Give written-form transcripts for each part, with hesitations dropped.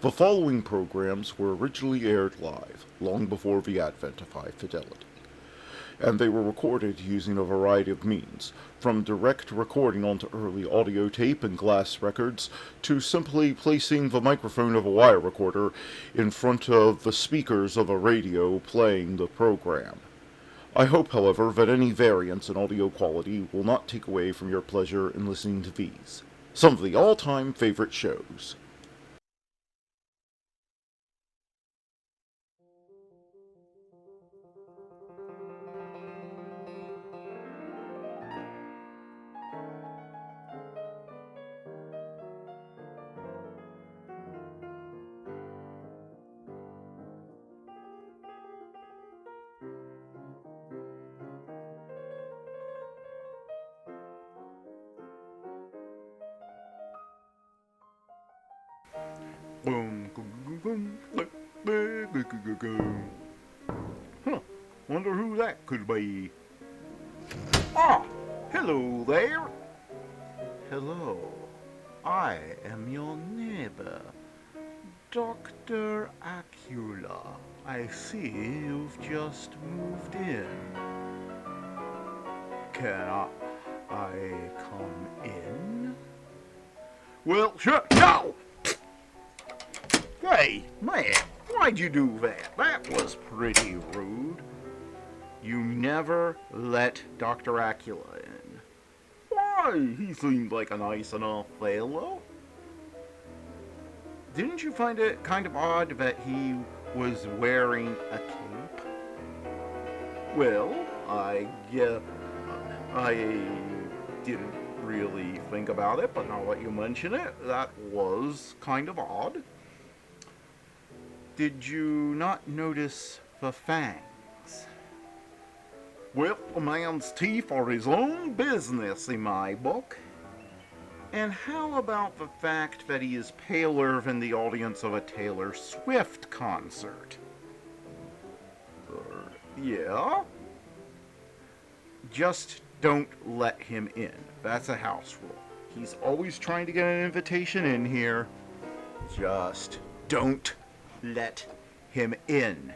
The following programs were originally aired live, long before the advent of high fidelity, and they were recorded using a variety of means, from direct recording onto early audio tape and glass records, to simply placing the microphone of a wire recorder in front of the speakers of a radio playing the program. I hope, however, that any variance in audio quality will not take away from your pleasure in listening to these, some of the all-time favorite shows. Huh, wonder who that could be. Ah, hello there. Hello, I am your neighbor, Dr. Acula. I see you've just moved in. Can I come in? Well, sure. No! Hey, man, why'd you do that? That was pretty rude. You never let Dr. Acula in. Why? He seemed like a nice enough fellow. Didn't you find it kind of odd that he was wearing a cape? Well, I didn't really think about it, but now that you mention it, that was kind of odd. Did you not notice the fangs? Well, a man's teeth are his own business in my book. And how about the fact that he is paler than the audience of a Taylor Swift concert? Yeah? Just don't let him in. That's a house rule. He's always trying to get an invitation in here. Just don't let him in.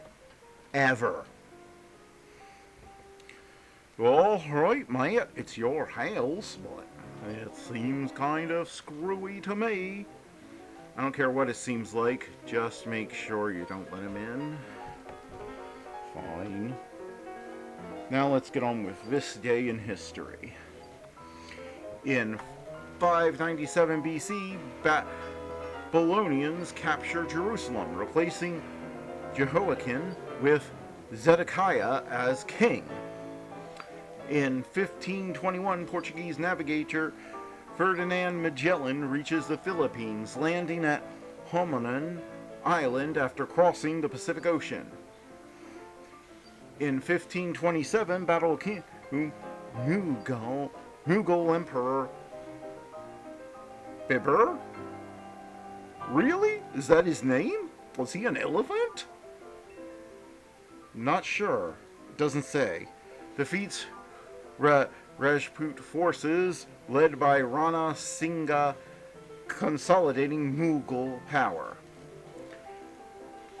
Ever. All right, mate, it's your house, but it seems kind of screwy to me. I don't care what it seems like, just make sure you don't let him in. Fine. Now let's get on with this day in history. In 597 BC, Babylonians capture Jerusalem, replacing Jehoiakim with Zedekiah as king. In 1521, Portuguese navigator Ferdinand Magellan reaches the Philippines, landing at Homanan Island after crossing the Pacific Ocean. In 1527, Battle of Mughal Emperor Fibber? Really? Is that his name? Was he an elephant? Not sure. It doesn't say. Defeats Rajput forces led by Rana Singha, consolidating Mughal power.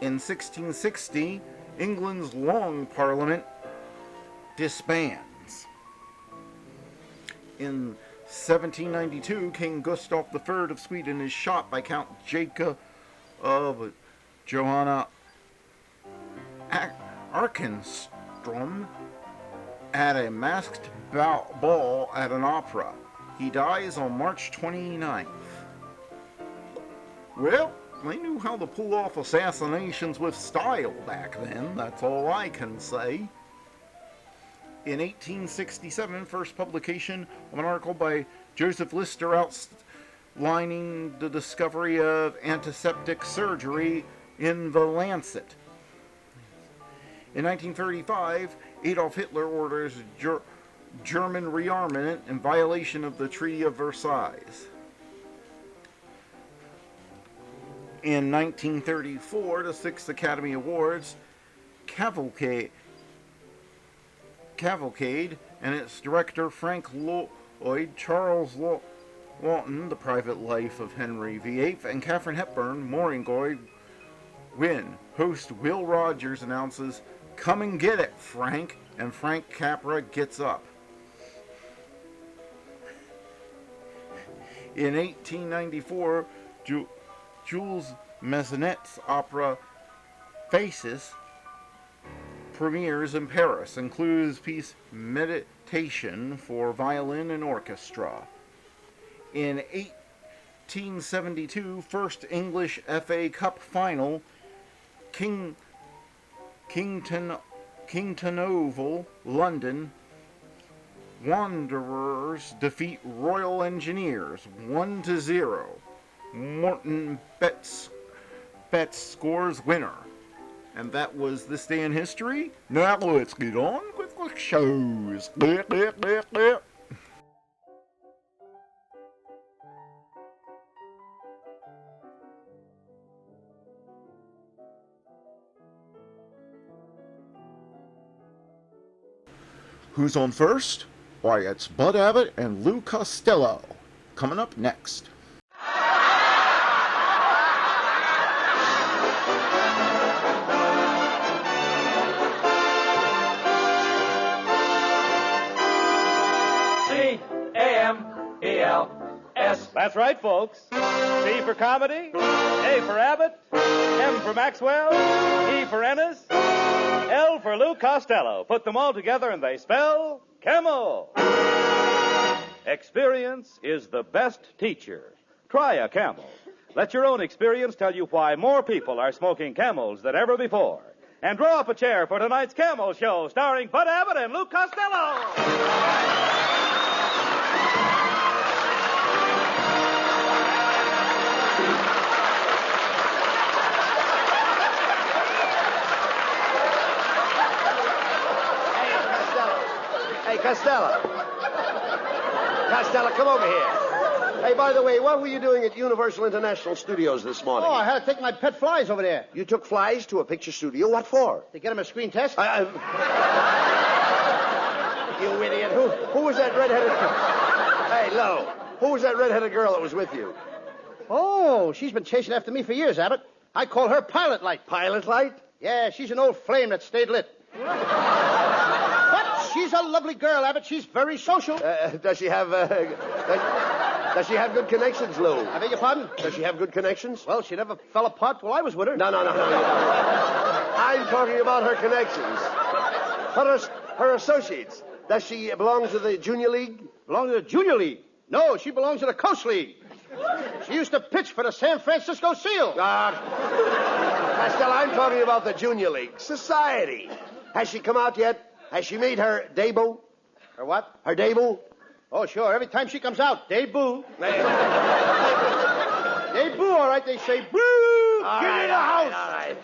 In 1660, England's Long Parliament disbands. In 1792, King Gustav III of Sweden is shot by Count Jacob of Johanna Arkenstrom at a masked ball at an opera. He dies on March 29th. Well, they knew how to pull off assassinations with style back then, that's all I can say. In 1867, first publication of an article by Joseph Lister outlining the discovery of antiseptic surgery in The Lancet. In 1935, Adolf Hitler orders German rearmament in violation of the Treaty of Versailles. In 1934, the 6th Academy Awards Cavalcade and its director Frank Lloyd, Charles Wanton, The Private Life of Henry VIII, and Katharine Hepburn, Morningboy, win. Host Will Rogers announces, "Come and get it, Frank," and Frank Capra gets up. In 1894, Jules Massenet's opera Faces premieres in Paris, includes Meditation for violin and orchestra. In 1872, first English FA Cup final, Kington Oval, London. Wanderers defeat Royal Engineers 1-0. Morton Betts scores winner. And that was This Day in History. Now let's get on with the shows. Who's on first? Why, it's Bud Abbott and Lou Costello. Coming up next. C-A-M-E-L-S. That's right, folks. C for comedy, A for Abbott, M for Maxwell, E for Ennis, L for Lou Costello. Put them all together and they spell Camel. Experience is the best teacher. Try a Camel. Let your own experience tell you why more people are smoking Camels than ever before. And draw up a chair for tonight's Camel Show, starring Bud Abbott and Lou Costello. Hey, Costello, come over here. Hey, by the way, what were you doing at Universal International Studios this morning? Oh, I had to take my pet flies over there. You took flies to a picture studio? What for? To get them a screen test. You idiot. Who was that redheaded... Hey, Lo, who was that redheaded girl that was with you? Oh, she's been chasing after me for years, Abbott. I call her Pilot Light. Pilot Light? Yeah, she's an old flame that stayed lit. But she's a lovely girl, Abbott. She's very social. Does she have does she have good connections, Lou? I beg your pardon? Does she have good connections? Well, she never fell apart while I was with her. No. I'm talking about her connections. Her associates. Does she belong to the Junior League? Belong to the Junior League? No, she belongs to the Coast League. She used to pitch for the San Francisco Seals. Costello, I'm talking about the Junior League. Society. Has she come out yet? Has she made her debut? Her what? Her debut? Oh, sure. Every time she comes out, debut. Debut, all right. They say, boo! Get in the house! All right.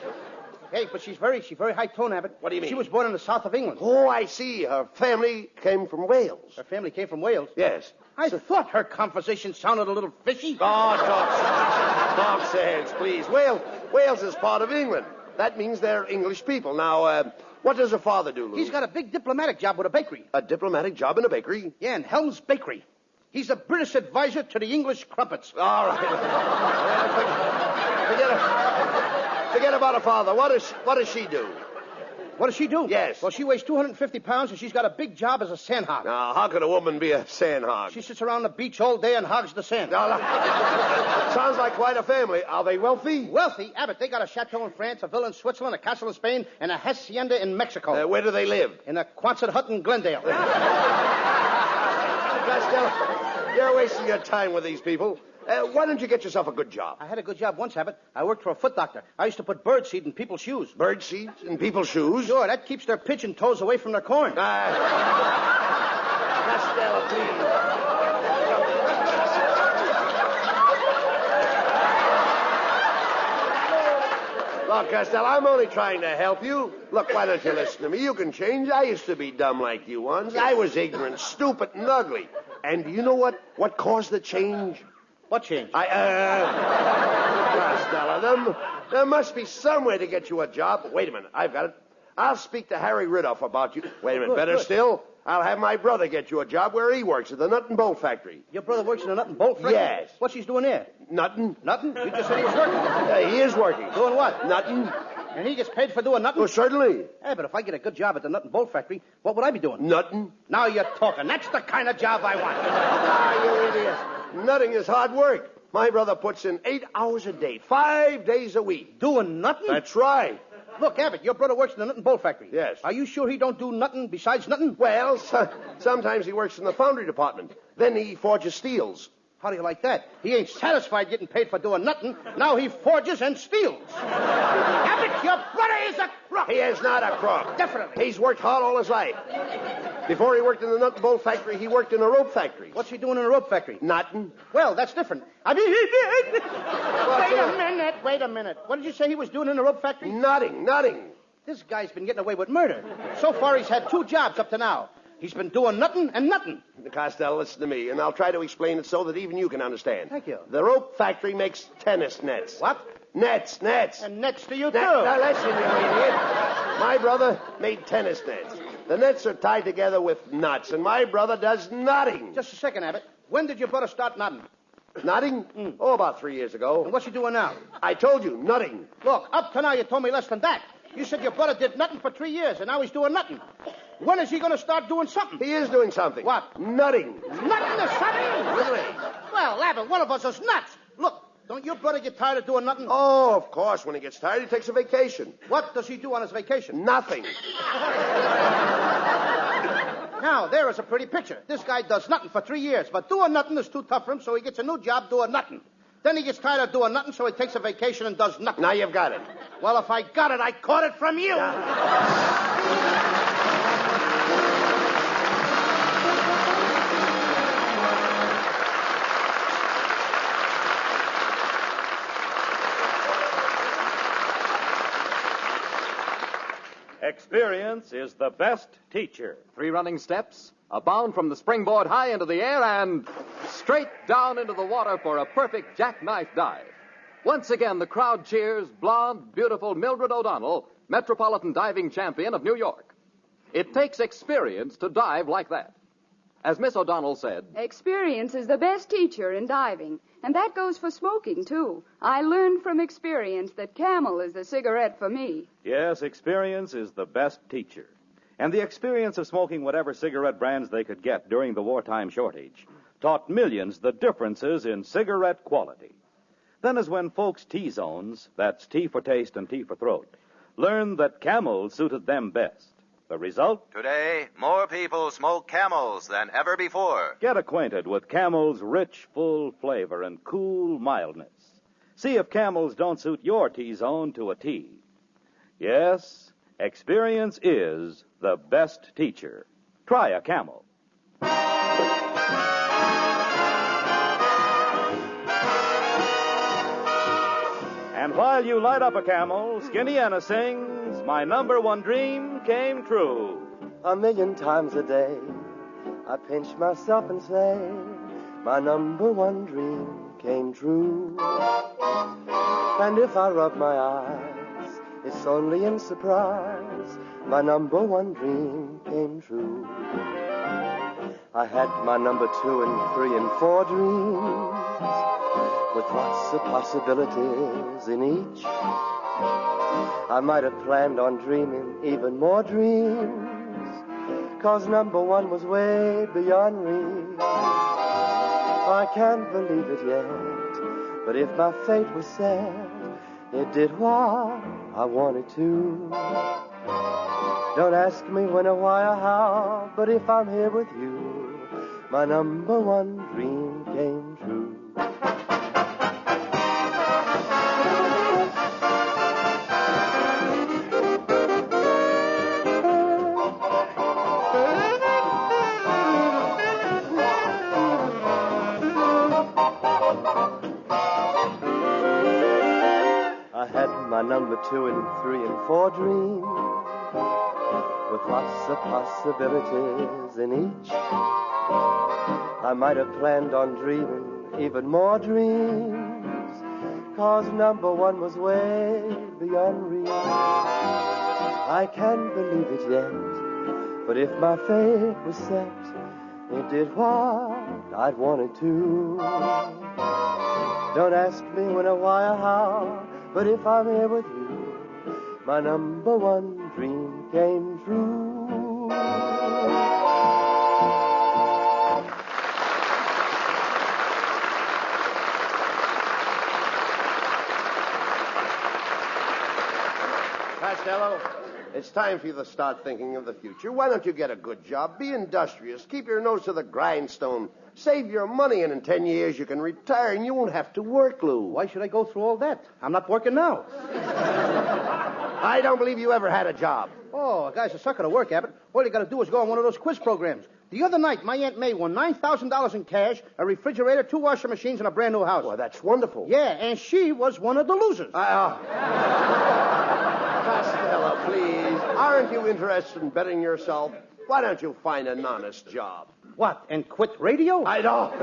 Hey, but she's very high tone, Abbott. What do you mean? She was born in the south of England. Oh, I see. Her family came from Wales. Her family came from Wales? Yes. I thought her conversation sounded a little fishy. Oh, talk sense, please. Wales is part of England. That means they're English people. Now, what does her father do, Lou? He's got a big diplomatic job with a bakery. A diplomatic job in a bakery? Yeah, in Helm's Bakery. He's a British advisor to the English crumpets. All right. Forget about her father. What does she do? What does she do? Yes. Well, she weighs 250 pounds, and she's got a big job as a sandhog. Now, how could a woman be a sandhog? She sits around the beach all day and hogs the sand. Sounds like quite a family. Are they wealthy? Wealthy? Abbott, they got a chateau in France, a villa in Switzerland, a castle in Spain, and a hacienda in Mexico. Where do they live? In a Quonset hut in Glendale. Costello, you're wasting your time with these people. Why don't you get yourself a good job? I had a good job once, Abbott. I worked for a foot doctor. I used to put birdseed in people's shoes. Birdseed in people's shoes? Sure, that keeps their pigeon toes away from their corn. Costello, please. Look, Costello, I'm only trying to help you. Look, why don't you listen to me? You can change. I used to be dumb like you once. I was ignorant, stupid, and ugly. And do you know what caused the change? What change? Costello, there must be some way to get you a job. Wait a minute, I've got it. I'll speak to Harry Riddoff about you. Wait a minute, better still, I'll have my brother get you a job where he works at the nut and bolt factory. Your brother works in a nut and bolt factory? Yes. What's he doing there? Nothing. Nothing? You just said he was working. Yeah, he is working. Doing what? Nothing. And he gets paid for doing nothing? Well, certainly. Hey, but if I get a good job at the nut and bolt factory, what would I be doing? Nothing. Now you're talking. That's the kind of job I want. Ah, you idiot. Nutting is hard work. My brother puts in 8 hours a day, 5 days a week. Doing nothing? That's right. Look, Abbott, your brother works in the nut and bolt factory. Yes. Are you sure he don't do nothing besides nothing? Well, sometimes he works in the foundry department. Then he forges steels. How do you like that? He ain't satisfied getting paid for doing nothing. Now he forges and steals. Abbott, your brother is a crook. He is not a crook. Definitely. He's worked hard all his life. Before he worked in the nut and bolt factory, he worked in a rope factory. What's he doing in a rope factory? Nothing. Well, that's different. I mean, Wait a minute. What did you say he was doing in the rope factory? Nothing. This guy's been getting away with murder. So far, he's had 2 jobs up to now. He's been doing nothing and nothing. Costello, listen to me, and I'll try to explain it so that even you can understand. Thank you. The rope factory makes tennis nets. What? Nets. And next to you, too. Now, listen, you idiot. My brother made tennis nets. The nets are tied together with knots, and my brother does nothing. Just a second, Abbott. When did your brother start nothing? Nothing? Oh, about 3 years ago. And what's he doing now? I told you, nothing. Look, up to now you told me less than that. You said your brother did nothing for 3 years, and now he's doing nothing. When is he going to start doing something? He is doing something. What? Nothing. Nothing or something? Really? Well, Abbott, one of us is nuts. Look, don't your brother get tired of doing nothing? Oh, of course. When he gets tired, he takes a vacation. What does he do on his vacation? Nothing. Now, there is a pretty picture. This guy does nothing for 3 years, but doing nothing is too tough for him, so he gets a new job doing nothing. Then he gets tired of doing nothing, so he takes a vacation and does nothing. Now you've got it. Well, if I got it, I caught it from you. Experience is the best teacher. 3 running steps, a bound from the springboard high into the air, and straight down into the water for a perfect jackknife dive. Once again, the crowd cheers blonde, beautiful Mildred O'Donnell, Metropolitan Diving Champion of New York. It takes experience to dive like that. As Miss O'Donnell said, experience is the best teacher in diving, and that goes for smoking, too. I learned from experience that Camel is the cigarette for me. Yes, experience is the best teacher. And the experience of smoking whatever cigarette brands they could get during the wartime shortage taught millions the differences in cigarette quality. Then as when folks' T-zones, that's T for taste and T for throat, learned that Camel suited them best. The result? Today, more people smoke Camels than ever before. Get acquainted with Camel's rich, full flavor and cool mildness. See if Camels don't suit your T-zone to a T. Yes, experience is the best teacher. Try a Camel. And while you light up a Camel, Skinny Anna sings, "My number one dream came true." 1,000,000 times a day, I pinch myself and say, my number one dream came true. And if I rub my eyes, it's only in surprise, my number one dream came true. I had my number 2 and 3 and 4 dreams, with lots of possibilities in each. I might have planned on dreaming even more dreams, 'cause number one was way beyond reach. I can't believe it yet, but if my fate was set, it did what I wanted to. Don't ask me when or why or how, but if I'm here with you, my number one dream came true. My number 2 and 3 and 4 dreams, with lots of possibilities in each. I might have planned on dreaming even more dreams, 'cause number one was way beyond reach. I can't believe it yet, But if my fate was set, it did what I'd wanted to. Don't ask me when or why or how, but if I'm here with you, my number one dream came true. Costello, it's time for you to start thinking of the future. Why don't you get a good job? Be industrious. Keep your nose to the grindstone. Save your money, and in 10 years you can retire, and you won't have to work, Lou. Why should I go through all that? I'm not working now. I don't believe you ever had a job. Oh, a guy's a sucker to work, Abbott. All you got to do is go on one of those quiz programs. The other night, my Aunt May won $9,000 in cash, a refrigerator, 2 washing machines, and a brand new house. Well, that's wonderful. Yeah, and she was one of the losers. Costello, please. Aren't you interested in bettering yourself? Why don't you find an honest job? What, and quit radio? I don't.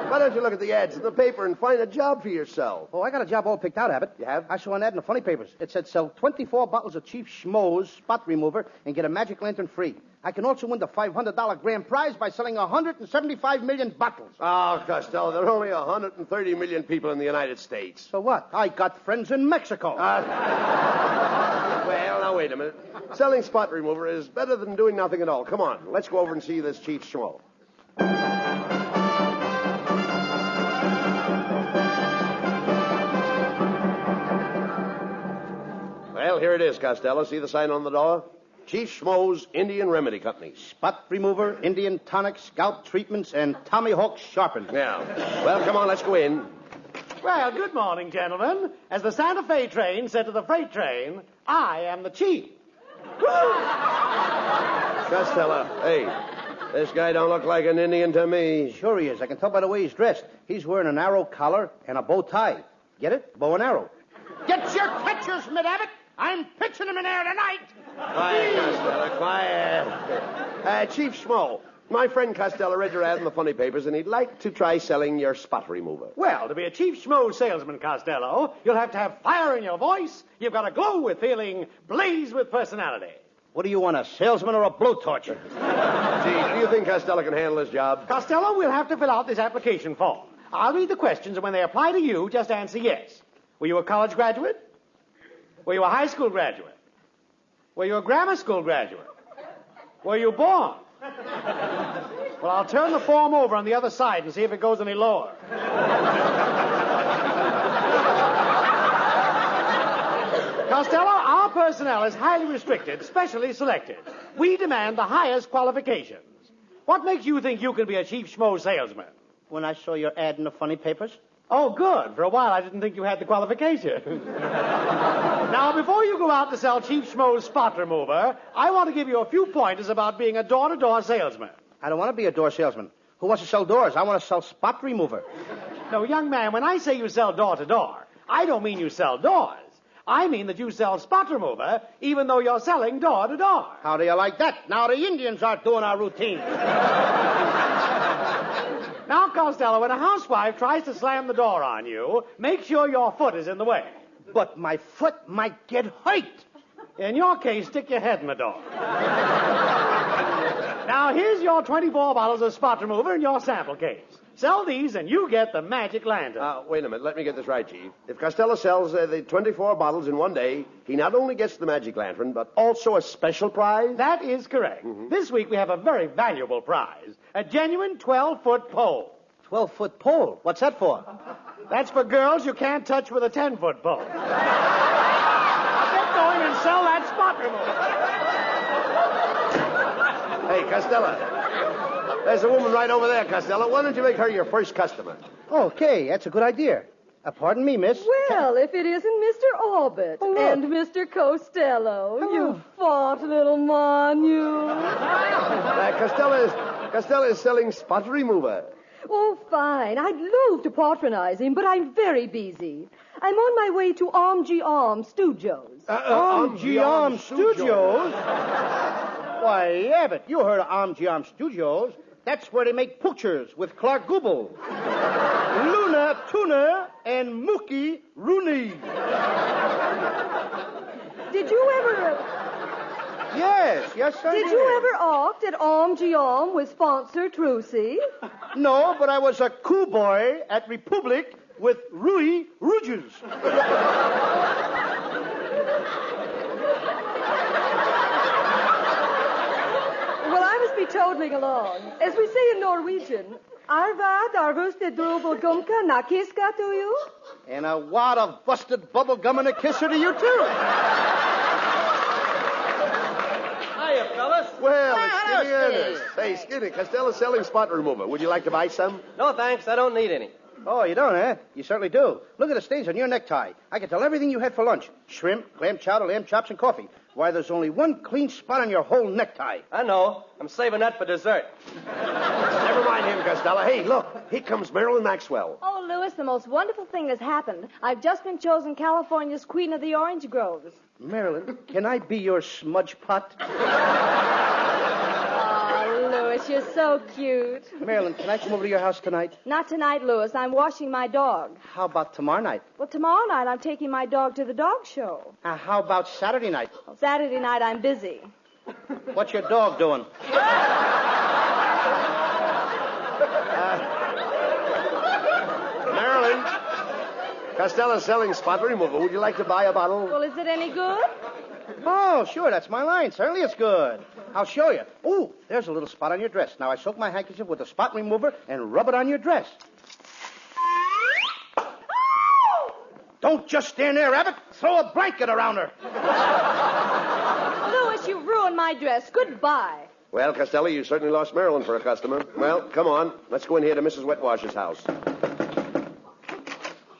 Why don't you look at the ads in the paper and find a job for yourself? Oh, I got a job all picked out, Abbott. You have? I saw an ad in the funny papers. It said sell 24 bottles of Chief Schmo's spot remover and get a magic lantern free. I can also win the $500 grand prize by selling 175 million bottles. Oh, Costello, there are only 130 million people in the United States. So what? I got friends in Mexico. Well, now, wait a minute. Selling spot remover is better than doing nothing at all. Come on, let's go over and see this Chief Schmo. Well, here it is, Costello. See the sign on the door? Chief Schmo's Indian Remedy Company. Spot remover, Indian tonic, scalp treatments, and Tommy Hawk sharpened. Yeah. Well, come on, let's go in. Well, good morning, gentlemen. As the Santa Fe train said to the freight train, I am the chief. Costello, hey, this guy don't look like an Indian to me. Sure he is. I can tell by the way he's dressed. He's wearing an arrow collar and a bow tie. Get it? Bow and arrow. Get your catchers, Mid-Abbott. I'm pitching him in air tonight. Quiet, Costello, quiet. Chief Schmo, my friend Costello read your ad in the funny papers, and he'd like to try selling your spot remover. Well, to be a Chief Schmo salesman, Costello, you'll have to have fire in your voice. You've got to glow with feeling, blaze with personality. What do you want, a salesman or a blowtorch? Gee, do you think Costello can handle this job? Costello, we'll have to fill out this application form. I'll read the questions, and when they apply to you, just answer yes. Were you a college graduate? Were you a high school graduate? Were you a grammar school graduate? Were you born? Well, I'll turn the form over on the other side and see if it goes any lower. Costello, our personnel is highly restricted, specially selected. We demand the highest qualifications. What makes you think you can be a Chief Schmo salesman? When I saw your ad in the funny papers. Oh, good. For a while, I didn't think you had the qualification. Now, before you go out to sell Chief Schmo's spot remover, I want to give you a few pointers about being a door-to-door salesman. I don't want to be a door salesman. Who wants to sell doors? I want to sell spot remover. No, young man, when I say you sell door-to-door, I don't mean you sell doors. I mean that you sell spot remover, even though you're selling door-to-door. How do you like that? Now the Indians are doing our routine. Now, Costello, when a housewife tries to slam the door on you, make sure your foot is in the way. But my foot might get hurt. In your case, stick your head in the door. Now, here's your 24 bottles of spot remover in your sample case. Sell these and you get the magic lantern. Wait a minute. Let me get this right, Chief. If Costello sells the 24 bottles in one day, he not only gets the magic lantern, but also a special prize? That is correct. Mm-hmm. This week we have a very valuable prize. A genuine 12-foot pole. 12-foot pole? What's that for? That's for girls you can't touch with a 10-foot pole. Now get going and sell that spot remover. Hey, Costello. There's a woman right over there, Costello. Why don't you make her your first customer? Okay, that's a good idea. Pardon me, miss. Well, if it isn't Mr. Abbott and Mr. Costello. Hello. You fat little man, you. Costello is selling spot remover. Oh, fine. I'd love to patronize him, but I'm very busy. I'm on my way to Magee Studios. Magee Studios? Why, Abbott, you heard of Magee Studios. That's where they make pictures with Clark Gable, Luna Tuna, and Mookie Rooney. Did you ever... Yes, I Did you ever opt at Arm with sponsor Trucy? No, but I was a coup boy at Republic with Rui Rouges. Well, I must be toddling along. As we say in Norwegian, Arvad arvuste dubbelgumka nakiska to you? And a wad of busted bubble gum and a kisser to you, too. Hiya, fellas. Well, it's Skinny Ernest. Hey, Skinny, Costello's selling spot remover. Would you like to buy some? No, thanks. I don't need any. Oh, you don't, eh? You certainly do. Look at the stains on your necktie. I can tell everything you had for lunch. Shrimp, clam chowder, lamb chops, and coffee. Why, there's only one clean spot on your whole necktie. I know. I'm saving that for dessert. Never mind him, Costello. Hey, look. Here comes Marilyn Maxwell. Oh, Louis, the most wonderful thing has happened. I've just been chosen California's Queen of the Orange Groves. Marilyn, can I be your smudge pot? Oh, Louis, you're so cute. Marilyn, can I come over to your house tonight? Not tonight, Louis. I'm washing my dog. How about tomorrow night? Well, tomorrow night I'm taking my dog to the dog show. How about Saturday night? Well, Saturday night I'm busy. What's your dog doing? Marilyn, Costello's selling spot remover. Would you like to buy a bottle? Well, is it any good? Oh, sure, that's my line. Certainly it's good. I'll show you. Oh, there's a little spot on your dress. Now I soak my handkerchief with the spot remover and rub it on your dress. Don't just stand there, Abbott. Throw a blanket around her. Louis, you ruined my dress. Goodbye. Well, Costello, you certainly lost Marilyn for a customer. Well, come on. Let's go in here to Mrs. Wetwash's house.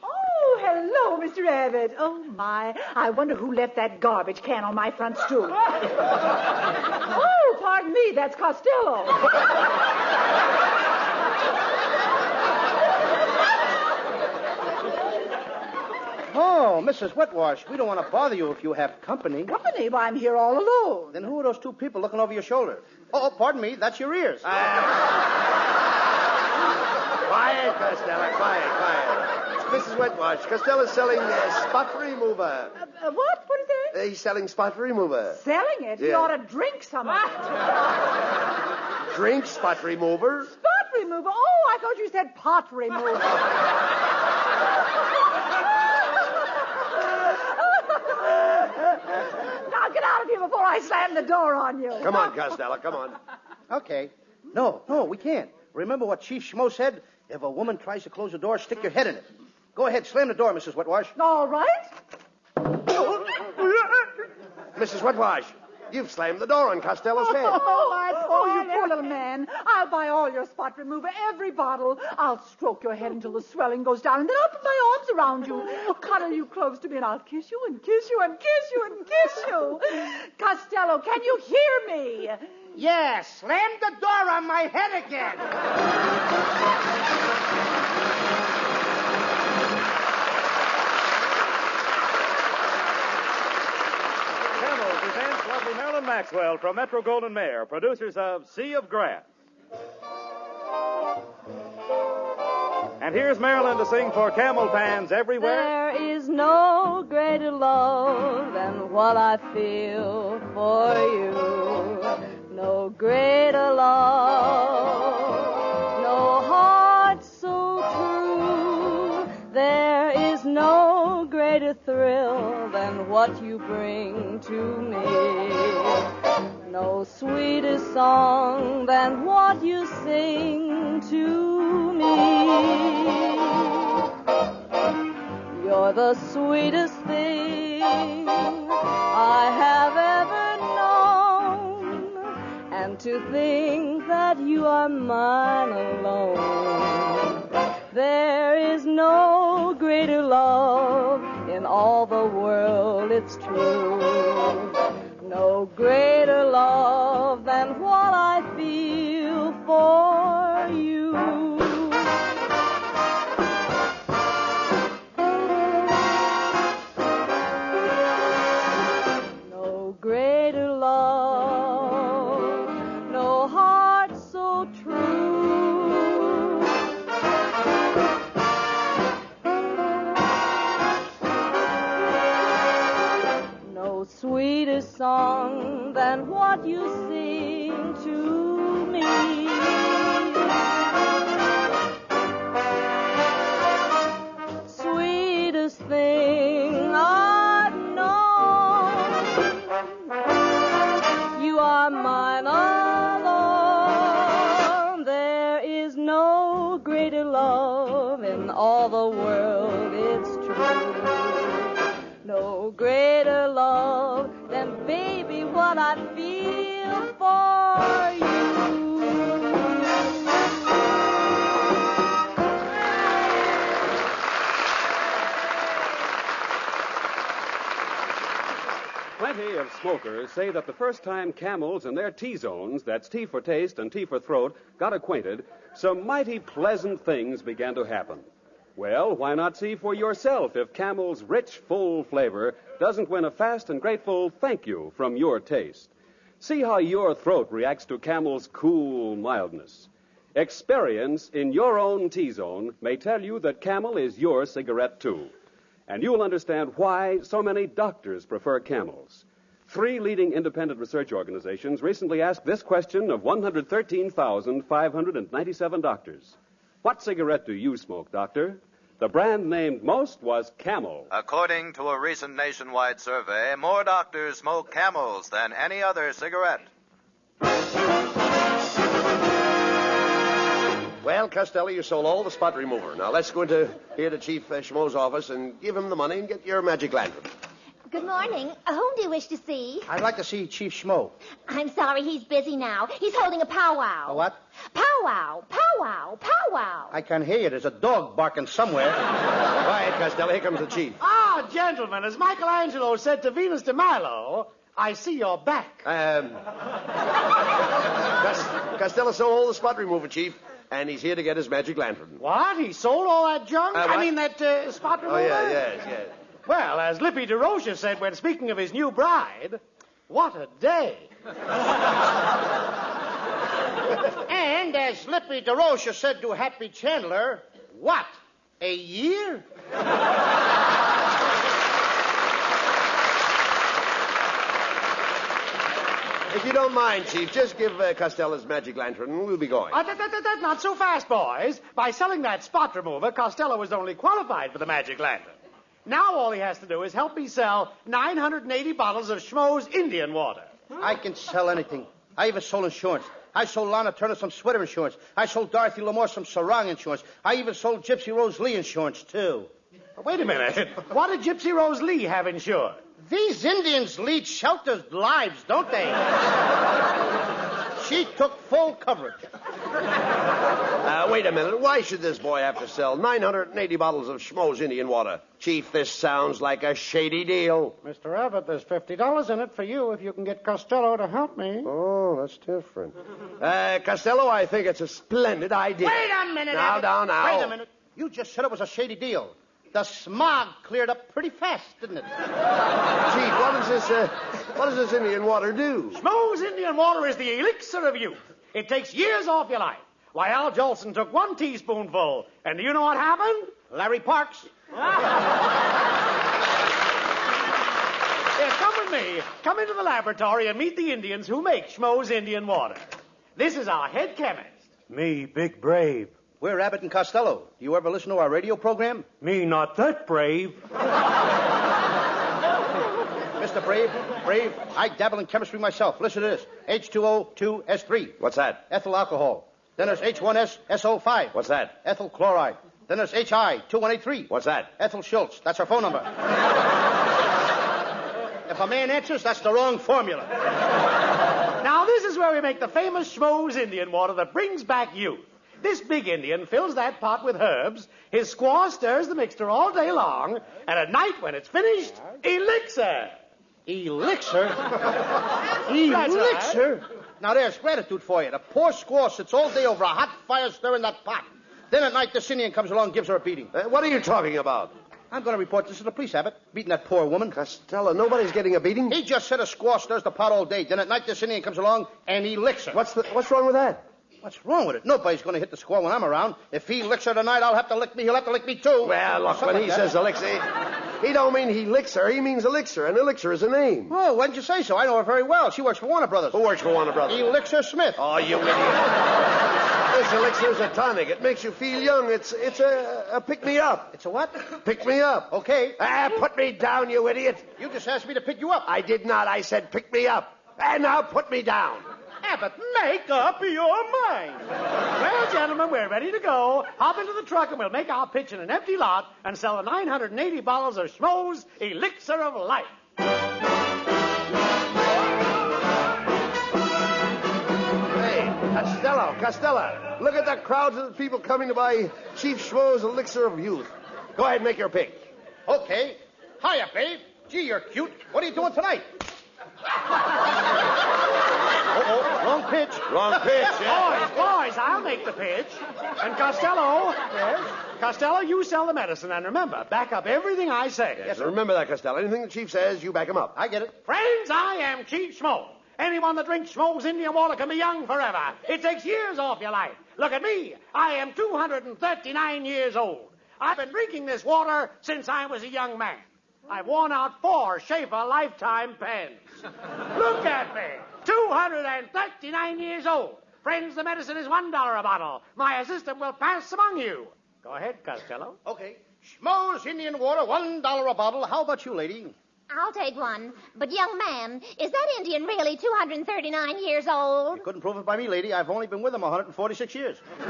Oh, hello, Mr. Abbott. Oh, my. I wonder who left that garbage can on my front stoop. Oh, pardon me. That's Costello. Oh, Mrs. Wetwash, we don't want to bother you if you have company. Company? Why, I'm here all alone. Then who are those two people looking over your shoulder? Oh, pardon me. That's your ears. Quiet, Costello. Quiet. Mrs. Wetwash, Costello's selling spot remover. What? What is that? He's selling spot remover. Selling it? He Yeah. ought to drink some of it. Drink spot remover? Spot remover? Oh, I thought you said pot remover. Now get out of here before I slam the door on you. Come on, Costello, come on. Okay. No, we can't. Remember what Chief Schmo said? If a woman tries to close the door, stick your head in it. Go ahead, slam the door, Mrs. Wetwash. All right. Mrs. Wetwash, you've slammed the door on Costello's head. Oh, you poor little man. I'll buy all your spot remover, every bottle. I'll stroke your head until the swelling goes down, and then I'll put my arms around you, cuddle you close to me, and I'll kiss you and kiss you and kiss you and kiss you. Costello, can you hear me? Yeah, slam the door on my head again. Presents lovely Marilyn Maxwell from Metro-Goldwyn-Mayer, producers of Sea of Grass. And here's Marilyn to sing for camel fans everywhere. There is no greater love than what I feel for you. No greater love, no heart so true. There is no greater thrill than what you bring to me. No sweeter song than what you sing to me. You're the sweetest thing I have ever known, and to think that you are mine alone. There is no greater love in all the world, it's true. No greater love than what I feel for you. No greater love, no heart so true. No sweetest song than what you sing to me. Sweetest thing I've known. You are mine alone. There is no greater love in all the world, it's true. No greater love than, baby, what I feel for you. Plenty of smokers say that the first time camels in their T-zones, that's T for taste and T for throat, got acquainted, some mighty pleasant things began to happen. Well, why not see for yourself if Camel's rich, full flavor doesn't win a fast and grateful thank you from your taste? See how your throat reacts to Camel's cool mildness. Experience in your own T-zone may tell you that Camel is your cigarette, too. And you'll understand why so many doctors prefer Camels. 3 leading independent research organizations recently asked this question of 113,597 doctors. What cigarette do you smoke, doctor? The brand named most was Camel. According to a recent nationwide survey, more doctors smoke Camels than any other cigarette. Well, Costello, you sold all the spot remover. Now let's go into here to Chief Schmo's office and give him the money and get your magic lantern. Good morning. Whom do you wish to see? I'd like to see Chief Schmo. I'm sorry, he's busy now. He's holding a powwow. A what? Powwow, powwow, powwow. I can hear you. There's a dog barking somewhere. Quiet, Costello. Here comes the chief. Ah, gentlemen, as Michelangelo said to Venus de Milo, I see you're back. Costello sold all the spot remover, Chief, and he's here to get his magic lantern. What? He sold all that junk? What? I mean, that spot remover? Oh, yeah, yes. Well, as Lippy DeRocher said when speaking of his new bride, what a day. And as Lippy DeRocher said to Happy Chandler, what, a year? If you don't mind, Chief, just give Costello his magic lantern and we'll be going. Not so fast, boys. By selling that spot remover, Costello was only qualified for the magic lantern. Now all he has to do is help me sell 980 bottles of Schmo's Indian water. I can sell anything. I even sold insurance. I sold Lana Turner some sweater insurance. I sold Dorothy Lamore some sarong insurance. I even sold Gypsy Rose Lee insurance, too. Wait a minute. What did Gypsy Rose Lee have insured? These Indians lead sheltered lives, don't they? She took full coverage. Wait a minute. Why should this boy have to sell 980 bottles of Schmo's Indian water? Chief, this sounds like a shady deal. Mr. Abbott, there's $50 in it for you if you can get Costello to help me. Oh, that's different. Costello, I think it's a splendid idea. Wait a minute, Now. Wait a minute. You just said it was a shady deal. The smog cleared up pretty fast, didn't it? Chief, what does this Indian water do? Schmo's Indian water is the elixir of youth. It takes years off your life. Why, Al Jolson took 1 teaspoonful, and do you know what happened? Larry Parks. Here, come with me. Come into the laboratory and meet the Indians who make Schmo's Indian water. This is our head chemist. Me, big brave. We're Abbott and Costello. Do you ever listen to our radio program? Me not that brave. Mr. Brave, I dabble in chemistry myself. Listen to this. H2O2S3. What's that? Ethyl alcohol. Then there's H1SSO5. What's that? Ethyl chloride. Then there's HI2183. What's that? Ethel Schultz. That's our phone number. If a man answers, that's the wrong formula. Now, this is where we make the famous Schmo's Indian water that brings back youth. This big Indian fills that pot with herbs, his squaw stirs the mixture all day long, and at night when it's finished, elixir. Elixir? Elixir? Right. Now, there's gratitude for you. The poor squaw sits all day over a hot fire stirring that pot. Then at night, this Indian comes along and gives her a beating. What are you talking about? I'm going to report this to the police, Abbott. Beating that poor woman. Costello, nobody's getting a beating? He just said a squaw stirs the pot all day. Then at night, this Indian comes along and he licks her. What's wrong with that? What's wrong with it? Nobody's going to hit the squaw when I'm around. If he licks her tonight, I'll have to lick me. He'll have to lick me, too. Well, look, when he says elixir... He don't mean he licks her. He means elixir, and elixir is a name. Oh, why didn't you say so? I know her very well. She works for Warner Brothers. Who works for Warner Brothers? Elixir Smith. Oh, you idiot. This elixir's a tonic. It makes you feel young. It's a pick-me-up. It's a what? Pick-me-up. Okay. Put me down, you idiot. You just asked me to pick you up. I did not. I said pick me up. And now put me down. Abbott, make up your mind. Well, gentlemen, we're ready to go. Hop into the truck and we'll make our pitch in an empty lot and sell the 980 bottles of Schmo's Elixir of Life. Hey, Costello, look at the crowds of people coming to buy Chief Schmo's Elixir of Youth. Go ahead and make your pick. Okay. Hiya, babe. Gee, you're cute. What are you doing tonight? Wrong pitch. Wrong pitch, yeah. Boys, I'll make the pitch. And Costello. Yes? Costello, you sell the medicine. And remember, back up everything I say. Yes, remember that, Costello. Anything the chief says, you back him up. I get it. Friends, I am Chief Schmo. Anyone that drinks Schmo's Indian water can be young forever. It takes years off your life. Look at me. I am 239 years old. I've been drinking this water since I was a young man. I've worn out 4 Schaefer lifetime pens. Look at me. 239 years old. Friends, the medicine is $1 a bottle. My assistant will pass among you. Go ahead, Costello. Okay. Schmo's Indian water, $1 a bottle. How about you, lady? I'll take one. But, young man, is that Indian really 239 years old? You couldn't prove it by me, lady. I've only been with him 146 years. All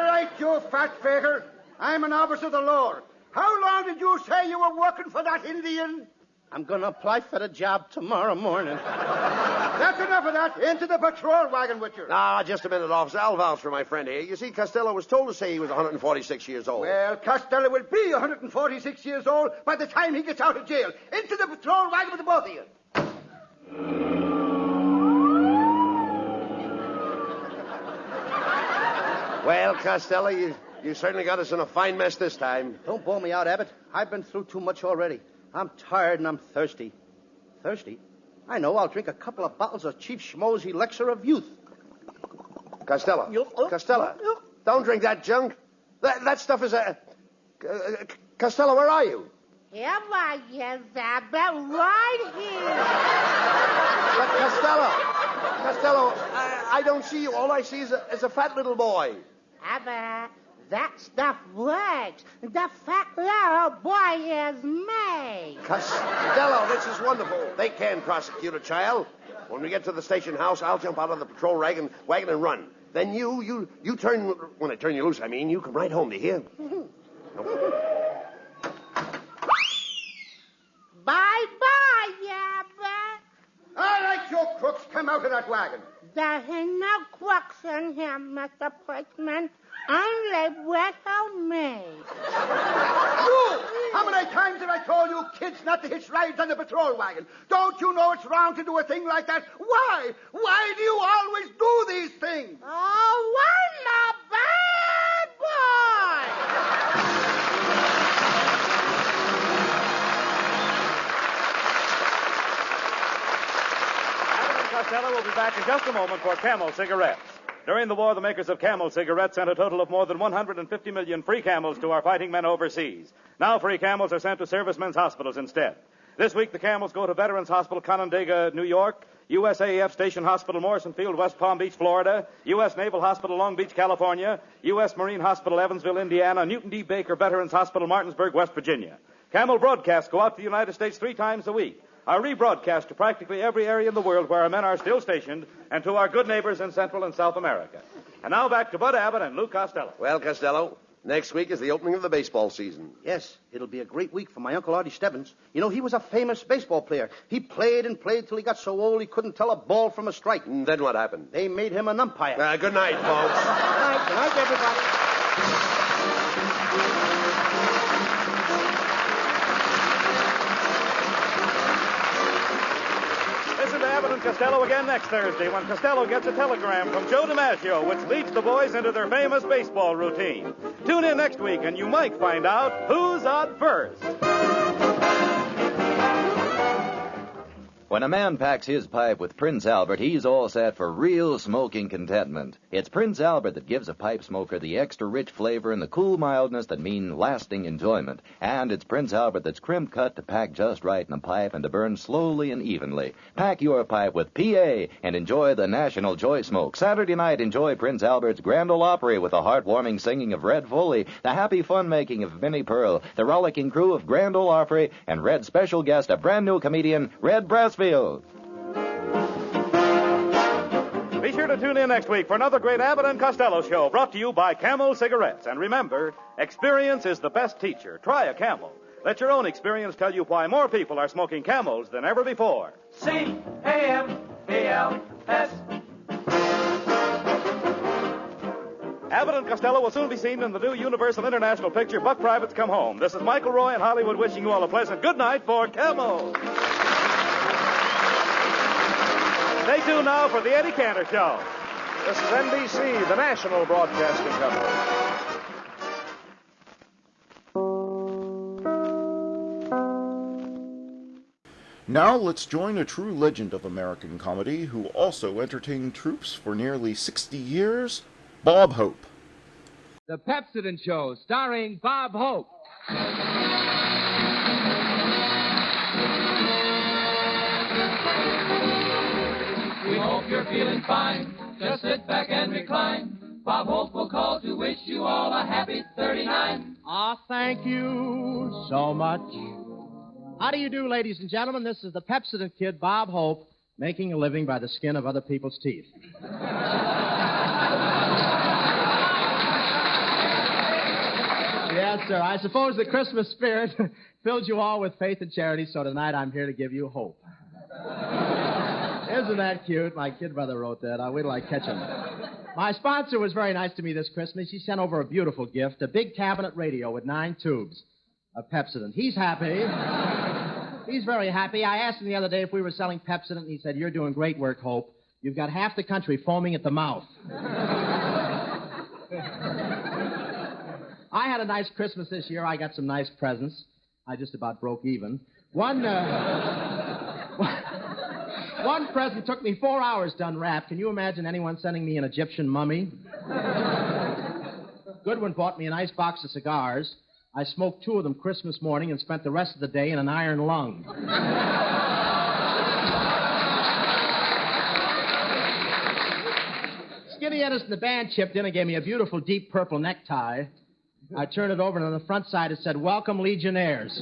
right, you fat faker. I'm an officer of the law. How long did you say you were working for that Indian? I'm going to apply for the job tomorrow morning. That's enough of that. Into the patrol wagon with you. Ah, just a minute, officer. I'll vouch for my friend here. You see, Costello was told to say he was 146 years old. Well, Costello will be 146 years old by the time he gets out of jail. Into the patrol wagon with the both of you. Well, Costello, you certainly got us in a fine mess this time. Don't bawl me out, Abbott. I've been through too much already. I'm tired and I'm thirsty. Thirsty? I know. I'll drink a couple of bottles of Chief Schmo's Elixir of Youth. Costello. Costello. Don't drink that junk. That stuff is a... Costello, where are you? Here I am, Abbott, right here. But Costello, I don't see you. All I see is a fat little boy. Abbott, that stuff works. The fat little boy is me. Costello, this is wonderful. They can prosecute a child. When we get to the station house, I'll jump out of the patrol wagon and run. Then you turn, when I turn you loose, I mean, you come right home, do you hear? Bye-bye, Abbott. All right, you crooks, come out of that wagon. There ain't no crooks in here, Mr. Policeman. Only little me. You! How many times have I told you kids not to hitch rides on the patrol wagon? Don't you know it's wrong to do a thing like that? Why? Why do you always do these things? Oh, I'm a bad boy! Abbott and Costello will be back in just a moment for Camel cigarettes. During the war, the makers of Camel cigarettes sent a total of more than 150 million free Camels to our fighting men overseas. Now free Camels are sent to servicemen's hospitals instead. This week, the Camels go to Veterans Hospital, Canandaigua, New York, USAF Station Hospital, Morrison Field, West Palm Beach, Florida, U.S. Naval Hospital, Long Beach, California, U.S. Marine Hospital, Evansville, Indiana, Newton D. Baker Veterans Hospital, Martinsburg, West Virginia. Camel broadcasts go out to the United States 3 times a week. Are rebroadcast to practically every area in the world where our men are still stationed and to our good neighbors in Central and South America. And now back to Bud Abbott and Lou Costello. Well, Costello, next week is the opening of the baseball season. Yes, it'll be a great week for my Uncle Artie Stebbins. You know, he was a famous baseball player. He played and played till he got so old he couldn't tell a ball from a strike. And then what happened? They made him an umpire. Good night, folks. Good night, everybody. Abbott and Costello again next Thursday when Costello gets a telegram from Joe DiMaggio, which leads the boys into their famous baseball routine. Tune in next week and you might find out who's on first. When a man packs his pipe with Prince Albert, he's all set for real smoking contentment. It's Prince Albert that gives a pipe smoker the extra rich flavor and the cool mildness that mean lasting enjoyment. And it's Prince Albert that's crimp cut to pack just right in a pipe and to burn slowly and evenly. Pack your pipe with PA and enjoy the National Joy Smoke. Saturday night, enjoy Prince Albert's Grand Ole Opry with the heartwarming singing of Red Foley, the happy fun-making of Minnie Pearl, the rollicking crew of Grand Ole Opry, and Red's special guest, a brand-new comedian, Red Brassfield. Be sure to tune in next week for another great Abbot and Costello show brought to you by Camel Cigarettes. And remember, experience is the best teacher. Try a Camel. Let your own experience tell you why more people are smoking Camels than ever before. C-A-M-A-L-S. Abbott and Costello will soon be seen in the new Universal International picture, Buck Privates Come Home. This is Michael Roy in Hollywood wishing you all a pleasant good night for Camel. Stay tuned now for the Eddie Cantor Show. This is NBC, the national broadcasting company. Now let's join a true legend of American comedy who also entertained troops for nearly 60 years, Bob Hope. The Pepsodent Show, starring Bob Hope. We hope you're feeling fine. Just sit back and recline. Bob Hope will call to wish you all a happy 39. Aw, thank you so much. How do you do, ladies and gentlemen? This is the Pepsodent Kid, Bob Hope, making a living by the skin of other people's teeth. Yes, sir. I suppose the Christmas spirit filled you all with faith and charity, so tonight I'm here to give you hope. Isn't that cute? My kid brother wrote that. I'll wait till I catch him. My sponsor was very nice to me this Christmas. He sent over a beautiful gift, a big cabinet radio with 9 tubes of Pepsodent. He's happy. He's very happy. I asked him the other day if we were selling Pepsodent, and he said, "You're doing great work, Hope. You've got half the country foaming at the mouth." I had a nice Christmas this year. I got some nice presents. I just about broke even. One present took me 4 hours to unwrap. Can you imagine anyone sending me an Egyptian mummy? Goodwin bought me a nice box of cigars. I smoked 2 of them Christmas morning and spent the rest of the day in an iron lung. Skinny Ennis and the band chipped in and gave me a beautiful deep purple necktie. I turned it over, and on the front side it said, "Welcome, Legionnaires."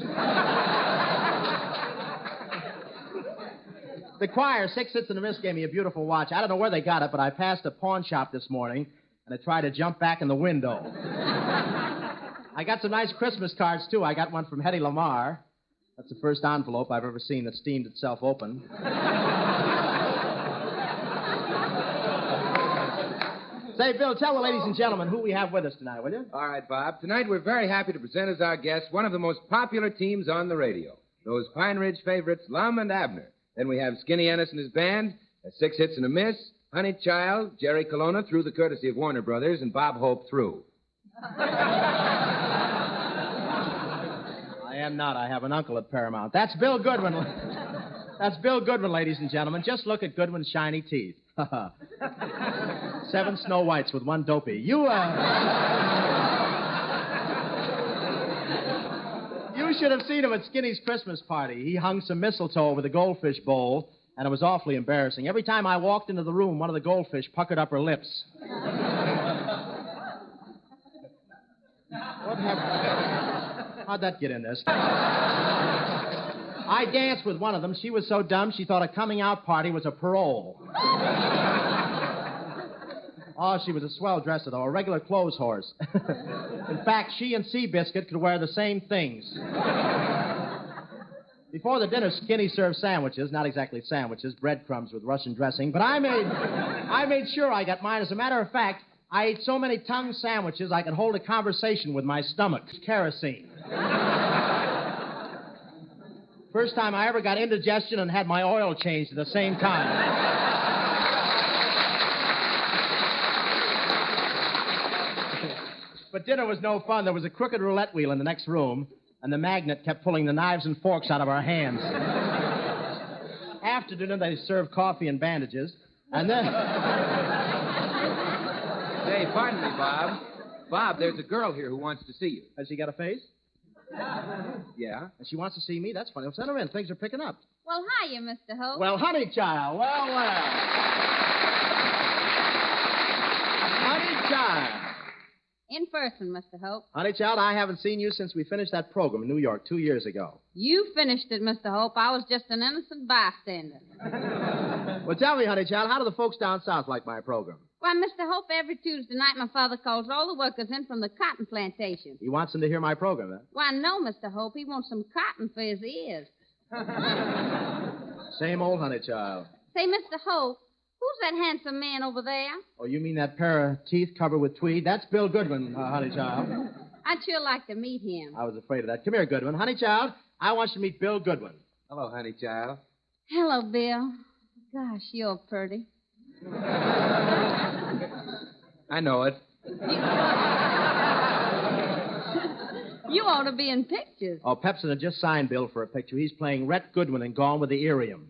The choir, 6 Hits and a Miss, gave me a beautiful watch. I don't know where they got it, but I passed a pawn shop this morning, and I tried to jump back in the window. I got some nice Christmas cards, too. I got one from Hedy Lamarr. That's the first envelope I've ever seen that steamed itself open. Say, Bill, tell the ladies and gentlemen who we have with us tonight, will you? All right, Bob. Tonight we're very happy to present as our guests one of the most popular teams on the radio, those Pine Ridge favorites, Lum and Abner. Then we have Skinny Ennis and his band, 6 Hits and a Miss, Honey Child, Jerry Colonna through the courtesy of Warner Brothers, and Bob Hope through. I am not. I have an uncle at Paramount. That's Bill Goodwin. That's Bill Goodwin, ladies and gentlemen. Just look at Goodwin's shiny teeth. 7 Snow Whites with 1 Dopey. You should have seen him at Skinny's Christmas party. He hung some mistletoe over the goldfish bowl, and it was awfully embarrassing. Every time I walked into the room, one of the goldfish puckered up her lips. What happened? How'd that get in this? I danced with one of them. She was so dumb, she thought a coming-out party was a parole. Oh, she was a swell dresser, though, a regular clothes horse. In fact, she and Seabiscuit could wear the same things. Before the dinner, Skinny served sandwiches, not exactly sandwiches, breadcrumbs with Russian dressing, but I made sure I got mine. As a matter of fact, I ate so many tongue sandwiches I could hold a conversation with my stomach. Kerosene. First time I ever got indigestion and had my oil changed at the same time. But dinner was no fun. There was a crooked roulette wheel in the next room, and the magnet kept pulling the knives and forks out of our hands. After dinner, they serve coffee and bandages. And then... Say, pardon me, Bob. Bob, there's a girl here who wants to see you. Has she got a face? Yeah? And she wants to see me? That's funny. Well, send her in. Things are picking up. Well, hiya, Mr. Hope. Well, honey child. Well. Honey child. In person, Mr. Hope. Honey child, I haven't seen you since we finished that program in New York 2 years ago. You finished it, Mr. Hope. I was just an innocent bystander. Well, tell me, honey child, how do the folks down south like my program? Why, Mr. Hope, every Tuesday night my father calls all the workers in from the cotton plantation. He wants them to hear my program, then? Why, no, Mr. Hope. He wants some cotton for his ears. Same old honey child. Say, Mr. Hope, who's that handsome man over there? Oh, you mean that pair of teeth covered with tweed? That's Bill Goodwin, honey child. I'd sure like to meet him. I was afraid of that. Come here, Goodwin. Honey child, I want you to meet Bill Goodwin. Hello, honey child. Hello, Bill. Gosh, you're pretty. I know it. You ought to be in pictures. Oh, Pepsin had just signed Bill for a picture. He's playing Rhett Goodwin in Gone with the Irium.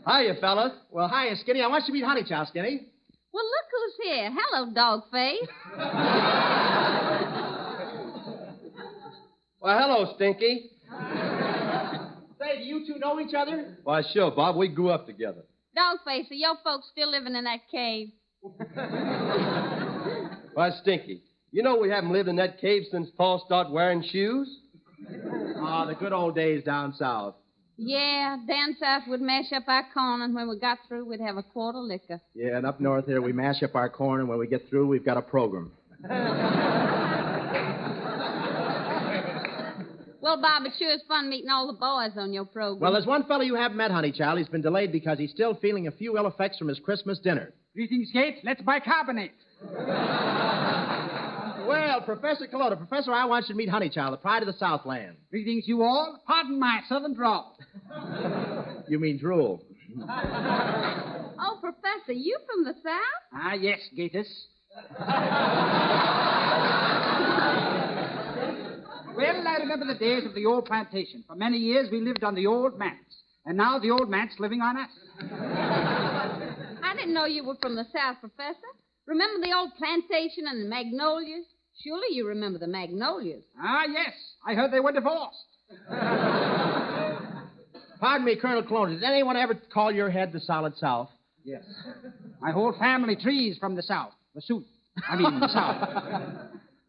Hiya, fellas. Well, hiya, Skinny. I want you to meet Honey Child, Skinny. Well, look who's here. Hello, Dogface. Well, hello, Stinky. Say, do you two know each other? Why, sure, Bob. We grew up together. Dogface, are your folks still living in that cave? Why, Stinky, you know we haven't lived in that cave since Paul started wearing shoes? Ah, the good old days down south. Yeah, down south we'd mash up our corn, and when we got through, we'd have a quart of liquor. Yeah, and up north here, we mash up our corn, and when we get through, we've got a program. Well, Bob, it sure is fun meeting all the boys on your program. Well, there's one fellow you haven't met, Honey Child. He's been delayed because he's still feeling a few ill effects from his Christmas dinner. Greetings, Kate. Let's bicarbonate. Well, Professor Colota. Professor, I want you to meet Honey Child, the pride of the Southland. Greetings, you all. Pardon my southern drawl. You mean drool. Oh, Professor, you from the South? Ah, yes, Gatus. Well, I remember the days of the old plantation. For many years, we lived on the old manse. And now the old man's living on us. I didn't know you were from the South, Professor. Remember the old plantation and the magnolias? Surely you remember the magnolias. Ah, yes. I heard they were divorced. Pardon me, Colonel Colota. Did anyone ever call your head the solid South? Yes. My whole family tree's from the South. The South.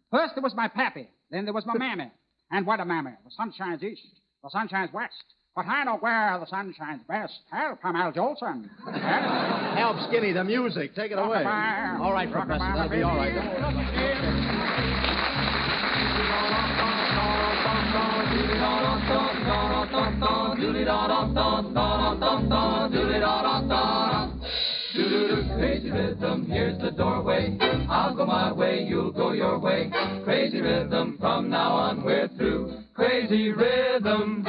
First there was my pappy. Then there was my mammy. And what a mammy. The sun shines east. The sun shines west. But I know where the sun shines best. Help, I'm Al Jolson. Help, Skinny, the music. Take it away. All right, Professor. That'll be all right. Crazy rhythm, here's the doorway. I'll go my way, you'll go your way. Crazy rhythm, from now on we're through. Crazy rhythm,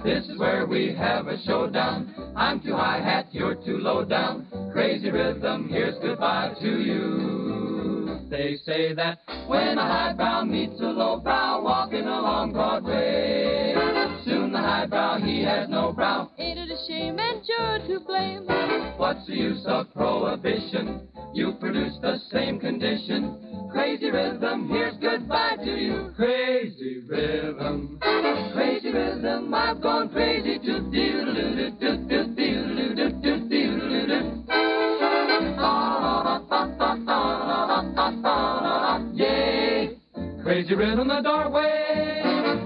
this is where we have a showdown. I'm too high hat, you're too low down. Crazy rhythm, here's goodbye to you. They say that when a highbrow meets a lowbrow walking along Broadway, soon the highbrow, he has no brow. Ain't it a shame and you're to blame? What's the use of prohibition? You produce the same condition. Crazy rhythm, here's goodbye to you. Crazy rhythm, I've gone crazy to Yay! Crazy rhythm, the doorway.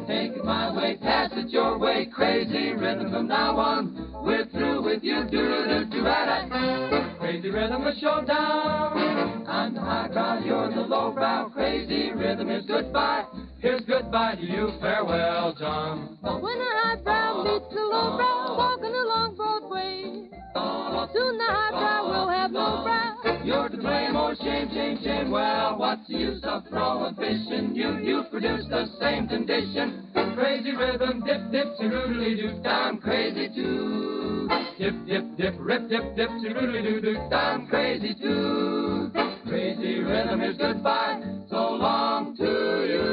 Take it my way, pass it your way. Crazy rhythm, from now on we're through with you. Crazy rhythm, a showdown. I'm the high brow, you're the low brow. Crazy rhythm, here's goodbye. Here's goodbye to you. Farewell, John. When a high brow meets a low brow walking along Broadway, soon the high brow will have no brow. You're to blame, oh shame, shame, shame. Well, what's the use of prohibition? You produce the same condition. Crazy rhythm, dip, dip, roodly-doo. I'm crazy too. Dip, dip, dip, rip, dip, dip, roodly-doo. I'm crazy too. Crazy rhythm is goodbye. So long to you.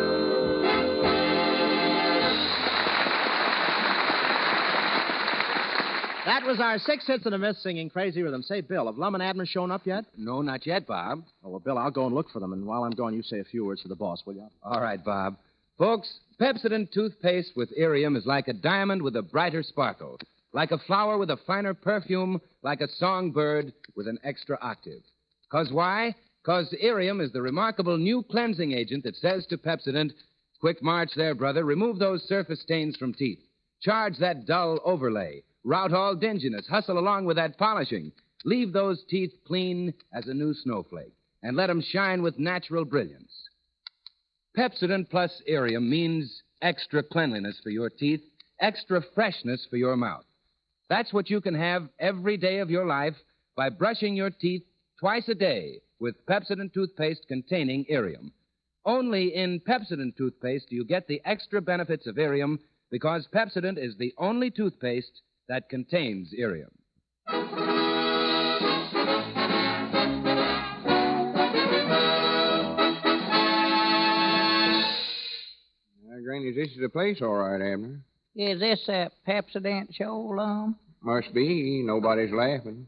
was our 6 hits and a miss singing Crazy Rhythm. Say, Bill, have Lum and Abner shown up yet? No, not yet, Bob. Oh, well, Bill, I'll go and look for them, and while I'm gone, you say a few words to the boss, will you? All right, Bob. Folks, Pepsodent toothpaste with irium is like a diamond with a brighter sparkle, like a flower with a finer perfume, like a songbird with an extra octave. 'Cause why? 'Cause irium is the remarkable new cleansing agent that says to Pepsodent, quick march there, brother, remove those surface stains from teeth. Charge that dull overlay. Rout all dinginess. Hustle along with that polishing. Leave those teeth clean as a new snowflake, and let 'em shine with natural brilliance. Pepsodent plus irium means extra cleanliness for your teeth, extra freshness for your mouth. That's what you can have every day of your life by brushing your teeth twice a day with Pepsodent toothpaste containing irium. Only in Pepsodent toothpaste do you get the extra benefits of irium, because Pepsodent is the only toothpaste that contains irium. Granny, this is the place, all right, Abner. Is this a Pepsodent show, Lum? Must be. Nobody's laughing.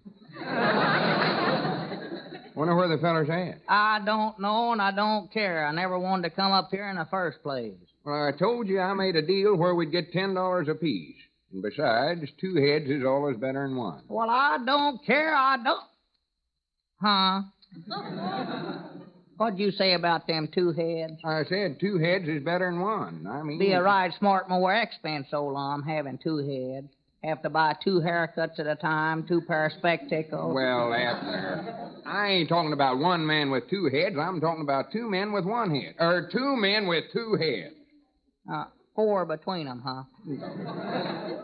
Wonder where the feller's at. I don't know, and I don't care. I never wanted to come up here in the first place. Well, I told you I made a deal where we'd get $10 apiece. And besides, 2 heads is always better than 1. Well, I don't care. I don't. Huh? What'd you say about them 2 heads? I said 2 heads is better than 1. I mean... Be a right smart more expense, so long, having 2 heads. Have to buy 2 haircuts at a time, 2 pair of spectacles. Well, Abner, I ain't talking about 1 man with 2 heads. I'm talking about 2 men with 1 head. Or 2 men with 2 heads. 4 between them, huh?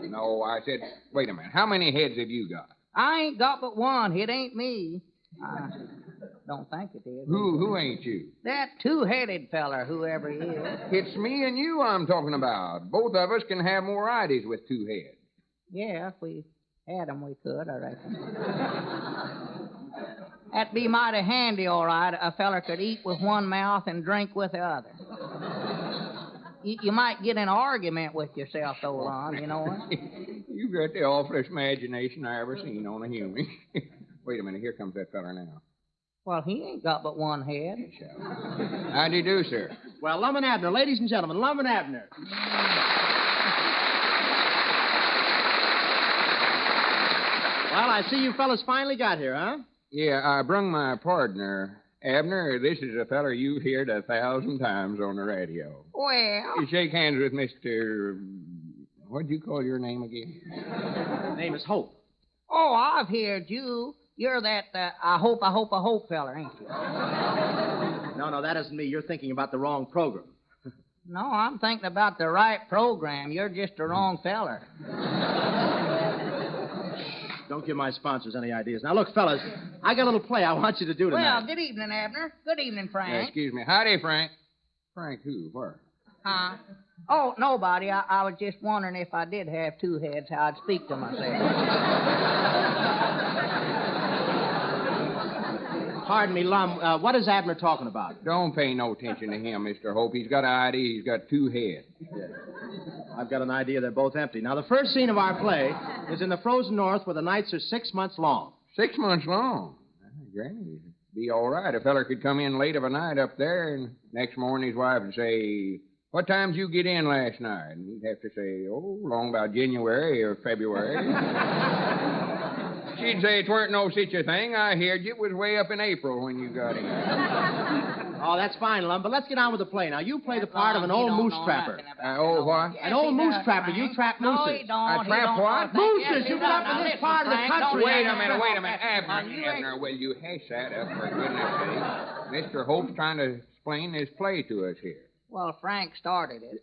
No, I said, wait a minute. How many heads have you got? I ain't got but 1. It ain't me. I don't think it is. Who ain't you? That 2-headed feller, whoever he is. It's me and you I'm talking about. Both of us can have more ideas with 2 heads. Yeah, if we had 'em, we could, I reckon. That'd be mighty handy, all right. A feller could eat with 1 mouth and drink with the other. You might get in an argument with yourself, though, Lon, you know what? You've got the awfulest imagination I ever seen on a human. Wait a minute, here comes that feller now. Well, he ain't got but 1 head. How do you do, sir? Well, Lum and Abner, ladies and gentlemen, Lum and Abner. Well, I see you fellas finally got here, huh? Yeah, I brung my partner. Abner, this is a feller you've heard 1,000 times on the radio. Well... You shake hands with Mr... What'd you call your name again? Name is Hope. Oh, I've heard you. You're that I hope feller, ain't you? No, that isn't me. You're thinking about the wrong program. No, I'm thinking about the right program. You're just the wrong feller. Don't give my sponsors any ideas. Now, look, fellas, I got a little play I want you to do tonight. Well, good evening, Abner. Good evening, Frank. Excuse me. Howdy, Frank. Frank who? Where? Huh? Oh, nobody. I was just wondering if I did have 2 heads, how I'd speak to myself. Pardon me, Lum. What is Abner talking about? Don't pay no attention to him, Mr. Hope. He's got an idea. He's got 2 heads. Yeah. I've got an idea they're both empty. Now, the first scene of our play is in the frozen north where the nights are 6 months long. 6 months long? Granny, it'd be all right. A feller could come in late of a night up there, and next morning his wife would say, "What time did you get in last night?" And he'd have to say, "Oh, long about January or February." She'd say, "'Tweren't no such a thing. I heard you was way up in April when you got in." Oh, that's fine, Lum, but let's get on with the play. Now, you play the part of an old moose trapper. Old what? An old moose trapper. You trap mooses. No, he don't. I trap what? Mooses. You get up in this part of the country. Wait a minute. Abner, will you hash that up, for goodness sake? Mr. Hope's trying to explain his play to us here. Well, Frank started it.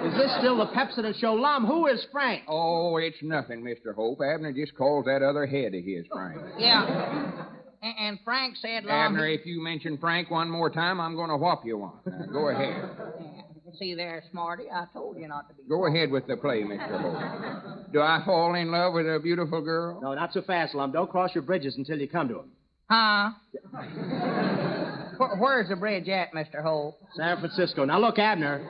Is this still the Pepsodent show? Lum, who is Frank? Oh, it's nothing, Mr. Hope. Abner just calls that other head of his Frank. Yeah. And Frank said, Lum... Abner, if you mention Frank one more time, I'm going to whop you one. Now, go ahead. See there, Smarty, I told you not to be... Go ahead with the play, Mr. Hope. Do I fall in love with a beautiful girl? No, not so fast, Lum. Don't cross your bridges until you come to them. Huh? Where's the bridge at, Mr. Hope? San Francisco. Now, look, Abner,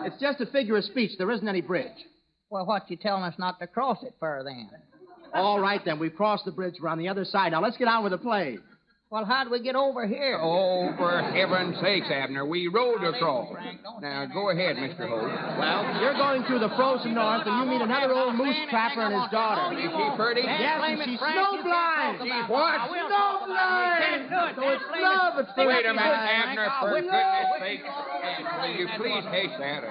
It's just a figure of speech. There isn't any bridge. Well, what you telling us not to cross it for, then? All right, then. We've crossed the bridge. We're on the other side. Now, let's get on with the play. Well, how'd we get over here? Oh, for heaven's sakes, Abner, we rowed across. Now, go ahead, Mr. Holt. Well, you're going through the frozen north, and you meet another old moose trapper and his daughter. Is she pretty? Yes, and she's snowblind. She's what? Snowblind. So it's love at first Wait a minute, sight. Abner, for goodness sake. Will you please haste that?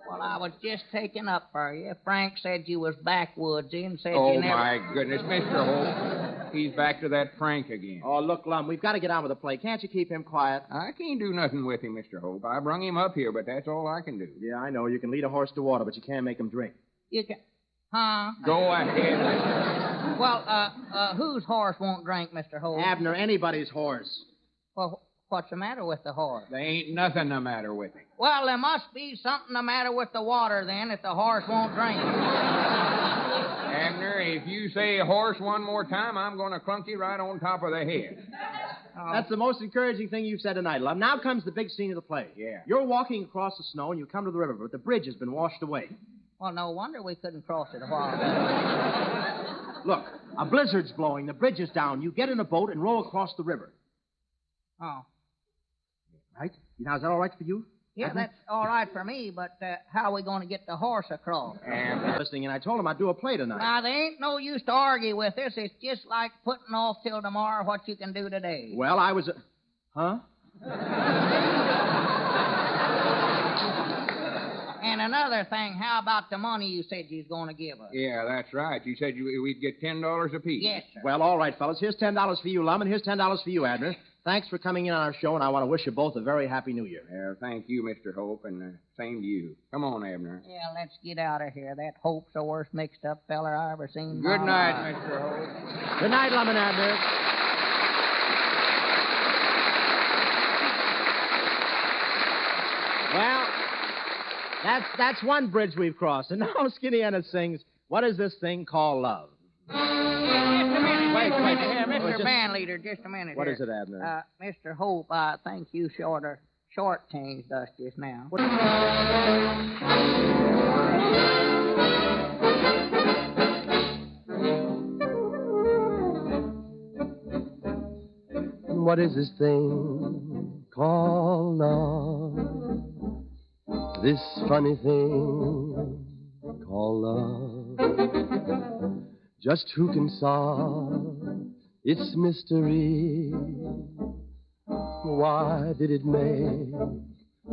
Well, I was just taking up for you. Frank said you was backwoodsy and said Oh, you never... my goodness, Mr. Holt. He's back to that Frank again. Oh, look, Lum, we've got to get on with the play. Can't you keep him quiet? I can't do nothing with him, Mr. Holt. I brung him up here, but that's all I can do. Yeah, I know. You can lead a horse to water, but you can't make him drink. You can... Huh? Go ahead. Well, whose horse won't drink, Mr. Holt? Abner, anybody's horse. Well, what's the matter with the horse? There ain't nothing the matter with him. Well, there must be something the matter with the water, then, if the horse won't drink. Abner, if you say horse one more time, I'm going to clunk you right on top of the head. That's the most encouraging thing you've said tonight, Lum. Now comes the big scene of the play. Yeah. You're walking across the snow, and you come to the river, but the bridge has been washed away. Well, no wonder we couldn't cross it a while ago. Look, a blizzard's blowing. The bridge is down. You get in a boat and row across the river. Oh. Right? Now, is that all right for you? Yeah, that's all right for me, but how are we going to get the horse across? Listening, and I told him I'd do a play tonight. Now, there ain't no use to argue with us. It's just like putting off till tomorrow what you can do today. Well, I was... Huh? And another thing, how about the money you said you was going to give us? Yeah, that's right. You said we'd get $10 apiece. Yes, sir. Well, all right, fellas. Here's $10 for you, Lum, and here's $10 for you, Abner. Thanks for coming in on our show, and I want to wish you both a very happy New Year. Thank you, Mr. Hope, and same to you. Come on, Abner. Yeah, let's get out of here. That Hope's the worst mixed-up feller I ever seen. Good night, Mr. Hope. Good night, Lum and Abner. Well, that's one bridge we've crossed. And now Skinny Ennis sings, What Is This Thing Called Love? Wait. Mr. Bandleader, just a minute. What is it, Abner? Mr. Hope, I think you shortchanged us just now. What is this thing called love? This funny thing called love. Just who can solve its mystery? Why did it make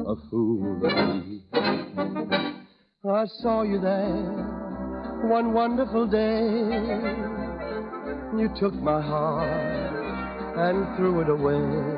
a fool of me? I saw you there one wonderful day. You took my heart and threw it away.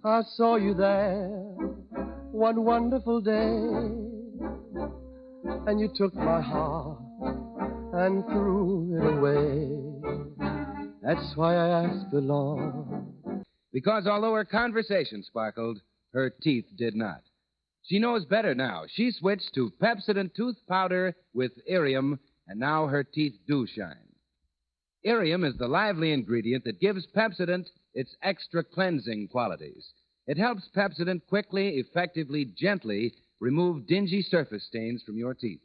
I saw you there one wonderful day, and you took my heart and threw it away. That's why I asked the Lord. Because although her conversation sparkled, her teeth did not. She knows better now. She switched to Pepsodent tooth powder with Irium, and now her teeth do shine. Irium is the lively ingredient that gives Pepsodent its extra cleansing qualities. It helps Pepsodent quickly, effectively, gently remove dingy surface stains from your teeth.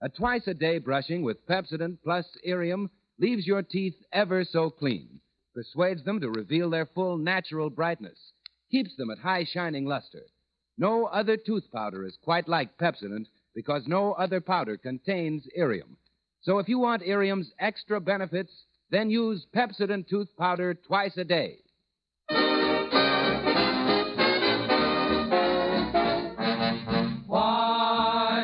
A twice-a-day brushing with Pepsodent plus Irium leaves your teeth ever so clean, persuades them to reveal their full natural brightness, keeps them at high shining luster. No other tooth powder is quite like Pepsodent because no other powder contains irium. So if you want irium's extra benefits, then use Pepsodent tooth powder twice a day.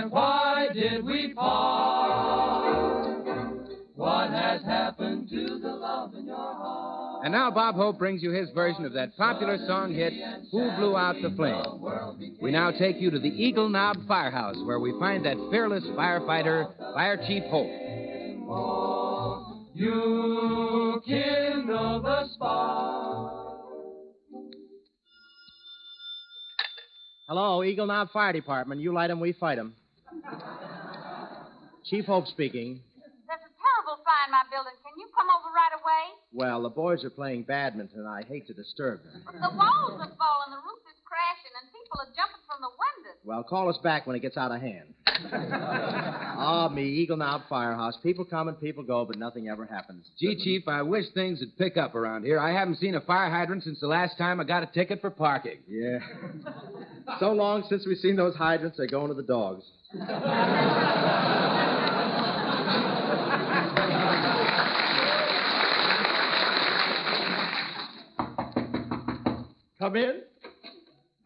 Why did we part? What has happened to the love in your heart? And now Bob Hope brings you his version of that popular song hit, Who Blew Out the Flame? We now take you to the Eagle Knob Firehouse, where we find that fearless firefighter, Fire Chief Hope. You kindle the spark. Hello, Eagle Knob Fire Department. You light 'em, we fight 'em. Chief Hope speaking. There's a terrible fire in my building. Can you come over right away? Well, the boys are playing badminton, and I hate to disturb them. The walls are falling, the roof is crashing, and people are jumping from the windows. Well, call us back when it gets out of hand. Me, Eagle Knob Firehouse. People come and people go, but nothing ever happens. Gee, Chief, I wish things would pick up around here. I haven't seen a fire hydrant since the last time I got a ticket for parking. Yeah. So long since we've seen those hydrants, they're going to the dogs. Come in.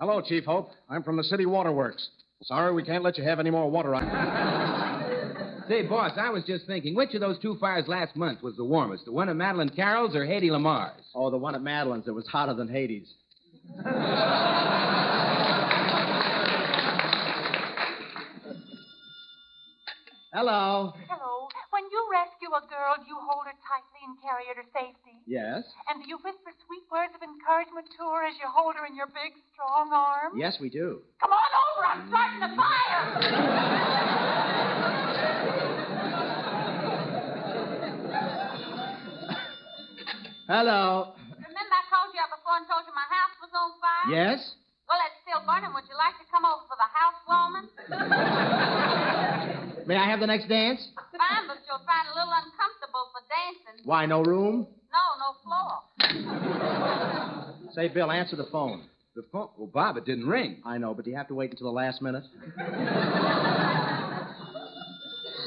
Hello, Chief Hope. I'm from the City Waterworks. Sorry we can't let you have any more water on. Say, boss, I was just thinking, which of those two fires last month was the warmest? The one at Madeline Carroll's or Hedy Lamar's? Oh, the one at Madeline's. It was hotter than Hades. Hello. Hello. When you rescue a girl, do you hold her tightly and carry her to safety? Yes. And do you whisper sweet words of encouragement to her as you hold her in your big, strong arms? Yes, we do. Come on over. I'm starting the fire. Hello. Remember I called you up before and told you my house was on fire? Yes? Well, it's still burning. Would you like to come over for the housewarming? May I have the next dance? Fine, but you'll find it a little uncomfortable for dancing. Why, no room? No floor. Say, Bill, answer the phone. The phone? Well, Bob, it didn't ring. I know, but do you have to wait until the last minute?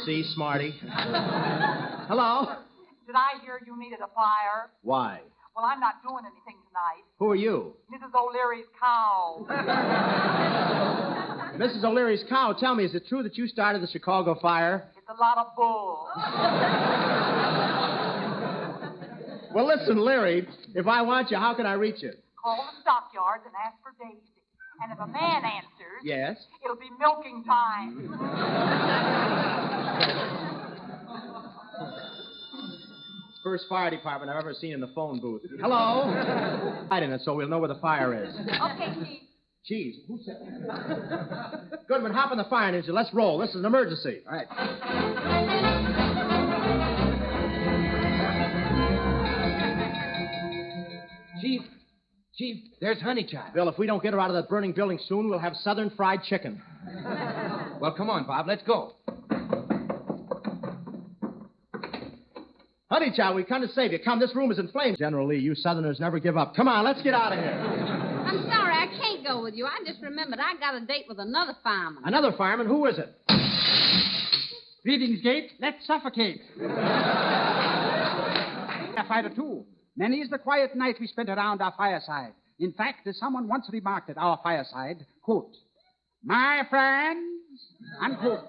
See, Smarty. Hello? Did I hear you needed a fire? Why? Well, I'm not doing anything tonight. Who are you? Mrs. O'Leary's cow. Mrs. O'Leary's cow, tell me, is it true that you started the Chicago fire? It's a lot of bull. Well, listen, Leary, if I want you, how can I reach you? Call the stockyards and ask for Daisy. And if a man answers, Yes? it'll be milking time. First fire department I've ever seen in the phone booth. Hello? Hide in it so we'll know where the fire is. Okay, Chief. Cheese? Who said Goodman, hop in the fire engine. Let's roll. This is an emergency. All right. Chief, there's Honeychild. Bill, if we don't get her out of that burning building soon, we'll have Southern fried chicken. Well, come on, Bob. Let's go. Honeychild, we've come to save you. Come, this room is in flames. General Lee, you Southerners never give up. Come on, let's get out of here. I'm sorry, I can't go with you. I just remembered I got a date with another fireman. Another fireman? Who is it? Greetings, Gate. Let's suffocate. A fighter, too. Many is the quiet night we spent around our fireside. In fact, as someone once remarked at our fireside, quote, "My friends," unquote.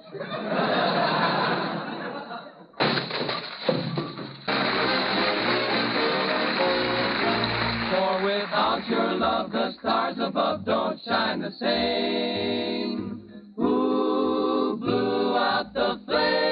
For without your love, the stars above don't shine the same. Who blew out the flame?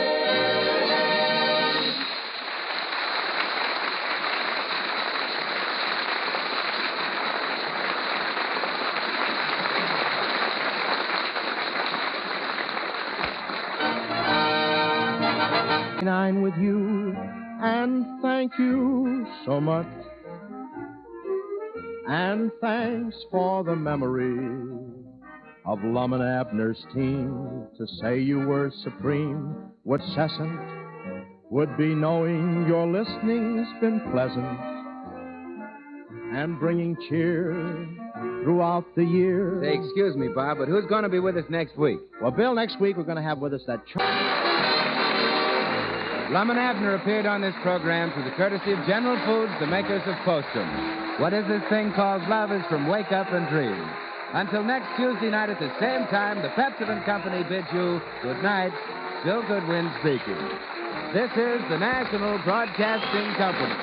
I'm with you, and thank you so much. And thanks for the memory of Lum and Abner's team. To say you were supreme, what incessant would be knowing your listening's been pleasant and bringing cheer throughout the year. Say, excuse me, Bob, but who's going to be with us next week? Well, Bill, next week we're going to have with us that... Lum and Abner appeared on this program through the courtesy of General Foods, the makers of Postrum. What is this thing called love is from Wake Up and Dream. Until next Tuesday night at the same time, the Pepsi and Company bids you good night. Bill Goodwin speaking. This is the National Broadcasting Company.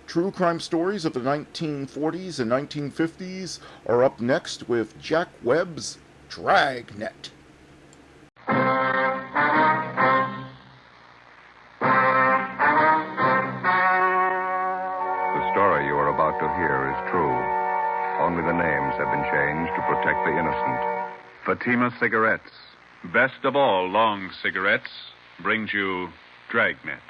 True crime stories of the 1940s and 1950s are up next with Jack Webb's Dragnet. The story you are about to hear is true. Only the names have been changed to protect the innocent. Fatima Cigarettes, best of all long cigarettes, brings you Dragnet.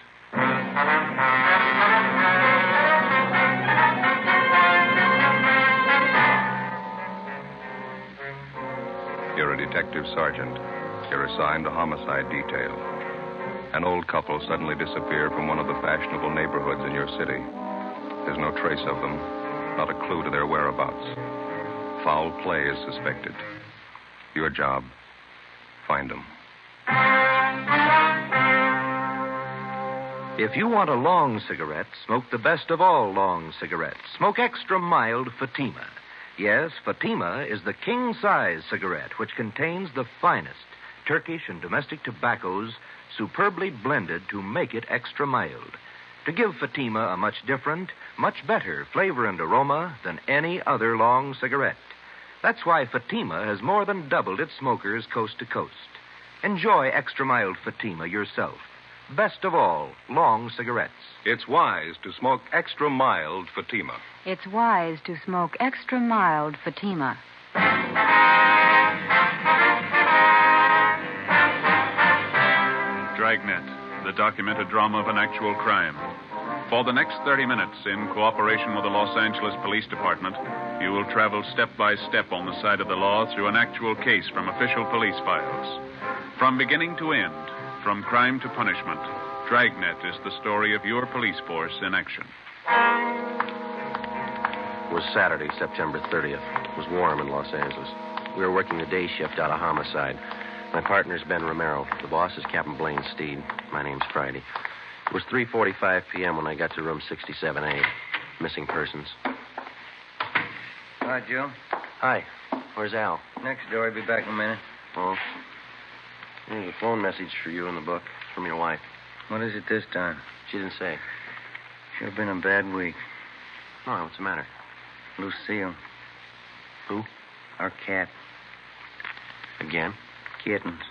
You're a detective sergeant. You're assigned to homicide detail. An old couple suddenly disappear from one of the fashionable neighborhoods in your city. There's no trace of them, not a clue to their whereabouts. Foul play is suspected. Your job, find them. If you want a long cigarette, smoke the best of all long cigarettes. Smoke extra mild Fatima. Yes, Fatima is the king-size cigarette which contains the finest Turkish and domestic tobaccos superbly blended to make it extra mild, to give Fatima a much different, much better flavor and aroma than any other long cigarette. That's why Fatima has more than doubled its smokers coast to coast. Enjoy extra mild Fatima yourself. Best of all, long cigarettes. It's wise to smoke extra mild Fatima. It's wise to smoke extra mild Fatima. Dragnet, the documented drama of an actual crime. For the next 30 minutes, in cooperation with the Los Angeles Police Department, you will travel step by step on the side of the law through an actual case from official police files. From beginning to end, from crime to punishment, Dragnet is the story of your police force in action. It was Saturday, September 30th. It was warm in Los Angeles. We were working the day shift out of homicide. My partner's Ben Romero. The boss is Captain Blaine Steed. My name's Friday. It was 3:45 p.m. when I got to room 67A. Missing persons. Hi, Joe. Hi. Where's Al? Next door. I'll be back in a minute. Oh. There's a phone message for you in the book. It's from your wife. What is it this time? She didn't say. Sure been a bad week. No, what's the matter? Lucille. Who? Our cat. Again? Kittens.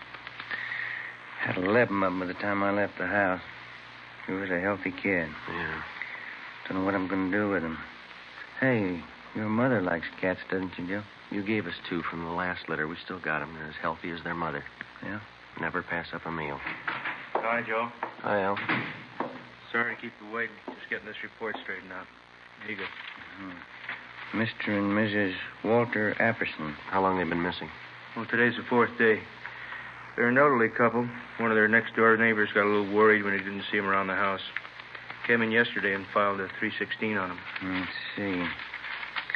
Had 11 of them by the time I left the house. He was a healthy kid. Yeah. Don't know what I'm going to do with him. Hey, your mother likes cats, doesn't she, Joe? You gave us 2 from the last litter. We still got them. They're as healthy as their mother. Yeah? Never pass up a meal. Hi, Joe. Hi, Al. Sorry to keep you waiting. Just getting this report straightened out. Here you go. Mr. and Mrs. Walter Apperson. How long they been missing? Well, today's the 4th day. They're an elderly couple. One of their next-door neighbors got a little worried when he didn't see them around the house. Came in yesterday and filed a 316 on them. Let's see.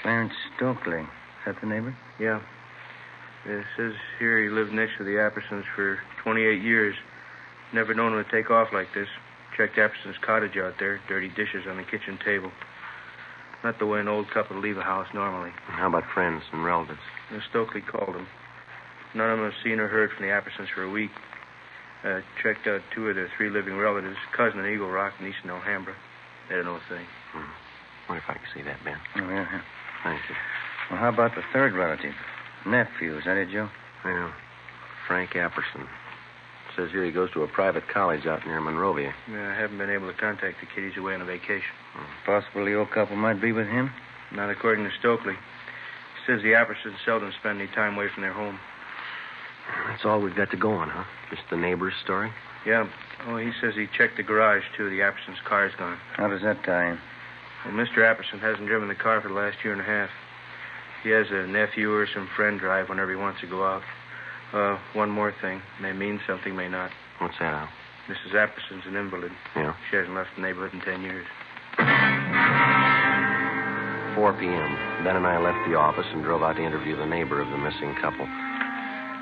Clarence Stokely. Is that the neighbor? Yeah. It says here he lived next to the Appersons for 28 years. Never known him to take off like this. Checked Apperson's cottage out there. Dirty dishes on the kitchen table. Not the way an old couple would leave a house normally. How about friends and relatives? And Stokely called them. None of them have seen or heard from the Appersons for a week. Checked out 2 of their 3 living relatives, cousin in Eagle Rock and East in Alhambra. They don't know a thing. Wonder if I can see that, Ben. Oh, yeah. Thank you. Well, how about the 3rd relative? Nephew, is that it, Joe? Yeah. Frank Apperson. Says here he goes to a private college out near Monrovia. Yeah, I haven't been able to contact the kid. He's away on a vacation. Possible the old couple might be with him? Not according to Stokely. He says the Appersons seldom spend any time away from their home. That's all we've got to go on, huh? Just the neighbor's story? Yeah. Oh, he says he checked the garage, too. The Appersons' car's gone. How does that tie in? Well, Mr. Apperson hasn't driven the car for the last year and a half. He has a nephew or some friend drive whenever he wants to go out. One more thing. May mean something, may not. What's that, Al? Mrs. Apperson's an invalid. Yeah? She hasn't left the neighborhood in 10 years. 4 p.m. Ben and I left the office and drove out to interview the neighbor of the missing couple.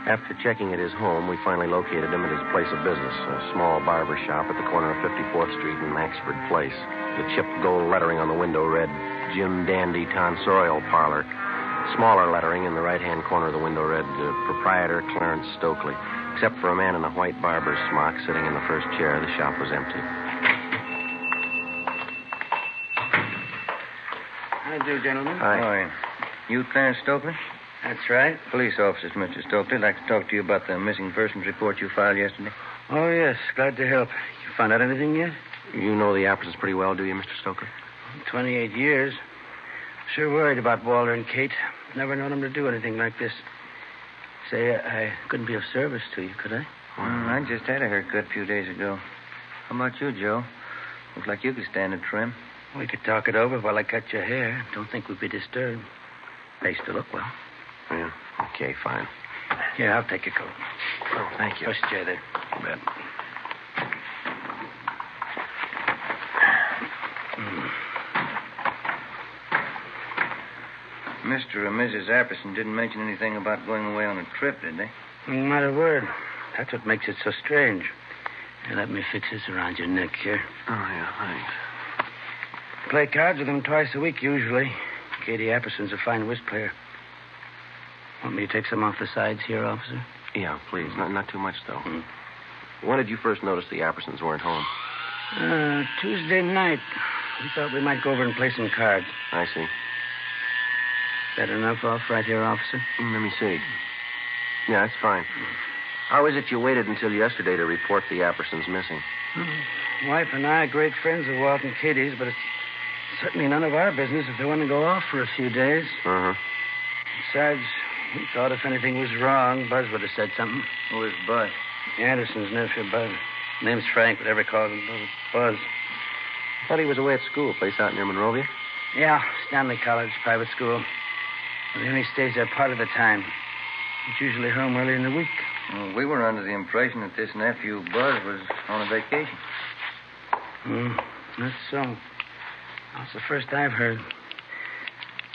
After checking at his home, we finally located him at his place of business, a small barber shop at the corner of 54th Street and Maxford Place. The chipped gold lettering on the window read, Jim Dandy Tonsorial Parlor. Smaller lettering in the right-hand corner of the window read, Proprietor Clarence Stokely. Except for a man in a white barber's smock sitting in the first chair, the shop was empty. How do, gentlemen? Hi. You Clarence Stokely? That's right. Police officers, Mr. Stokely. I'd like to talk to you about the missing persons report you filed yesterday. Oh, yes. Glad to help. You found out anything yet? You know the Appersons pretty well, do you, Mr. Stokely? 28 years. Sure worried about Walter and Kate. Never known them to do anything like this. Say, I couldn't be of service to you, could I? I just had a haircut a few days ago. How about you, Joe? Looks like you could stand a trim. We could talk it over while I cut your hair. Don't think we'd be disturbed. Face to look well. Yeah. Okay, fine. Here, I'll take your coat. Oh, thank you. Push the chair there. You bet. Mr. and Mrs. Apperson didn't mention anything about going away on a trip, did they? Not a word. That's what makes it so strange. Here, let me fix this around your neck here. Oh, yeah, thanks. Play cards with them twice a week, usually. Katie Apperson's a fine whist player. Want me to take some off the sides here, officer? Yeah, please. Not too much, though. When did you first notice the Appersons weren't home? Tuesday night. We thought we might go over and play some cards. I see. That enough off right here, officer? Let me see. Yeah, that's fine. How is it you waited until yesterday to report the Appersons missing? Wife and I are great friends of Walt and Katie's, but it's certainly none of our business if they want to go off for a few days. Uh-huh. Besides, we thought if anything was wrong, Buzz would have said something. Who is Buzz? Anderson's nephew, Buzz. Name's Frank, but everybody calls him Buzz. I thought he was away at school, place out near Monrovia. Yeah, Stanley College, private school. But he only stays there part of the time. He's usually home early in the week. Well, we were under the impression that this nephew, Buzz, was on a vacation. That's so. That's the first I've heard.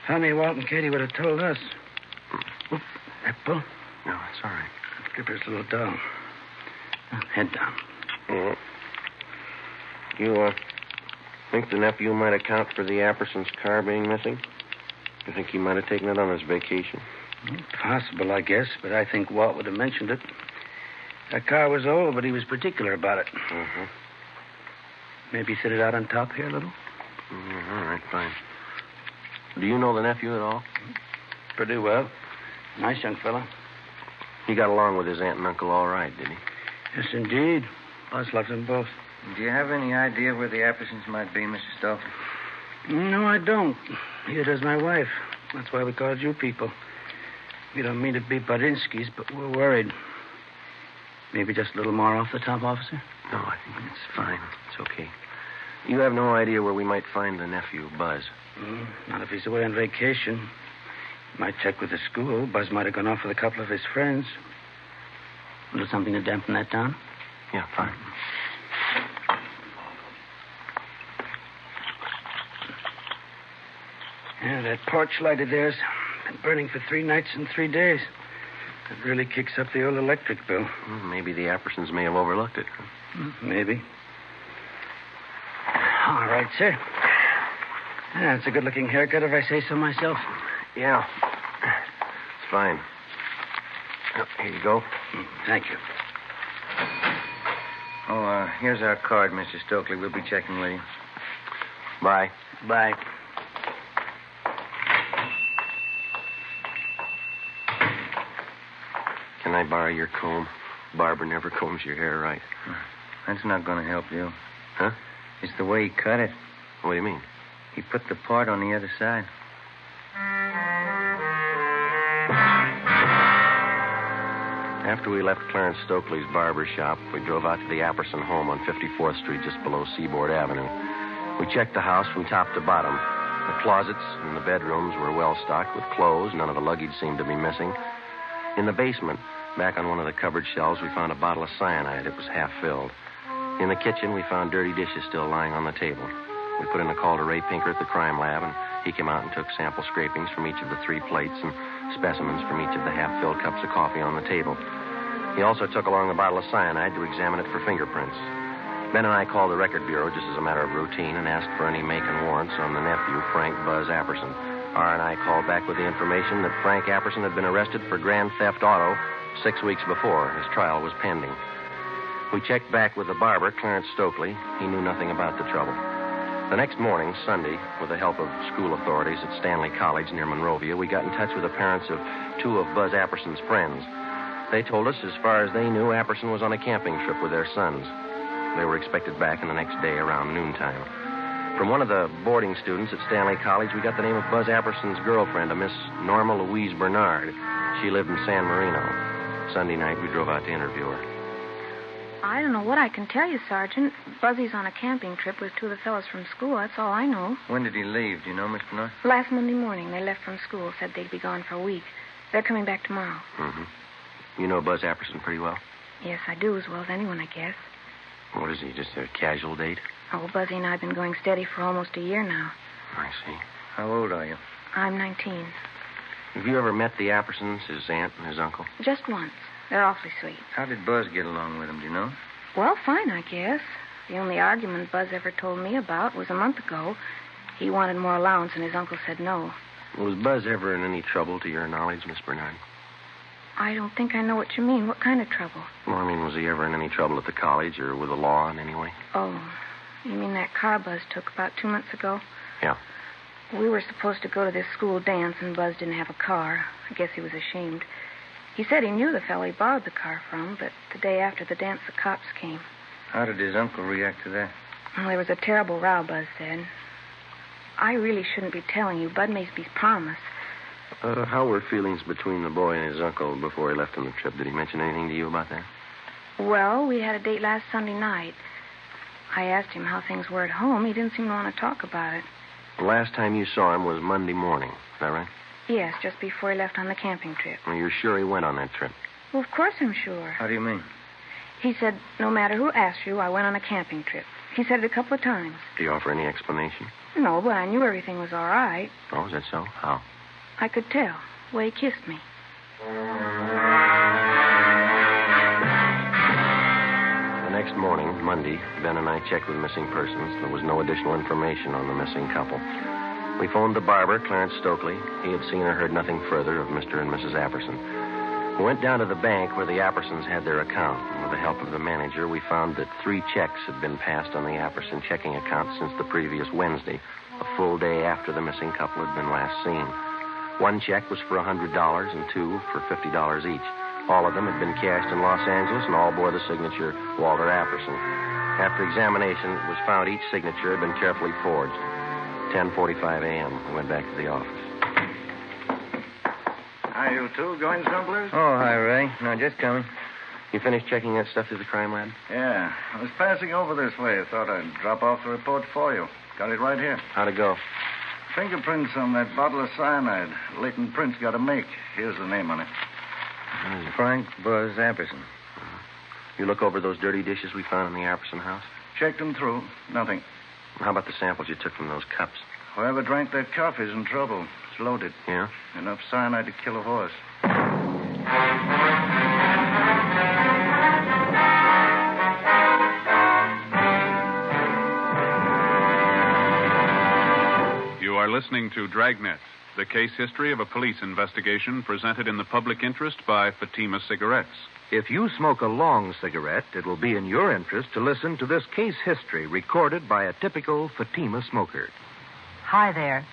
Funny, Walt and Katie would have told us. Oop, that pull? No, it's all right. Skipper's little doll. Head down. You, think the nephew might account for the Appersons' car being missing? You think he might have taken it on his vacation? Possible, I guess, but I think Walt would have mentioned it. That car was old, but he was particular about it. Uh-huh. Maybe sit it out on top here a little? All right, fine. Do you know the nephew at all? Pretty well. Nice young fella. He got along with his aunt and uncle all right, did he? Yes, indeed. Buzz loves them both. Do you have any idea where the Appersons might be, Mr. Stokely? No, I don't. Neither does my wife. That's why we called you people. We don't mean to be Badinsky's, but we're worried. Maybe just a little more off the top, officer? No, I think it's fine. It's okay. You have no idea where we might find the nephew, Buzz? Not if he's away on vacation. Might check with the school. Buzz might have gone off with a couple of his friends. Do something to dampen that down? Yeah, fine. Yeah, that porch light of theirs been burning for 3 nights and 3 days. It really kicks up the old electric bill. Maybe the Appersons may have overlooked it. Maybe. All right, sir. Yeah, it's a good-looking haircut, if I say so myself. Yeah. It's fine. Oh, here you go. Thank you. Oh, here's our card, Mr. Stokely. We'll be checking with you. Bye. Bye. Can I borrow your comb? Barbara never combs your hair right. That's not going to help you. Huh? It's the way he cut it. What do you mean? He put the part on the other side. After we left Clarence Stokely's barber shop, we drove out to the Apperson home on 54th Street, just below Seaboard Avenue. We checked the house from top to bottom. The closets and the bedrooms were well stocked with clothes. None of the luggage seemed to be missing. In the basement, Back on one of the cupboard shelves, we found a bottle of cyanide. It was half filled. In the kitchen, we found dirty dishes still lying on the table. We put in a call to Ray Pinker at the crime lab, and he came out and took sample scrapings from each of the 3 plates and specimens from each of the half-filled cups of coffee on the table. He also took along the bottle of cyanide to examine it for fingerprints. Ben and I called the record bureau just as a matter of routine and asked for any make and warrants on the nephew, Frank Buzz Apperson. R and I called back with the information that Frank Apperson had been arrested for grand theft auto 6 weeks before. His trial was pending. We checked back with the barber, Clarence Stokely. He knew nothing about the trouble. The next morning, Sunday, with the help of school authorities at Stanley College near Monrovia, we got in touch with the parents of 2 of Buzz Apperson's friends. They told us, as far as they knew, Apperson was on a camping trip with their sons. They were expected back in the next day around noontime. From one of the boarding students at Stanley College, we got the name of Buzz Apperson's girlfriend, a Miss Norma Louise Bernard. She lived in San Marino. Sunday night, we drove out to interview her. I don't know what I can tell you, Sergeant. Buzzy's on a camping trip with 2 of the fellows from school. That's all I know. When did he leave? Do you know, Miss Bernard? Last Monday morning, they left from school. Said they'd be gone for a week. They're coming back tomorrow. Mm-hmm. You know Buzz Apperson pretty well? Yes, I do, as well as anyone, I guess. What is he, just a casual date? Oh, Buzzy and I have been going steady for almost a year now. I see. How old are you? I'm 19. Have you ever met the Appersons, his aunt and his uncle? Just once. They're awfully sweet. How did Buzz get along with him, do you know? Well, fine, I guess. The only argument Buzz ever told me about was a month ago. He wanted more allowance, and his uncle said no. Was Buzz ever in any trouble, to your knowledge, Miss Bernard? I don't think I know what you mean. What kind of trouble? Well, I mean, was he ever in any trouble at the college or with the law in any way? Oh, you mean that car Buzz took about 2 months ago? Yeah. We were supposed to go to this school dance, and Buzz didn't have a car. I guess he was ashamed. He said he knew the fellow he borrowed the car from, but the day after the dance, the cops came. How did his uncle react to that? Well, there was a terrible row, Buzz said. I really shouldn't be telling you. Bud made me promise. How were feelings between the boy and his uncle before he left on the trip? Did he mention anything to you about that? Well, we had a date last Sunday night. I asked him how things were at home. He didn't seem to want to talk about it. The last time you saw him was Monday morning. Is that right? Yes, just before he left on the camping trip. Well, you're sure he went on that trip? Well, of course I'm sure. How do you mean? He said, no matter who asked you, I went on a camping trip. He said it a couple of times. Did he offer any explanation? No, but I knew everything was all right. Oh, is that so? How? I could tell. The way he kissed me. The next morning, Monday, Ben and I checked with missing persons. There was no additional information on the missing couple. We phoned the barber, Clarence Stokely. He had seen or heard nothing further of Mr. and Mrs. Apperson. We went down to the bank where the Appersons had their account. And with the help of the manager, we found that 3 checks had been passed on the Apperson checking account since the previous Wednesday, a full day after the missing couple had been last seen. 1 check was for $100 and 2 for $50 each. All of them had been cashed in Los Angeles and all bore the signature Walter Apperson. After examination, it was found each signature had been carefully forged. 10:45 a.m. We went back to the office. Hi, you two. Going someplace? Oh, hi, Ray. No, just coming. You finished checking that stuff through the crime lab? Yeah. I was passing over this way. I thought I'd drop off the report for you. Got it right here. How'd it go? Fingerprints on that bottle of cyanide. Latent print's got to make. Here's the name on it. Frank Buzz Apperson. You look over those dirty dishes we found in the Apperson house? Checked them through. Nothing. How about the samples you took from those cups? Whoever drank that coffee's in trouble. It's loaded. Yeah? Enough cyanide to kill a horse. You are listening to Dragnet, the case history of a police investigation presented in the public interest by Fatima Cigarettes. If you smoke a long cigarette, it will be in your interest to listen to this case history recorded by a typical Fatima smoker. Hi there.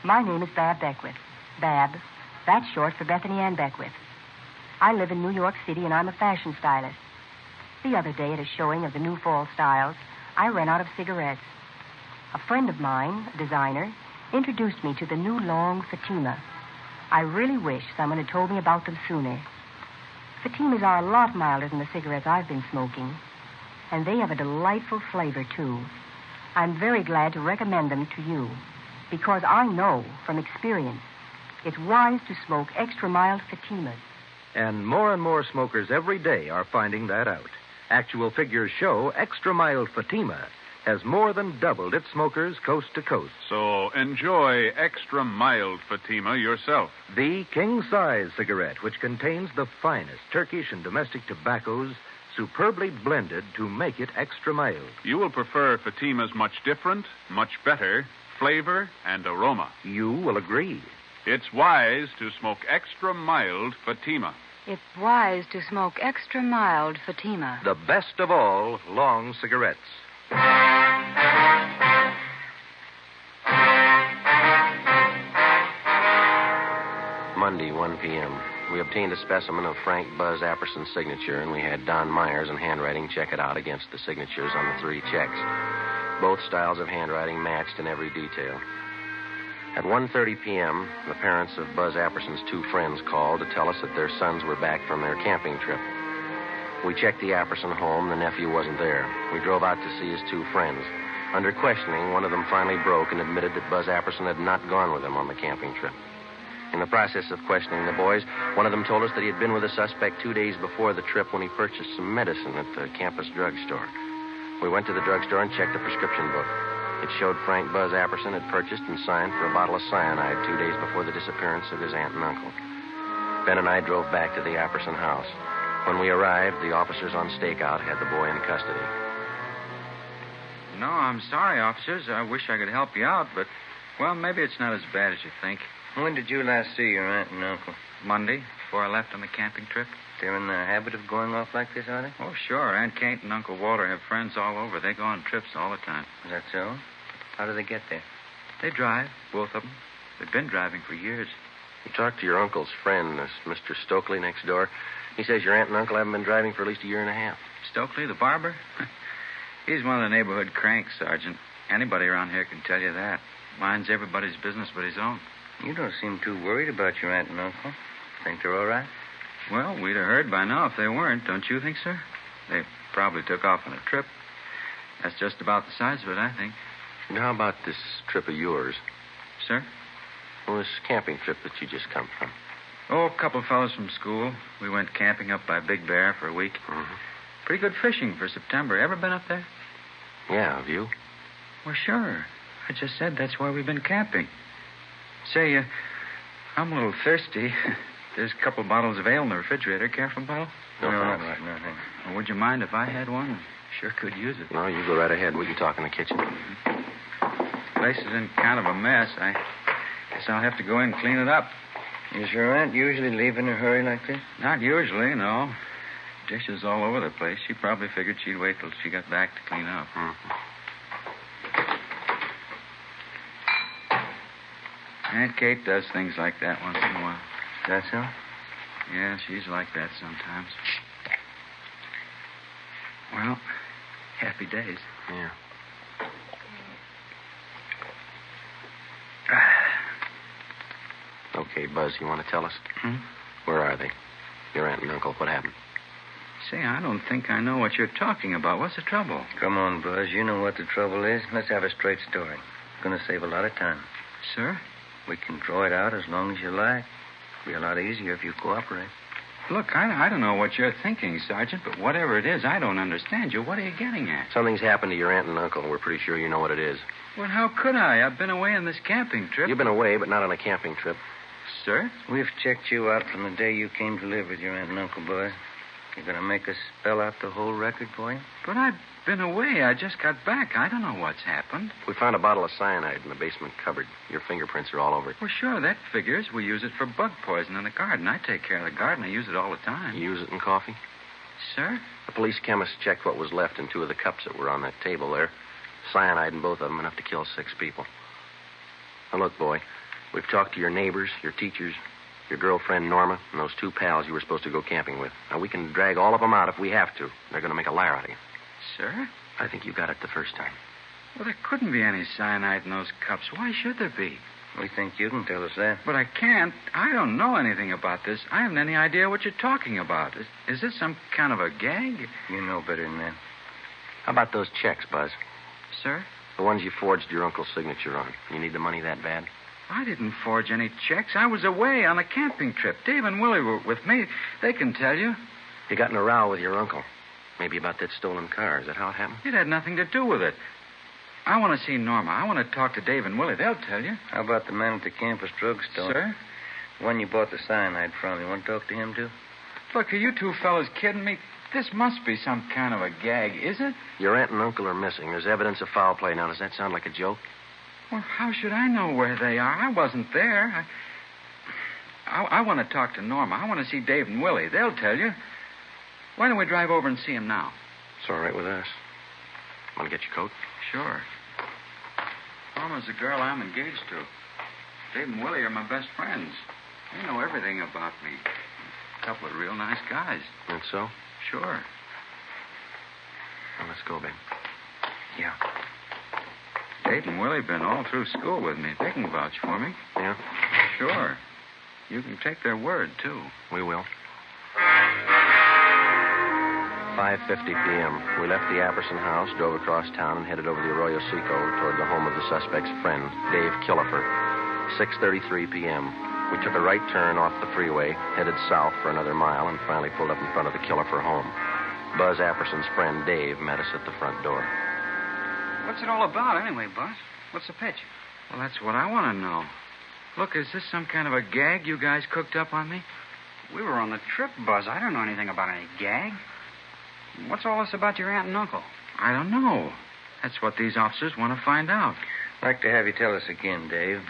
My name is Bab Beckwith. Bab, that's short for Bethany Ann Beckwith. I live in New York City, and I'm a fashion stylist. The other day, at a showing of the new fall styles, I ran out of cigarettes. A friend of mine, a designer, introduced me to the new long Fatima. I really wish someone had told me about them sooner. Fatimas are a lot milder than the cigarettes I've been smoking, and they have a delightful flavor, too. I'm very glad to recommend them to you, because I know from experience it's wise to smoke extra mild Fatimas. And more smokers every day are finding that out. Actual figures show Extra Mild Fatima has more than doubled its smokers coast to coast. So enjoy Extra Mild Fatima yourself. The king-size cigarette, which contains the finest Turkish and domestic tobaccos, superbly blended to make it extra mild. You will prefer Fatima's much different, much better flavor and aroma. You will agree. It's wise to smoke Extra Mild Fatima. It's wise to smoke Extra Mild Fatima. The best of all long cigarettes. Monday, 1 p.m. We obtained a specimen of Frank Buzz Apperson's signature, and we had Don Myers in handwriting check it out against the signatures on the 3 checks. Both styles of handwriting matched in every detail. At 1:30 p.m., the parents of Buzz Apperson's 2 friends called to tell us that their sons were back from their camping trip. We checked the Apperson home. The nephew wasn't there. We drove out to see his 2 friends. Under questioning, one of them finally broke and admitted that Buzz Apperson had not gone with them on the camping trip. In the process of questioning the boys, one of them told us that he had been with the suspect 2 days before the trip when he purchased some medicine at the campus drugstore. We went to the drugstore and checked the prescription book. It showed Frank Buzz Apperson had purchased and signed for a bottle of cyanide 2 days before the disappearance of his aunt and uncle. Ben and I drove back to the Apperson house. When we arrived, the officers on stakeout had the boy in custody. No, I'm sorry, officers. I wish I could help you out, but, well, maybe it's not as bad as you think. When did you last see your aunt and uncle? Monday, before I left on the camping trip. They're in the habit of going off like this, are they? Oh, sure. Aunt Kate and Uncle Walter have friends all over. They go on trips all the time. Is that so? How do they get there? They drive, both of them. They've been driving for years. You talked to your uncle's friend, this Mr. Stokely next door. He says your aunt and uncle haven't been driving for at least a year and a half. Stokely, the barber? He's one of the neighborhood cranks, Sergeant. Anybody around here can tell you that. Minds everybody's business but his own. You don't seem too worried about your aunt and uncle. Think they're all right? Well, we'd have heard by now if they weren't, don't you think, sir? They probably took off on a trip. That's just about the size of it, I think. And how about this trip of yours? Sir? Well, this camping trip that you just come from. Oh, a couple of fellows from school. We went camping up by Big Bear for a week. Mm-hmm. Pretty good fishing for September. Ever been up there? Yeah, have you? Well, sure. I just said that's why we've been camping. Say, I'm a little thirsty. There's a couple bottles of ale in the refrigerator. Care for a bottle? No, right, thanks. nothing. Well, would you mind if I had one? Sure could use it. No, you go right ahead. We can talk in the kitchen. Place is in kind of a mess. I guess I'll have to go in and clean it up. Is your aunt usually leave in a hurry like this? Not usually, no. Dishes all over the place. She probably figured she'd wait till she got back to clean up. Mm-hmm. Aunt Kate does things like that once in a while. That so? Yeah, she's like that sometimes. Well, happy days. Yeah. Okay, Buzz, you want to tell us? Where are they? Your aunt and uncle, what happened? Say, I don't think I know what you're talking about. What's the trouble? Come on, Buzz. You know what the trouble is. Let's have a straight story. It's going to save a lot of time. Sir? We can draw it out as long as you like. It'll be a lot easier if you cooperate. Look, I don't know what you're thinking, Sergeant, but whatever it is, I don't understand you. What are you getting at? Something's happened to your aunt and uncle. We're pretty sure you know what it is. Well, how could I? I've been away on this camping trip. You've been away, but not on a camping trip. Sir? We've checked you out from the day you came to live with your aunt and uncle, Buzz. You're going to make us spell out the whole record for you? But I've been away. I just got back. I don't know what's happened. We found a bottle of cyanide in the basement cupboard. Your fingerprints are all over it. Well, sure, that figures. We use it for bug poison in the garden. I take care of the garden. I use it all the time. You use it in coffee? Sir? The police chemist checked what was left in 2 of the cups that were on that table there. Cyanide in both of them, enough to kill 6 people. Now, look, boy, we've talked to your neighbors, your teachers, your girlfriend, Norma, and those 2 pals you were supposed to go camping with. Now, we can drag all of them out if we have to. They're going to make a liar out of you. Sir? I think you got it the first time. Well, there couldn't be any cyanide in those cups. Why should there be? We think you can tell us that. But I can't. I don't know anything about this. I haven't any idea what you're talking about. Is this some kind of a gag? You know better than that. How about those checks, Buzz? Sir? The ones you forged your uncle's signature on. You need the money that bad? I didn't forge any checks. I was away on a camping trip. Dave and Willie were with me. They can tell you. You got in a row with your uncle. Maybe about that stolen car. Is that how it happened? It had nothing to do with it. I want to see Norma. I want to talk to Dave and Willie. They'll tell you. How about the man at the campus drugstore? Sir? The one you bought the cyanide from. You want to talk to him, too? Look, are you two fellas kidding me? This must be some kind of a gag, is it? Your aunt and uncle are missing. There's evidence of foul play. Now, does that sound like a joke? Well, how should I know where they are? I wasn't there. I want to talk to Norma. I want to see Dave and Willie. They'll tell you. Why don't we drive over and see him now? It's all right with us. Want to get your coat? Sure. Norma's the girl I'm engaged to. Dave and Willie are my best friends. They know everything about me. A couple of real nice guys. And so? Sure. Well, let's go, Ben. Yeah. Dave and Willie have been all through school with me. They can vouch for me. Yeah? Sure. You can take their word, too. We will. 5:50 p.m. We left the Apperson house, drove across town, and headed over the Arroyo Seco toward the home of the suspect's friend, Dave Killefer. 6:33 p.m. We took a right turn off the freeway, headed south for another mile, and finally pulled up in front of the Killefer home. Buzz Apperson's friend, Dave, met us at the front door. What's it all about, anyway, Buzz? What's the pitch? Well, that's what I want to know. Look, is this some kind of a gag you guys cooked up on me? We were on the trip, Buzz. I don't know anything about any gag. What's all this about your aunt and uncle? I don't know. That's what these officers want to find out. I'd like to have you tell us again, Dave.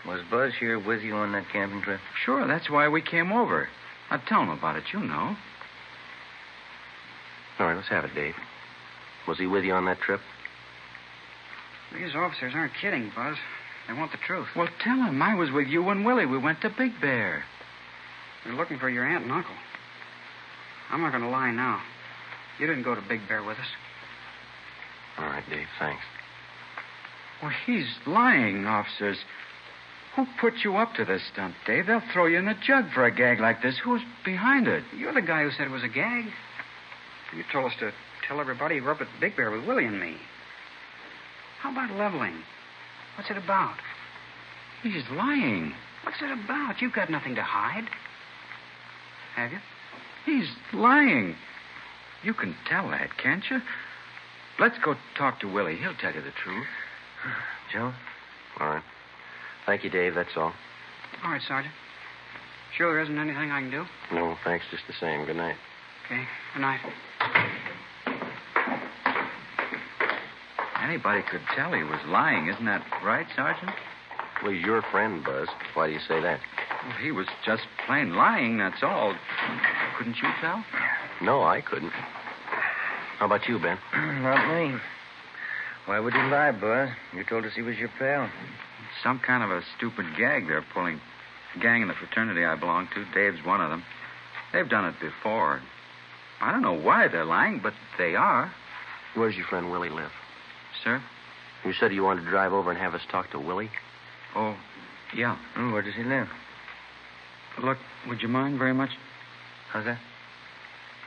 Was Buzz here with you on that camping trip? Sure, that's why we came over. Now, tell him about it, you know. All right, let's have it, Dave. Was he with you on that trip? These officers aren't kidding, Buzz. They want the truth. Well, tell him I was with you and Willie. We went to Big Bear. We're looking for your aunt and uncle. I'm not going to lie now. You didn't go to Big Bear with us. All right, Dave, thanks. Well, he's lying, officers. Who put you up to this stunt, Dave? They'll throw you in the jug for a gag like this. Who's behind it? You're the guy who said it was a gag. You told us to tell everybody you were up at Big Bear with Willie and me. How about leveling? What's it about? He's lying. What's it about? You've got nothing to hide. Have you? He's lying. You can tell that, can't you? Let's go talk to Willie. He'll tell you the truth. Joe? All right. Thank you, Dave. That's all. All right, Sergeant. Sure there isn't anything I can do? No, thanks just the same. Good night. Okay. Good night. Anybody could tell he was lying. Isn't that right, Sergeant? Well, he's your friend, Buzz. Why do you say that? Well, he was just plain lying, that's all. Couldn't you tell? No, I couldn't. How about you, Ben? Not me. Why would he lie, Buzz? You told us he was your pal. Some kind of a stupid gag they're pulling. The gang in the fraternity I belong to, Dave's one of them. They've done it before. I don't know why they're lying, but they are. Where's your friend Willie live? Sir? You said you wanted to drive over and have us talk to Willie? Oh, yeah. Where does he live? Look, would you mind very much? How's that?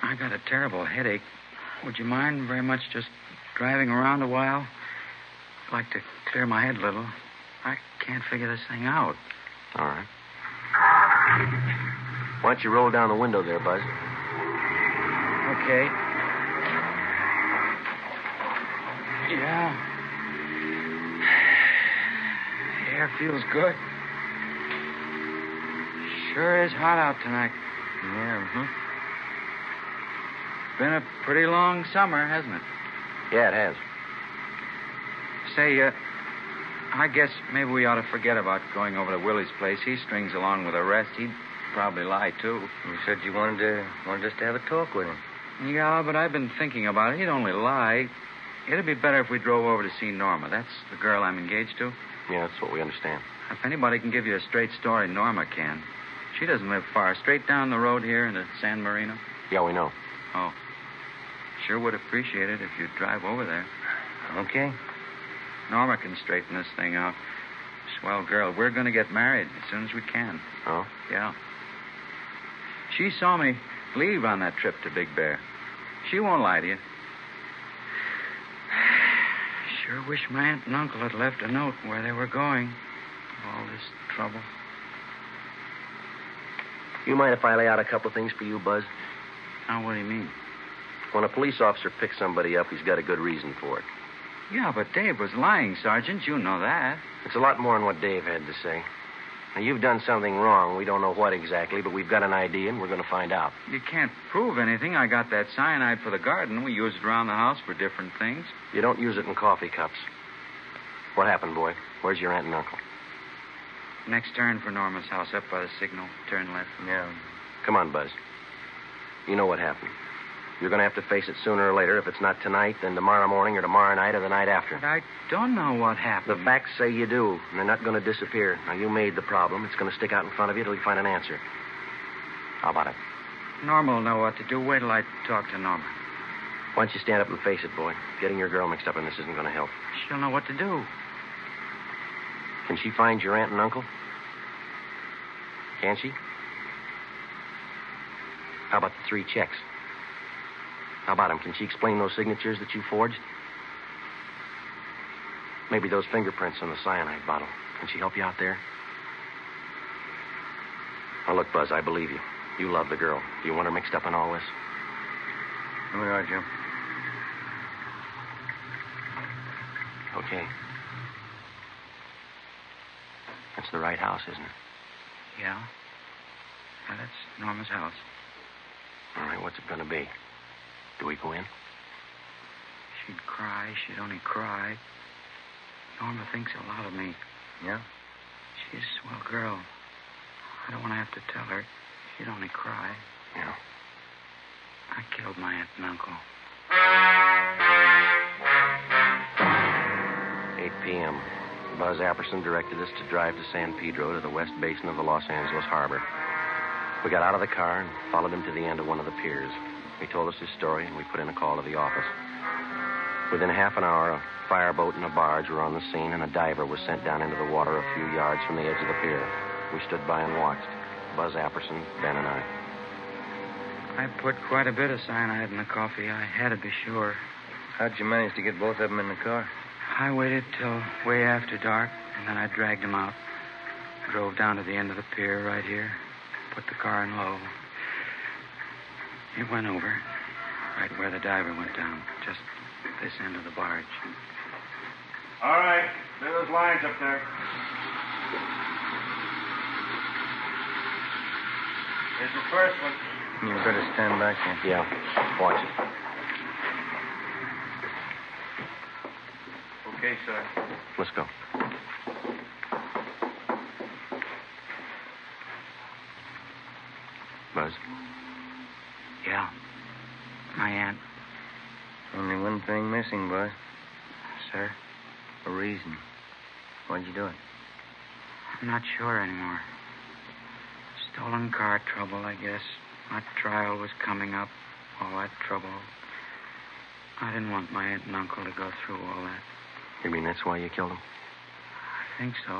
I got a terrible headache. Would you mind very much just driving around a while? I'd like to clear my head a little. I can't figure this thing out. All right. Why don't you roll down the window there, Buzz? Okay. Yeah. Air feels good. Sure is hot out tonight. Yeah, Been a pretty long summer, hasn't it? Yeah, it has. Say, I guess maybe we ought to forget about going over to Willie's place. He strings along with the rest. He'd probably lie, too. You said you wanted us to have a talk with him. Yeah, but I've been thinking about it. He'd only lie. It'd be better if we drove over to see Norma. That's the girl I'm engaged to. Yeah, that's what we understand. If anybody can give you a straight story, Norma can. She doesn't live far. Straight down the road here into San Marino. Yeah, we know. Oh. Sure would appreciate it if you'd drive over there. Okay. Norma can straighten this thing out. Swell girl. We're going to get married as soon as we can. Oh? Yeah. She saw me leave on that trip to Big Bear. She won't lie to you. Sure wish my aunt and uncle had left a note where they were going. All this trouble. You mind if I lay out a couple of things for you, Buzz? Now, what do you mean? When a police officer picks somebody up, he's got a good reason for it. Yeah, but Dave was lying, Sergeant. You know that. It's a lot more than what Dave had to say. Now, you've done something wrong. We don't know what exactly, but we've got an idea, and we're going to find out. You can't prove anything. I got that cyanide for the garden. We use it around the house for different things. You don't use it in coffee cups. What happened, boy? Where's your aunt and uncle? Next turn for Norma's house, up by the signal. Turn left. Yeah. Come on, Buzz. You know what happened. You're going to have to face it sooner or later. If it's not tonight, then tomorrow morning or tomorrow night or the night after. But I don't know what happened. The facts say you do, and they're not going to disappear. Now, you made the problem. It's going to stick out in front of you till you find an answer. How about it? Norma will know what to do. Wait till I talk to Norma. Why don't you stand up and face it, boy? Getting your girl mixed up in this isn't going to help. She'll know what to do. Can she find your aunt and uncle? Can she? How about the 3 checks? How about them? Can she explain those signatures that you forged? Maybe those fingerprints on the cyanide bottle. Can she help you out there? Now, look, Buzz, I believe you. You love the girl. Do you want her mixed up in all this? Here we are, Jim. Okay. That's the right house, isn't it? Yeah. Yeah, that's Norma's house. All right, what's it going to be? Do we go in? She'd cry. She'd only cry. Norma thinks a lot of me. Yeah? She's a swell girl. I don't want to have to tell her. She'd only cry. Yeah. I killed my aunt and uncle. 8 p.m. Buzz Apperson directed us to drive to San Pedro to the west basin of the Los Angeles harbor. We got out of the car and followed him to the end of one of the piers. He told us his story, and we put in a call to the office. Within half an hour, a fireboat and a barge were on the scene, and a diver was sent down into the water a few yards from the edge of the pier. We stood by and watched. Buzz Apperson, Ben, and I. I put quite a bit of cyanide in the coffee. I had to be sure. How'd you manage to get both of them in the car? I waited till way after dark, and then I dragged them out. Drove down to the end of the pier right here. Put the car in low. It went over, right where the diver went down, just this end of the barge. All right. There are those lines up there. There's the first one. You better stand back here. Yeah. Watch it. Okay, sir. Let's go. Buzz? Yeah. My aunt. Only one thing missing, boy. Sir? A reason. Why'd you do it? I'm not sure anymore. Stolen car trouble, I guess. My trial was coming up. All that trouble. I didn't want my aunt and uncle to go through all that. You mean that's why you killed him? I think so.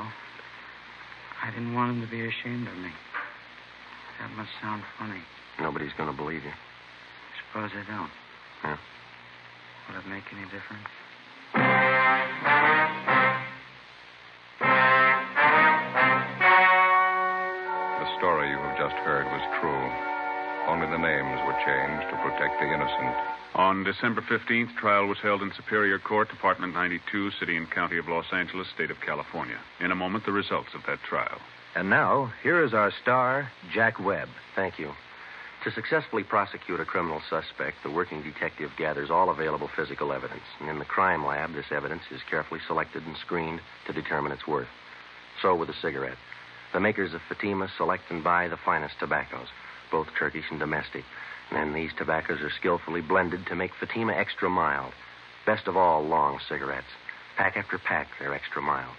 I didn't want them to be ashamed of me. That must sound funny. Nobody's going to believe you. Suppose they don't. Yeah. Will it make any difference? The story you have just heard was true. Only the names were changed to protect the innocent. On December 15th, trial was held in Superior Court, Department 92, City and County of Los Angeles, State of California. In a moment, the results of that trial. And now, here is our star, Jack Webb. Thank you. To successfully prosecute a criminal suspect, the working detective gathers all available physical evidence. And in the crime lab, this evidence is carefully selected and screened to determine its worth. So with a cigarette. The makers of Fatima select and buy the finest tobaccos, both Turkish and domestic. And then these tobaccos are skillfully blended to make Fatima extra mild. Best of all, long cigarettes. Pack after pack, they're extra mild.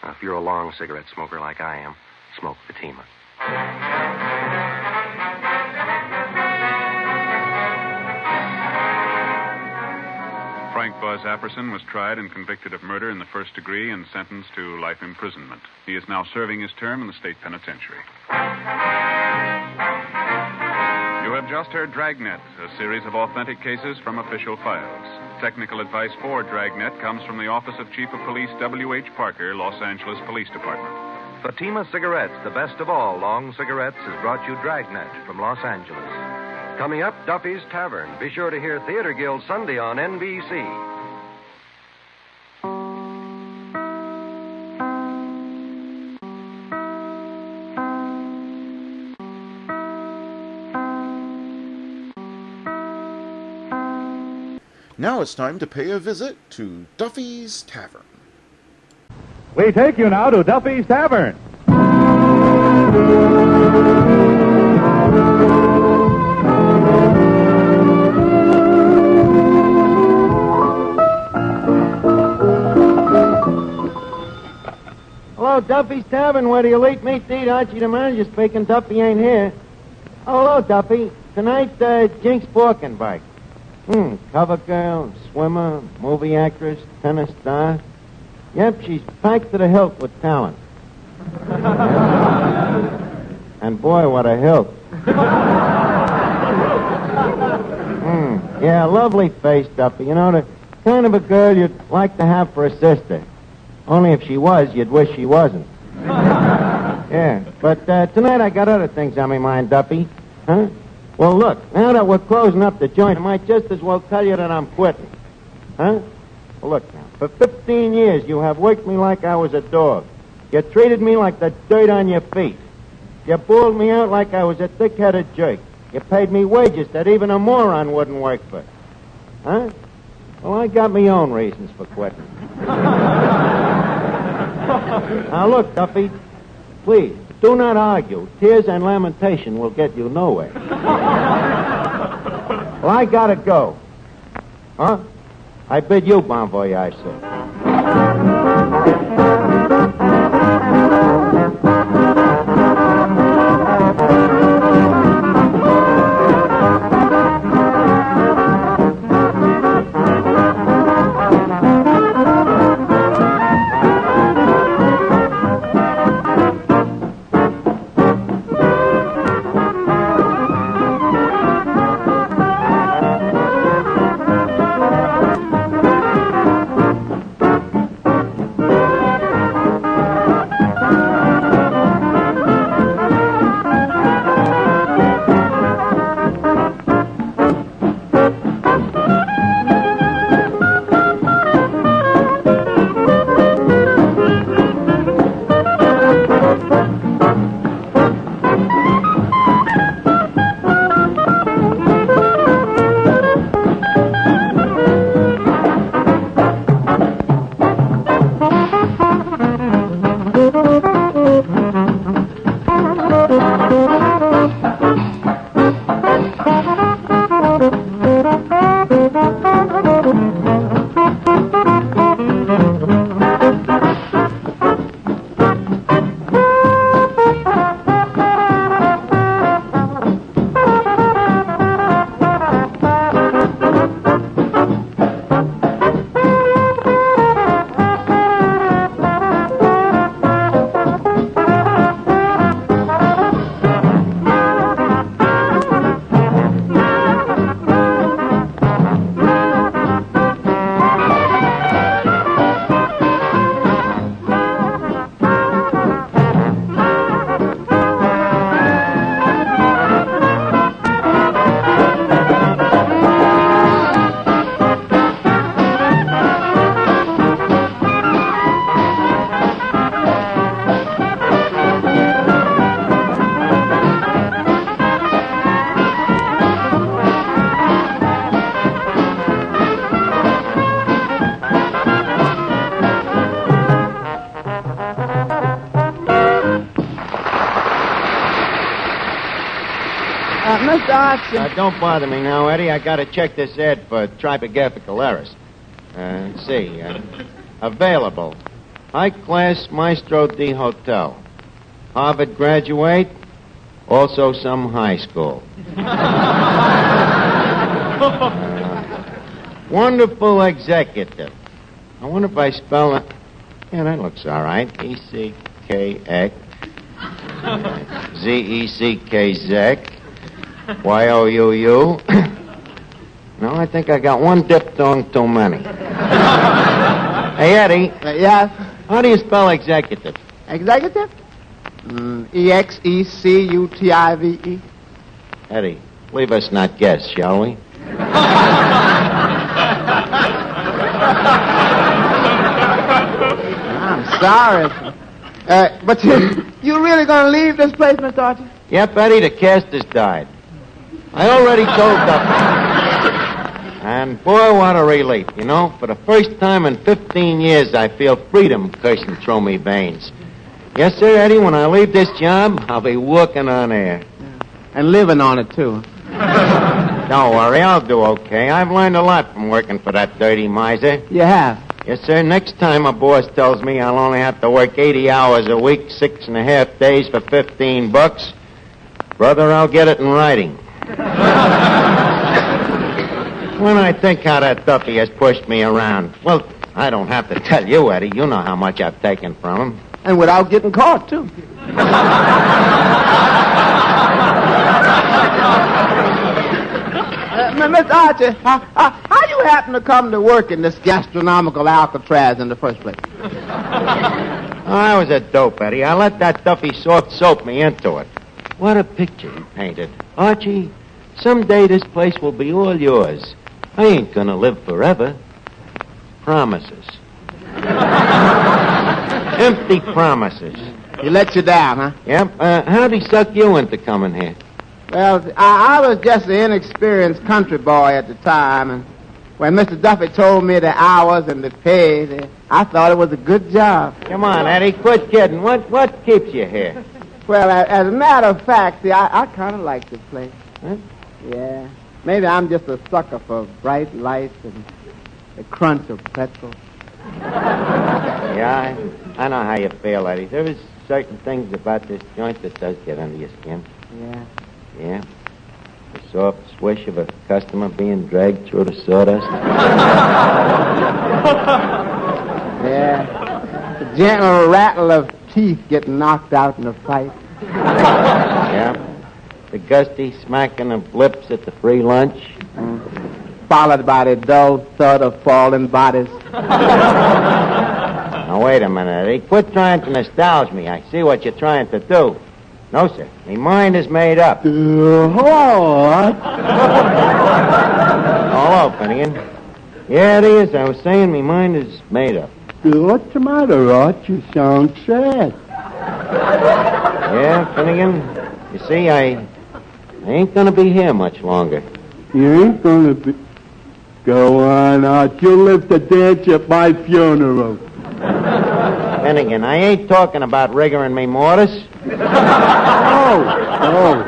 Now, if you're a long cigarette smoker like I am, smoke Fatima. Frank Buzz Apperson was tried and convicted of murder in the first degree and sentenced to life imprisonment. He is now serving his term in the state penitentiary. You have just heard Dragnet, a series of authentic cases from official files. Technical advice for Dragnet comes from the Office of Chief of Police W.H. Parker, Los Angeles Police Department. Fatima Cigarettes, the best of all long cigarettes, has brought you Dragnet from Los Angeles. Coming up, Duffy's Tavern. Be sure to hear Theater Guild Sunday on NBC. Now it's time to pay a visit to Duffy's Tavern. We take you now to Duffy's Tavern. Hello, Duffy's Tavern, where the elite meet to eat. Archie the manager speaking. Duffy ain't here. Oh, hello, Duffy. Tonight, Jinx Borkenbike. Cover girl, swimmer, movie actress, tennis star. Yep, she's packed to the hilt with talent. And boy, what a hilt. Yeah, lovely face, Duffy. You know, the kind of a girl you'd like to have for a sister. Only if she was, you'd wish she wasn't. Yeah, but tonight I got other things on my mind, Duffy. Huh? Well, look, now that we're closing up the joint, I might just as well tell you that I'm quitting. Huh? Well, look now. For 15 years, you have worked me like I was a dog. You treated me like the dirt on your feet. You bawled me out like I was a thick-headed jerk. You paid me wages that even a moron wouldn't work for. Huh? Well, I got my own reasons for quitting. Now, look, Duffy, please, do not argue. Tears and lamentation will get you nowhere. Well, I gotta go. Huh? I bid you bon voyage, sir. Don't bother me now, Eddie. I gotta check this ad for Tripagraphical Let's see. Available. High-class Maestro D Hotel. Harvard graduate. Also some high school. Wonderful executive. I wonder if I spell it. Yeah, that looks all right. E-C-K-X. Z-E-C-K-Zek. Y-O-U-U. No, I think I got one diphthong too many. Hey, Eddie. Yes? How do you spell executive? Executive? Executive. Eddie, leave us not guess, shall we? I'm sorry. But you really gonna leave this place, Mr. Archie? Yep, Eddie, the cast has died. I already told Duffy. And boy, what a relief, you know. For the first time in 15 years, I feel freedom coursing through me veins. Yes, sir, Eddie, when I leave this job, I'll be working on air. And living on it, too. Don't worry, I'll do okay. I've learned a lot from working for that dirty miser. You have? Yes, sir. Next time a boss tells me I'll only have to work 80 hours a week, 6.5 days for $15, brother, I'll get it in writing. When I think how that Duffy has pushed me around, well, I don't have to tell you, Eddie. You know how much I've taken from him. And without getting caught, too. Mr. Archie, how you happen to come to work in this gastronomical Alcatraz in the first place? I was a dope, Eddie. I let that Duffy soft soap me into it. What a picture he painted. Archie, someday this place will be all yours. I ain't gonna live forever. Promises. Empty promises. He let you down, huh? Yep. How'd he suck you into coming here? Well, I was just an inexperienced country boy at the time, and when Mr. Duffy told me the hours and the pay, I thought it was a good job. Come on, Eddie, quit kidding. What keeps you here? Well, as a matter of fact, see, I kind of like this place. Huh? Yeah. Maybe I'm just a sucker for bright lights and the crunch of petrol. Yeah, I know how you feel, Eddie. There is certain things about this joint that does get under your skin. Yeah. Yeah? The soft swish of a customer being dragged through the sawdust. Yeah. The gentle rattle of teeth getting knocked out in a fight. Yeah. The gusty smacking of lips at the free lunch. Followed by the dull thud of falling bodies. Now, wait a minute, Eddie. Quit trying to nostalgize me. I see what you're trying to do. No, sir. My mind is made up. What? Hello, Finnegan. Yeah, it is. I was saying my mind is made up. What's the matter, Art? You sound sad. Yeah, Finnegan. You see, I ain't gonna be here much longer. You ain't gonna be... Go on, Art. You'll live to dance at my funeral. Finnegan, I ain't talking about riggering me mortis. Oh.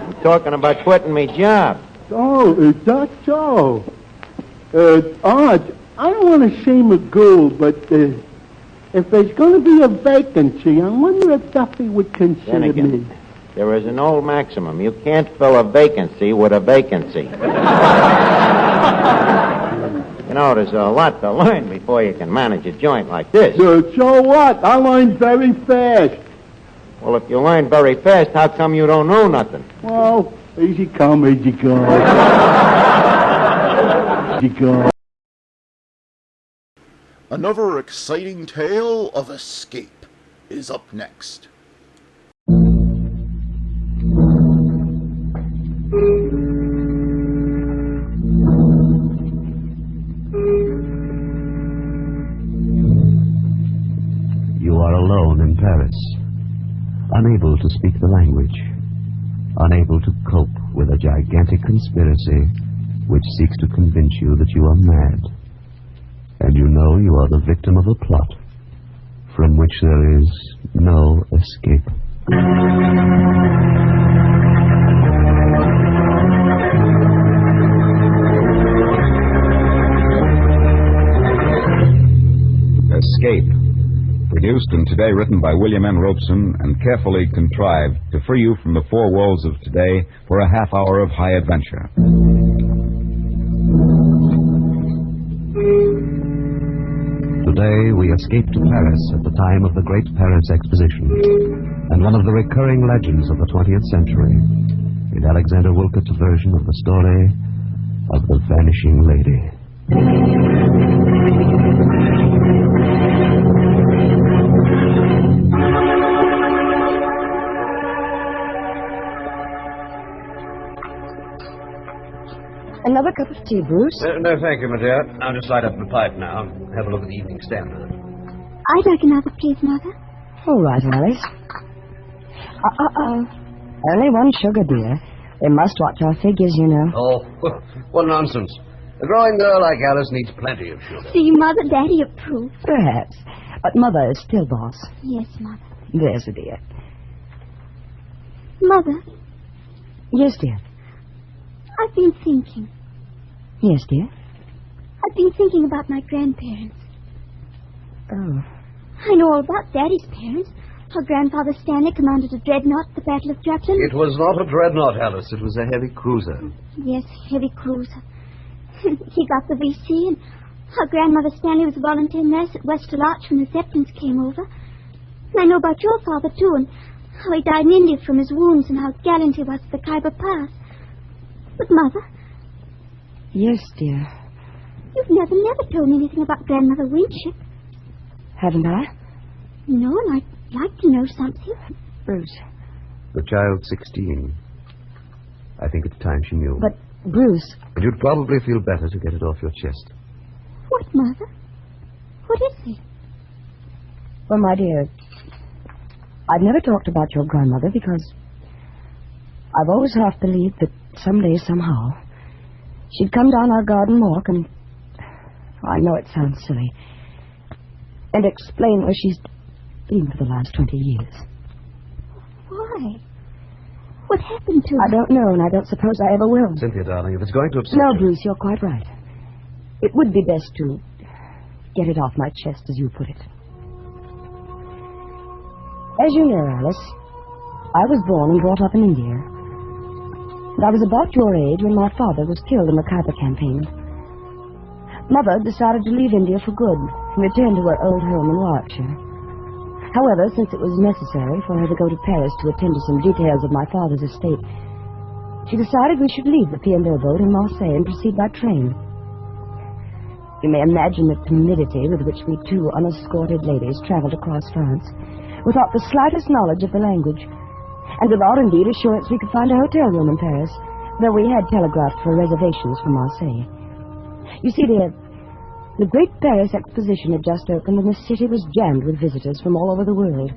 I'm talking about quitting me job. Oh, is that so? Art, I don't want to shame a girl, but if there's going to be a vacancy, I wonder if Duffy would consider Finnegan, me. There is an old maximum. You can't fill a vacancy with a vacancy. You know, there's a lot to learn before you can manage a joint like this. So what? I learned very fast. Well, if you learn very fast, how come you don't know nothing? Well, easy come, easy go. Easy go. Another exciting tale of escape is up next. You are alone in Paris, unable to speak the language, unable to cope with a gigantic conspiracy which seeks to convince you that you are mad. And you know you are the victim of a plot from which there is no escape. Escape. Produced and today written by William N. Robeson and carefully contrived to free you from the four walls of today for a half hour of high adventure. Today we escape to Paris at the time of the Great Paris Exposition and one of the recurring legends of the 20th century in Alexander Wilcott's version of the story of the Vanishing Lady. of tea, Bruce? No, thank you, my dear. I'll just light up the pipe now. Have a look at the Evening Standard. I'd like another, please, Mother. All right, Alice. Only one sugar, dear. We must watch our figures, you know. Oh, what nonsense. A growing girl like Alice needs plenty of sugar. See, Mother, Daddy approves. Perhaps. But Mother is still boss. Yes, Mother. There's a dear. Mother, Yes, dear. I've been thinking. Yes, dear. I've been thinking about my grandparents. Oh. I know all about Daddy's parents. How Grandfather Stanley commanded a dreadnought at the Battle of Jutland. It was not a dreadnought, Alice. It was a heavy cruiser. Yes, heavy cruiser. He got the VC, and how Grandmother Stanley was a volunteer nurse at Westall Arch when the Zeppelins came over. And I know about your father, too, and how he died in India from his wounds, and how gallant he was at the Khyber Pass. But, Mother... Yes, dear. You've never told me anything about Grandmother Winship. Haven't I? No, and I'd like to know something. Bruce. The child's 16. I think it's time she knew. But, Bruce... But you'd probably feel better to get it off your chest. What, Mother? What is it? Well, my dear, I've never talked about your grandmother because I've always half believed that someday, somehow, she'd come down our garden walk and... I know it sounds silly... and explain where she's been for the last 20 years. Why? What happened to her? I don't know, and I don't suppose I ever will. Cynthia, darling, if it's going to upset No, you... Bruce, you're quite right. It would be best to get it off my chest, as you put it. As you know, Alice, I was born and brought up in India. And I was about your age when my father was killed in the Khyber campaign. Mother decided to leave India for good and return to her old home in Warwickshire. However, since it was necessary for her to go to Paris to attend to some details of my father's estate, she decided we should leave the P&O boat in Marseille and proceed by train. You may imagine the timidity with which we two unescorted ladies traveled across France, without the slightest knowledge of the language, and without indeed assurance we could find a hotel room in Paris, though we had telegraphed for reservations from Marseille. You see, the Great Paris Exposition had just opened, and the city was jammed with visitors from all over the world.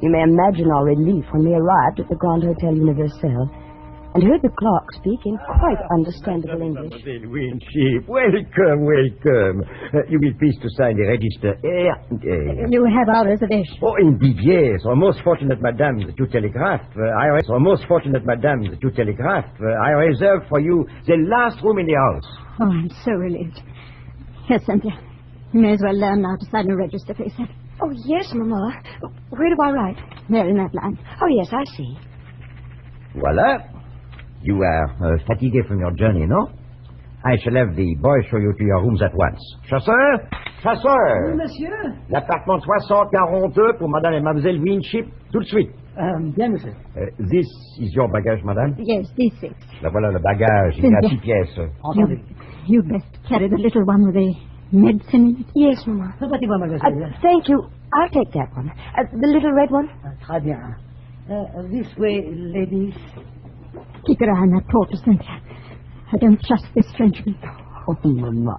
You may imagine our relief when we arrived at the Grand Hotel Universel and heard the clerk speak in quite understandable English. Winship, welcome, welcome. You will please to sign the register here. You have our reservation. Oh, indeed, yes. Or most fortunate, madame, that you telegraphed. Or most fortunate, madame, that you telegraphed. I reserved for you the last room in the house. Oh, I'm so relieved. Here, Cynthia. You may as well learn now to sign a register for yourself. Oh, yes, Mama. Where do I write? There, in that line. Oh, yes, I see. Voila. You are fatigué from your journey, no? I shall have the boy show you to your rooms at once. Chasseur! Chasseur! Oui, monsieur. L'appartement 6042 pour madame et mademoiselle Winship, tout de suite. Bien, monsieur. This is your baggage, madame? Yes, these six. Là, voilà le bagage. Il y a 6 pièces. Entendu. You best carry the little one with the medicine in it. Yes, Mama. Thank you. I'll take that one. The little red one? Très bien. This way, ladies. Keep your eye on that porter, Cynthia. I don't trust this Frenchman. Oh, Mama.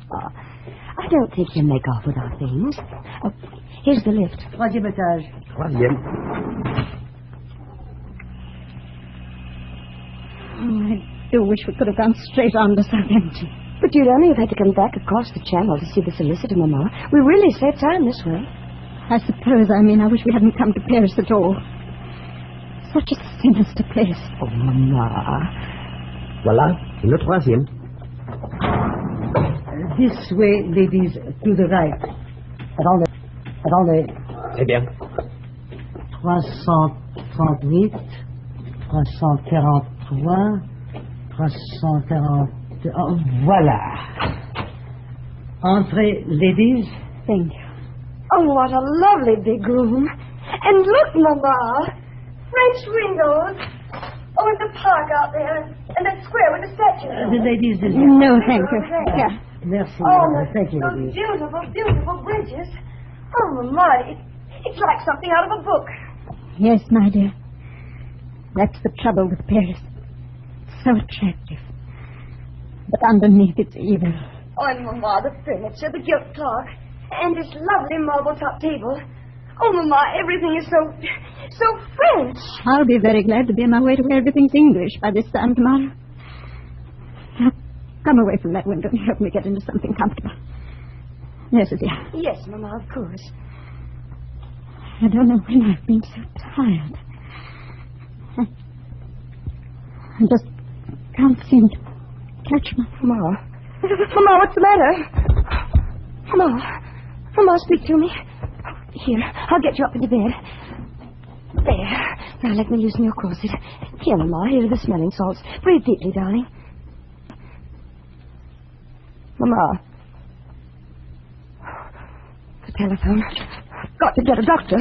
I don't think he'll make off with our things. Here's the lift. Troisième étage. Troisième. I do wish we could have gone straight on to Southampton. But you'd only have had to come back across the channel to see the solicitor, Mama. We really saved time this way. I suppose, I wish we hadn't come to Paris at all. Such a sinister place. Oh, Mama. Voilà, le troisième. This way, ladies, to the right. Attendez. Très bien. 338, 343, 340... Oh, voilà. Entrez, ladies. Thank you. Oh, what a lovely big room. And look, Mama. French windows. Oh, and the park out there. And that square with the statue. The ladies... No, thank you. Yeah. Merci. Oh, thank you, those ladies. beautiful, beautiful bridges. Oh, Mama, it's like something out of a book. Yes, my dear. That's the trouble with Paris. It's so attractive. but underneath it's evil. Oh, and Mama, the furniture, the gilt clock, and this lovely marble-top table. Oh, Mama, everything is so French. I'll be very glad to be on my way to where everything's English by this time tomorrow. Now, come away from that window and help me get into something comfortable. Yes, dear. Yes, Mama, of course. I don't know when I've been so tired. I just can't seem to catch my... Mama. Mama, what's the matter? Mama, speak to me. Here, I'll get you up into bed. There. Now let me loosen your corset. Here, Mama, here are the smelling salts. Breathe deeply, darling. Mama. The telephone. I've got to get a doctor.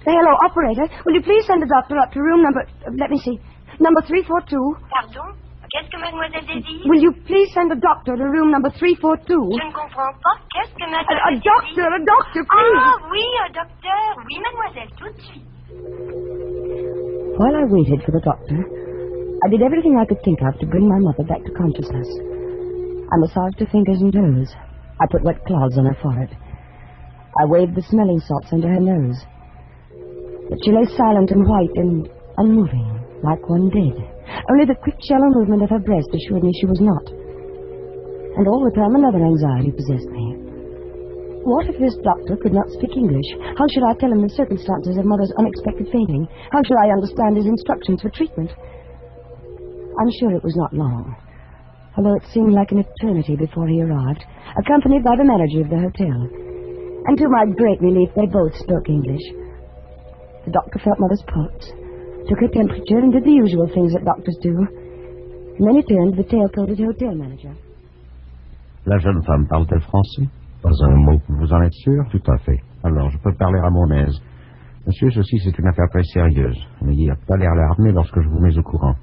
Hello, operator. Will you please send the doctor up to room number... let me see. Number 342. Pardon? Qu'est-ce que mademoiselle désire? Will you please send a doctor to room number 342? Je ne comprends pas. Qu'est-ce que mademoiselle A doctor, please. Ah, oui, un docteur. Oui, mademoiselle, tout de suite. While I waited for the doctor, I did everything I could think of to bring my mother back to consciousness. I massaged her fingers and toes. I put wet cloths on her forehead. I waved the smelling salts under her nose. But she lay silent and white and unmoving, like one dead. Only the quick, shallow movement of her breast assured me she was not. And all the time another anxiety possessed me. What if this doctor could not speak English? How should I tell him the circumstances of Mother's unexpected fainting? How should I understand his instructions for treatment? I'm sure it was not long, although it seemed like an eternity before he arrived, accompanied by the manager of the hotel. And to my great relief, they both spoke English. The doctor felt Mother's pulse, took her temperature, and did the usual things that doctors do. And then he turned to the tail-coated hotel manager. La jeune femme parle-t-elle français? Pas un mot. Vous en êtes sûr? Tout à fait. Alors, je peux parler à mon aise. Monsieur, ceci, c'est une affaire très sérieuse. N'ayez pas l'air alarmé lorsque je vous mets au courant.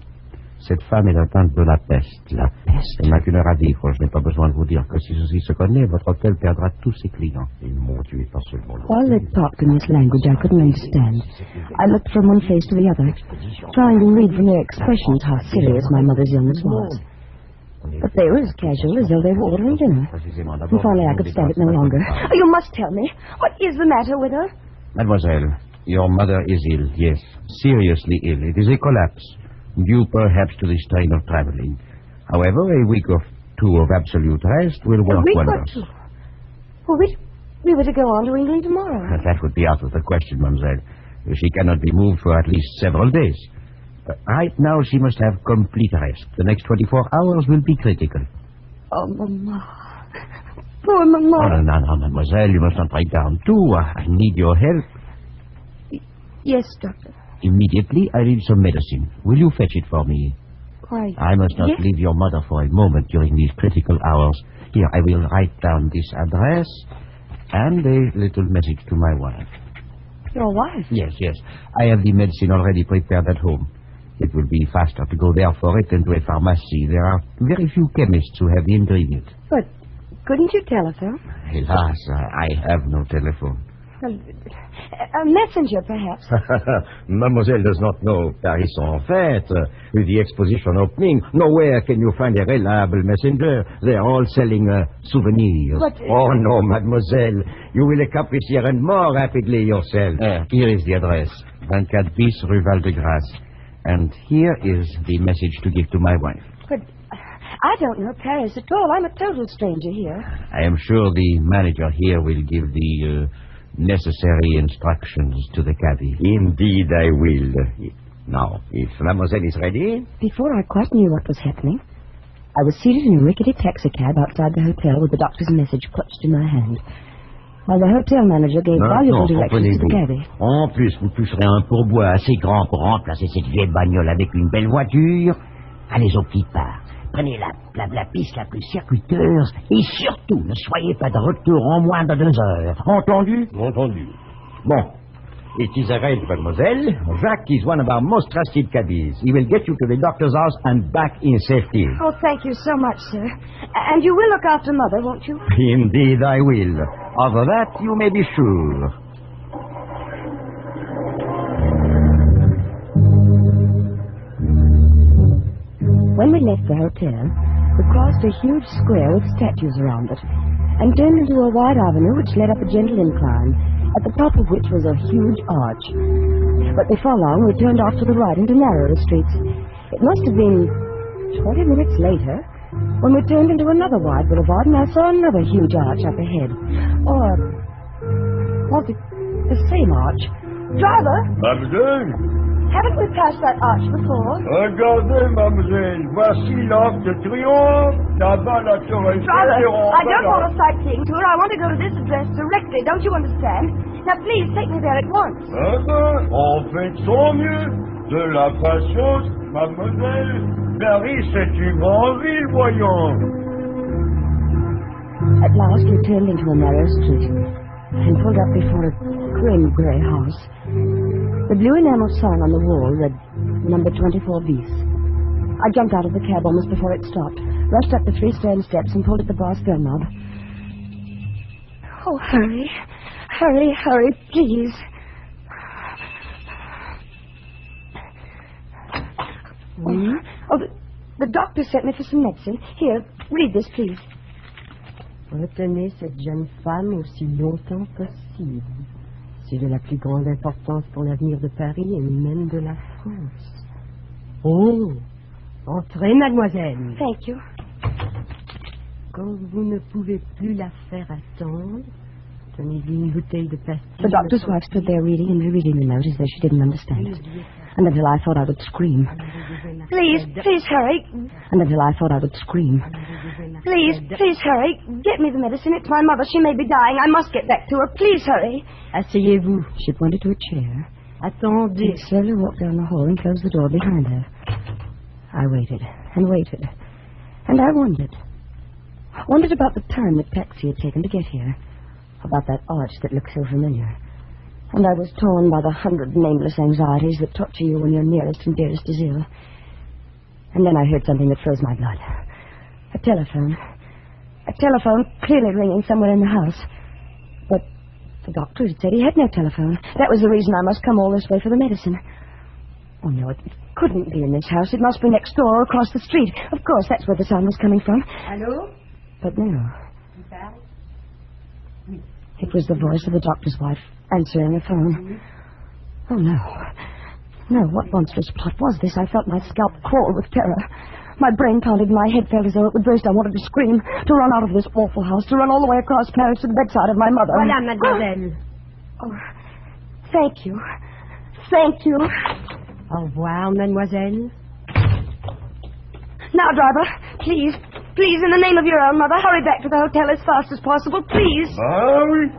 Cette femme est atteinte de la peste. La peste? Elle n'a qu'une heure à vivre. Je n'ai pas besoin de vous dire que si ceci se connaît, votre hôtel perdra tous ses clients. Et mon Dieu, pas seulement l'hôtel. While they talked in this language I couldn't understand, I looked from one face to the other, trying to read from their expressions how serious my mother's illness was. But they were as casual as though they were ordering dinner. And finally I could stand it no longer. Oh, you must tell me. What is the matter with her? Mademoiselle, your mother is ill, yes. Seriously ill. It is a collapse, due perhaps to the strain of traveling. However, a week or two of absolute rest will work wonders. A week or two? Well, we were to go on to England tomorrow. That would be out of the question, mademoiselle. She cannot be moved for at least several days. Right now, she must have complete rest. The next 24 hours will be critical. Oh, Mama. Poor Mama. Oh, no, mademoiselle, you must not break down, too. I need your help. Yes, doctor. Immediately, I need some medicine. Will you fetch it for me? Why? I must not leave your mother for a moment during these critical hours. Here, I will write down this address and a little message to my wife. Your wife? Yes. I have the medicine already prepared at home. It will be faster to go there for it than to a pharmacy. There are very few chemists who have the ingredient. But couldn't you telephone? Hélas, I have no telephone. A messenger, perhaps. Mademoiselle does not know Paris en fête. With the exposition opening, nowhere can you find a reliable messenger. They're all selling souvenirs. But, Oh, no, mademoiselle. You will accomplish here and more rapidly yourself. Here is the address. 24 bis Rue Val-de-Grâce. And here is the message to give to my wife. But I don't know Paris at all. I'm a total stranger here. I am sure the manager here will give the necessary instructions to the cabby. Indeed, I will. Now, if mademoiselle is ready... Before I quite knew what was happening, I was seated in a rickety taxicab outside the hotel with the doctor's message clutched in my hand, while the hotel manager gave valuable directions to the cabby. En plus, vous toucherez un pourboire assez grand pour remplacer cette vieille bagnole avec une belle voiture. Allez au petit part. Prenez la piste la plus circuiteuse et surtout, ne soyez pas de retour en moins de 2 heures. Entendu? Entendu. Bon. It is arranged, mademoiselle. Jacques is one of our most trusted cabbies. He will get you to the doctor's house and back in safety. Oh, thank you so much, sir. And you will look after Mother, won't you? Indeed, I will. Of that, you may be sure. When we left the hotel, we crossed a huge square with statues around it and turned into a wide avenue which led up a gentle incline, at the top of which was a huge arch. But before long, we turned off to the right into narrower streets. It must have been 20 minutes later when we turned into another wide boulevard and I saw another huge arch up ahead. Or was it the same arch? Driver! Mademoiselle! Haven't we passed that arch before? Regardez, mademoiselle, voici l'Arc de Triomphe, là-bas la tour Eiffel. Driver, I don't want a sightseeing tour. I want to go to this address directly. Don't you understand? Now, please, take me there at once. Ah ben, on fait de son mieux. De la patience, mademoiselle. Paris, c'est une grande ville, voyons. At last, we turned into a narrow street and pulled up before a grim grey house. The blue enamel sign on the wall read number 24 bis. I jumped out of the cab almost before it stopped, rushed up the 3 stone steps and pulled at the brass bell knob. Oh, hurry. Hurry, hurry, please. Oui? Oh, the doctor sent me for some medicine. Here, read this, please. Retenez cette jeune femme aussi longtemps possible. C'est de la plus grande importance pour l'avenir de Paris et même de la France. Oh, entrez, mademoiselle. Thank you. Quand vous ne pouvez plus la faire attendre, tenez-lui une bouteille de pastilles. The doctor's wife stood there reading and rereading the note as though she didn't understand it. And until I thought I would scream. Please, please hurry. And until I thought I would scream. Please, please hurry. Get me the medicine. It's my mother. She may be dying. I must get back to her. Please hurry. Asseyez-vous. She pointed to a chair. Attendez. She slowly walked down the hall and closed the door behind her. I waited and waited. And I wondered. Wondered about the time the taxi had taken to get here. About that arch that looked so familiar. And I was torn by the 100 nameless anxieties that torture you when your nearest and dearest is ill. And then I heard something that froze my blood. A telephone. A telephone clearly ringing somewhere in the house. But the doctor had said he had no telephone. That was the reason I must come all this way for the medicine. Oh, no, it couldn't be in this house. It must be next door or across the street. Of course, that's where the sound was coming from. Hello? But no. It was the voice of the doctor's wife answering the phone. Oh, no. No, what monstrous plot was this? I felt my scalp crawl with terror. My brain pounded, my head felt as though it would burst. I wanted to scream, to run out of this awful house, to run all the way across Paris to the bedside of my mother. Voilà, mademoiselle. Oh, thank you. Thank you. Au revoir, mademoiselle. Now, driver, please, please, in the name of your own mother, hurry back to the hotel as fast as possible, please. Ah oui,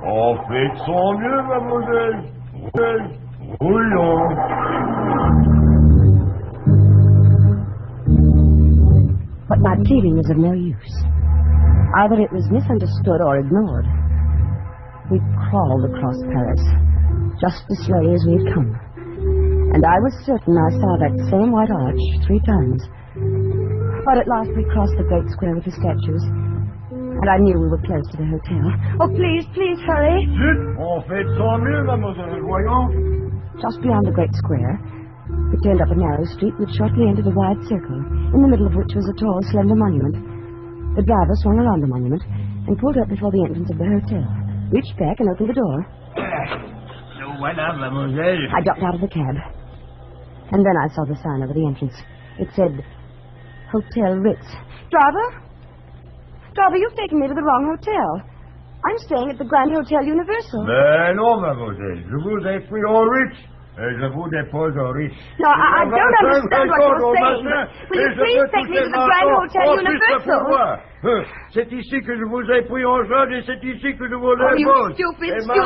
on fait de son mieux, mademoiselle. Voyons. But my pleading was of no use. Either it was misunderstood or ignored. We crawled across Paris, just as slowly as we had come. And I was certain I saw that same white arch 3 times. But at last we crossed the great square with the statues. And I knew we were close to the hotel. Oh, please, please, hurry. Zut, on fait de son mieux, mademoiselle, voyons. Just beyond the great square, we turned up a narrow street which shortly entered a wide circle, in the middle of which was a tall, slender monument. The driver swung around the monument and pulled up before the entrance of the hotel, reached back and opened the door. So voilà, mademoiselle. I jumped out of the cab. And then I saw the sign over the entrance. It said, Hotel Ritz. Driver? Driver, you've taken me to the wrong hotel. I'm staying at the Grand Hotel Universal. Mais non, mademoiselle. Je vous ai pris au Ritz. Et je vous dépose au Ritz. No, I don't understand what you're saying. Will you please take me to the Grand Hotel Universal? C'est ici que je vous ai pris en charge et c'est ici que je vous dépose. Oh, you stupid man.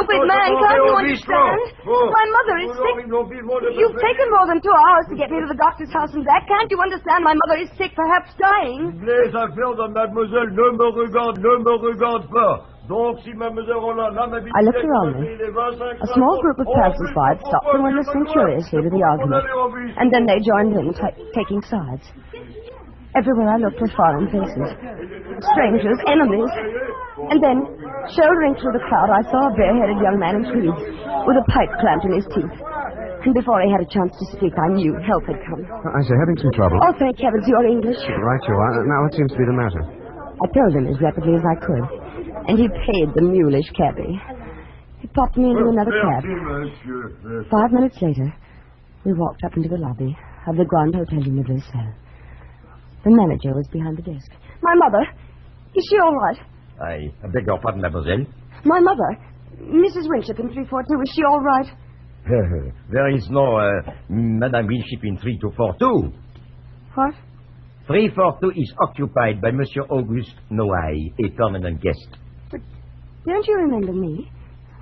Can't you understand? My mother is sick. You've taken more than 2 hours to get me to the doctor's house and back. Can't you understand? My mother is sick, perhaps dying. Les affaires de mademoiselle ne me regardent pas. I looked around me. A small group of passers-by stopped and were listening curiously to the argument. And then they joined in, taking sides. Everywhere I looked were foreign faces. Strangers, enemies. And then, shouldering through the crowd, I saw a bare-headed young man in tweeds, with a pipe clamped in his teeth. And before he had a chance to speak, I knew help had come. I say, having some trouble. Oh, thank heavens, you're English. Right you are. Now, what seems to be the matter? I told him as rapidly as I could, and he paid the mulish cabby. He popped me into another cab. 5 minutes later, we walked up into the lobby of the Grand Hotel Universal. The manager was behind the desk. My mother, is she all right? I beg your pardon, mademoiselle. My mother, Mrs. Winship in 342, is she all right? There is no Madame Winship in 3242. What? 342 is occupied by Monsieur Auguste Noailles, a permanent guest. But don't you remember me?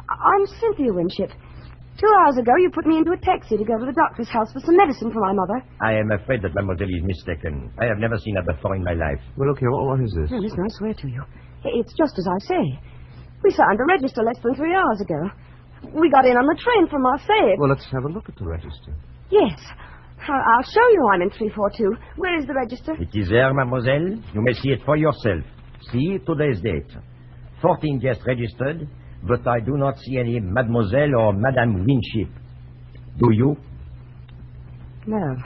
I'm Cynthia Winship. 2 hours ago, you put me into a taxi to go to the doctor's house for some medicine for my mother. I am afraid that mademoiselle is mistaken. I have never seen her before in my life. Well, look here, what is this? Oh, listen, I swear to you. It's just as I say. We signed a register less than 3 hours ago. We got in on the train from Marseille. Well, let's have a look at the register. Yes. I'll show you I'm in 342. Where is the register? It is there, mademoiselle. You may see it for yourself. See today's date. 14 guests registered, but I do not see any mademoiselle or Madame Winship. Do you? No.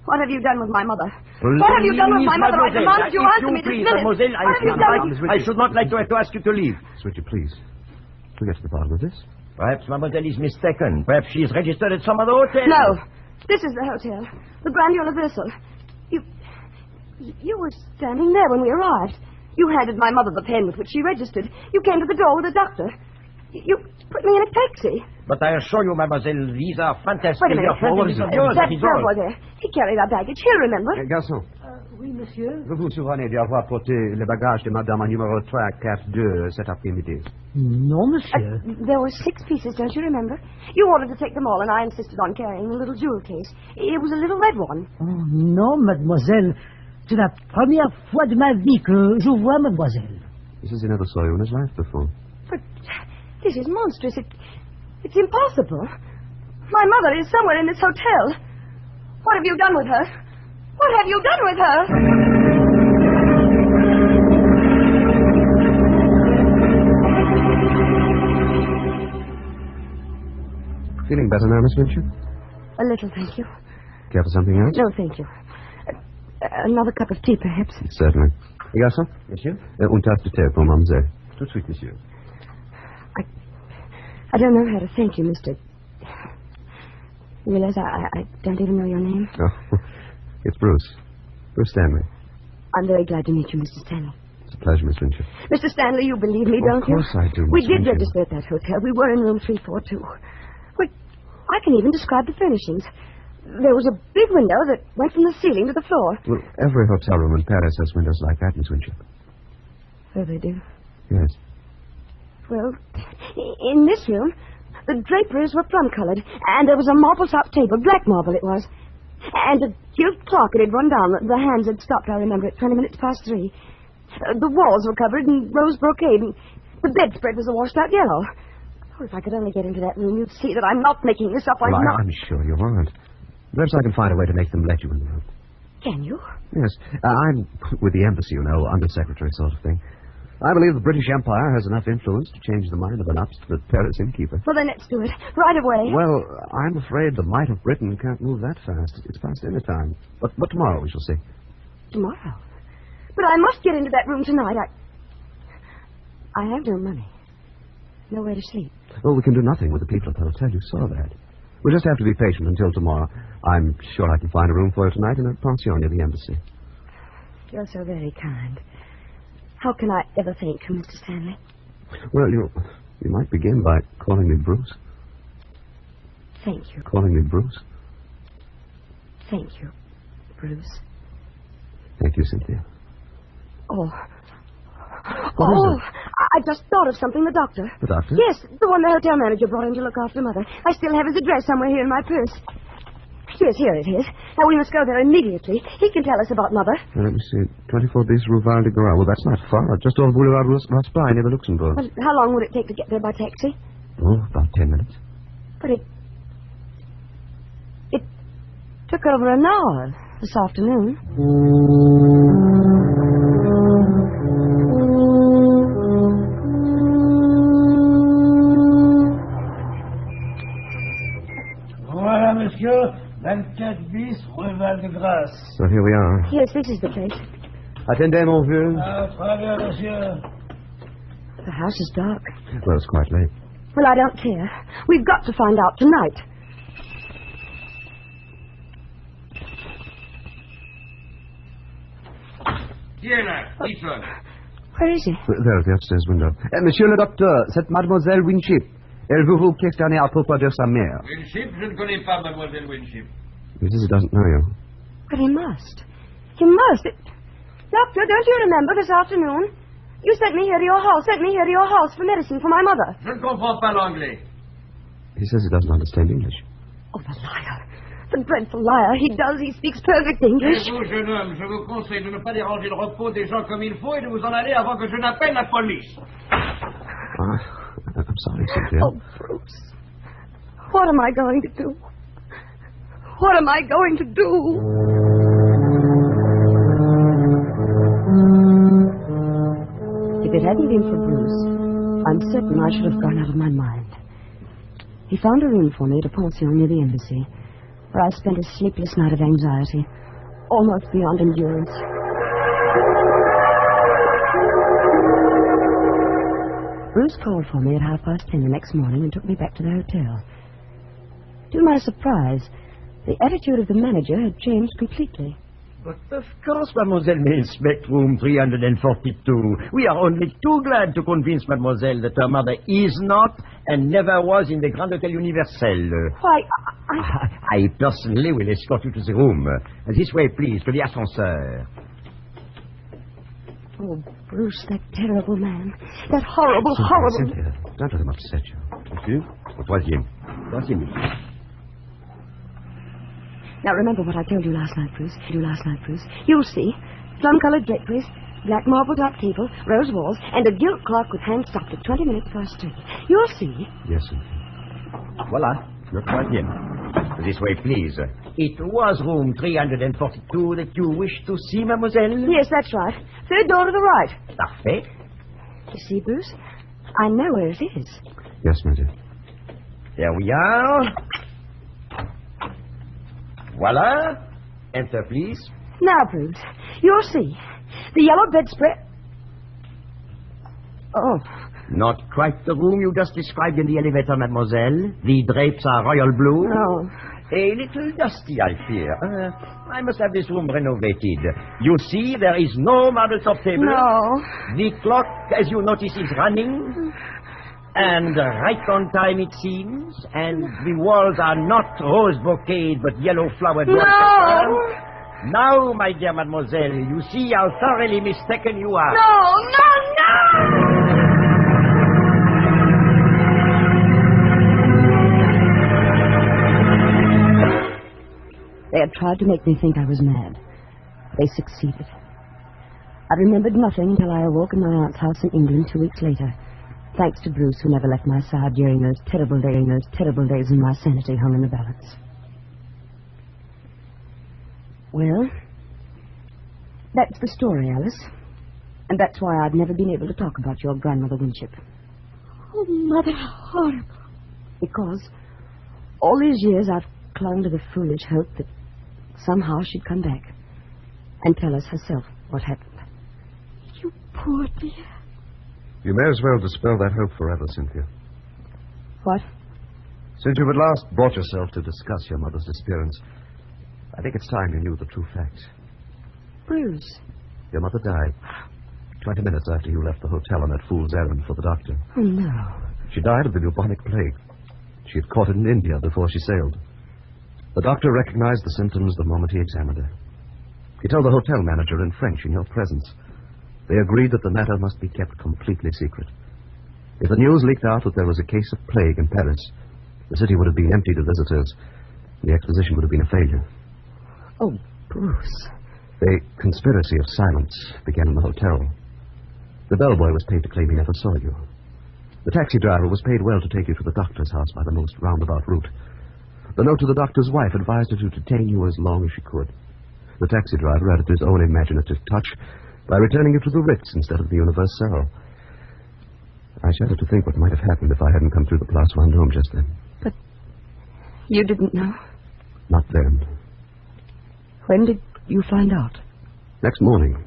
What have you done with my mother? What have you done with my mother? I demand you answer me this minute. Mademoiselle, What have you done? I should not like to have to ask you to leave. Switcher, please. We'll get to the bottom of this. Perhaps mademoiselle is mistaken. Perhaps she is registered at some other hotel. No. This is the hotel. The Grand Universal. You were standing there when we arrived. You handed my mother the pen with which she registered. You came to the door with a doctor. You put me in a taxi. But I assure you, mademoiselle, these are fantastic. Wait a minute. What is it? That bellboy there. He carried our baggage. He'll remember. Garçon. Oui, monsieur. Vous vous souvenez d'avoir porté le bagage de madame à numéro 342 cet après-midi? Non, monsieur. There were 6 pieces, don't you remember? You wanted to take them all, and I insisted on carrying the little jewel case. It was a little red one. Oh, non, mademoiselle. C'est la première fois de ma vie que je vois mademoiselle. This is he never saw you in his life before. But this is monstrous. It's impossible. My mother is somewhere in this hotel. What have you done with her? What have you done with her? Feeling better now, Miss Winship? A little, thank you. Care for something else? No, thank you. Another cup of tea, perhaps. Certainly. Garçon? Monsieur? Une tasse de thé pour mademoiselle. Tout de suite, monsieur. I don't know how to thank you, Mr. You realize I don't even know your name? Oh, it's Bruce. Bruce Stanley. I'm very glad to meet you, Mr. Stanley. It's a pleasure, Miss Winship. Mr. Stanley, you believe me, don't you? Of course I do, We Miss did Winship. register at that hotel. We were in room 342. I can even describe the furnishings. There was a big window that went from the ceiling to the floor. Well, every hotel room in Paris has windows like that, Miss Winship. Oh, they do? Yes. Well, in this room, the draperies were plum-colored, and there was a marble-top table, black marble it was, and a gilt clock it had run down. The hands had stopped, I remember, at 20 minutes past 3. The walls were covered in rose brocade, and the bedspread was a washed-out yellow. Oh, if I could only get into that room, you'd see that I'm not making this up. Well, I'm not... I'm sure you aren't. Perhaps I can find a way to make them let you in the room. Can you? Yes. I'm with the embassy, you know, undersecretary sort of thing. I believe the British Empire has enough influence to change the mind of an obstinate Paris innkeeper. Well, then let's do it. Right away. Well, I'm afraid the might of Britain can't move that fast. It's past dinner time. But tomorrow we shall see. Tomorrow? But I must get into that room tonight. I have no money. Nowhere to sleep. Well, we can do nothing with the people at the hotel. You saw that. We'll just have to be patient until tomorrow. I'm sure I can find a room for you tonight in a pension near the embassy. You're so very kind. How can I ever thank you, Mr. Stanley? Well, you might begin by calling me Bruce. Thank you. Calling me Bruce? Thank you, Bruce. Thank you, Cynthia. Oh. What is it? I just thought of something. The doctor. The doctor? Yes, the one the hotel manager brought in to look after Mother. I still have his address somewhere here in my purse. Yes, here it is. Now, we must go there immediately. He can tell us about Mother. Let me see. 24 bis Rue Val de Grace. Well, that's not far. Just off Boulevard Raspail near the Luxembourg. Well, how long would it take to get there by taxi? Oh, about 10 minutes. But it took over an hour this afternoon. Val-de-Grâce. So here we are. Yes, this is the place. Attendez, mon vieux. À travers, monsieur. The house is dark. Well, it's quite late. Well, I don't care. We've got to find out tonight. Here, là, this one. Where is he? There, at the upstairs window. Monsieur le docteur, cette mademoiselle Winship. Elle veut vous questionner à propos de sa mère. Winship, je ne connais pas mademoiselle Winship. He says he doesn't know you. But he must. He must. Doctor, don't you remember this afternoon? You sent me here to your house for medicine for my mother. Je ne comprends pas l'anglais. He says he doesn't understand English. Oh, the liar. The dreadful liar. He does. He speaks perfect English. Et vous, jeune homme, je vous conseille de ne pas déranger le repos des gens comme il faut et de vous en aller avant que je n'appelle la police. I'm sorry, Cynthia. Oh, Bruce. What am I going to do? What am I going to do? If it hadn't been for Bruce, I'm certain I should have gone out of my mind. He found a room for me at a pension near the embassy, where I spent a sleepless night of anxiety, almost beyond endurance. Bruce called for me at 10:30 the next morning and took me back to the hotel. To my surprise, the attitude of the manager had changed completely. But of course, mademoiselle may inspect room 342. We are only too glad to convince mademoiselle that her mother is not and never was in the Grand Hotel Universel. Why, I personally will escort you to the room. This way, please, to the ascenseur. Oh, Bruce, that terrible man. That horrible, Cynthia, horrible... Cynthia, don't let him upset you. Monsieur, au troisième. Troisième. Now, remember what I told you last night, Bruce. You'll see. Plum-colored draperies, black marble-top table, rose walls, and a gilt clock with hands stopped at 20 minutes past 3. You'll see. Yes, Cynthia. Voilà, le troisième. This way, please. It was room 342 that you wished to see, mademoiselle? Yes, that's right. Third door to the right. Parfait. You see, Bruce? I know where it is. Yes, my dear. There we are. Voila. Enter, please. Now, Bruce, you'll see. The yellow bedspread... Oh. Not quite the room you just described in the elevator, mademoiselle. The drapes are royal blue. No. A little dusty, I fear. I must have this room renovated. You see, there is no marble-top table. No. The clock, as you notice, is running. And right on time, it seems. And the walls are not rose bouquet, but yellow-flowered wallpaper. No. Now, my dear mademoiselle, you see how thoroughly mistaken you are. No. They had tried to make me think I was mad. They succeeded. I remembered nothing until I awoke in my aunt's house in England 2 weeks later, thanks to Bruce, who never left my side during those terrible days when my sanity hung in the balance. Well, that's the story, Alice. And that's why I've never been able to talk about your grandmother Winship. Oh, Mother, horrible. Because all these years I've clung to the foolish hope that somehow she'd come back and tell us herself what happened. You poor dear. You may as well dispel that hope forever, Cynthia. What? Since you at last brought yourself to discuss your mother's disappearance, I think it's time you knew the true facts. Bruce. Your mother died 20 minutes after you left the hotel on that fool's errand for the doctor. Oh, no. She died of the bubonic plague. She had caught it in India before she sailed. The doctor recognized the symptoms the moment he examined her. He told the hotel manager in French in your presence. They agreed that the matter must be kept completely secret. If the news leaked out that there was a case of plague in Paris, the city would have been empty to visitors. The exposition would have been a failure. Oh, Bruce. The conspiracy of silence began in the hotel. The bellboy was paid to claim he never saw you. The taxi driver was paid well to take you to the doctor's house by the most roundabout route. The note to the doctor's wife advised her to detain you as long as she could. The taxi driver added his own imaginative touch by returning you to the Ritz instead of the Universal. I shudder to think what might have happened if I hadn't come through the Place Vendôme just then. But you didn't know? Not then. When did you find out? Next morning.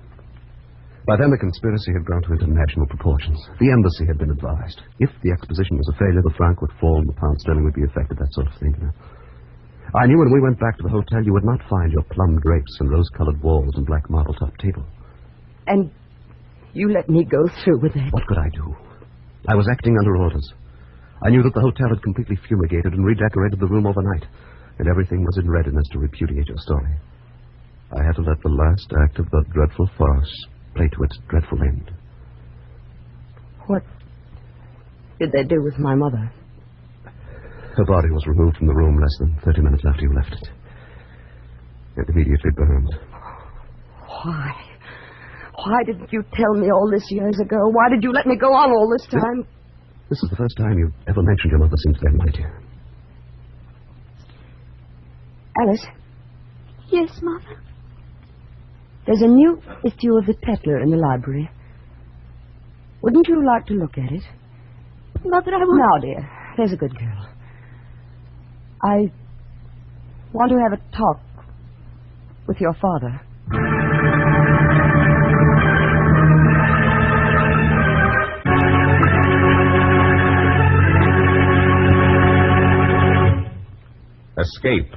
By then, the conspiracy had grown to international proportions. The embassy had been advised. If the exposition was a failure, the franc would fall and the pound sterling would be affected, that sort of thing. I knew when we went back to the hotel you would not find your plum drapes and rose-colored walls and black marble-top table. And you let me go through with it? What could I do? I was acting under orders. I knew that the hotel had completely fumigated and redecorated the room overnight, and everything was in readiness to repudiate your story. I had to let the last act of the dreadful farce play to its dreadful end. What did they do with my mother? Her body was removed from the room less than 30 minutes after you left it. It immediately burned. Why? Why didn't you tell me all this years ago? Why did you let me go on all this time? This is the first time you've ever mentioned your mother since then, my dear. Alice? Yes, Mother? There's a new issue of The Peddler in the library. Wouldn't you like to look at it? Mother, I won't... Now, dear, there's a good girl. I want to have a talk with your father. Escape,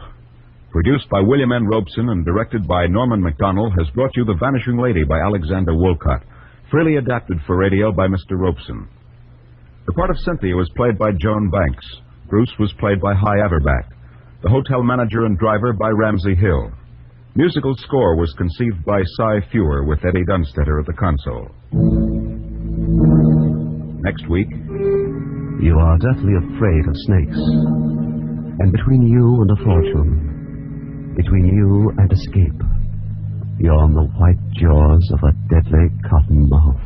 produced by William N. Robeson and directed by Norman MacDonald, has brought you The Vanishing Lady by Alexander Woollcott, freely adapted for radio by Mr. Robeson. The part of Cynthia was played by Joan Banks. Bruce was played by Hy Averback. The hotel manager and driver by Ramsey Hill. Musical score was conceived by Cy Fewer with Eddie Dunstetter at the console. Next week... You are deathly afraid of snakes. And between you and a fortune, between you and escape, you're on the white jaws of a deadly cottonmouth.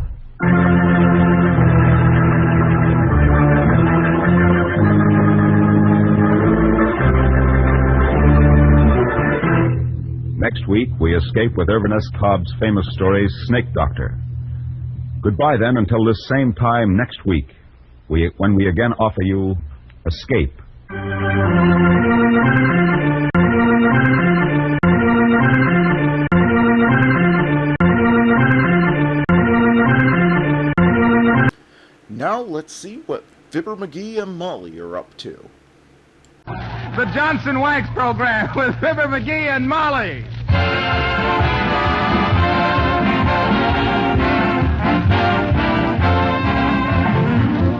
Next week, we escape with Irvin S. Cobb's famous story, Snake Doctor. Goodbye, then, until this same time next week, when we again offer you Escape. Now let's see what Fibber, Magee, and Molly are up to. The Johnson Wax Program with Fibber, Magee, and Molly.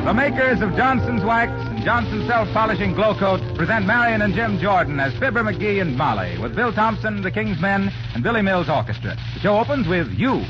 The makers of Johnson's Wax and Johnson's Self-Polishing Glow Coat present Marion and Jim Jordan as Fibber, Magee, and Molly with Bill Thompson, the King's Men, and Billy Mills Orchestra. The show opens with You.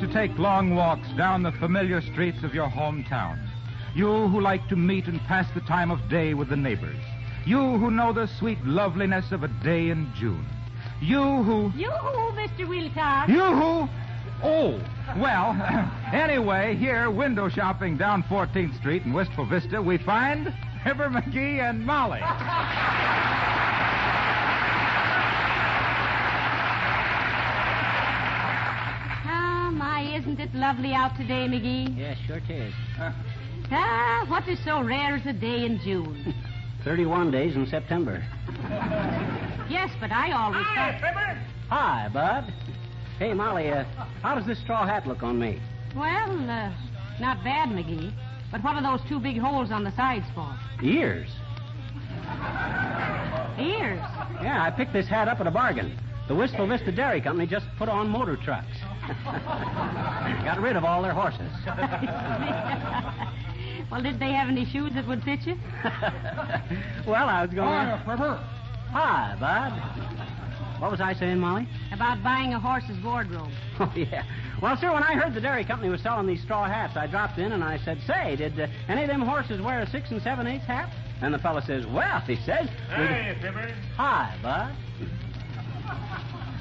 To take long walks down the familiar streets of your hometown. You who like to meet and pass the time of day with the neighbors. You who know the sweet loveliness of a day in June. You who... Yoo-hoo, Mr. Wilcox. You who... Oh, well, anyway, here, window shopping down 14th Street in Wistful Vista, we find Fibber, Magee, and Molly. Isn't it lovely out today, Magee? Yes, sure it is. What is so rare as a day in June? 31 days in September. Yes, but I always thought... Fibber! Hi, Bud. Hey, Molly, how does this straw hat look on me? Well, not bad, Magee. But what are those two big holes on the sides for? Ears. Ears? Yeah, I picked this hat up at a bargain. The Wistful Vista Dairy Company just put on motor trucks. Got rid of all their horses. Well, did they have any shoes that would fit you? Well, I was going... Hi, Fibber. Hi, Bud. What was I saying, Molly? About buying a horse's wardrobe. Oh, yeah. Well, sir, when I heard the dairy company was selling these straw hats, I dropped in and I said, say, did any of them horses wear a 6 7/8 hat? And the fellow says, well, he says... Hey, Fibber. Hi, Bud.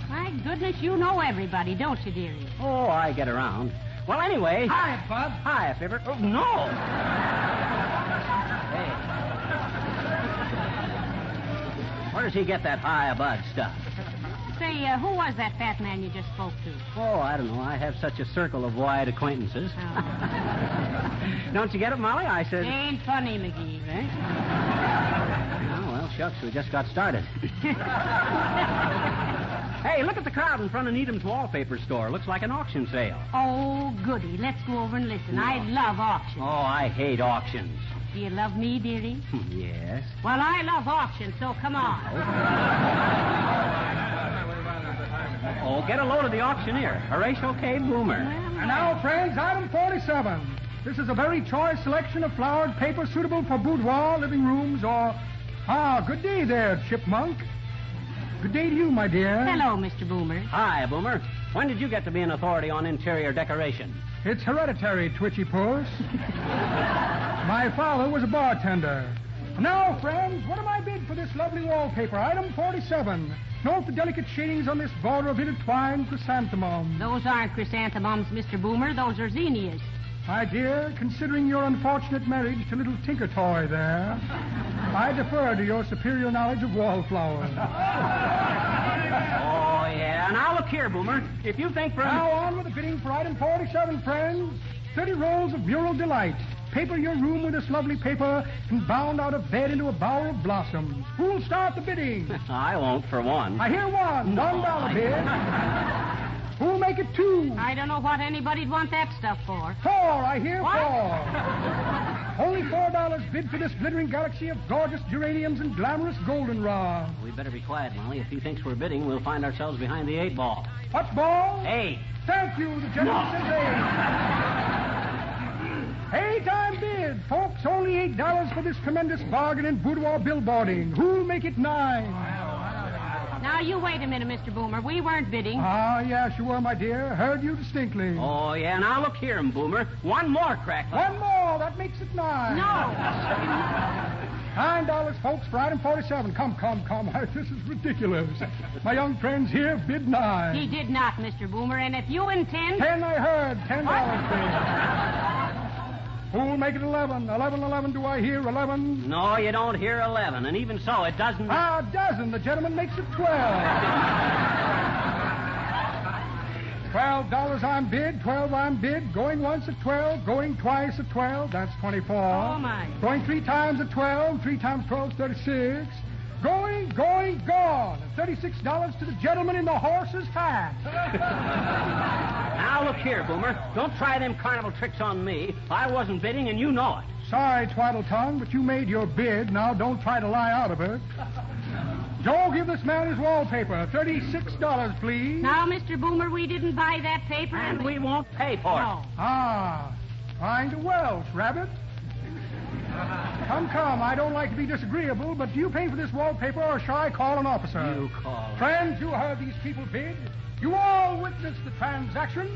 My goodness, you know everybody, don't you, dearie? Oh, I get around. Well, anyway... Hi, Bud. Hi, Fibber. Oh, no! Hey. Where does he get that hi, Bud stuff? Say, who was that fat man you just spoke to? Oh, I don't know. I have such a circle of wide acquaintances. Oh. Don't you get it, Molly? I said... Ain't funny, Magee. Eh? Oh, well, shucks, we just got started. Hey, look at the crowd in front of Needham's wallpaper store. Looks like an auction sale. Oh, goody. Let's go over and listen. No. I love auctions. Oh, I hate auctions. Do you love me, dearie? Yes. Well, I love auctions, so come on. Oh, get a load of the auctioneer. Horatio K. Boomer. And now, friends, item 47. This is a very choice selection of flowered paper suitable for boudoir, living rooms, or... good day there, Chipmunk. Good day to you, my dear. Hello, Mr. Boomer. Hi, Boomer. When did you get to be an authority on interior decoration? It's hereditary, Twitchy Puss. My father was a bartender. Now, friends, what am I bid for this lovely wallpaper? Item 47. Note the delicate shadings on this border of intertwined chrysanthemums. Those aren't chrysanthemums, Mr. Boomer. Those are zinnias. My dear, considering your unfortunate marriage to little Tinker Toy there, I defer to your superior knowledge of wallflowers. Oh, yeah. Now, look here, Boomer. If you think for... Now, on with the bidding for item 47, friends. 30 rolls of Mural Delight. Paper your room with this lovely paper and bound out of bed into a bower of blossoms. Who'll start the bidding? I won't, for one. I hear one. No, $1 bid. Who'll make it 2? I don't know what anybody'd want that stuff for. 4. I hear What? 4. Only $4 bid for this glittering galaxy of gorgeous geraniums and glamorous goldenrod. We better be quiet, Molly. If he thinks we're bidding, we'll find ourselves behind the 8 ball. What ball? 8. Thank you. The gentleman says 8. 8 I'm bid. Folks, only $8 for this tremendous bargain in boudoir billboarding. Who'll make it 9? Now, you wait a minute, Mr. Boomer. We weren't bidding. Yes, you were, my dear. Heard you distinctly. Oh, yeah. Now, look here, Boomer. One more crack. One more. That makes it 9. No. $9, folks, for item 47. Come. This is ridiculous. My young friends here bid 9. He did not, Mr. Boomer, and if you intend... 10, I heard. $10 bid. Who'll make it 11? 11, do I hear 11? No, you don't hear 11, and even so, it doesn't... Doesn't. The gentleman makes it 12. $12 I'm bid, 12 I'm bid. Going once at 12, going twice at 12. That's 24. Oh, my. Going 3 times at 12, 3 times 12 is 36. Going, gone. $36 to the gentleman in the horse's hat. Now, look here, Boomer. Don't try them carnival tricks on me. I wasn't bidding, and you know it. Sorry, Twaddle Tongue, but you made your bid. Now, don't try to lie out of it. Joe, give this man his wallpaper. $36, please. Now, Mr. Boomer, we didn't buy that paper. And we won't pay for No. it. Trying to Welsh, rabbit. Come, I don't like to be disagreeable, but do you pay for this wallpaper or shall I call an officer? You call. Friends, you heard these people bid. You all witnessed the transaction.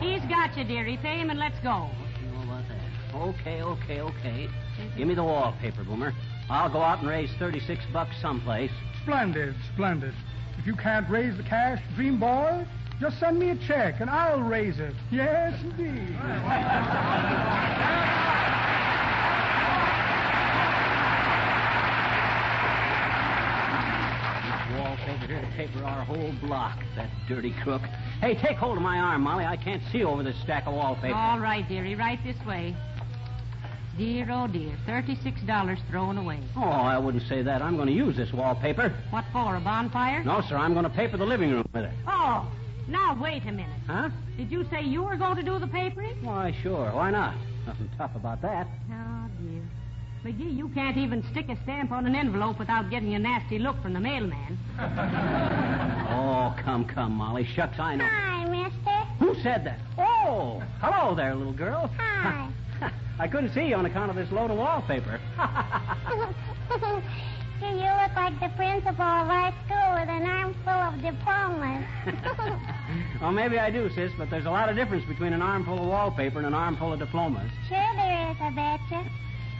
He's got you, dearie. Pay him and let's go. know about that. Okay. Give me the wallpaper, Boomer. I'll go out and raise $36 someplace. Splendid. If you can't raise the cash, Dream Boy, just send me a check and I'll raise it. Yes, indeed. wallpaper here to paper our whole block, that dirty crook. Hey, take hold of my arm, Molly. I can't see over this stack of wallpaper. All right, dearie, right this way. Dear, oh dear, $36 thrown away. Oh, I wouldn't say that. I'm going to use this wallpaper. What for, a bonfire? No, sir, I'm going to paper the living room with it. Oh, now wait a minute. Huh? Did you say you were going to do the papering? Why, sure. Why not? Nothing tough about that. Oh, dear. McGee, you can't even stick a stamp on an envelope without getting a nasty look from the mailman. Oh, come, Molly. Shucks, I know. Hi, mister. Who said that? Oh, hello there, little girl. Hi. I couldn't see you on account of this load of wallpaper. You look like the principal of our school with an armful of diplomas. Well, maybe I do, sis, but there's a lot of difference between an armful of wallpaper and an armful of diplomas. Sure there is, I betcha.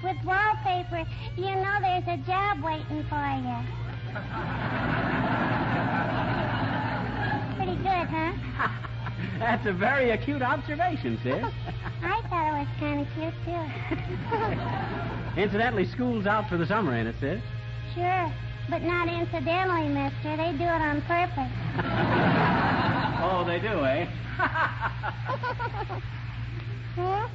With wallpaper, you know there's a job waiting for you. Pretty good, huh? That's a very acute observation, sis. I thought it was kind of cute, too. Incidentally, school's out for the summer, ain't it, sis? Sure, but not incidentally, mister. They do it on purpose. Oh, they do, eh? Huh?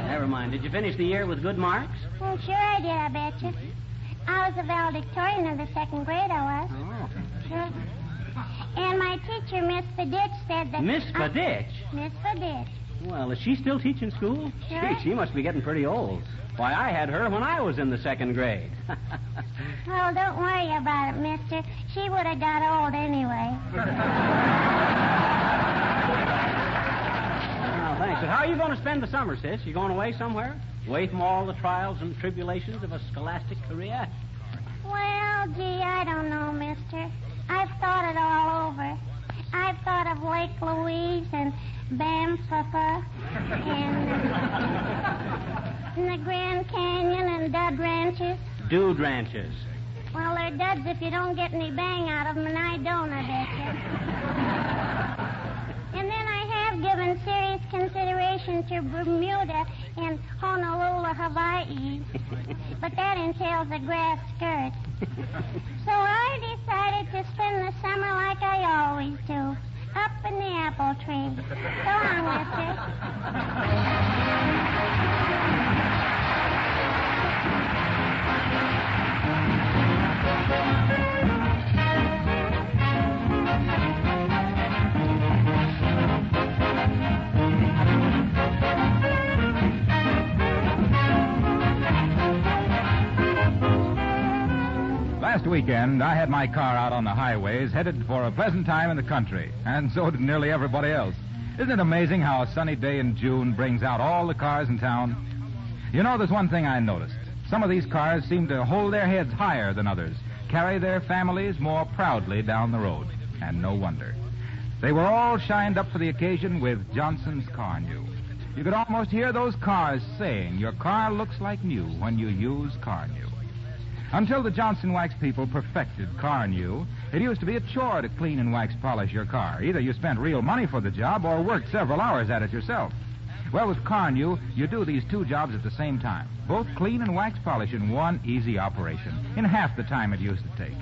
Never mind. Did you finish the year with good marks? Well, sure I did, I betcha. I was a valedictorian of the second grade, I was. Oh. Sure. And my teacher, Miss Fiditch, said that... Miss Fiditch? Miss Fiditch. Well, is she still teaching school? Sure. Gee, she must be getting pretty old. Why, I had her when I was in the second grade. Well, don't worry about it, mister. She would have got old anyway. Oh, thanks. But how are you going to spend the summer, sis? You going away somewhere? Away from all the trials and tribulations of a scholastic career? Well, gee, I don't know, mister. I've thought it all over. I've thought of Lake Louise and Bamfapa and the Grand Canyon and Dud Ranches. Dude ranches. Well, they're duds if you don't get any bang out of them, and I don't, I betcha. And then I have given serious consideration to Bermuda and Honolulu, Hawaii. But that entails a grass skirt. So I decided to spend the summer like I always do, up in the apple tree. So long, mister. Last weekend, I had my car out on the highways, headed for a pleasant time in the country, and so did nearly everybody else. Isn't it amazing how a sunny day in June brings out all the cars in town? You know, there's one thing I noticed. Some of these cars seem to hold their heads higher than others, carry their families more proudly down the road. And no wonder. They were all shined up for the occasion with Johnson's Car New. You could almost hear those cars saying, your car looks like new when you use Car New. Until the Johnson Wax people perfected Car New, it used to be a chore to clean and wax polish your car. Either you spent real money for the job or worked several hours at it yourself. Well, with Car New, you do these two jobs at the same time. Both clean and wax polish in one easy operation, in half the time it used to take.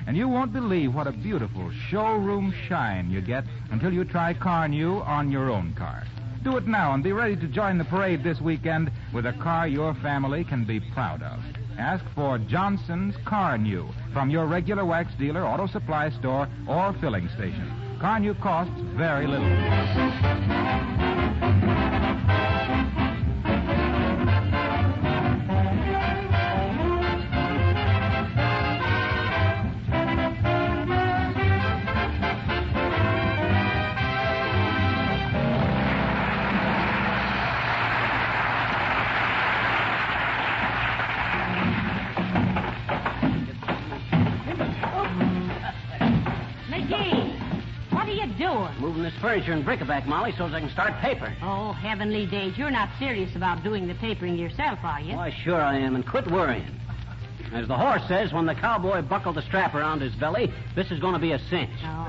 And you won't believe what a beautiful showroom shine you get until you try Car New on your own car. Do it now and be ready to join the parade this weekend with a car your family can be proud of. Ask for Johnson's Car New from your regular wax dealer, auto supply store, or filling station. Car New costs very little. Moving this furniture and bric-a-brac, Molly, so as I can start papering. Oh, heavenly days. You're not serious about doing the papering yourself, are you? Why, sure I am, and quit worrying. As the horse says, when the cowboy buckled the strap around his belly, this is going to be a cinch. Oh.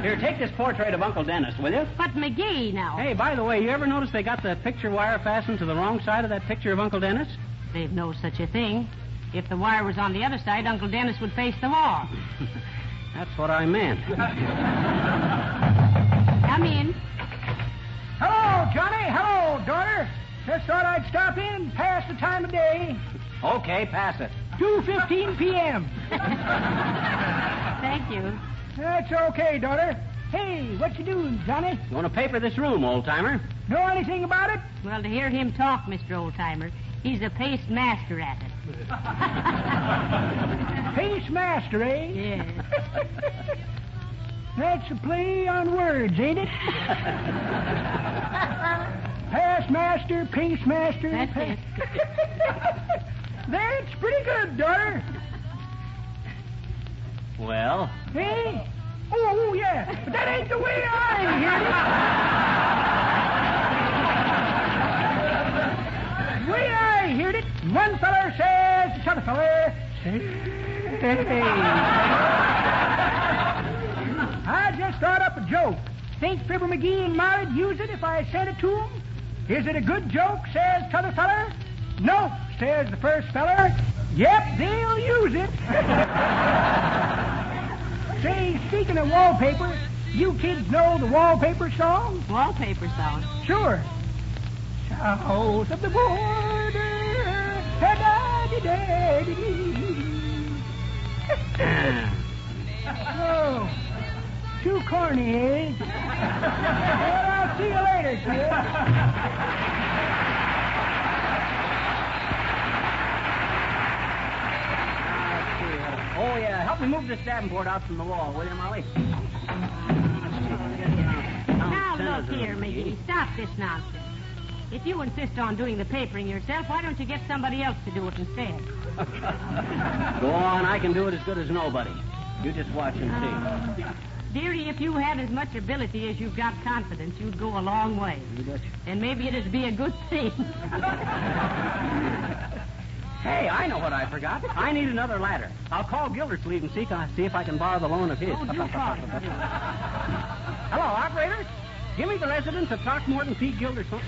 Here, take this portrait of Uncle Dennis, will you? But McGee, now. Hey, by the way, you ever notice they got the picture wire fastened to the wrong side of that picture of Uncle Dennis? They've no such a thing. If the wire was on the other side, Uncle Dennis would face the wall. That's what I meant. Come in. Hello, Johnny. Hello, daughter. Just thought I'd stop in, pass the time of day. Okay, pass it. 2:15 p.m. Thank you. That's okay, daughter. Hey, what you doing, Johnny? You want to paper this room, old-timer? Know anything about it? Well, to hear him talk, Mr. Oldtimer, he's a paste master at it. Paste master, eh? Yes. That's a play on words, ain't it? Pass master, paste master. That's it. That's pretty good, daughter. Well? Hey? Oh, yeah. But that ain't the way I heard it. The way I heard it, one feller says to t'other feller, hey. I just thought up a joke. Think Fibber, Magee, and Molly'd use it if I sent it to 'em? Is it a good joke, says t'other feller. No, says the first feller. Yep, they'll use it. Say, speaking of wallpaper, you kids know the wallpaper song? Wallpaper song? Sure. South of the border, oh, too corny, eh? Well, I'll see you later, kid. Oh, yeah. Help me move this davenport out from the wall, will you, Molly? Now, look here, Magee. Stop this nonsense. If you insist on doing the papering yourself, why don't you get somebody else to do it instead? Go on. I can do it as good as nobody. You just watch and see. Dearie, if you had as much ability as you've got confidence, you'd go a long way. And maybe it'd be a good thing. Hey, I know what I forgot. I need another ladder. I'll call Gildersleeve and see if I can borrow the loan of his. Oh, do call. Hello, operator. Give me the residence of Throckmorton P. Gildersleeve.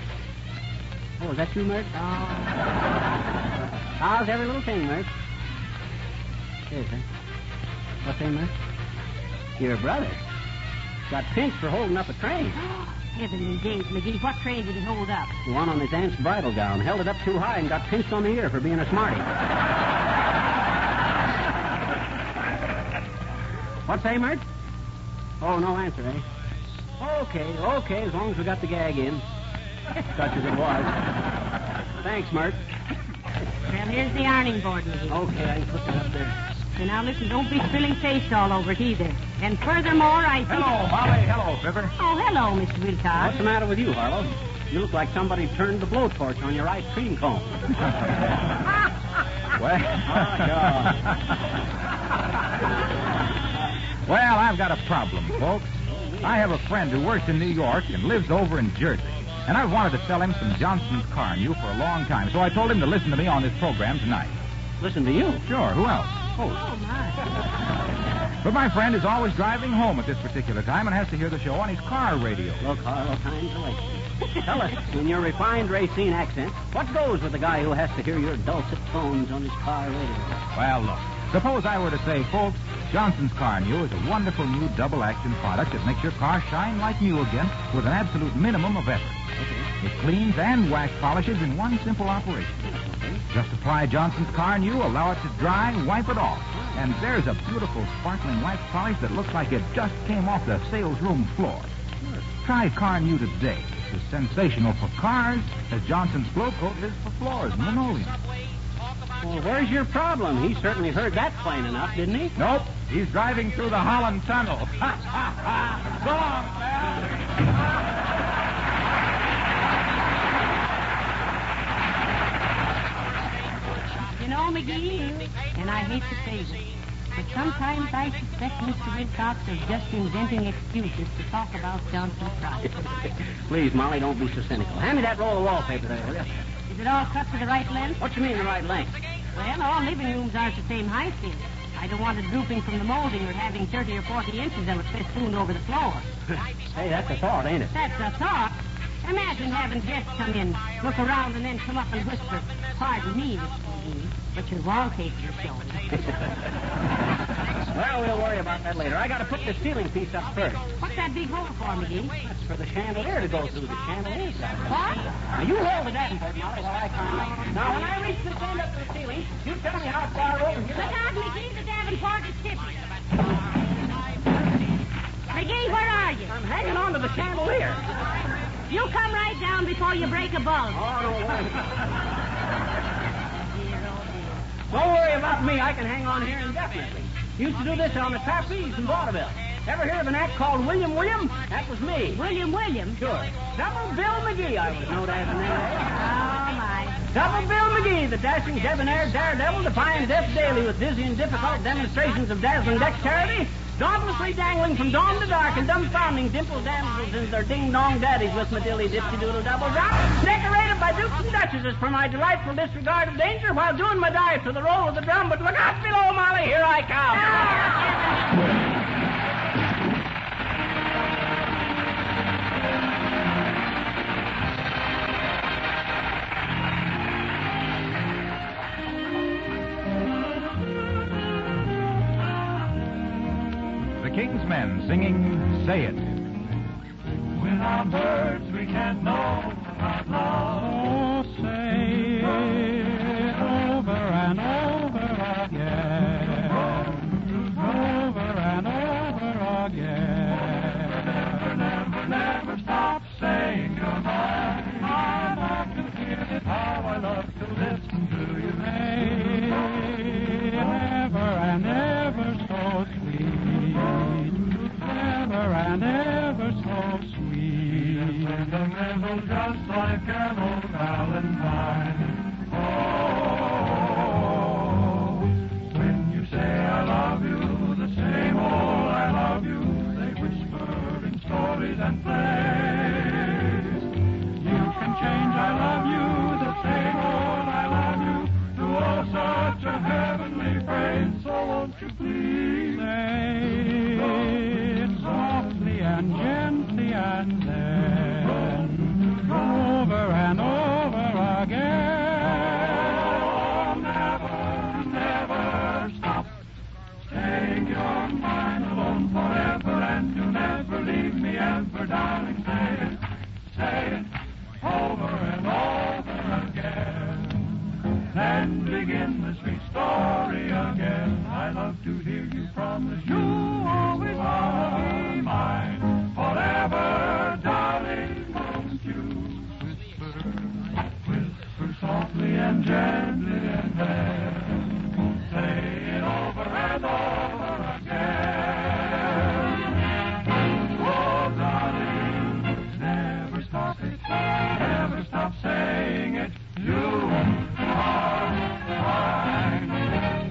Oh, is that you, Mert? Oh. How's every little thing, Mert? Yes, sir. What's that, Mert? Your brother. Got pinched for holding up a train. Heavenly days, Magee. What train did he hold up? The one on his aunt's bridal gown. Held it up too high and got pinched on the ear for being a smarty. What's that, Mert? Oh, no answer, eh? Okay, as long as we got the gag in. Such as it was. Thanks, Mert. Well, here's the ironing board, Magee. Okay, I can put that up there. And now listen, don't be spilling paste all over it either. And furthermore, I think... Hello, Molly. Hello, Fibber. Oh, hello, Mr. Wilcox. What's the matter with you, Harlow? You look like somebody turned the blowtorch on your ice cream cone. Well, I've got a problem, folks. I have a friend who works in New York and lives over in Jersey. And I've wanted to sell him some Johnson's car new for a long time, so I told him to listen to me on this program tonight. Listen to you? Sure, who else? Oh, my. But my friend is always driving home at this particular time and has to hear the show on his car radio. Look, Harlow, time to listen. Tell us, in your refined Racine accent, what goes with the guy who has to hear your dulcet tones on his car radio? Well, look, suppose I were to say, folks, Johnson's Car New is a wonderful new double-action product that makes your car shine like new again with an absolute minimum of effort. Okay. It cleans and wax polishes in one simple operation. Just apply Johnson's Car New, allow it to dry, wipe it off. And there's a beautiful sparkling wax polish that looks like it just came off the sales room floor. Try Car New today. It's as sensational for cars as Johnson's Glow Coat is for floors and linoleum. Well, where's your problem? He certainly heard that plain enough, didn't he? Nope. He's driving through the Holland Tunnel. So long, pal. You know, Magee, and I hate to say this, but sometimes I suspect Mr. Wilcox is just inventing excuses to talk about Johnson's product. Please, Molly, don't be so cynical. Hand me that roll of wallpaper there, will you? Is it all cut to the right length? What you mean, the right length? Well, all living rooms aren't the same height, dear. I don't want it drooping from the molding or having 30 or 40 inches of it festooned over the floor. Hey, that's a thought, ain't it? That's a thought. Imagine having guests come in, look around, and then come up and whisper, "Pardon me, Mr. McGee, but your wallpaper is showing." Well, we'll worry about that later. I got to put the ceiling piece up first. What's that big hole for, McGee? That's for the chandelier to go through. The chandelier side. What? Now, you hold the davenport, Molly, while I climb up. Now, when I reach this end up to the ceiling, you tell me how far over here. Look out, McGee, the davenport is tipping. McGee, where are you? I'm hanging on to the chandelier. You come right down before you break a bulb. Oh, don't worry. Don't worry about me. I can hang on here indefinitely. Used to do this on the trapeze in vaudeville. Ever hear of an act called William? That was me. William? Sure. Double Bill McGee, I was known as in there. Oh, my. Double Bill McGee, the dashing, debonair daredevil, defying death daily with dizzy and difficult demonstrations of dazzling dexterity, dauntlessly dangling from dawn to dark and dumbfounding dimpled damsels and their ding-dong daddies with my dilly-dipsy-doodle double drop, decorated by dukes and duchesses for my delightful disregard of danger while doing my dive to the roll of the drum. But look out below, Molly, here I come. King's Men singing Say It. Without words we can't know about love. Oh, say it over and over again. Over and over again. Never, never stop saying you're mine. I love to hear it, how I love to listen to you. Say ever and ever so sweet. Ever and ever so sweet. Sentimental, just like an old Valentine. Oh, when you say I love you, the same old I love you, they whisper in stories and plays. You can change I love you, the same old I love you, to all such a heavenly phrase. So won't you please say it softly and gently and then over and over again. Oh, never, never stop saying you're mine alone forever, and you'll never leave me ever, darling. Say it over and over again. Then begin the sweet story again. I love to hear you promise you always wanna be mine forever, darling. Won't you whisper softly and gently, and then say it over and over again. Oh, darling, never stop it, never stop saying it. You are mine,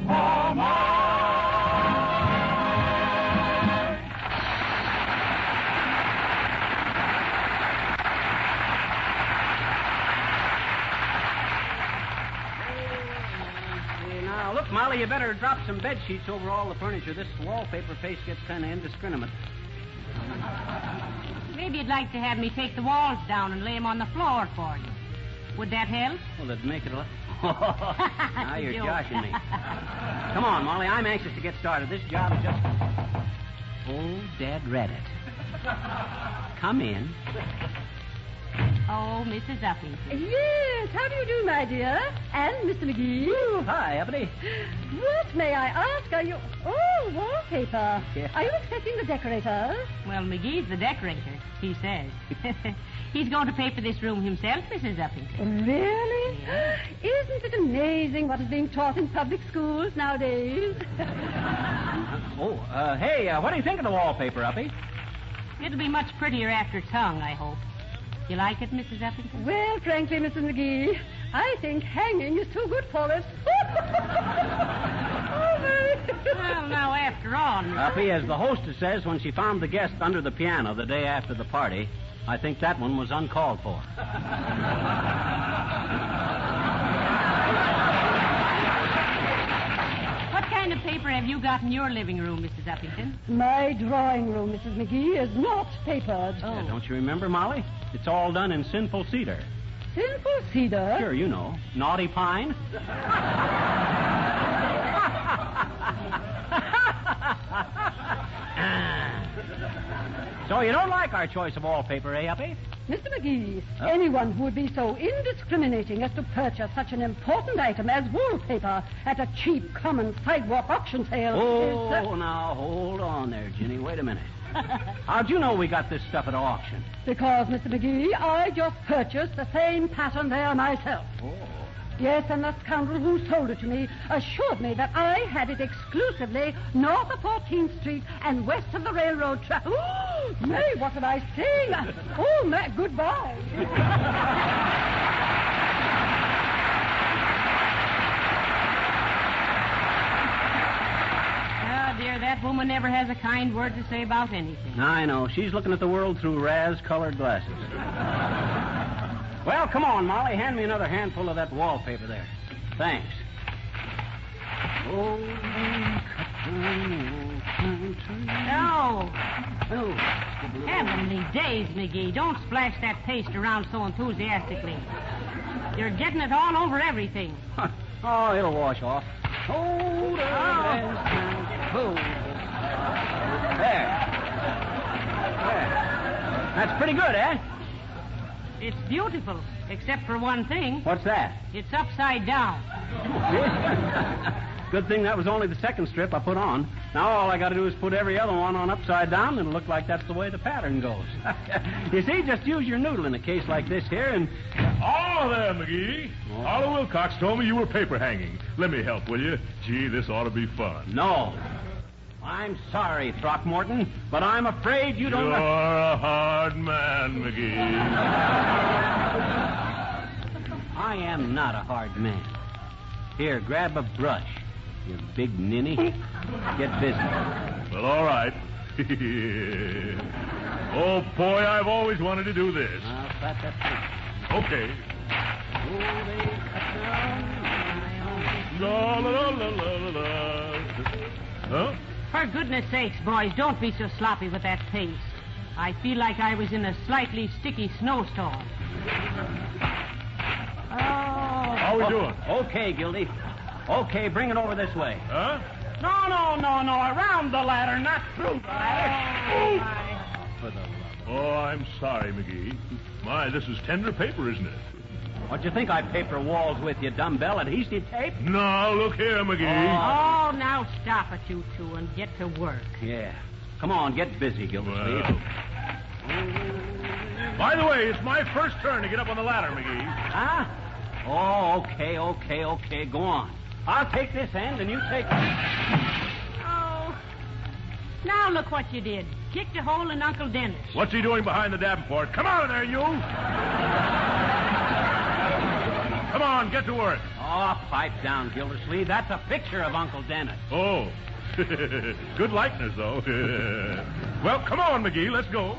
oh mine. Now, look, Molly, you better drop some bed sheets over all the furniture. This wallpaper face gets kind of indiscriminate. Maybe you'd like to have me take the walls down and lay them on the floor for you. Would that help? Well, it'd make it a lot... Now you're joshing me. Come on, Molly. I'm anxious to get started. This job is just... Oh, Dad read it. Come in. Oh, Mrs. Uppington. Yes, how do you do, my dear? And Mr. McGee? Ooh, hi, Abbott. What, may I ask, are you... Oh, wallpaper. Yeah. Are you expecting the decorator? Well, McGee's the decorator, he says. He's going to pay for this room himself, Mrs. Uppington. Really? Yeah. Isn't it amazing what is being taught in public schools nowadays? Hey, what do you think of the wallpaper, Uppy? It'll be much prettier after it's hung, I hope. You like it, Mrs. Uppington? Well, frankly, Mrs. McGee, I think hanging is too good for it. Well, now, after all... Uppy, as the hostess says when she found the guest under the piano the day after the party, I think that one was uncalled for. What kind kind of paper have you got in your living room, Mrs. Uppington? My drawing room, Mrs. McGee, is not papered. Yeah, don't you remember, Molly? It's all done in sinful cedar. Sinful cedar? Sure, you know. Naughty pine. So you don't like our choice of wallpaper, eh, Uppy? Mr. McGee, anyone who would be so indiscriminating as to purchase such an important item as wallpaper at a cheap, common sidewalk auction sale is... Now, hold on there, Ginny. Wait a minute. How'd you know we got this stuff at auction? Because, Mr. McGee, I just purchased the same pattern there myself. Oh. Yes, and the scoundrel who sold it to me assured me that I had it exclusively north of 14th Street and west of the railroad track. Oh, May, what did I say? Oh, May, goodbye. Oh, dear, that woman never has a kind word to say about anything. I know. She's looking at the world through Raz-colored glasses. Well, come on, Molly. Hand me another handful of that wallpaper there. Thanks. No. Heavenly days, McGee. Don't splash that paste around so enthusiastically. You're getting it all over everything. Oh, it'll wash off. There. That's pretty good, eh? It's beautiful, except for one thing. What's that? It's upside down. Good thing that was only the second strip I put on. Now all I got to do is put every other one on upside down, and it'll look like that's the way the pattern goes. You see, just use your noodle in a case like this here, and... Oh, there, McGee. Oliver Wilcox told me you were paper hanging. Let me help, will you? Gee, this ought to be fun. No. I'm sorry, Throckmorton, but I'm afraid you don't... You're a hard man, McGee. I am not a hard man. Here, grab a brush, you big ninny. Get busy. Well, all right. Oh, boy, I've always wanted to do this. Okay. La, la, la, la, la, la. Huh? For goodness sakes, boys, don't be so sloppy with that paste. I feel like I was in a slightly sticky snowstorm. How we doing? Okay, Gildy. Okay, bring it over this way. Huh? No. Around the ladder, not through the ladder. Oh, I'm sorry, McGee. My, this is tender paper, isn't it? What'd you think I'd paper walls with, you dumbbell, adhesive tape? No, look here, McGee. Oh, now stop it, you two, and get to work. Yeah. Come on, get busy, Gildersleeve. By the way, it's my first turn to get up on the ladder, McGee. Huh? Oh, okay. Go on. I'll take this end, and you take... Oh. Now look what you did. Kicked a hole in Uncle Dennis. What's he doing behind the Davenport? Come out of there, you! Come on, get to work. Oh, pipe down, Gildersleeve. That's a picture of Uncle Dennis. Oh. Good likeness, though. Well, come on, McGee. Let's go.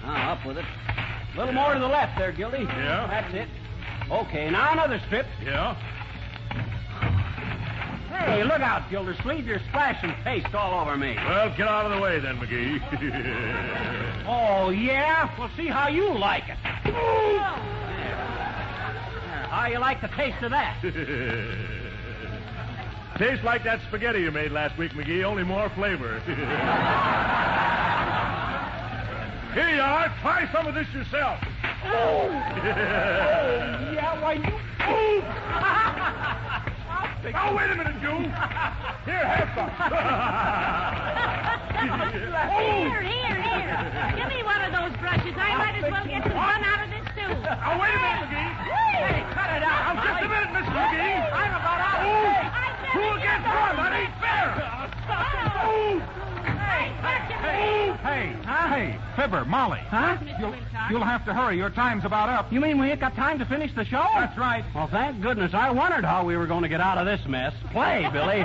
Okay. Up with it. A little more to the left there, Gildy. Yeah. That's it. Okay, now another strip. Yeah. Hey, look out, Gildersleeve. You're splashing paste all over me. Well, get out of the way then, McGee. Oh, yeah? We'll see how you like it. How you like the taste of that? Tastes like that spaghetti you made last week, McGee, only more flavor. Here you are. Try some of this yourself. Oh, yeah, why you... Oh, wait a minute, you. Here, have some. Here. Give me one of those brushes. I might as well get the fun out of this, too. Oh, wait a minute, McGee. Hey, cut it out. Now, just a minute, Mr. McGee. I'm about out. Who against one? That ain't fair. Hey, Fibber, Molly. Huh? You'll have to hurry. Your time's about up. You mean we ain't got time to finish the show? That's right. Well, thank goodness. I wondered how we were going to get out of this mess. Play, Billy.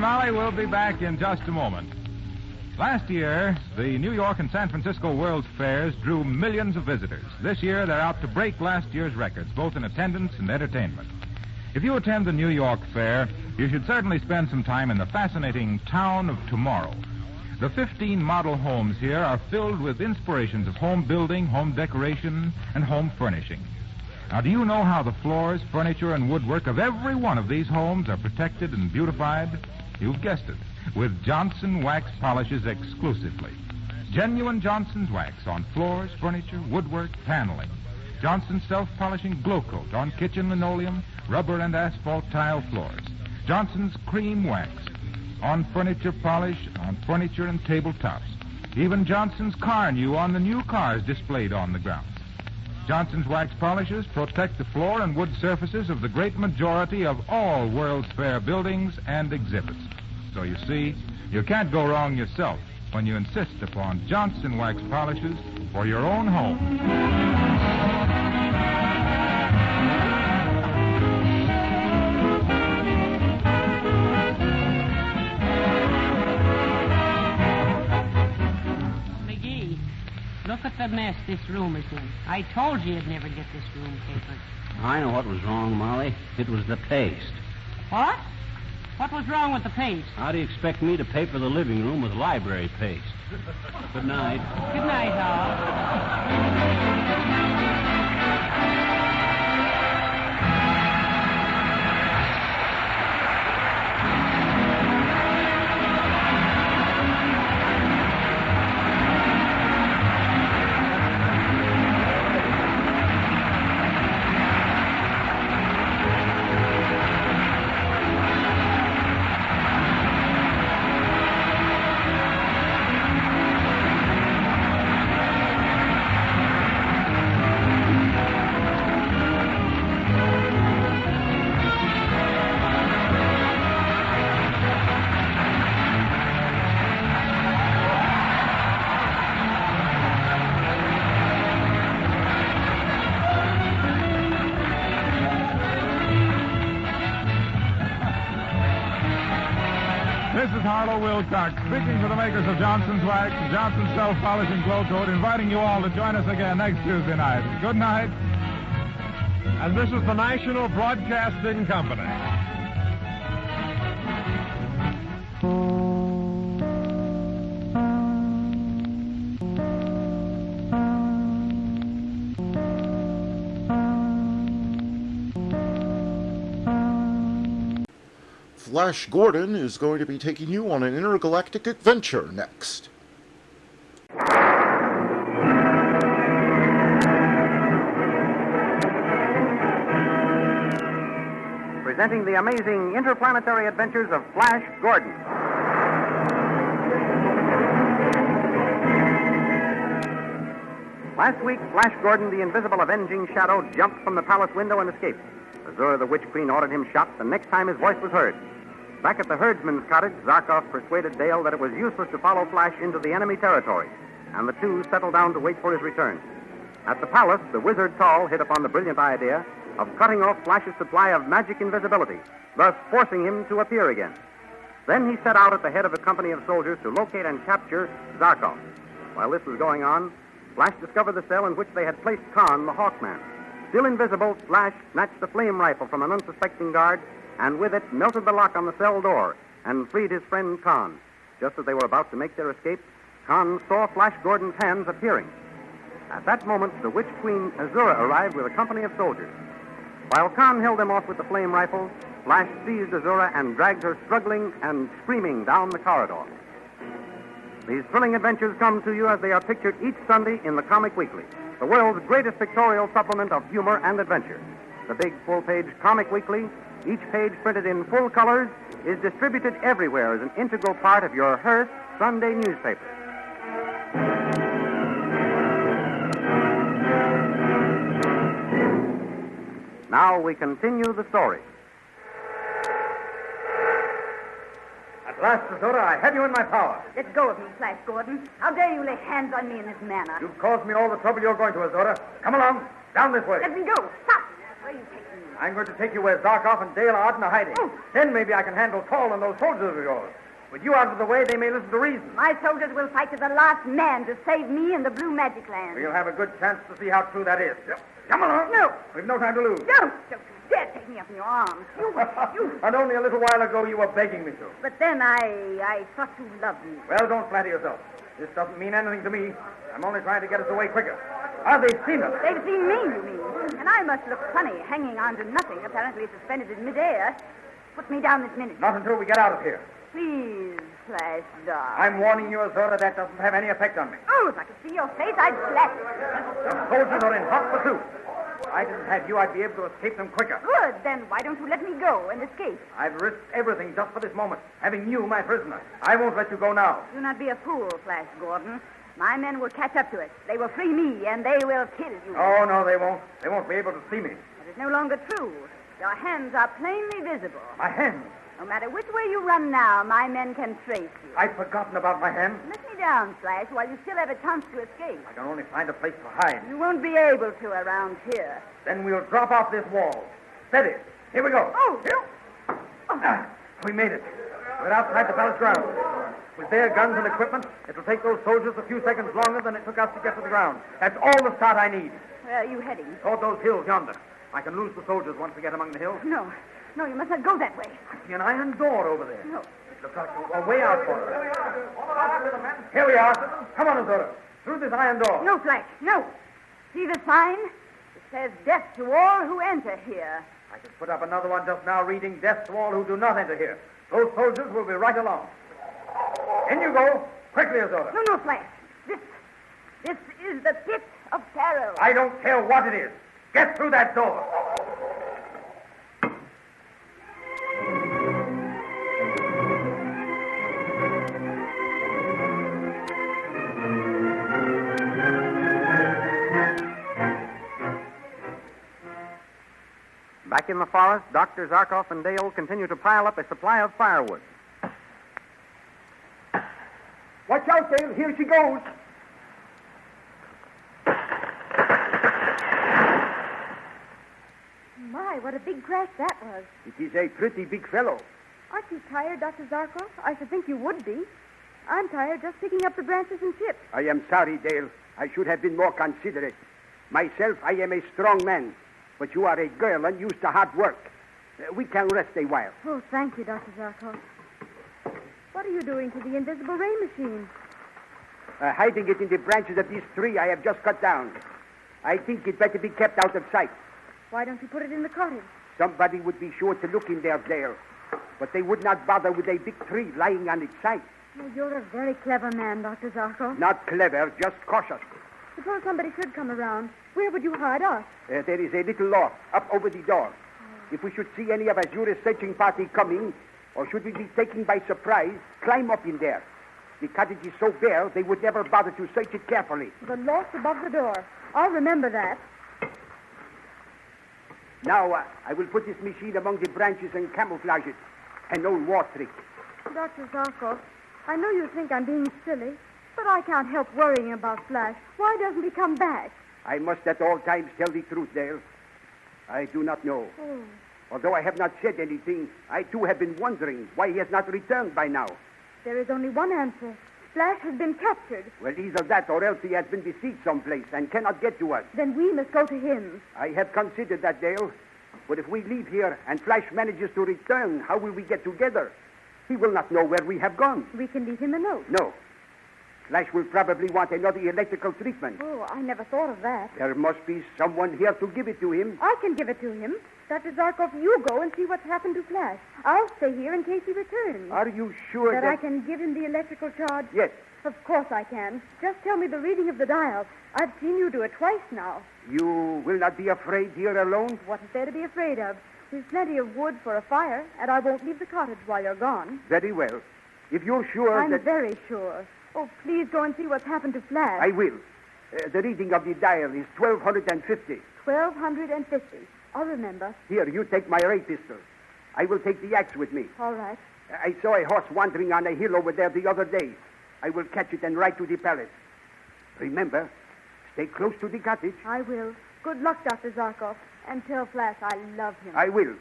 Molly. We'll be back in just a moment. Last year, the New York and San Francisco World's Fairs drew millions of visitors. This year, they're out to break last year's records, both in attendance and entertainment. If you attend the New York Fair, you should certainly spend some time in the fascinating town of tomorrow. The 15 model homes here are filled with inspirations of home building, home decoration, and home furnishing. Now, do you know how the floors, furniture, and woodwork of every one of these homes are protected and beautified? You've guessed it, with Johnson wax polishes exclusively. Genuine Johnson's wax on floors, furniture, woodwork, paneling. Johnson's self-polishing glow coat on kitchen linoleum, rubber and asphalt tile floors. Johnson's cream wax on furniture polish, on furniture and tabletops. Even Johnson's car new on the new cars displayed on the grounds. Johnson's wax polishes protect the floor and wood surfaces of the great majority of all World's Fair buildings and exhibits. So you see, you can't go wrong yourself when you insist upon Johnson wax polishes for your own home. Look at the mess this room is in. I told you you'd never get this room papered. I know what was wrong, Molly. It was the paste. What? What was wrong with the paste? How do you expect me to paper the living room with library paste? Good night. Good night, Hal. Wilcox, speaking for the makers of Johnson's Wax, Johnson's Self-Polishing Glow Coat, inviting you all to join us again next Tuesday night. Good night. And this is the National Broadcasting Company. Flash Gordon is going to be taking you on an intergalactic adventure next. Presenting the amazing interplanetary adventures of Flash Gordon. Last week, Flash Gordon, the invisible avenging shadow, jumped from the palace window and escaped. Azura the Witch Queen ordered him shot the next time his voice was heard. Back at the herdsman's cottage, Zarkov persuaded Dale that it was useless to follow Flash into the enemy territory, and the two settled down to wait for his return. At the palace, the wizard Tall hit upon the brilliant idea of cutting off Flash's supply of magic invisibility, thus forcing him to appear again. Then he set out at the head of a company of soldiers to locate and capture Zarkov. While this was going on, Flash discovered the cell in which they had placed Khan, the Hawkman. Still invisible, Flash snatched the flame rifle from an unsuspecting guard, and with it melted the lock on the cell door and freed his friend Khan. Just as they were about to make their escape, Khan saw Flash Gordon's hands appearing. At that moment, the Witch Queen Azura arrived with a company of soldiers. While Khan held them off with the flame rifle, Flash seized Azura and dragged her struggling and screaming down the corridor. These thrilling adventures come to you as they are pictured each Sunday in the Comic Weekly, the world's greatest pictorial supplement of humor and adventure. The big full-page Comic Weekly, each page printed in full colors, is distributed everywhere as an integral part of your Hearst Sunday newspaper. Now we continue the story. At last, Azura, I have you in my power. Let go of me, Flash Gordon. How dare you lay hands on me in this manner? You've caused me all the trouble you're going to, Azura. Come along. Down this way. Let me go. Stop. Where are you taking me? I'm going to take you where Zarkov and Dale are in hiding. Oh. Then maybe I can handle Tall and those soldiers of yours. With you out of the way, they may listen to reason. My soldiers will fight to the last man to save me and the Blue Magic Land. We'll have a good chance to see how true that is. Come along. No. We've no time to lose. Don't you dare take me up in your arms. You. And only a little while ago you were begging me to. But then I thought you loved me. Well, don't flatter yourself. This doesn't mean anything to me. I'm only trying to get us away quicker. They've seen us. They've seen me, you mean? And I must look funny, hanging on to nothing, apparently suspended in midair. Put me down this minute. Not until we get out of here. Please, Flash, darling. I'm warning you, Azora, that doesn't have any effect on me. Oh, if I could see your face, I'd slap you. The soldiers are in hot pursuit. If I didn't have you, I'd be able to escape them quicker. Good. Then why don't you let me go and escape? I've risked everything just for this moment, having you my prisoner. I won't let you go now. Do not be a fool, Flash Gordon. My men will catch up to us. They will free me, and they will kill you. Oh, no, they won't. They won't be able to see me. That is no longer true. Your hands are plainly visible. My hands? No matter which way you run now, my men can trace you. I've forgotten about my hands. Let me down, Flash, while you still have a chance to escape. I can only find a place to hide. You won't be able to around here. Then we'll drop off this wall. Steady. Here we go. Oh! We made it. We're outside the palace grounds. With their guns and equipment, it'll take those soldiers a few seconds longer than it took us to get to the ground. That's all the start I need. Where are you heading? Toward those hills yonder. I can lose the soldiers once we get among the hills. No, you must not go that way. I see an iron door over there. No. It looks like a way out for us. Here we are. Come on, Azora. Through this iron door. No, Flash, no. See the sign? It says death to all who enter here. I could put up another one just now reading death to all who do not enter here. Those soldiers will be right along. In you go. Quickly, Azora. No, Flash. This is the pit of peril. I don't care what it is. Get through that door. Back in the forest, Dr. Zarkov and Dale continue to pile up a supply of firewood. Watch out, Dale. Here she goes. My, what a big crash that was. It is a pretty big fellow. Aren't you tired, Dr. Zarkov? I should think you would be. I'm tired just picking up the branches and chips. I am sorry, Dale. I should have been more considerate. Myself, I am a strong man. But you are a girl and used to hard work. We can rest a while. Oh, thank you, Dr. Zarkov. What are you doing to the invisible ray machine? Hiding it in the branches of this tree I have just cut down. I think it better be kept out of sight. Why don't you put it in the cottage? Somebody would be sure to look in there, Dale. But they would not bother with a big tree lying on its side. Oh, you're a very clever man, Dr. Zarkov. Not clever, just cautious. Suppose somebody should come around. Where would you hide us? There is a little loft up over the door. If we should see any of Azura's searching party coming, or should we be taken by surprise, climb up in there. The cottage is so bare, they would never bother to search it carefully. The loft above the door. I'll remember that. Now, I will put this machine among the branches and camouflage it. An old war trick. Dr. Zarkov, I know you think I'm being silly, but I can't help worrying about Flash. Why doesn't he come back? I must at all times tell the truth, Dale. I do not know. Oh. Although I have not said anything, I too have been wondering why he has not returned by now. There is only one answer. Flash has been captured. Well, either that or else he has been besieged someplace and cannot get to us. Then we must go to him. I have considered that, Dale. But if we leave here and Flash manages to return, how will we get together? He will not know where we have gone. We can leave him a note. No. Flash will probably want another electrical treatment. Oh, I never thought of that. There must be someone here to give it to him. I can give it to him. Dr. Zarkov, you go and see what's happened to Flash. I'll stay here in case he returns. Are you sure that I can give him the electrical charge? Yes. Of course I can. Just tell me the reading of the dial. I've seen you do it twice now. You will not be afraid here alone? What is there to be afraid of? There's plenty of wood for a fire, and I won't leave the cottage while you're gone. Very well. If you're sure I'm very sure. Oh, please go and see what's happened to Flash. I will. The reading of the dial is 1250. 1250. I'll remember. Here, you take my ray pistol. I will take the axe with me. All right. I saw a horse wandering on a hill over there the other day. I will catch it and ride to the palace. Remember, stay close to the cottage. I will. Good luck, Dr. Zarkov. And tell Flash I love him. I will.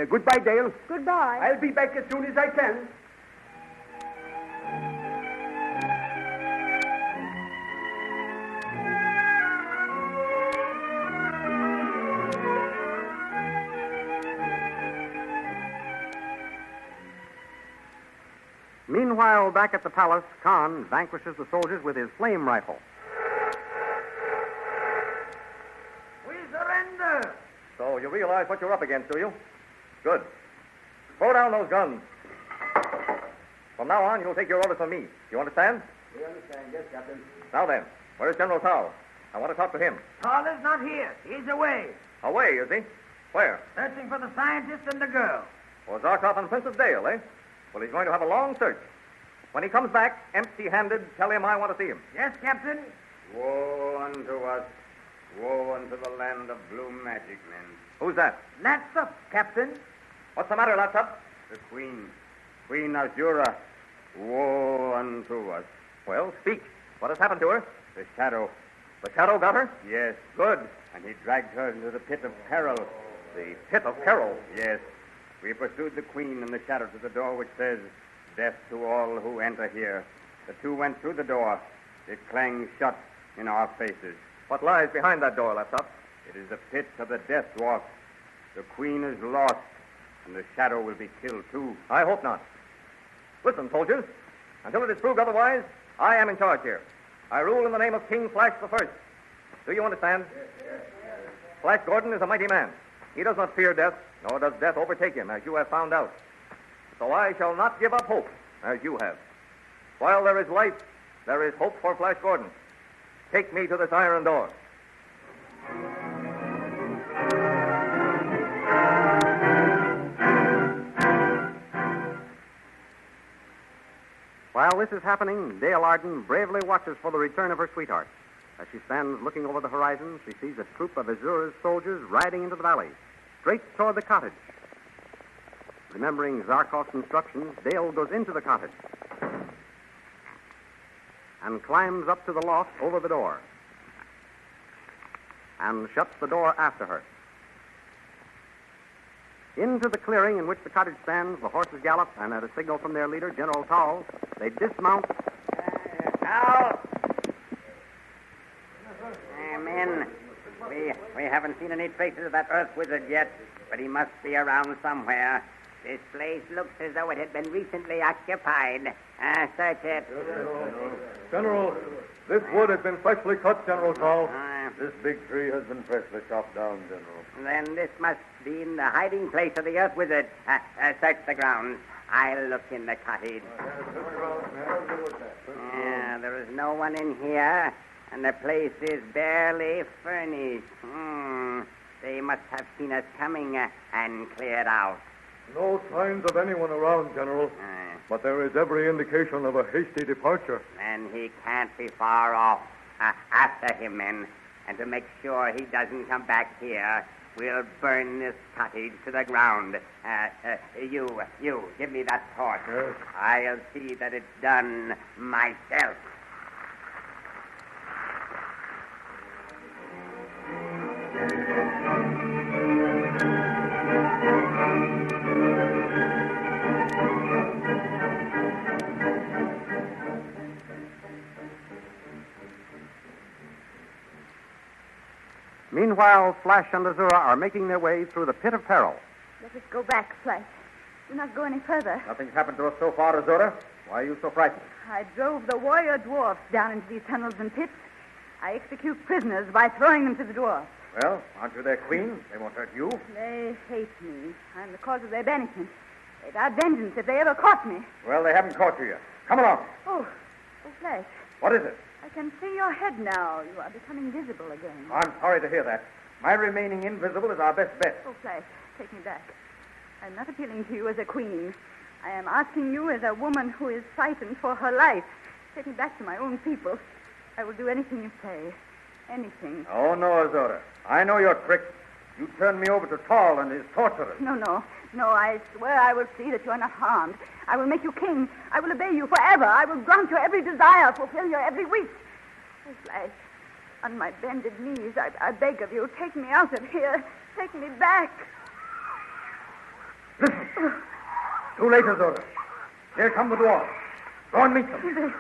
Goodbye, Dale. Goodbye. I'll be back as soon as I can. Meanwhile, back at the palace, Khan vanquishes the soldiers with his flame rifle. We surrender. So you realize what you're up against, do you? Good. Throw down those guns. From now on, you'll take your orders from me. You understand? We understand, yes, Captain. Now then, where's General Tao? I want to talk to him. Paul is not here. He's away. Away, is he? Where? Searching for the scientist and the girl. For Zarkov and Princess Dale, eh? Well, he's going to have a long search. When he comes back, empty-handed, tell him I want to see him. Yes, Captain. Woe unto us. Woe unto the land of blue magic men. Who's that? That's up, Captain. What's the matter, Laptop? The Queen. Queen Azura. Woe unto us. Well, speak. What has happened to her? The shadow. The shadow got her? Yes. Good. And he dragged her into the pit of peril. The pit of peril? Yes. We pursued the Queen in the shadow to the door which says, "Death to all who enter here." The two went through the door. It clanged shut in our faces. What lies behind that door, Laptop? It is the pit of the Death Dwarf. The Queen is lost, and the shadow will be killed, too. I hope not. Listen, soldiers. Until it is proved otherwise, I am in charge here. I rule in the name of King Flash the First. Do you understand? Flash Gordon is a mighty man. He does not fear death, nor does death overtake him, as you have found out. So I shall not give up hope, as you have. While there is life, there is hope for Flash Gordon. Take me to this iron door. While this is happening, Dale Arden bravely watches for the return of her sweetheart. As she stands looking over the horizon, she sees a troop of Azura's soldiers riding into the valley, straight toward the cottage. Remembering Zarkov's instructions, Dale goes into the cottage and climbs up to the loft over the door and shuts the door after her. Into the clearing in which the cottage stands, the horses gallop, and at a signal from their leader, General Tall, they dismount. Tall! Men, we haven't seen any traces of that Earth wizard yet, but he must be around somewhere. This place looks as though it had been recently occupied. Search it. General, this wood has been freshly cut, General Tall. This big tree has been freshly chopped down, General. Then this must be in the hiding place of the Earth wizard. Search the grounds. I'll look in the cottage. There is no one in here, and the place is barely furnished. They must have seen us coming and cleared out. No signs of anyone around, General. But there is every indication of a hasty departure. And he can't be far off. After him, men. And to make sure he doesn't come back here, we'll burn this cottage to the ground. You, give me that torch. Yes. I'll see that it's done myself. Meanwhile, Flash and Azura are making their way through the pit of peril. Let us go back, Flash. Do not go any further. Nothing's happened to us so far, Azura. Why are you so frightened? I drove the warrior dwarfs down into these tunnels and pits. I execute prisoners by throwing them to the dwarfs. Well, aren't you their queen? They won't hurt you. They hate me. I'm the cause of their banishment. They'd have vengeance if they ever caught me. Well, they haven't caught you yet. Come along. Oh, Flash. What is it? I can see your head now. You are becoming visible again. I'm sorry to hear that. My remaining invisible is our best bet. Oh, Flash, take me back. I'm not appealing to you as a queen. I am asking you as a woman who is frightened for her life. Take me back to my own people. I will do anything you say. Anything. Oh, no, Azura. I know your trick. You turn me over to Tall and his torturers. No, I swear I will see that you are not harmed. I will make you king. I will obey you forever. I will grant your every desire, fulfill your every wish. Oh, Flash, On my bended knees, I beg of you, take me out of here. Take me back. Listen. Too late, Azora. Here come the dwarfs. Go and meet them.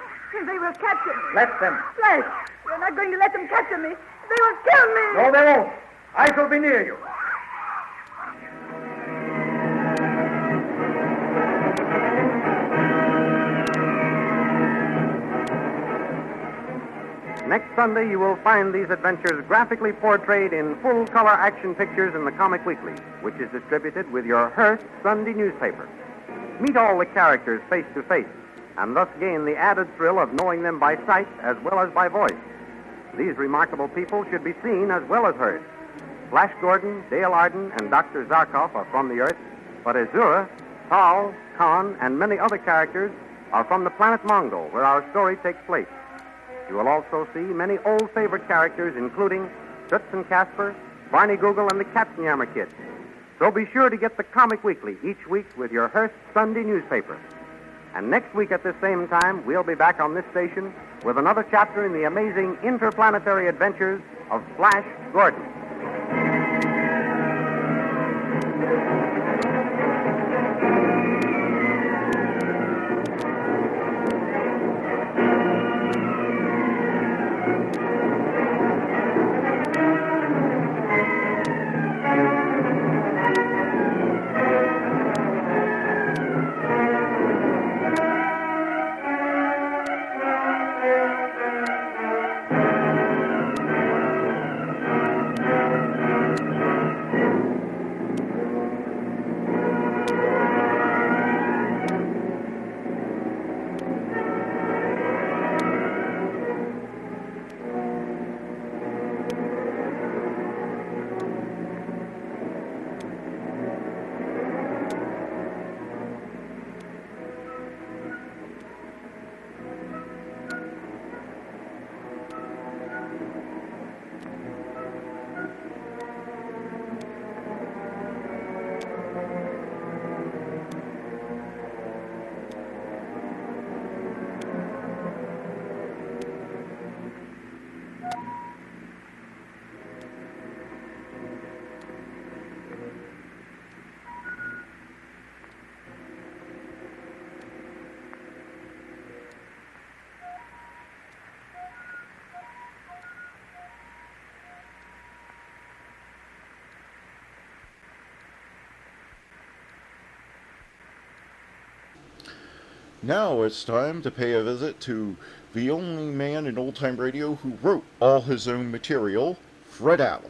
They will capture me. Let them. Flash, you're not going to let them capture me. They will kill me. No, they won't. I shall be near you. Next Sunday, you will find these adventures graphically portrayed in full-color action pictures in the Comic Weekly, which is distributed with your Hearst Sunday newspaper. Meet all the characters face to face, and thus gain the added thrill of knowing them by sight as well as by voice. These remarkable people should be seen as well as heard. Flash Gordon, Dale Arden, and Dr. Zarkov are from the Earth, but Azura, Tal, Khan, and many other characters are from the planet Mongol, where our story takes place. You will also see many old favorite characters, including Toots and Casper, Barney Google, and the Katzenjammer Kids. So be sure to get the Comic Weekly each week with your Hearst Sunday newspaper. And next week at the same time, we'll be back on this station with another chapter in the amazing interplanetary adventures of Flash Gordon. Now it's time to pay a visit to the only man in old-time radio who wrote all his own material, Fred Allen.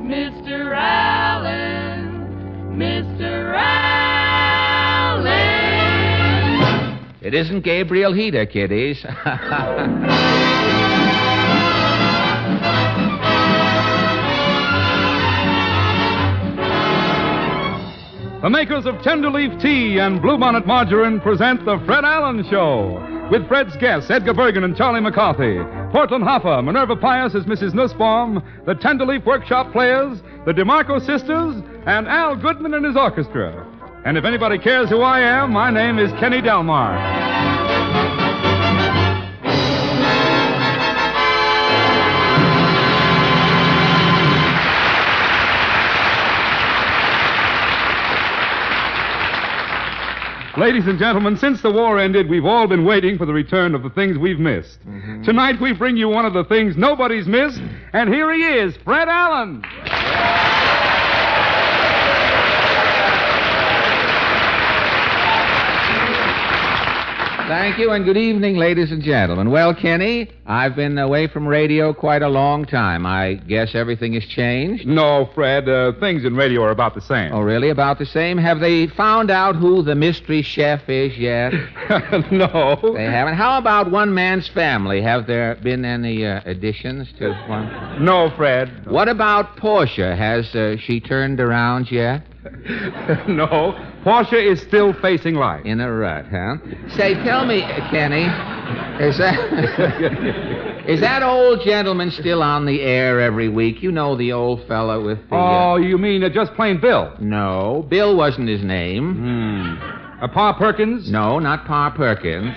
Mr. Allen, Mr. Allen. It isn't Gabriel Heater, kiddies. The makers of Tenderleaf Tea and Bluebonnet Margarine present The Fred Allen Show. With Fred's guests, Edgar Bergen and Charlie McCarthy, Portland Hoffa, Minerva Pius as Mrs. Nussbaum, the Tenderleaf Workshop Players, the DeMarco Sisters, and Al Goodman and his orchestra. And if anybody cares who I am, my name is Kenny Delmar. Ladies and gentlemen, since the war ended, we've all been waiting for the return of the things we've missed. Mm-hmm. Tonight, we bring you one of the things nobody's missed, and here he is, Fred Allen. Thank you, and good evening, ladies and gentlemen. Well, Kenny, I've been away from radio quite a long time. I guess everything has changed? No, Fred. Things in radio are about the same. Oh, really? About the same? Have they found out who the mystery chef is yet? No. They haven't? How about One Man's Family? Have there been any additions to one? No, Fred. What about Portia? Has she turned around yet? No. Portia is still facing life. In a rut, huh? Say, tell me, Kenny, is that... Is that old gentleman still on the air every week? You know the old fella with the... Oh, you mean just plain Bill? No, Bill wasn't his name. Pa Perkins? No, not Pa Perkins.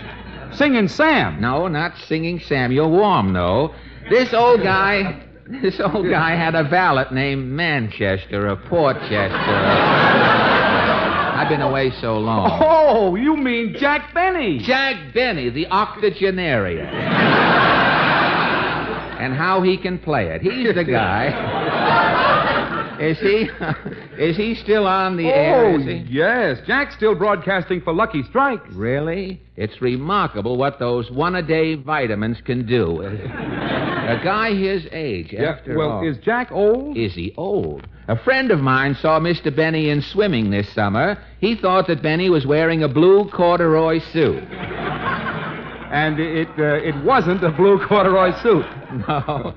Singing Sam? No, not Singing Sam. You're warm, though. This old guy had a valet named Manchester or Portchester. I've been away so long. Oh, you mean Jack Benny. Jack Benny, the octogenarian. And how he can play it. He's the guy. Is he still on the air, is he? Yes. Jack's still broadcasting for Lucky Strikes. Really? It's remarkable what those one-a-day vitamins can do. A guy his age, after all. Is Jack old? Is he old? A friend of mine saw Mr. Benny in swimming this summer. He thought that Benny was wearing a blue corduroy suit. And it wasn't a blue corduroy suit. No.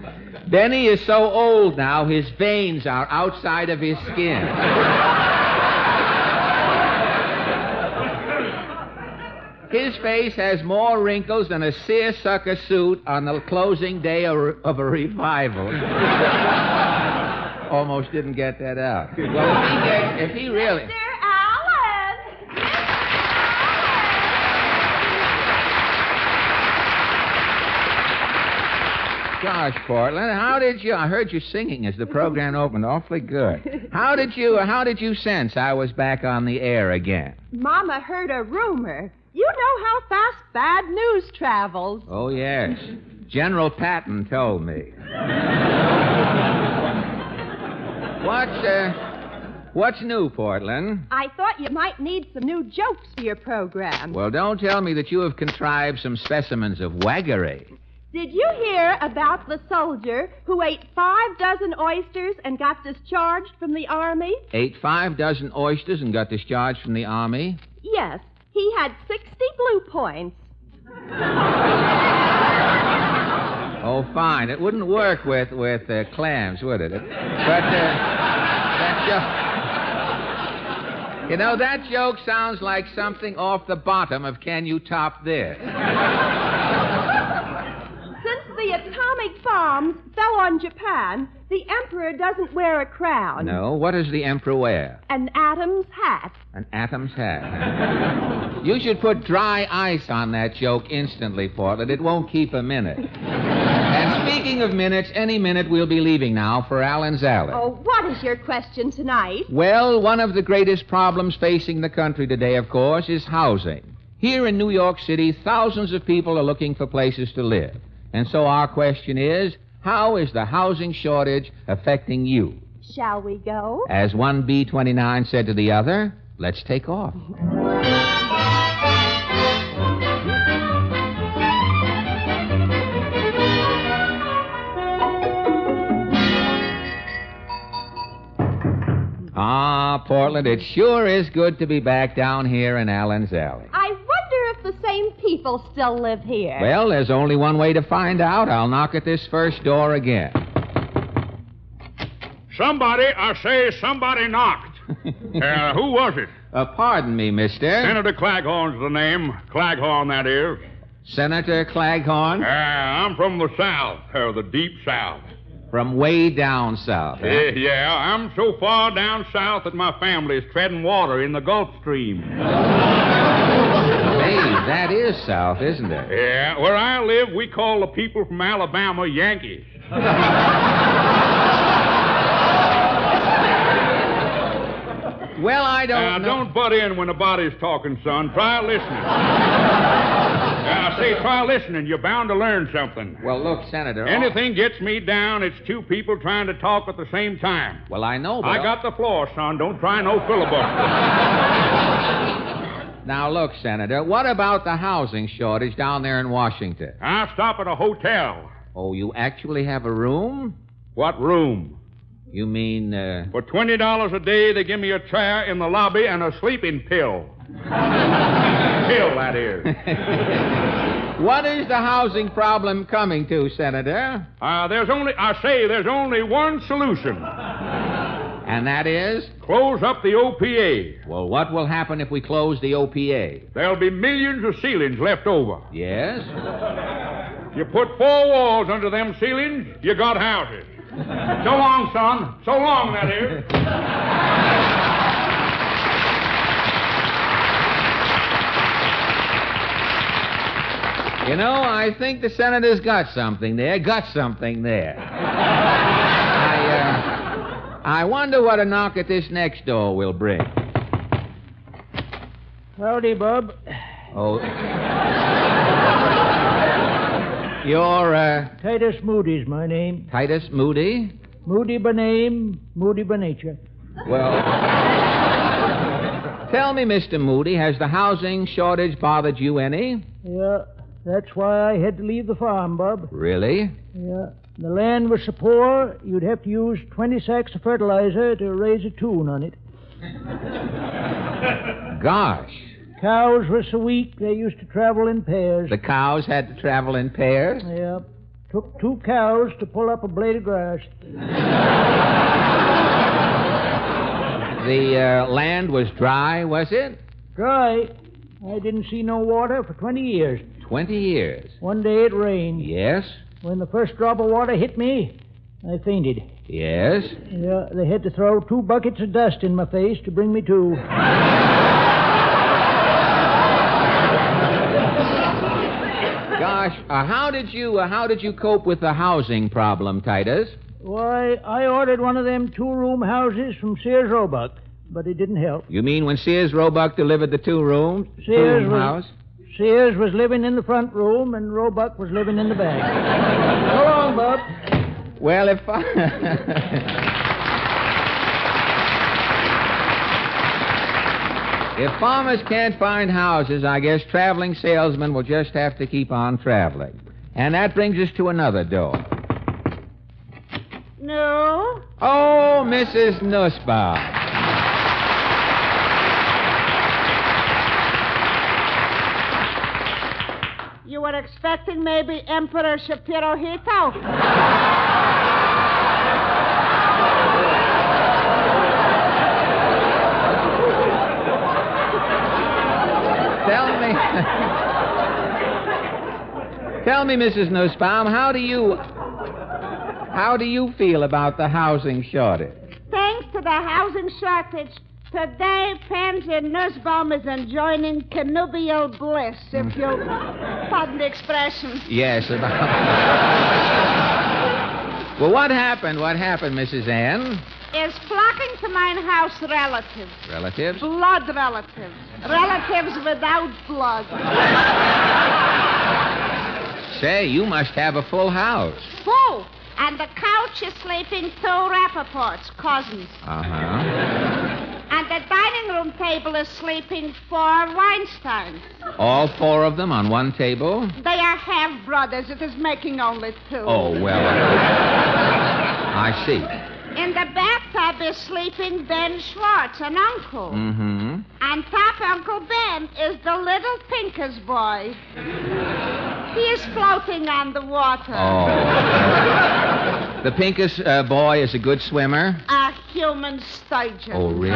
Benny is so old now, his veins are outside of his skin. His face has more wrinkles than a seersucker suit on the closing day of a revival. Almost didn't get that out. Well, if he really... Mr. Allen! Gosh, Portland, how did you... I heard you singing as the program opened. Awfully good. How did you sense I was back on the air again? Mama heard a rumor. You know how fast bad news travels. Oh, yes. General Patton told me. What's new, Portland? I thought you might need some new jokes for your program. Well, don't tell me that you have contrived some specimens of waggery. Did you hear about the soldier who ate 5 dozen oysters and got discharged from the Army? Ate 5 dozen oysters and got discharged from the Army? Yes. He had 60 blue points. Oh, fine. It wouldn't work with clams, would it? But that joke... You know, that joke sounds like something off the bottom of Can You Top This? Since the atomic bombs fell on Japan, the emperor doesn't wear a crown. No. What does the emperor wear? An Adam's hat. An Atom's hat. You should put dry ice on that joke instantly, Portland. It won't keep a minute. And speaking of minutes, any minute we'll be leaving now for Allen's Alley. Oh, what is your question tonight? Well, one of the greatest problems facing the country today, of course, is housing. Here in New York City, thousands of people are looking for places to live. And so our question is, how is the housing shortage affecting you? Shall we go? As one B-29 said to the other, let's take off. Ah, Portland, it sure is good to be back down here in Allen's Alley. I wonder if the same people still live here. Well, there's only one way to find out. I'll knock at this first door again. Somebody knocked. Who was it? Pardon me, mister. Senator Claghorn's the name. Claghorn, that is. Senator Claghorn? I'm from the South, the deep South. From way down south, huh? Yeah, I'm so far down south that my family's treading water in the Gulf Stream. Hey, that is south, isn't it? Yeah, where I live, we call the people from Alabama Yankees. Well, I don't know. Don't butt in when the body's talking, son. Try listening. Try listening. You're bound to learn something. Well, look, Senator. Anything gets me down, it's two people trying to talk at the same time. Well, I know, but... I got the floor, son. Don't try no filibuster. Now, look, Senator, what about the housing shortage down there in Washington? I stop at a hotel. Oh, you actually have a room? What room? You mean, For $20 a day, they give me a chair in the lobby and a sleeping pill. Pill, that is. What is the housing problem coming to, Senator? There's only one solution. And that is? Close up the OPA. Well, what will happen if we close the OPA? There'll be millions of ceilings left over. Yes? You put 4 walls under them ceilings, you got houses. So long, son. So long, that is. You know, I think the senator's got something there. I wonder what a knock at this next door will bring. Howdy, Bub. Oh. You're, Titus Moody's my name. Titus Moody? Moody by name, Moody by nature. Well, tell me, Mr. Moody, has the housing shortage bothered you any? Yeah, that's why I had to leave the farm, Bub. Really? Yeah. The land was so poor, you'd have to use 20 sacks of fertilizer to raise a tune on it. Gosh. Cows were so weak, they used to travel in pairs. The cows had to travel in pairs? Yeah. Took 2 cows to pull up a blade of grass. The land was dry, was it? Dry? I didn't see no water for 20 years. 20 years? One day it rained. Yes? When the first drop of water hit me, I fainted. Yes? Yeah, they had to throw 2 buckets of dust in my face to bring me to. Gosh, how did you cope with the housing problem, Titus? Why, I ordered one of them 2-room houses from Sears Roebuck, but it didn't help. You mean when Sears Roebuck delivered the 2-room house? Sears was living in the front room, and Roebuck was living in the back. So long, Bub. Well, if farmers can't find houses, I guess traveling salesmen will just have to keep on traveling. And that brings us to another door. No? Oh, Mrs. Nussbaum. You were expecting maybe Emperor Shapirohito? Tell me, Mrs. Nussbaum, how do you feel about the housing shortage? Thanks to the housing shortage, today Pansy Nussbaum is enjoying connubial bliss, if you'll pardon the expression. Yes, Well, what happened, Mrs. Ann? Is flocking to mine house relatives. Relatives? Blood relatives. Relatives without blood. Say, you must have a full house. Full. And the couch is sleeping 2 Rappaports, cousins. Uh-huh. And the dining room table is sleeping 4 Weinsteins. All 4 of them on one table? They are half-brothers. It is making only 2. Oh, well, I see. In the bathtub is sleeping Ben Schwartz, an uncle. Mm-hmm. And top Uncle Ben is the little Pincus boy. He is floating on the water. Oh. The Pincus boy is a good swimmer? A human sturgeon. Oh, really?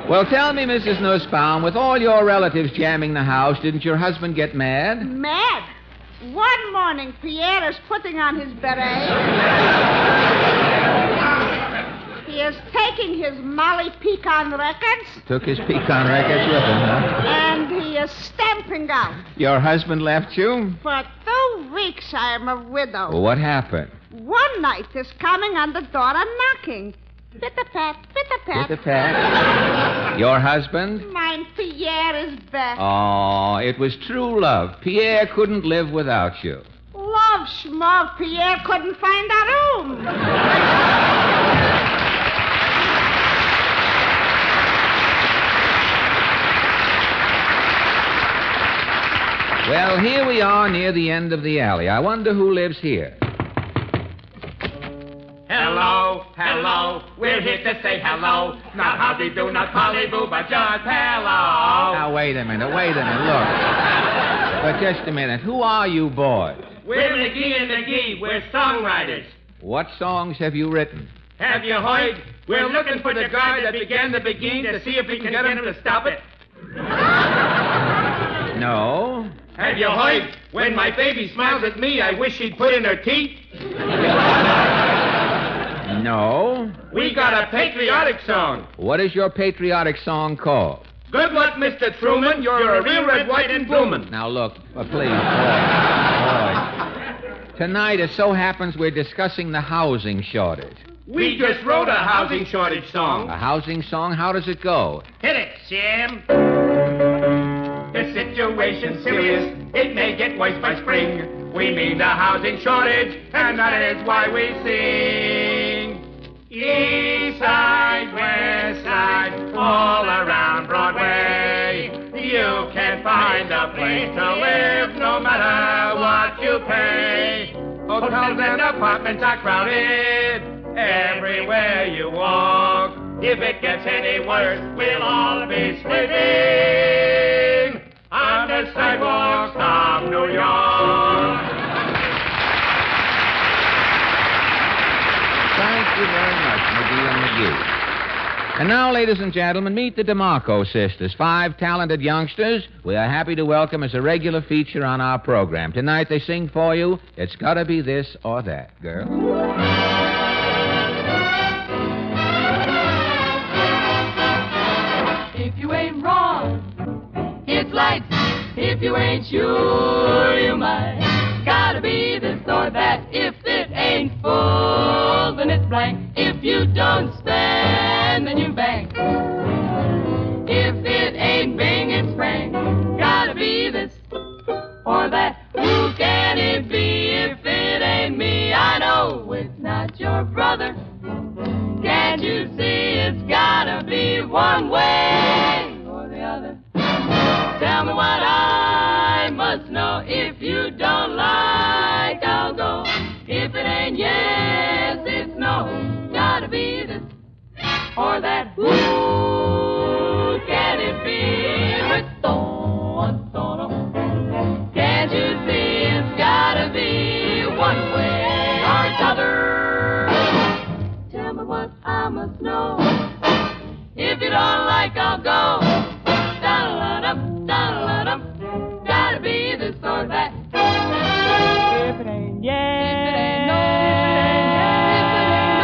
Well, tell me, Mrs. Nussbaum, with all your relatives jamming the house, didn't your husband get mad? Mad? One morning, Pierre is putting on his beret. He is taking his Molly Pecan records. Took his pecan records with him, huh? And he is stamping out. Your husband left you? For 2 weeks I am a widow. Well, what happened? One night is coming on the door and knocking. Pit-a-pat, pit-a-pat. Pit-a-pat. Your husband? Mine Pierre is back. Oh, it was true love. Pierre couldn't live without you. Love, schmuck. Pierre couldn't find a room. Well, here we are near the end of the alley. I wonder who lives here. Hello, hello, we're here to say hello. Not howdy-do, not polly-boo, but just hello. Now, wait a minute, look. But just a minute, who are you boys? We're McGee and McGee, we're songwriters. What songs have you written? Have you heard? We're looking for the guy that began the begin to see if we can get him to stop it. No. Have you heard? When my baby smiles at me, I wish she'd put in her teeth. No. We got a patriotic song. What is your patriotic song called? Good luck, Mr. Truman. You're a real red, white, and bloomin'. Now, look, please, boy. Tonight, it so happens we're discussing the housing shortage. We just wrote a housing shortage song. A housing song? How does it go? Hit it, Sam. The situation's serious. It may get worse by spring. We mean the housing shortage, and that is why we sing. East side, west side, all around Broadway. You can find a place to live no matter what you pay. Hotels and apartments are crowded everywhere you walk. If it gets any worse, we'll all be sleeping on the sidewalks of New York. Thank you very much, Magee and Magee. And now, ladies and gentlemen, meet the DeMarco sisters, 5 talented youngsters we are happy to welcome as a regular feature on our program. Tonight they sing for you, It's Gotta Be This or That, girl. If you ain't wrong, it's lights. If you ain't sure, you might. Gotta be this or that. If it ain't full, then it's blank. If you don't spend, then you bank. If it ain't Bing, it's Frank. Gotta be this or that. Who can it be if it ain't me? I know it's not your brother. Can't you see it's gotta be one way or the other? Tell me what I must know. If you don't like, I'll go. If it ain't yes, it's no. Gotta be this or that. Who can it be? Can't you see it's gotta be one way or the other? Tell me what I must know. If you don't like, I'll go. Da-da-da-dum, da-da-da-dum. Gotta be this or that. If it ain't yes, if it ain't no, if it ain't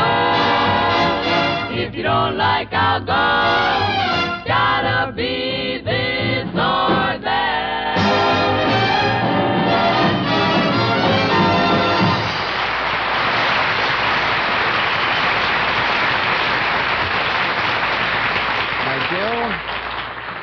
no. If you don't like, I'll go. Gotta be this or that.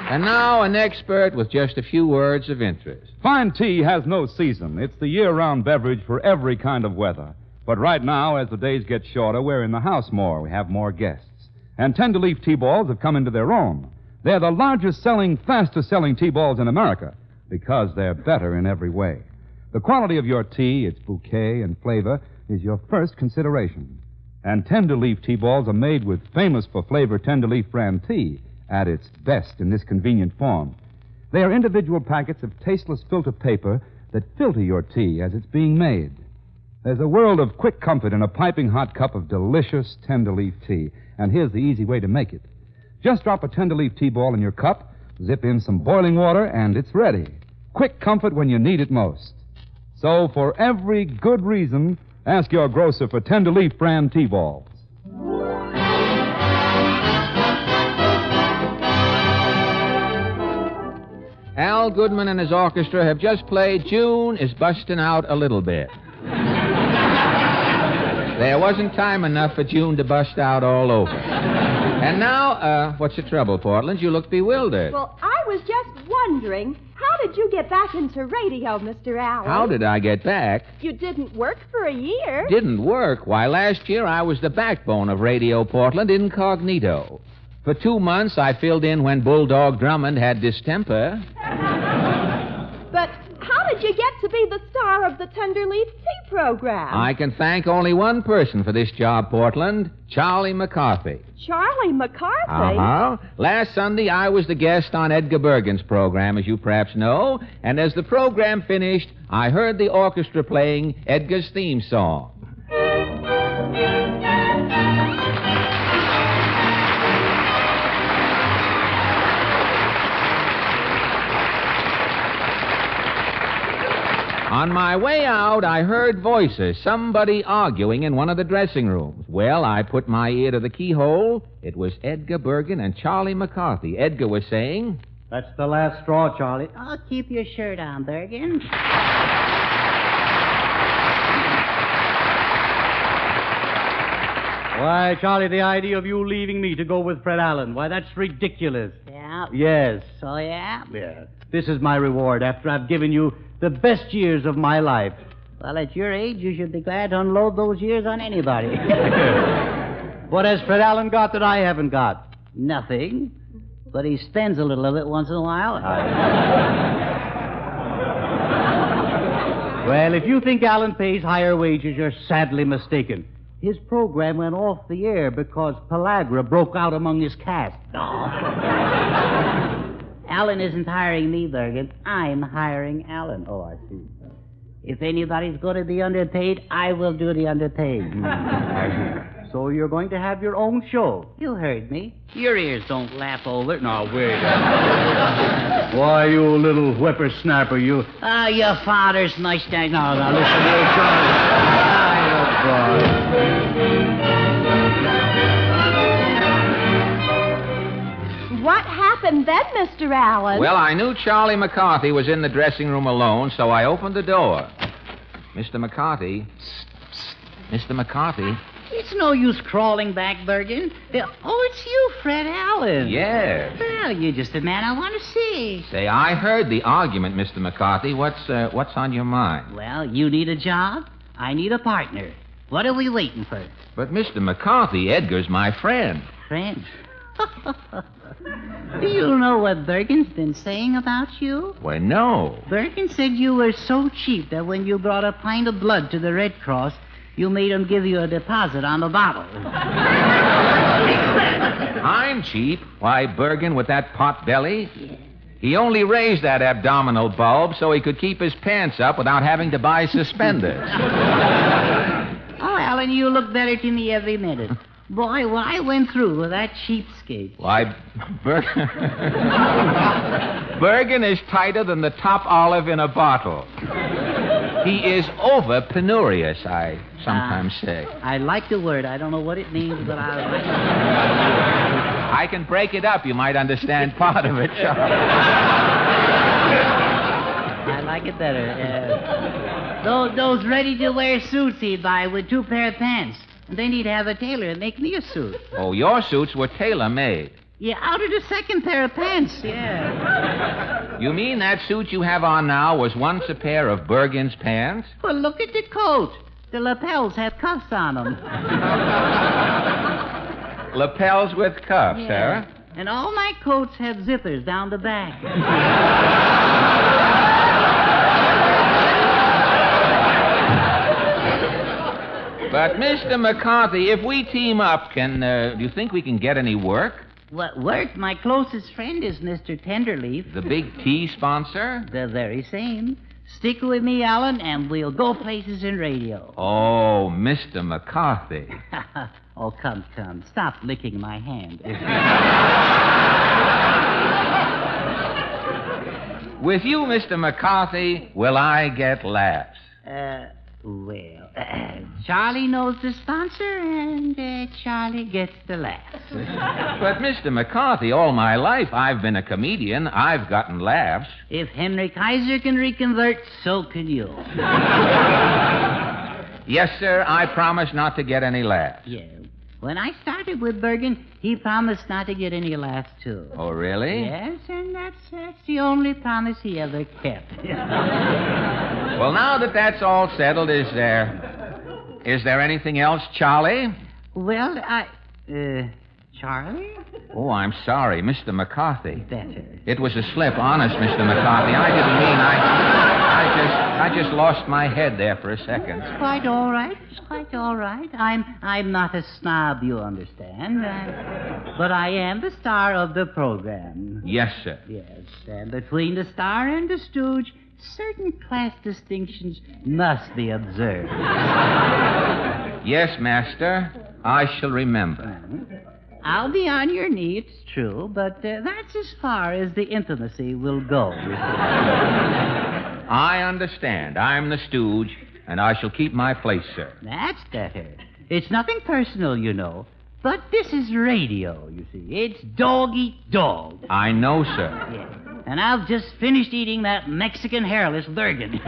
And now, an expert with just a few words of interest. Fine tea has no season. It's the year-round beverage for every kind of weather. But right now, as the days get shorter, we're in the house more. We have more guests. And Tenderleaf tea balls have come into their own. They're the largest-selling, fastest-selling tea balls in America because they're better in every way. The quality of your tea, its bouquet and flavor, is your first consideration. And Tenderleaf tea balls are made with famous-for-flavor Tenderleaf brand tea at its best in this convenient form. They are individual packets of tasteless filter paper that filter your tea as it's being made. There's a world of quick comfort in a piping hot cup of delicious Tenderleaf tea, and here's the easy way to make it. Just drop a Tenderleaf tea ball in your cup, zip in some boiling water, and it's ready. Quick comfort when you need it most. So, for every good reason, ask your grocer for Tenderleaf brand tea balls. Al Goodman and his orchestra have just played June is Bustin' Out a Little Bit. There wasn't time enough for June to bust out all over. And now, what's the trouble, Portland? You look bewildered. Well, I was just wondering, how did you get back into radio, Mr. Allen? How did I get back? You didn't work for a year. Didn't work? Why, last year I was the backbone of Radio Portland incognito. For 2 months, I filled in when Bulldog Drummond had distemper. But how did you get to be the star of the Tenderleaf Tea program? I can thank only one person for this job, Portland, Charlie McCarthy. Charlie McCarthy? Uh-huh. Last Sunday, I was the guest on Edgar Bergen's program, as you perhaps know, and as the program finished, I heard the orchestra playing Edgar's theme song. On my way out, I heard voices, somebody arguing in one of the dressing rooms. Well, I put my ear to the keyhole. It was Edgar Bergen and Charlie McCarthy. Edgar was saying... That's the last straw, Charlie. Oh, keep your shirt on, Bergen. Why, Charlie, the idea of you leaving me to go with Fred Allen, why, that's ridiculous. Yeah? Yes. So, yeah? Yeah. This is my reward after I've given you the best years of my life. Well, at your age, you should be glad to unload those years on anybody. What has Fred Allen got that I haven't got? Nothing. But he spends a little of it once in a while. Well, if you think Allen pays higher wages, you're sadly mistaken. His program went off the air because pellagra broke out among his cast. Allen isn't hiring me, Bergen. I'm hiring Allen. Oh, I see. If anybody's going to be underpaid, I will do the underpaid. I see. So you're going to have your own show? You heard me. Your ears don't lap over. Now, wait. Why, you little whippersnapper, you... Ah, your father's mustache. No, listen to you, Charlie. What happened then, Mr. Allen? Well, I knew Charlie McCarthy was in the dressing room alone, so I opened the door. Mr. McCarthy. Mr. McCarthy. It's no use crawling back, Bergen. Oh, it's you, Fred Allen. Yes. Well, you're just the man I want to see. Say, I heard the argument, Mr. McCarthy. What's on your mind? Well, you need a job. I need a partner. What are we waiting for? But, Mr. McCarthy, Edgar's my friend. Friend? Do you know what Bergen's been saying about you? Why, no. Bergen said you were so cheap that when you brought a pint of blood to the Red Cross, you made him give you a deposit on the bottle. I'm cheap. Why, Bergen with that pot belly? Yeah. He only raised that abdominal bulb so he could keep his pants up without having to buy suspenders. Oh, Allen, you look better to me every minute. Boy, what I went through with that cheapskate. Why, Bergen is tighter than the top olive in a bottle. He is over penurious, I sometimes say. I like the word. I don't know what it means, but I like it. I can break it up. You might understand part of it, Charlie. I like it better. Those ready-to-wear suits he'd buy with 2 pair of pants. And then he'd have a tailor make me a suit. Oh, your suits were tailor-made. Yeah, out of the 2nd pair of pants, yeah. You mean that suit you have on now was once a pair of Bergen's pants? Well, look at the coat. The lapels have cuffs on them. Lapels with cuffs, yeah. huh? And all my coats have zippers down the back. But, Mr. McCarthy, if we team up, do you think we can get any work? What work? My closest friend is Mr. Tenderleaf. The big tea sponsor? The very same. Stick with me, Allen, and we'll go places in radio. Oh, Mr. McCarthy. Oh, come. Stop licking my hand. With you, Mr. McCarthy, will I get laughs? Well, Charlie knows the sponsor, and Charlie gets the laughs. But, Mr. McCarthy, all my life I've been a comedian. I've gotten laughs. If Henry Kaiser can reconvert, so can you. Yes, sir, I promise not to get any laughs. Yeah. When I started with Bergen, he promised not to get any laughs, too. Oh, really? Yes, and that's the only promise he ever kept. Well, now that that's all settled, is there anything else, Charlie? Well, Charlie? Oh, I'm sorry, Mr. McCarthy. Better. It was a slip, honest, Mr. McCarthy. I didn't mean I just lost my head there for a second. It's quite all right. I'm not a snob, you understand. But I am the star of the program. Yes, sir. Yes, and between the star and the stooge, certain class distinctions must be observed. Yes, master. I shall remember. I'll be on your knee, it's true, but that's as far as the intimacy will go. I understand. I'm the stooge, and I shall keep my place, sir. That's better. It's nothing personal, you know. But this is radio, you see. It's dog eat dog. I know, sir. Yeah. And I've just finished eating that Mexican hairless Durgan.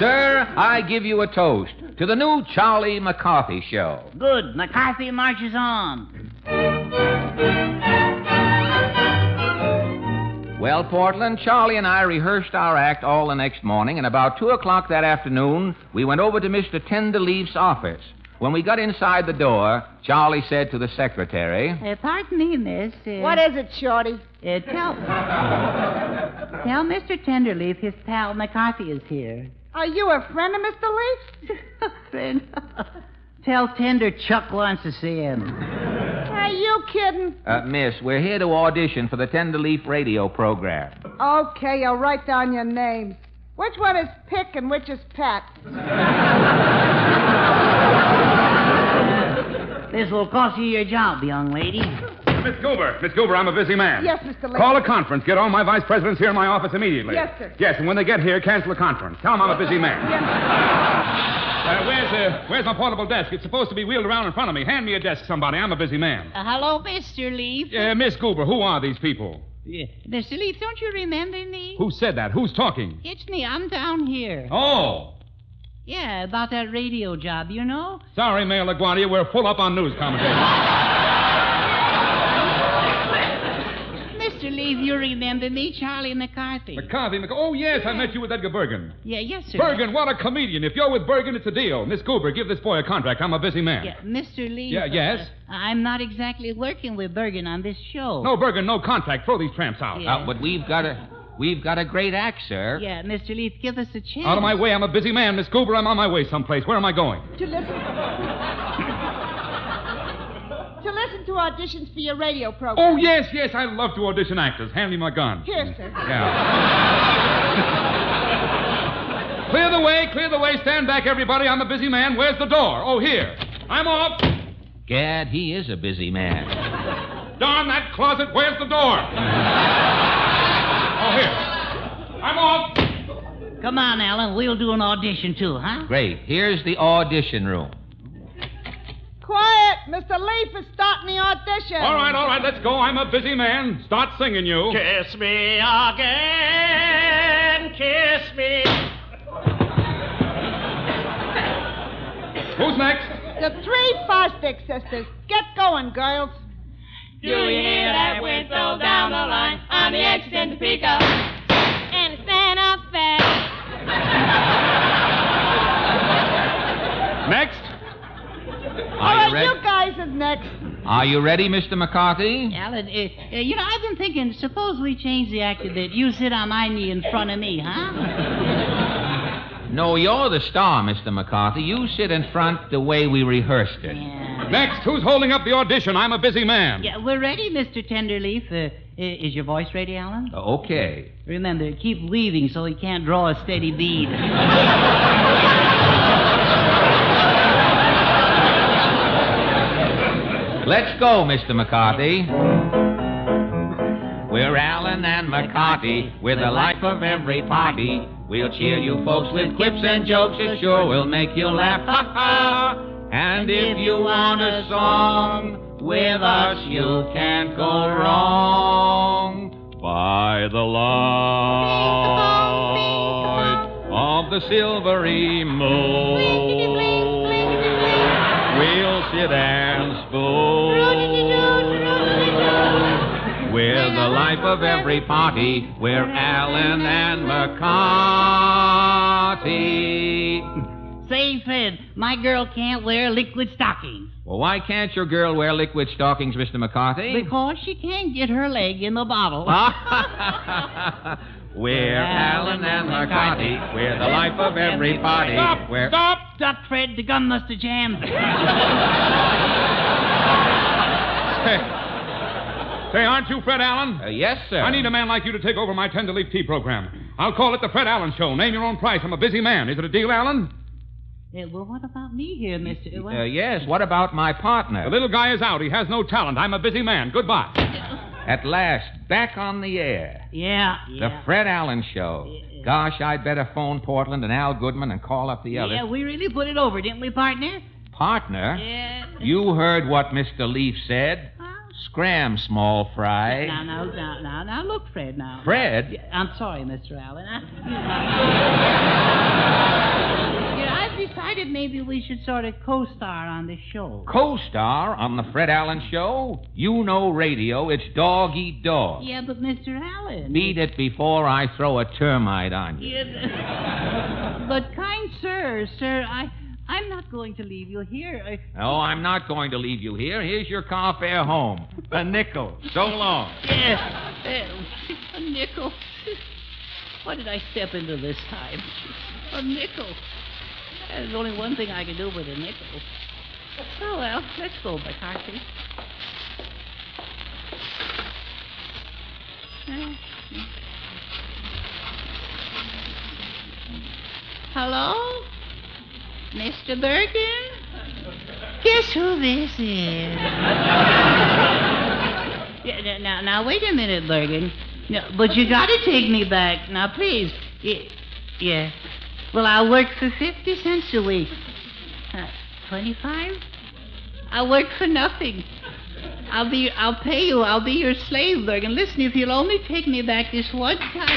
Sir, I give you a toast to the new Charlie McCarthy show. Good. McCarthy marches on. Well, Portland, Charlie and I rehearsed our act all the next morning, and about 2 o'clock that afternoon, we went over to Mr. Tenderleaf's office. When we got inside the door, Charlie said to the secretary, Pardon me, miss. What is it, Shorty? Tell Mr. Tenderleaf his pal McCarthy is here. Are you a friend of Mr. Leaf's? Friend? Tell Tender Chuck wants to see him. Are you kidding? Miss, we're here to audition for the Tenderleaf radio program. Okay, I'll write down your names. Which one is Pick and which is Pat? This will cost you your job, young lady. Miss Goober, I'm a busy man. Yes, Mr. Lee. Call a conference. Get all my vice presidents here in my office immediately. Yes, sir. Yes, and when they get here, cancel the conference. Tell them I'm a busy man. Yes, Where's my portable desk? It's supposed to be wheeled around in front of me. Hand me a desk, somebody. I'm a busy man. Hello, Mr. Leaf. Miss Goober, who are these people? Yeah. Mr. Leaf, don't you remember me? Who said that? Who's talking? It's me. I'm down here. Oh. Yeah, about that radio job, you know? Sorry, Mayor LaGuardia, we're full up on news commentating. Mr. Leaf, you remember me, Charlie McCarthy. Oh, yes, I met you with Edgar Bergen. Yeah, yes, sir. Bergen, what a comedian. If you're with Bergen, it's a deal. Miss Goober, give this boy a contract. I'm a busy man. Yeah, Mr. Leaf. Yeah, yes? I'm not exactly working with Bergen on this show. No, Bergen, no contract. Throw these tramps out. Yeah. But we've got a great act, sir. Yeah, Mr. Leaf, give us a chance. Out of my way. I'm a busy man. Miss Goober, I'm on my way someplace. Where am I going? To listen to auditions for your radio program. Oh, yes. I love to audition actors. Hand me my gun. Here, sir. Yeah. Clear the way. Stand back, everybody. I'm a busy man. Where's the door? Oh, here. I'm off. Gad, he is a busy man. Darn that closet. Where's the door? Oh, here. I'm off. Come on, Alan. We'll do an audition, too, huh? Great. Here's the audition room. Quiet! Mr. Leaf is starting the audition. All right. Let's go. I'm a busy man. Start singing, you. Kiss me again. Kiss me. Who's next? The three Fosdick sisters. Get going, girls. Do you hear that whistle down the line on the exit to pick up and stand up fast? Next. All right, you guys is next. Are you ready, Mr. McCarthy? Alan, I've been thinking, suppose we change the act a bit. You sit on my knee in front of me, huh? No, you're the star, Mr. McCarthy. You sit in front the way we rehearsed it. Yeah. Next, who's holding up the audition? I'm a busy man. Yeah, we're ready, Mr. Tenderleaf. Is your voice ready, Alan? Okay. Remember, keep weaving so he can't draw a steady bead. Let's go, Mr. McCarthy. We're Allen and McCarthy. We're the life of every party. We'll cheer you folks with quips and jokes. It sure will make you laugh. Ha ha! And if you want a song with us, you can't go wrong. By the light of the silvery moon, we'll sit and spoon. We're the life of every party. We're Allen and McCarthy. Say, Fred, my girl can't wear liquid stockings. Well, why can't your girl wear liquid stockings, Mr. McCarthy? Because she can't get her leg in the bottle. We're Allen and McCarthy. We're the life of every party. Stop! Stop, Fred. The gun must have jammed. Say, aren't you Fred Allen? Yes, sir. I need a man like you to take over my Tenderleaf Tea program. I'll call it the Fred Allen Show. Name your own price. I'm a busy man. Is it a deal, Allen? Well, what about me here, Mr. Yes, what about my partner? The little guy is out. He has no talent. I'm a busy man. Goodbye. At last, back on the air. Yeah. The Fred Allen Show. Gosh, I'd better phone Portland and Al Goodman and call up the others. Yeah, we really put it over, didn't we, partner? Partner? Yeah. You heard what Mr. Leaf said. Scram, small fry. Now, look, Fred, now. Fred? Yeah, I'm sorry, Mr. Allen. I've decided maybe we should sort of co-star on this show. Co-star on the Fred Allen Show? You know radio. It's dog eat dog. Yeah, but Mr. Allen... Beat it before I throw a termite on you. Yeah, but kind sir, I'm not going to leave you here. No, I'm not going to leave you here. Here's your car fare home. A nickel. So long. A nickel. What did I step into this time? A nickel. There's only one thing I can do with a nickel. Oh, well, let's go, McCarthy. Hello? Mr. Bergen? Guess who this is? Now, wait a minute, Bergen. No, but you got to take me back. Now, please. Yeah. Well, I'll work for 50 cents a week. 25? I'll work for nothing. I'll pay you. I'll be your slave, Bergen. Listen, if you'll only take me back this one time.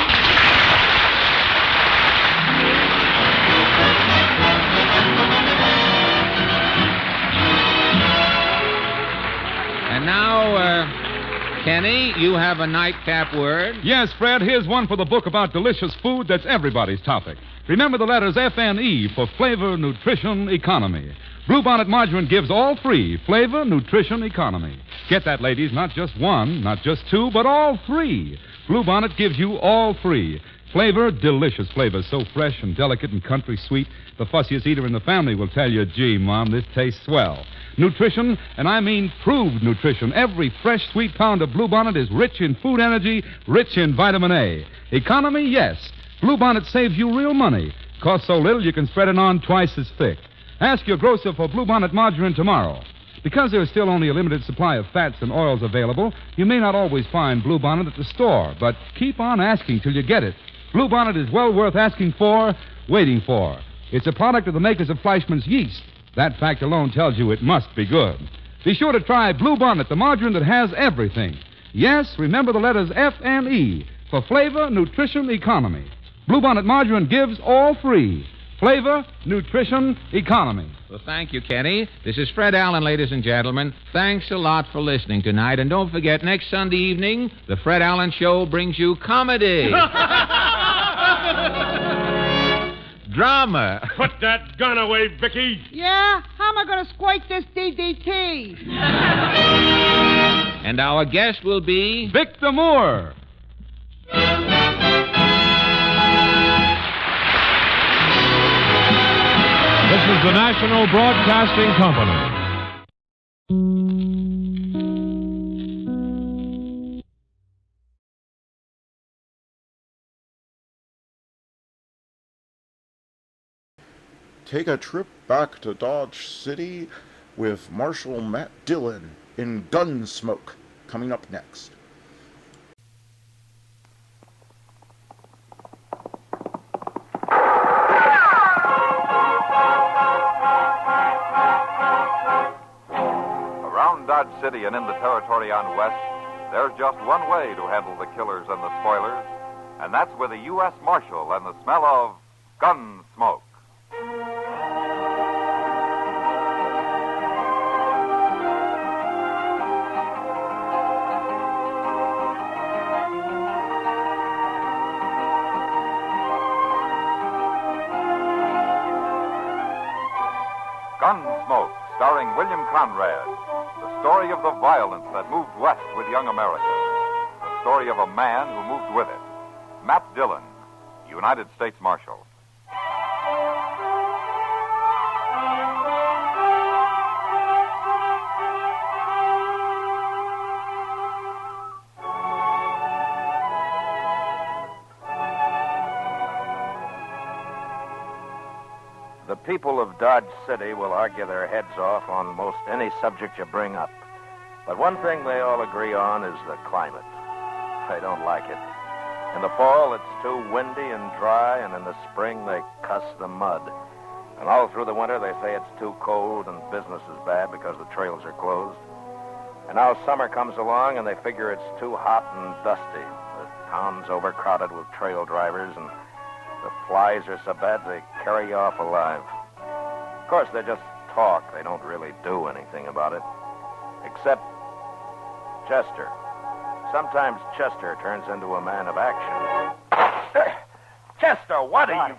And now, Kenny, you have a nightcap word? Yes, Fred, here's one for the book about delicious food that's everybody's topic. Remember the letters F-N-E for flavor, nutrition, economy. Bluebonnet Margarine gives all three: flavor, nutrition, economy. Get that, ladies, not just one, not just two, but all three. Bluebonnet gives you all three. Flavor, delicious flavor, so fresh and delicate and country sweet, the fussiest eater in the family will tell you, gee, Mom, this tastes swell. Nutrition, and I mean proved nutrition. Every fresh, sweet pound of Bluebonnet is rich in food energy, rich in vitamin A. Economy, yes. Bluebonnet saves you real money. Costs so little you can spread it on twice as thick. Ask your grocer for Bluebonnet Margarine tomorrow. Because there's still only a limited supply of fats and oils available, you may not always find Bluebonnet at the store, but keep on asking till you get it. Bluebonnet is well worth asking for, waiting for. It's a product of the makers of Fleischmann's yeast. That fact alone tells you it must be good. Be sure to try Bluebonnet, the margarine that has everything. Yes, remember the letters F-N-E for flavor, nutrition, economy. Bluebonnet Margarine gives all three: flavor, nutrition, economy. Well, thank you, Kenny. This is Fred Allen, ladies and gentlemen. Thanks a lot for listening tonight. And don't forget, next Sunday evening, the Fred Allen Show brings you comedy. Drama. Put that gun away, Vicky. Yeah? How am I going to squeak this DDT? And our guest will be... Victor Moore. This is the National Broadcasting Company. Take a trip back to Dodge City with Marshal Matt Dillon in Gunsmoke, coming up next. Around Dodge City and in the territory on West, there's just one way to handle the killers and the spoilers, and that's with a U.S. Marshal and the smell of Gunsmoke. Gunsmoke, starring William Conrad. The story of the violence that moved west with young America. The story of a man who moved with it. Matt Dillon, United States Marshal. The people of Dodge City will argue their heads off on most any subject you bring up. But one thing they all agree on is the climate. They don't like it. In the fall, it's too windy and dry, and in the spring, they cuss the mud. And all through the winter, they say it's too cold and business is bad because the trails are closed. And now summer comes along, and they figure it's too hot and dusty. The town's overcrowded with trail drivers, and the flies are so bad they carry you off alive. Of course, they just talk. They don't really do anything about it. Except Chester. Sometimes Chester turns into a man of action. Chester, what are you...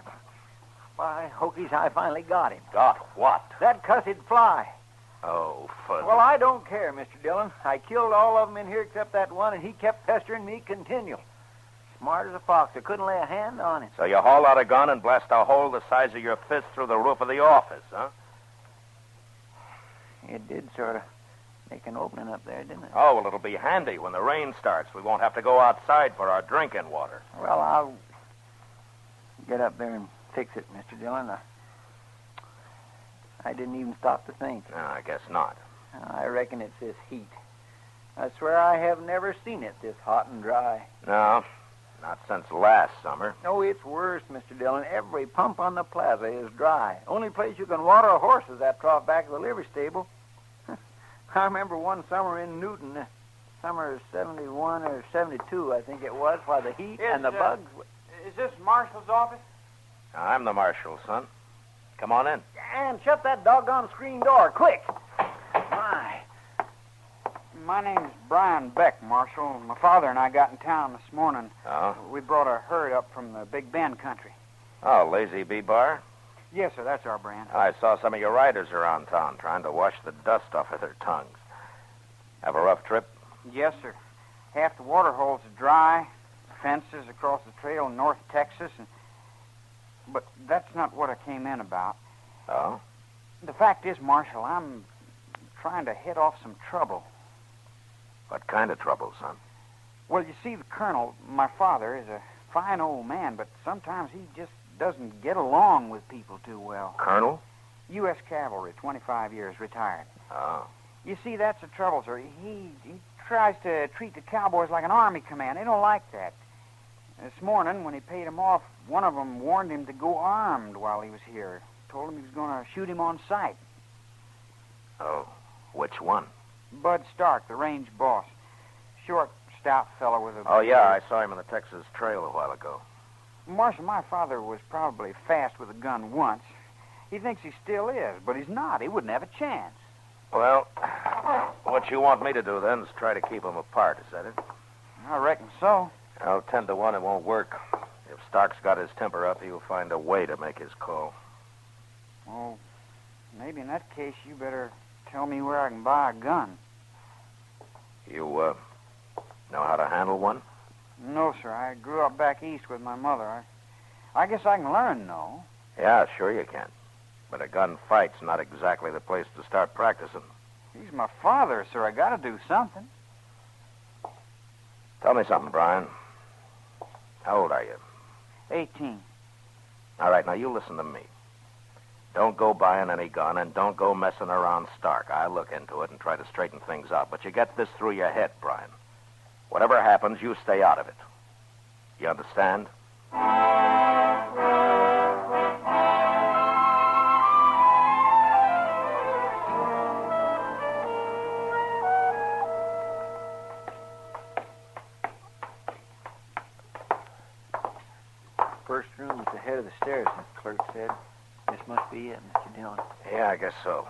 By hokies, I finally got him. Got what? That cussed fly. Oh, fuzz. Well, I don't care, Mr. Dillon. I killed all of them in here except that one, and he kept pestering me continual. Smart as a fox. I couldn't lay a hand on him. So you haul out a gun and blast a hole the size of your fist through the roof of the office, huh? It did sort of make an opening up there, didn't it? Oh, well, it'll be handy when the rain starts. We won't have to go outside for our drinking water. Well, I'll get up there and fix it, Mr. Dillon. I didn't even stop to think. No, I guess not. I reckon it's this heat. I swear I have never seen it this hot and dry. No, not since last summer. No, it's worse, Mr. Dillon. Every pump on the plaza is dry. Only place you can water a horse is that trough back of the livery stable. I remember one summer in Newton, summer of 71 or 72, I think it was, while the heat and the bugs... Is this Marshal's office? I'm the marshal, son. Come on in. And shut that doggone screen door, quick. My name's Brian Beck, Marshal. My father and I got in town this morning. Oh? We brought a herd up from the Big Bend country. Oh, Lazy Bee Bar? Yes, sir, that's our brand. I saw some of your riders around town trying to wash the dust off of their tongues. Have a rough trip? Yes, sir. Half the water holes are dry, fences across the trail in North Texas, but that's not what I came in about. Oh? The fact is, Marshal, I'm trying to head off some trouble. What kind of trouble, son? Well, you see, the Colonel, my father, is a fine old man, but sometimes he just doesn't get along with people too well. Colonel? U.S. Cavalry, 25 years, retired. Oh. You see, that's the trouble, sir. He tries to treat the cowboys like an army command. They don't like that. This morning, when he paid him off, one of them warned him to go armed while he was here. Told him he was going to shoot him on sight. Oh, which one? Bud Stark, the range boss. Short, stout fellow with a... Oh, yeah, I saw him on the Texas Trail a while ago. Marshal, my father was probably fast with a gun once. He thinks he still is, but he's not. He wouldn't have a chance. Well, what you want me to do, then, is try to keep them apart, is that it? I reckon so. Well, 10 to 1, it won't work. If Stark's got his temper up, he'll find a way to make his call. Well, maybe in that case, you better tell me where I can buy a gun. You, know how to handle one? No, sir. I grew up back east with my mother. I guess I can learn, no? Yeah, sure you can. But a gunfight's not exactly the place to start practicing. He's my father, sir. I gotta do something. Tell me something, Brian. How old are you? 18. All right, now you listen to me. Don't go buying any gun, and don't go messing around Stark. I'll look into it and try to straighten things out. But you get this through your head, Brian. Whatever happens, you stay out of it. You understand? First room at the head of the stairs, the clerk said. This must be it, Mr. Dillon. Yeah, I guess so.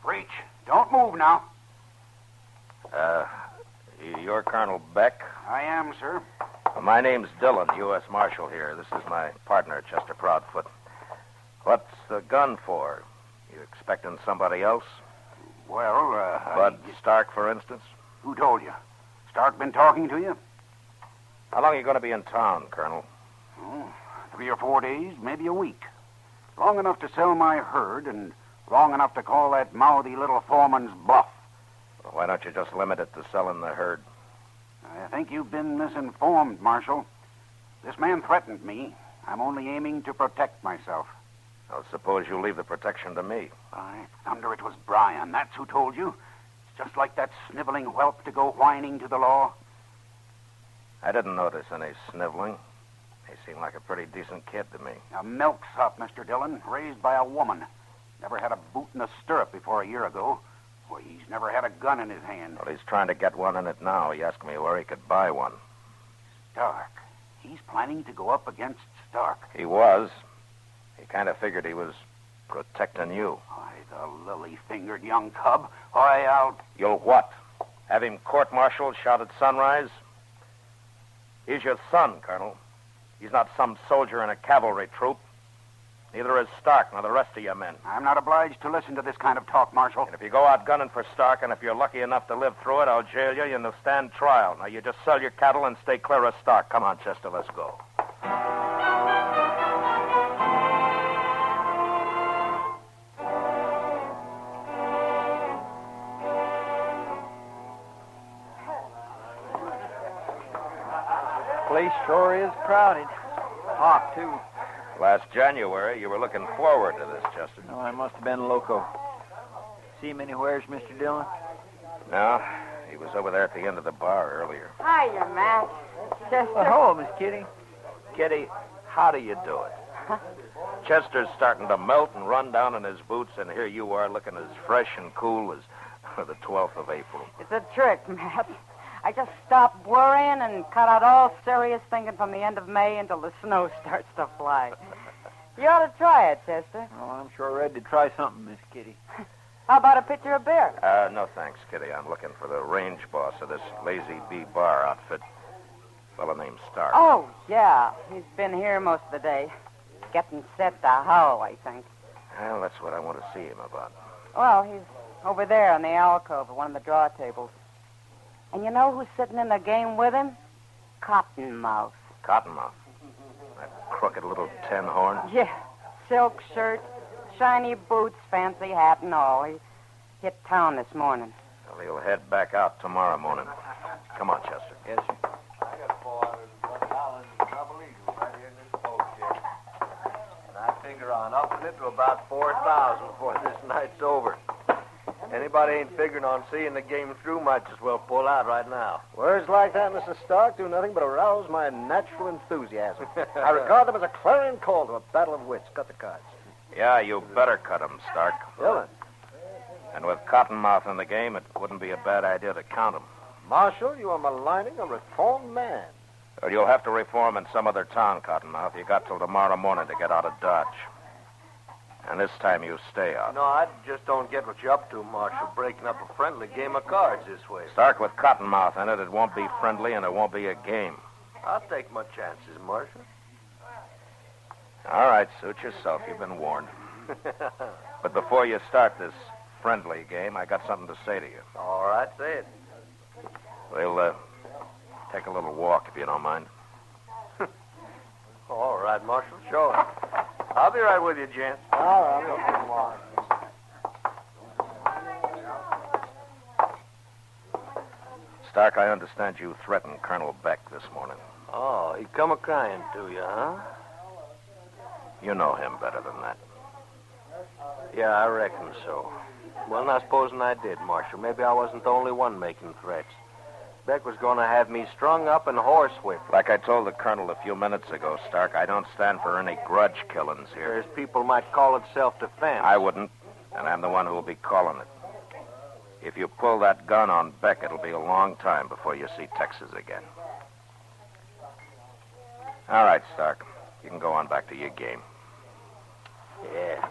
Reach. Don't move now. You're Colonel Beck? I am, sir. My name's Dillon, U.S. Marshal here. This is my partner, Chester Proudfoot. What's the gun for? You expecting somebody else? Well, Bud Stark, for instance? Who told you? Stark been talking to you? How long are you going to be in town, Colonel? 3 or 4 days, maybe a week. Long enough to sell my herd and long enough to call that mouthy little foreman's bluff. Well, why don't you just limit it to selling the herd? I think you've been misinformed, Marshal. This man threatened me. I'm only aiming to protect myself. Well, suppose you leave the protection to me. I thunder it was Brian. That's who told you. It's just like that sniveling whelp to go whining to the law. I didn't notice any sniveling. He seemed like a pretty decent kid to me. A milksop, Mr. Dillon, raised by a woman. Never had a boot in a stirrup before a year ago. Well, he's never had a gun in his hand. Well, he's trying to get one in it now. He asked me where he could buy one. Stark. He's planning to go up against Stark. He was. He kind of figured he was protecting you. Why, the lily-fingered young cub. Why, I'll... You'll what? Have him court-martialed, shot at sunrise? He's your son, Colonel. He's not some soldier in a cavalry troop. Neither is Stark nor the rest of your men. I'm not obliged to listen to this kind of talk, Marshal. And if you go out gunning for Stark, and if you're lucky enough to live through it, I'll jail you and you'll stand trial. Now, you just sell your cattle and stay clear of Stark. Come on, Chester, let's go. Place sure is crowded. Hot, too. Last January, you were looking forward to this, Chester. Oh, I must have been loco. See him anywheres, Mr. Dillon? No, he was over there at the end of the bar earlier. Hiya, Matt. Chester. Well, hello, Miss Kitty. Kitty, how do you do it? Chester's starting to melt and run down in his boots, and here you are looking as fresh and cool as the 12th of April. It's a trick, Matt. I just stopped worrying and cut out all serious thinking from the end of May until the snow starts to fly. You ought to try it, Chester. Oh, I'm sure ready to try something, Miss Kitty. How about a pitcher of beer? No thanks, Kitty. I'm looking for the range boss of this Lazy Bee bar outfit. Fellow named Stark. Oh, yeah. He's been here most of the day. Getting set to howl, I think. Well, that's what I want to see him about. Well, he's over there in the alcove at one of the draw tables. And you know who's sitting in the game with him? Cottonmouth. Cottonmouth? That crooked little tin horn? Yeah. Silk shirt, shiny boots, fancy hat and all. He hit town this morning. Well, he'll head back out tomorrow morning. Come on, Chester. Yes, sir. I got $400 in double eagles right here in this boat here. And I figure on upping it to about 4,000 before this night's over. Anybody ain't figuring on seeing the game through might as well pull out right now. Words like that, Mr. Stark, do nothing but arouse my natural enthusiasm. I regard them as a clarion call to a battle of wits. Cut the cards. Yeah, you better cut him, Stark. Dillon. And with Cottonmouth in the game, it wouldn't be a bad idea to count him. Marshal, you are maligning a reformed man. Or you'll have to reform in some other town, Cottonmouth. You got till tomorrow morning to get out of Dodge. And this time you stay out. No, I just don't get what you're up to, Marshal, breaking up a friendly game of cards this way. Stark, with Cottonmouth in it, it won't be friendly and it won't be a game. I'll take my chances, Marshal. All right, suit yourself. You've been warned. But before you start this friendly game, I got something to say to you. All right, say it. We'll take a little walk, if you don't mind. All right, Marshal, sure. I'll be right with you, gents. All right, I'll go tomorrow. Stark, I understand you threatened Colonel Beck this morning. Oh, he come a-crying to you, huh? You know him better than that. Yeah, I reckon so. Well, now, supposing I did, Marshal, maybe I wasn't the only one making threats. Beck was going to have me strung up and horsewhipped. Like I told the Colonel a few minutes ago, Stark, I don't stand for any grudge killings here. There's people might call it self-defense. I wouldn't, and I'm the one who will be calling it. If you pull that gun on Beck, it'll be a long time before you see Texas again. All right, Stark. You can go on back to your game. Yeah.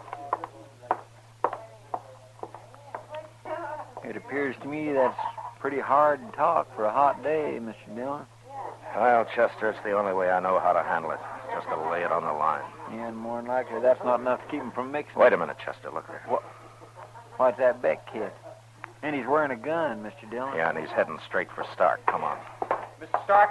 It appears to me that's pretty hard talk for a hot day, Mr. Dillon. Well, Chester, it's the only way I know how to handle it. Just to lay it on the line. Yeah, and more than likely that's not enough to keep him from mixing. Wait a minute, Chester. Look there. What's that Beck kid? And he's wearing a gun, Mr. Dillon. Yeah, and he's heading straight for Stark. Come on. Mr. Stark,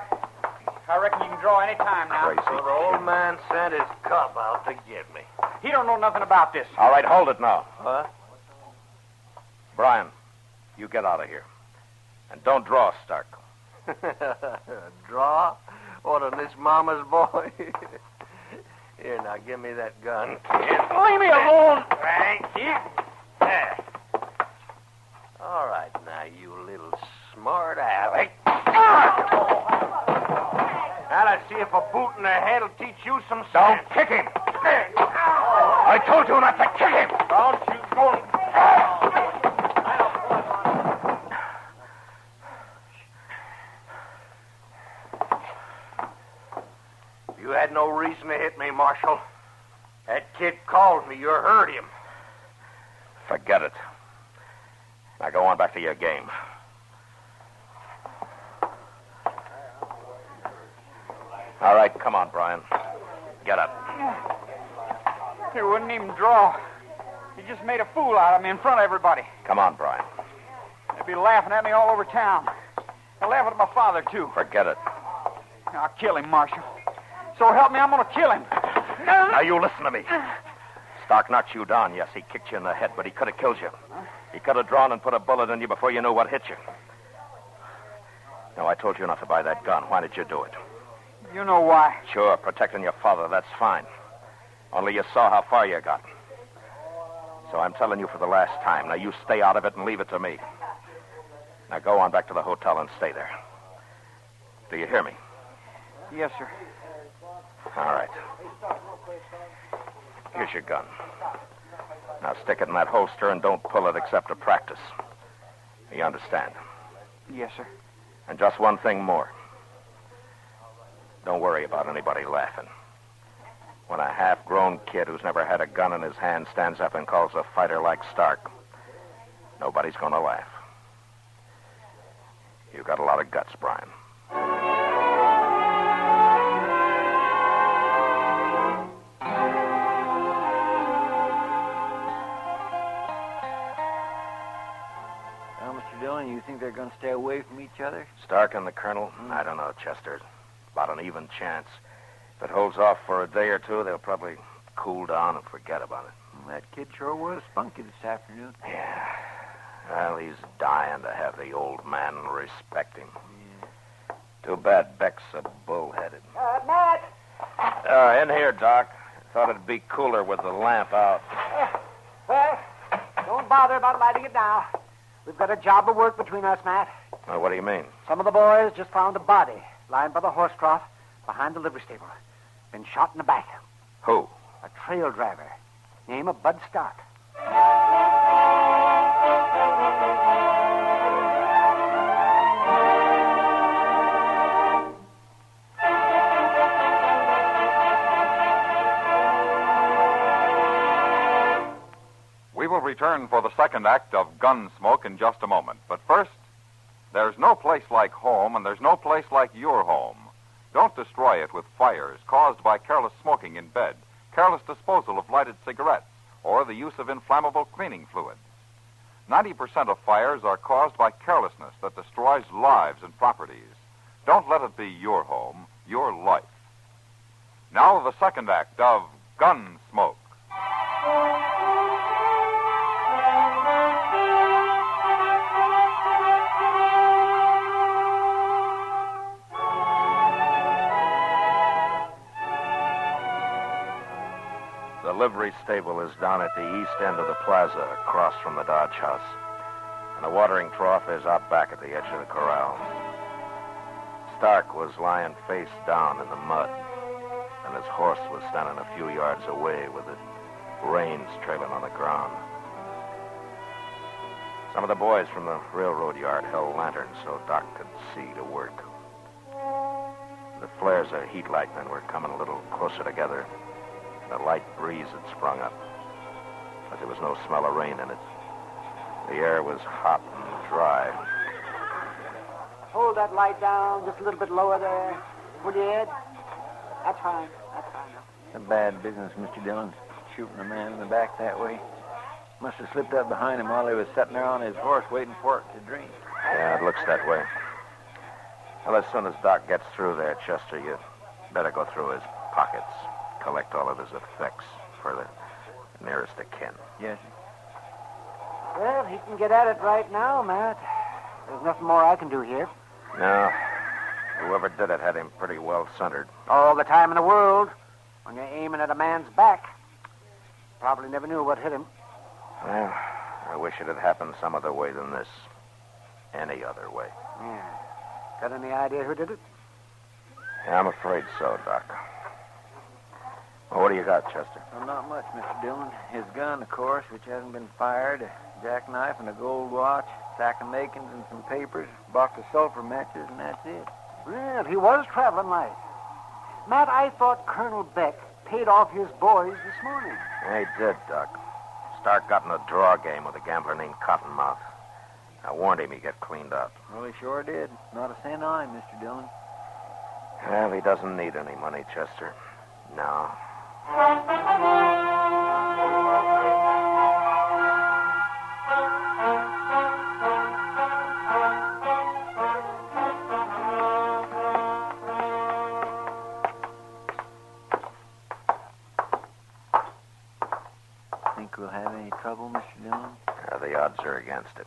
I reckon you can draw any time now. Crazy. So the old man sent his cub out to get me. He don't know nothing about this. All right, hold it now. What? Brian, you get out of here. And don't draw, Stark. Draw? What, on this mama's boy? Here, now, give me that gun. Leave me alone. Thank you. There. All right, now, you little smart aleck. Now, let's see if a boot in the head will teach you some sense. Don't kick him. I told you not to kick him. Don't you go... You had no reason to hit me, Marshal. That kid called me. You heard him. Forget it. Now go on back to your game. All right, come on, Brian. Get up. He wouldn't even draw. He just made a fool out of me in front of everybody. Come on, Brian. They'd be laughing at me all over town. They're laughing at my father, too. Forget it. I'll kill him, Marshal. So help me, I'm going to kill him. Now you listen to me. Stark knocked you down. Yes, he kicked you in the head, but he could have killed you. He could have drawn and put a bullet in you before you knew what hit you. No, I told you not to buy that gun. Why did you do it? You know why. Sure, protecting your father, that's fine. Only you saw how far you got. So I'm telling you for the last time. Now you stay out of it and leave it to me. Now go on back to the hotel and stay there. Do you hear me? Yes, sir. All right. Here's your gun. Now stick it in that holster and don't pull it except to practice. You understand? Yes, sir. And just one thing more. Don't worry about anybody laughing. When a half-grown kid who's never had a gun in his hand stands up and calls a fighter like Stark, nobody's going to laugh. You've got a lot of guts, Brian. Well, Mr. Dillon, you think they're going to stay away from each other? Stark and the Colonel? I don't know, Chester. About an even chance. If it holds off for a day or two, they'll probably cool down and forget about it. Well, that kid sure was spunky this afternoon. Yeah. Well, he's dying to have the old man respect him. Yeah. Too bad Beck's so bullheaded. Matt! In here, Doc. Thought it'd be cooler with the lamp out. Well, don't bother about lighting it now. We've got a job of work between us, Matt. Well, what do you mean? Some of the boys just found a body lying by the horse trough behind the livery stable. Been shot in the back. Who? A trail driver. Name of Bud Stark. We will return for the second act of Gunsmoke in just a moment. But first, there's no place like home, and there's no place like your home. Don't destroy it with fires caused by careless smoking in bed, careless disposal of lighted cigarettes, or the use of inflammable cleaning fluids. 90% of fires are caused by carelessness that destroys lives and properties. Don't let it be your home, your life. Now the second act of Gunsmoke. The livery stable is down at the east end of the plaza, across from the Dodge House. And the watering trough is out back at the edge of the corral. Stark was lying face down in the mud, and his horse was standing a few yards away with the reins trailing on the ground. Some of the boys from the railroad yard held lanterns so Doc could see to work. The flares of heat lightning were coming a little closer together. A light breeze had sprung up, but there was no smell of rain in it. The air was hot and dry. Hold that light down just a little bit lower there. Will you, Ed? That's fine. That's fine. It's a bad business, Mr. Dillon. Shooting a man in the back that way. Must have slipped up behind him while he was sitting there on his horse waiting for it to drink. Yeah, it looks that way. Well, as soon as Doc gets through there, Chester, you better go through his pockets. Collect all of his effects for the nearest of kin. Yes, sir. Well, he can get at it right now, Matt. There's nothing more I can do here. No. Whoever did it had him pretty well centered. All the time in the world. when you're aiming at a man's back. Probably never knew what hit him. Well, I wish it had happened some other way than this. Any other way. Yeah. Got any idea who did it? Yeah, I'm afraid so, Doc. Well, what do you got, Chester? Well, not much, Mr. Dillon. His gun, of course, which hasn't been fired, a jackknife and a gold watch, sack of makings and some papers, box of sulfur matches, and that's it. Well, he was traveling light. Matt, I thought Colonel Beck paid off his boys this morning. Yeah, he did, Doc. Stark got in a draw game with a gambler named Cottonmouth. I warned him he'd get cleaned out. Well, he sure did. Not a cent on him, Mr. Dillon. Well, he doesn't need any money, Chester. No. Think we'll have any trouble, Mr. Dillon? The odds are against it.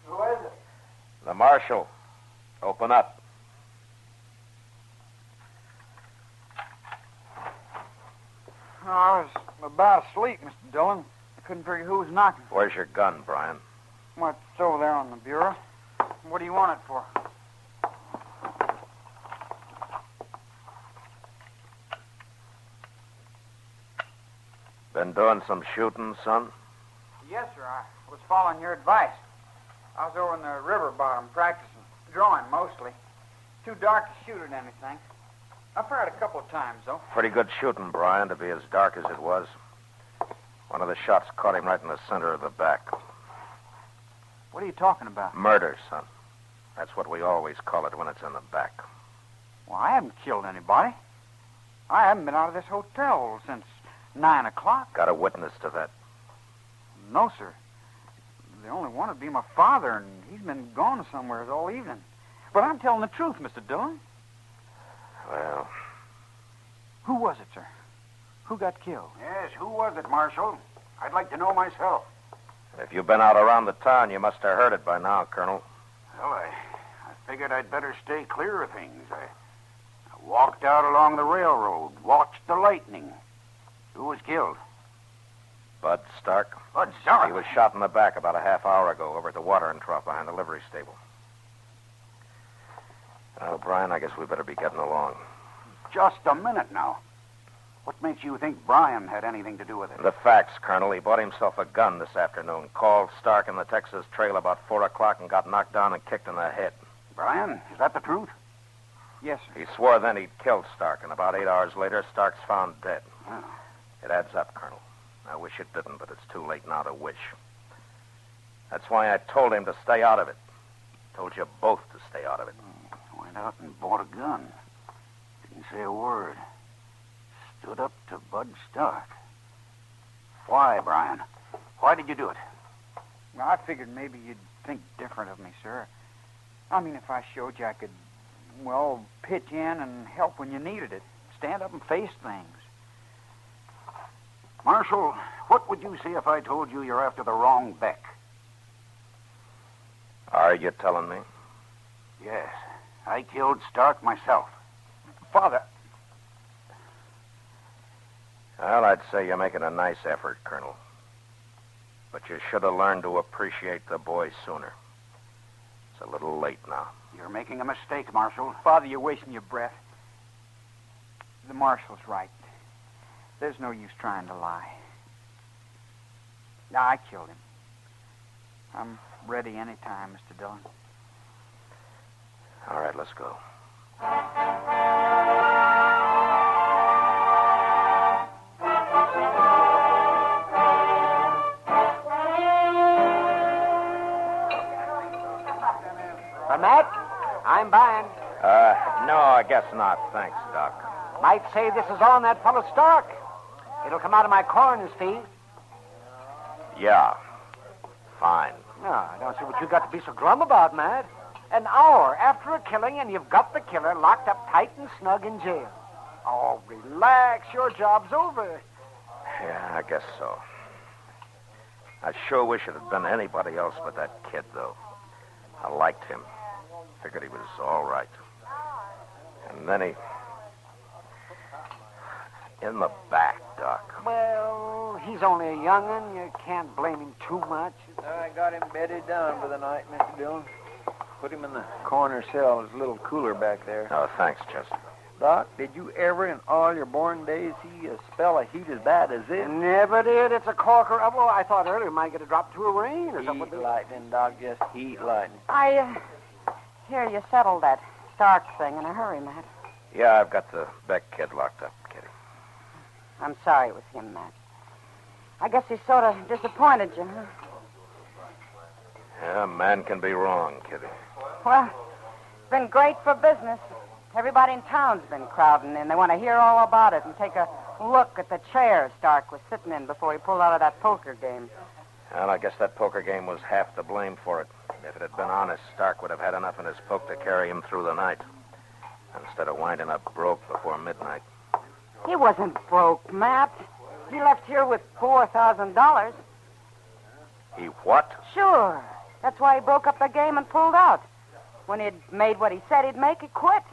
Who is it? The marshal. Open up. Oh, I was about asleep, Mr. Dillon. I couldn't figure who was knocking. Where's your gun, Brian? What's over there on the bureau? What do you want it for? Been doing some shooting, son? Yes, sir. I was following your advice. I was over in the river bottom practicing. Drawing, mostly. Too dark to shoot at anything. I fired a couple of times, though. Pretty good shooting, Brian, to be as dark as it was. One of the shots caught him right in the center of the back. What are you talking about? Murder, son. That's what we always call it when it's in the back. Well, I haven't killed anybody. I haven't been out of this hotel since 9 o'clock. Got a witness to that? No, sir. The only one would be my father, and he's been gone somewhere all evening. But I'm telling the truth, Mr. Dillon. Well... Who was it, sir? Who got killed? Yes, who was it, Marshal? I'd like to know myself. If you've been out around the town, you must have heard it by now, Colonel. Well, I figured I'd better stay clear of things. I walked out along the railroad, watched the lightning. Who was killed? Bud Stark. Bud Stark? He was shot in the back about a half hour ago over at the watering trough behind the livery stable. Well, Brian, I guess we better be getting along. Just a minute now. What makes you think Brian had anything to do with it? The facts, Colonel. He bought himself a gun this afternoon, called Stark in the Texas Trail about 4 o'clock and got knocked down and kicked in the head. Brian, is that the truth? Yes, sir. He swore then he'd killed Stark, and about 8 hours later, Stark's found dead. Oh. It adds up, Colonel. I wish it didn't, but it's too late now to wish. That's why I told him to stay out of it. Told you both to stay out of it. Went out and bought a gun. Didn't say a word. Stood up to Bud Stark. Why, Brian? Why did you do it? Well, I figured maybe you'd think different of me, sir. I mean, if I showed you I could, well, pitch in and help when you needed it. Stand up and face things. Marshal, what would you say if I told you you're after the wrong Beck? Are you telling me? Yes. I killed Stark myself. Father. Well, I'd say you're making a nice effort, Colonel. But you should have learned to appreciate the boy sooner. It's a little late now. You're making a mistake, Marshal. Father, you're wasting your breath. The marshal's right. There's no use trying to lie. Now, I killed him. I'm ready any time, Mr. Dillon. All right, let's go. Matt, I'm buying. No, I guess not. Thanks, Doc. Might say this is on that fellow Stark. It'll come out of my coroner's fee. Yeah. Fine. No, I don't see what you got to be so glum about, Matt. An hour after a killing, and you've got the killer locked up tight and snug in jail. Oh, relax. Your job's over. Yeah, I guess so. I sure wish it had been anybody else but that kid, though. I liked him. Figured he was all right. And then he... In the back, Doc. Well, he's only a young'un. You can't blame him too much. I got him bedded down for the night, Mr. Dillon. Put him in the corner cell. It's a little cooler back there. Oh, thanks, Chester. Doc, did you ever in all your born days see a spell of heat as bad as this? Never did. It's a corker. Well, I thought earlier it might get a drop to a rain or something. Heat lightning, Doc, just heat lightning. I hear you settled that Stark thing in a hurry, Matt. Yeah, I've got the Beck kid locked up, Kitty. I'm sorry it was him, Matt. I guess he sort of disappointed you, huh? Yeah, a man can be wrong, Kitty. Well, it's been great for business. Everybody in town's been crowding in. They want to hear all about it and take a look at the chair Stark was sitting in before he pulled out of that poker game. Well, I guess that poker game was half to blame for it. If it had been honest, Stark would have had enough in his poke to carry him through the night, instead of winding up broke before midnight. He wasn't broke, Matt. He left here with $4,000. He what? Sure. That's why he broke up the game and pulled out. When he'd made what he said he'd make, he quit.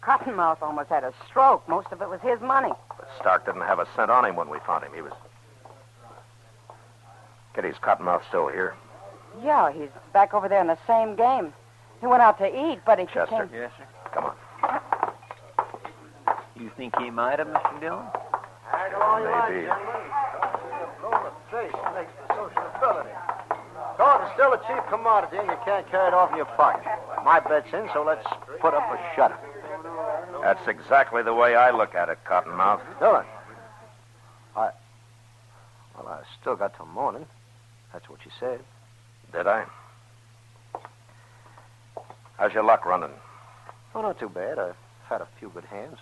Cottonmouth almost had a stroke. Most of it was his money. But Stark didn't have a cent on him when we found him. He was... Kitty's Cottonmouth still here? Yeah, he's back over there in the same game. He went out to eat, but he Chester. came... Yes, sir. Come on. You think he might have, Mr. Dillon? Maybe. Blown a face makes for sociability. Gold is still a cheap commodity, and you can't carry it off in your pocket. My bet's in, so let's put up a shutter. That's exactly the way I look at it, Cottonmouth. Dillon. Well, I still got till morning. That's what you said. Did I? How's your luck running? Oh, not too bad. I've had a few good hands.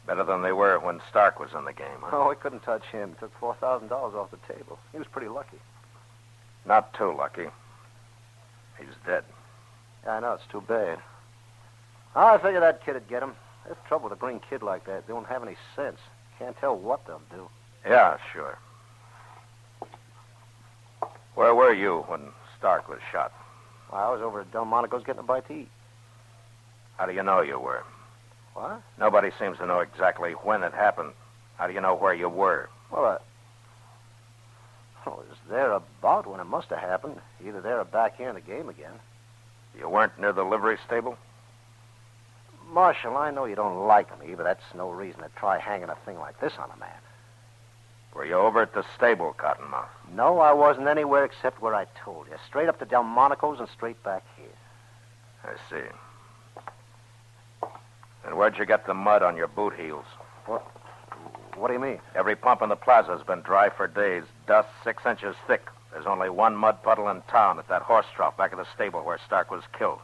Better than they were when Stark was in the game, huh? Oh, we couldn't touch him. Took $4,000 off the table. He was pretty lucky. Not too lucky. He's dead. Yeah, I know. It's too bad. I figured that kid would get him. There's trouble with a green kid like that. They don't have any sense. Can't tell what they'll do. Yeah, sure. Where were you when Stark was shot? I was over at Delmonico's getting a bite to eat. How do you know you were? What? Nobody seems to know exactly when it happened. How do you know where you were? Well, I was there about when it must have happened. Either there or back here in the game again. You weren't near the livery stable? Marshal, I know you don't like me, but that's no reason to try hanging a thing like this on a man. Were you over at the stable, Cottonmouth? No, I wasn't anywhere except where I told you. Straight up to Delmonico's and straight back here. I see. And where'd you get the mud on your boot heels? What do you mean? Every pump in the plaza's been dry for days. Dust 6 inches thick. There's only one mud puddle in town at that horse trough back of the stable where Stark was killed.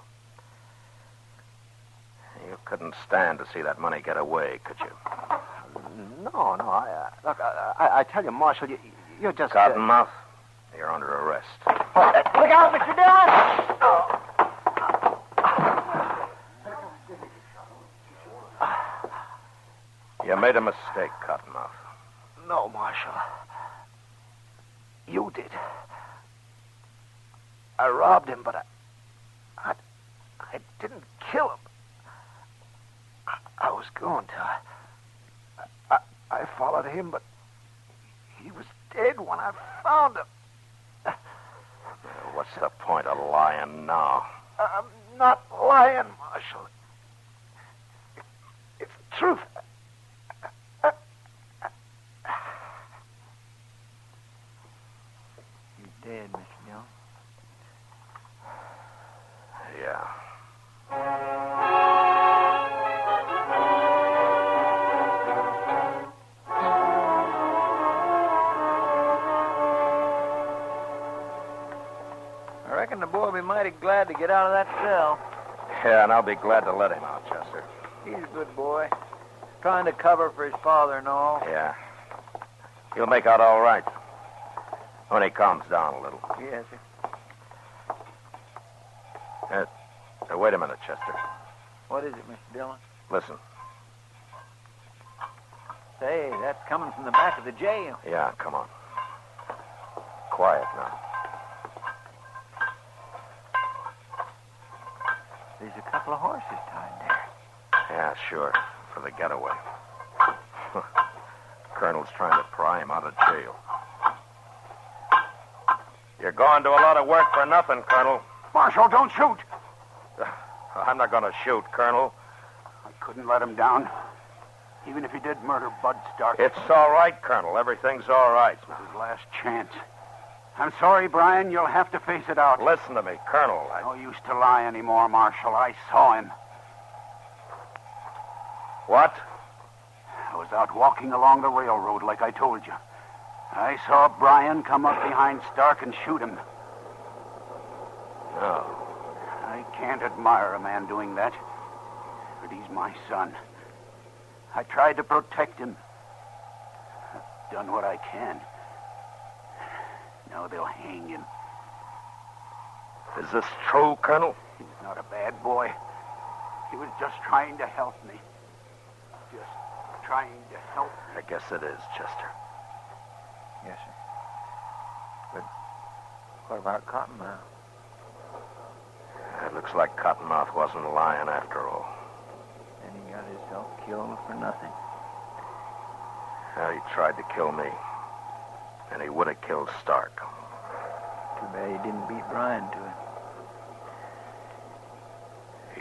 You couldn't stand to see that money get away, could you? No. Look, I tell you, Marshal, you're just... Cottonmouth, you're under arrest. Look out, Mr. Dillon! Oh. You made a mistake, Cottonmouth. No, Marshal. You did. I robbed him, but I didn't kill him. I was going to. I followed him, but he was dead when I found him. What's the point of lying now? I'm not lying, Marshal. It's the truth. He's dead, Mr. Dillon. Yeah. I reckon the boy will be mighty glad to get out of that cell. Yeah, and I'll be glad to let him out, Chester. He's a good boy. Trying to cover for his father and all. Yeah. He'll make out all right. When he calms down a little. Yes, sir. Wait a minute, Chester. What is it, Mr. Dillon? Listen. Say, that's coming from the back of the jail. Yeah, come on. Quiet now. There's a couple of horses tied there. Yeah, sure. For the getaway. Colonel's trying to pry him out of jail. You're going to a lot of work for nothing, Colonel. Marshal, don't shoot. I'm not going to shoot, Colonel. I couldn't let him down. Even if he did murder Bud Stark. It's all right, Colonel. Everything's all right. This was his last chance. I'm sorry, Brian. You'll have to face it out. Listen to me, Colonel. No use to lie anymore, Marshal. I saw him. What? I was out walking along the railroad like I told you. I saw Brian come up behind Stark and shoot him. No. I can't admire a man doing that. But he's my son. I tried to protect him. I've done what I can. Now they'll hang him. Is this true, Colonel? He was not a bad boy. He was just trying to help me. Just trying to help me. I guess it is, Chester. Yes, sir. But what about Cottonmouth? It looks like Cottonmouth wasn't lying after all. And he got himself killed for nothing. Well, he tried to kill me. And he would have killed Stark. Too bad he didn't beat Brian to it.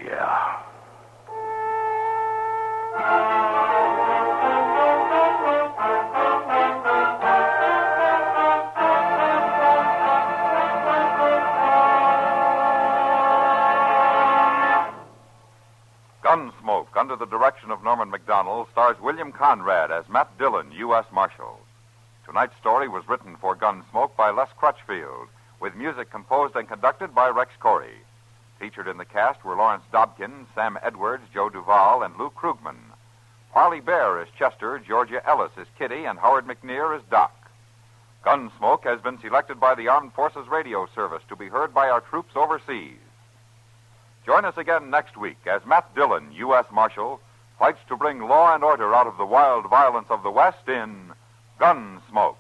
Yeah. Gunsmoke, under the direction of Norman Macdonnell, stars William Conrad as Matt Dillon, U.S. Marshal. Tonight's story was written for Gunsmoke by Les Crutchfield, with music composed and conducted by Rex Corey. Featured in the cast were Lawrence Dobkin, Sam Edwards, Joe Duvall, and Lou Krugman. Parley Bear is Chester, Georgia Ellis is Kitty, and Howard McNear is Doc. Gunsmoke has been selected by the Armed Forces Radio Service to be heard by our troops overseas. Join us again next week as Matt Dillon, U.S. Marshal, fights to bring law and order out of the wild violence of the West in Gunsmoke.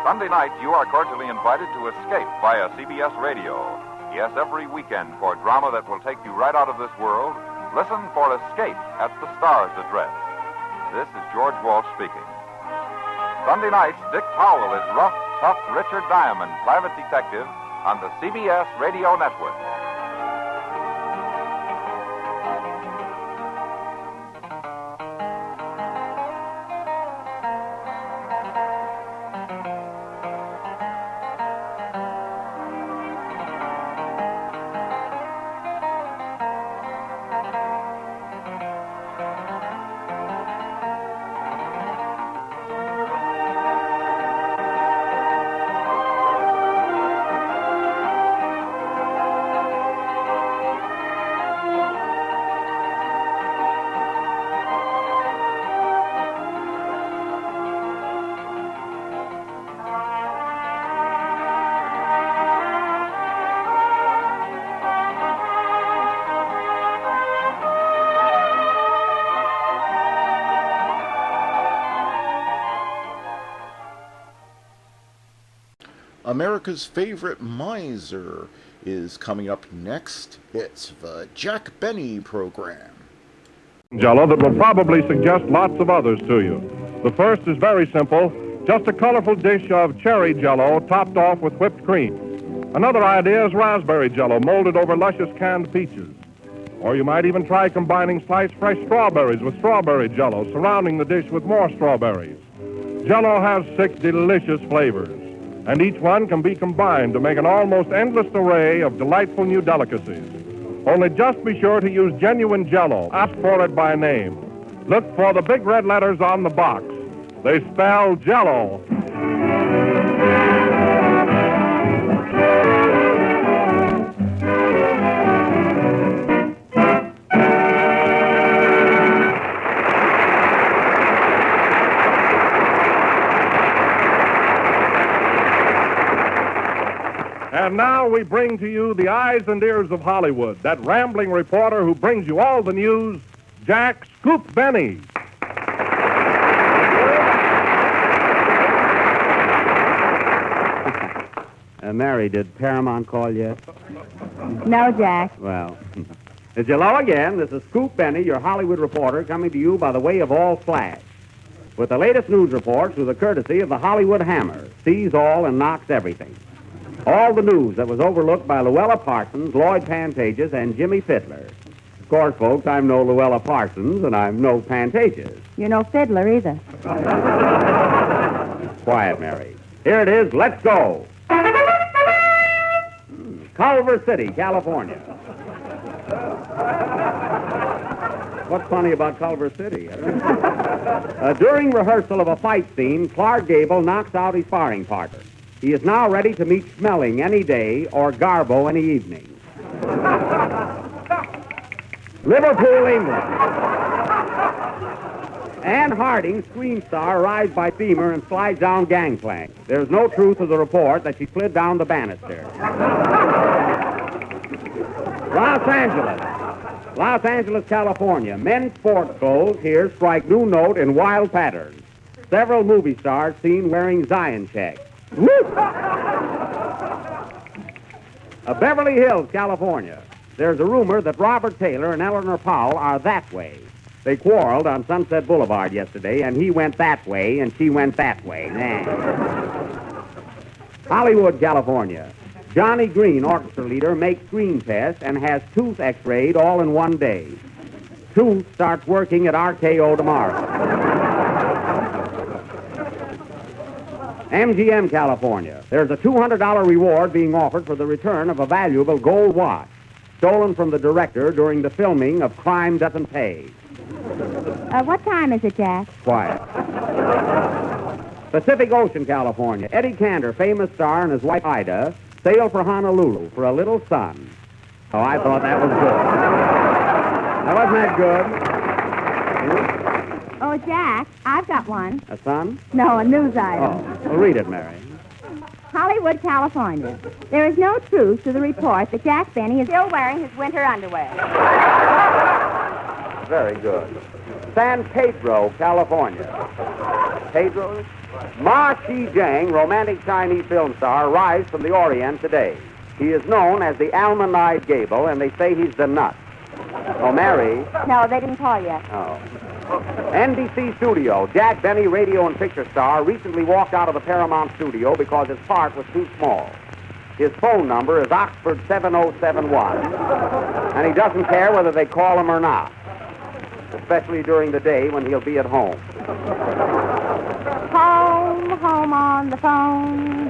Sunday night, you are cordially invited to Escape via CBS Radio. Yes, every weekend for drama that will take you right out of this world, listen for Escape at the Star's address. This is George Walsh speaking. Sunday nights, Dick Powell is rough, tough Richard Diamond, private detective, on the CBS Radio Network. America's favorite miser is coming up next. It's the Jack Benny program. Jell-O that will probably suggest lots of others to you. The first is very simple, just a colorful dish of cherry Jell-O topped off with whipped cream. Another idea is raspberry Jell-O molded over luscious canned peaches. Or you might even try combining sliced fresh strawberries with strawberry Jell-O, surrounding the dish with more strawberries. Jell-O has 6 delicious flavors, and each one can be combined to make an almost endless array of delightful new delicacies. Only just be sure to use genuine Jell-O. Ask for it by name. Look for the big red letters on the box. They spell Jell-O. And now we bring to you the eyes and ears of Hollywood, that rambling reporter who brings you all the news, Jack Scoop Benny. Mary, did Paramount call yet? No, Jack. Well, it's hello again. This is Scoop Benny, your Hollywood reporter, coming to you by the way of all flash. With the latest news reports through the courtesy of the Hollywood Hammer, sees all and knocks everything. All the news that was overlooked by Luella Parsons, Lloyd Pantages, and Jimmy Fiddler. Of course, folks, I'm no Luella Parsons, and I'm no Pantages. You're no fiddler either. Quiet, Mary. Here it is. Let's go. Culver City, California. What's funny about Culver City? During rehearsal of a fight scene, Clark Gable knocks out his sparring partner. He is now ready to meet Smelling any day or Garbo any evening. Liverpool, England. Anne Harding, screen star, arrives by steamer and slides down gangplank. There's no truth to the report that she slid down the banister. Los Angeles, California. Men's sports clothes here strike new note in wild patterns. Several movie stars seen wearing Zion checks. Beverly Hills, California. There's a rumor that Robert Taylor and Eleanor Powell are that way. They quarreled on Sunset Boulevard yesterday, and he went that way, and she went that way. Hollywood, California. Johnny Green, orchestra leader, makes screen test and has tooth x-rayed all in one day. Tooth starts working at RKO tomorrow. MGM, California. There's a $200 reward being offered for the return of a valuable gold watch stolen from the director during the filming of Crime Doesn't Pay. What time is it, Jack? Quiet. Pacific Ocean, California. Eddie Cantor, famous star, and his wife Ida sail for Honolulu for a little sun. Oh, I thought that was good. Now, wasn't that good? Oh, Jack, I've got one. A sun? No, a news item. Oh, well, read it, Mary. Hollywood, California. There is no truth to the report that Jack Benny is still wearing his winter underwear. Very good. San Pedro, California. Pedro? Ma Shi-jang, romantic Chinese film star, arrives from the Orient today. He is known as the almond-eyed Gable, and they say he's the nut. Oh, Mary? No, they didn't call yet. Oh. NBC studio. Jack Benny, radio and picture star, recently walked out of the Paramount studio because his part was too small. His phone number is Oxford 7071, and he doesn't care whether they call him or not, especially during the day when he'll be at home. Home on the phone.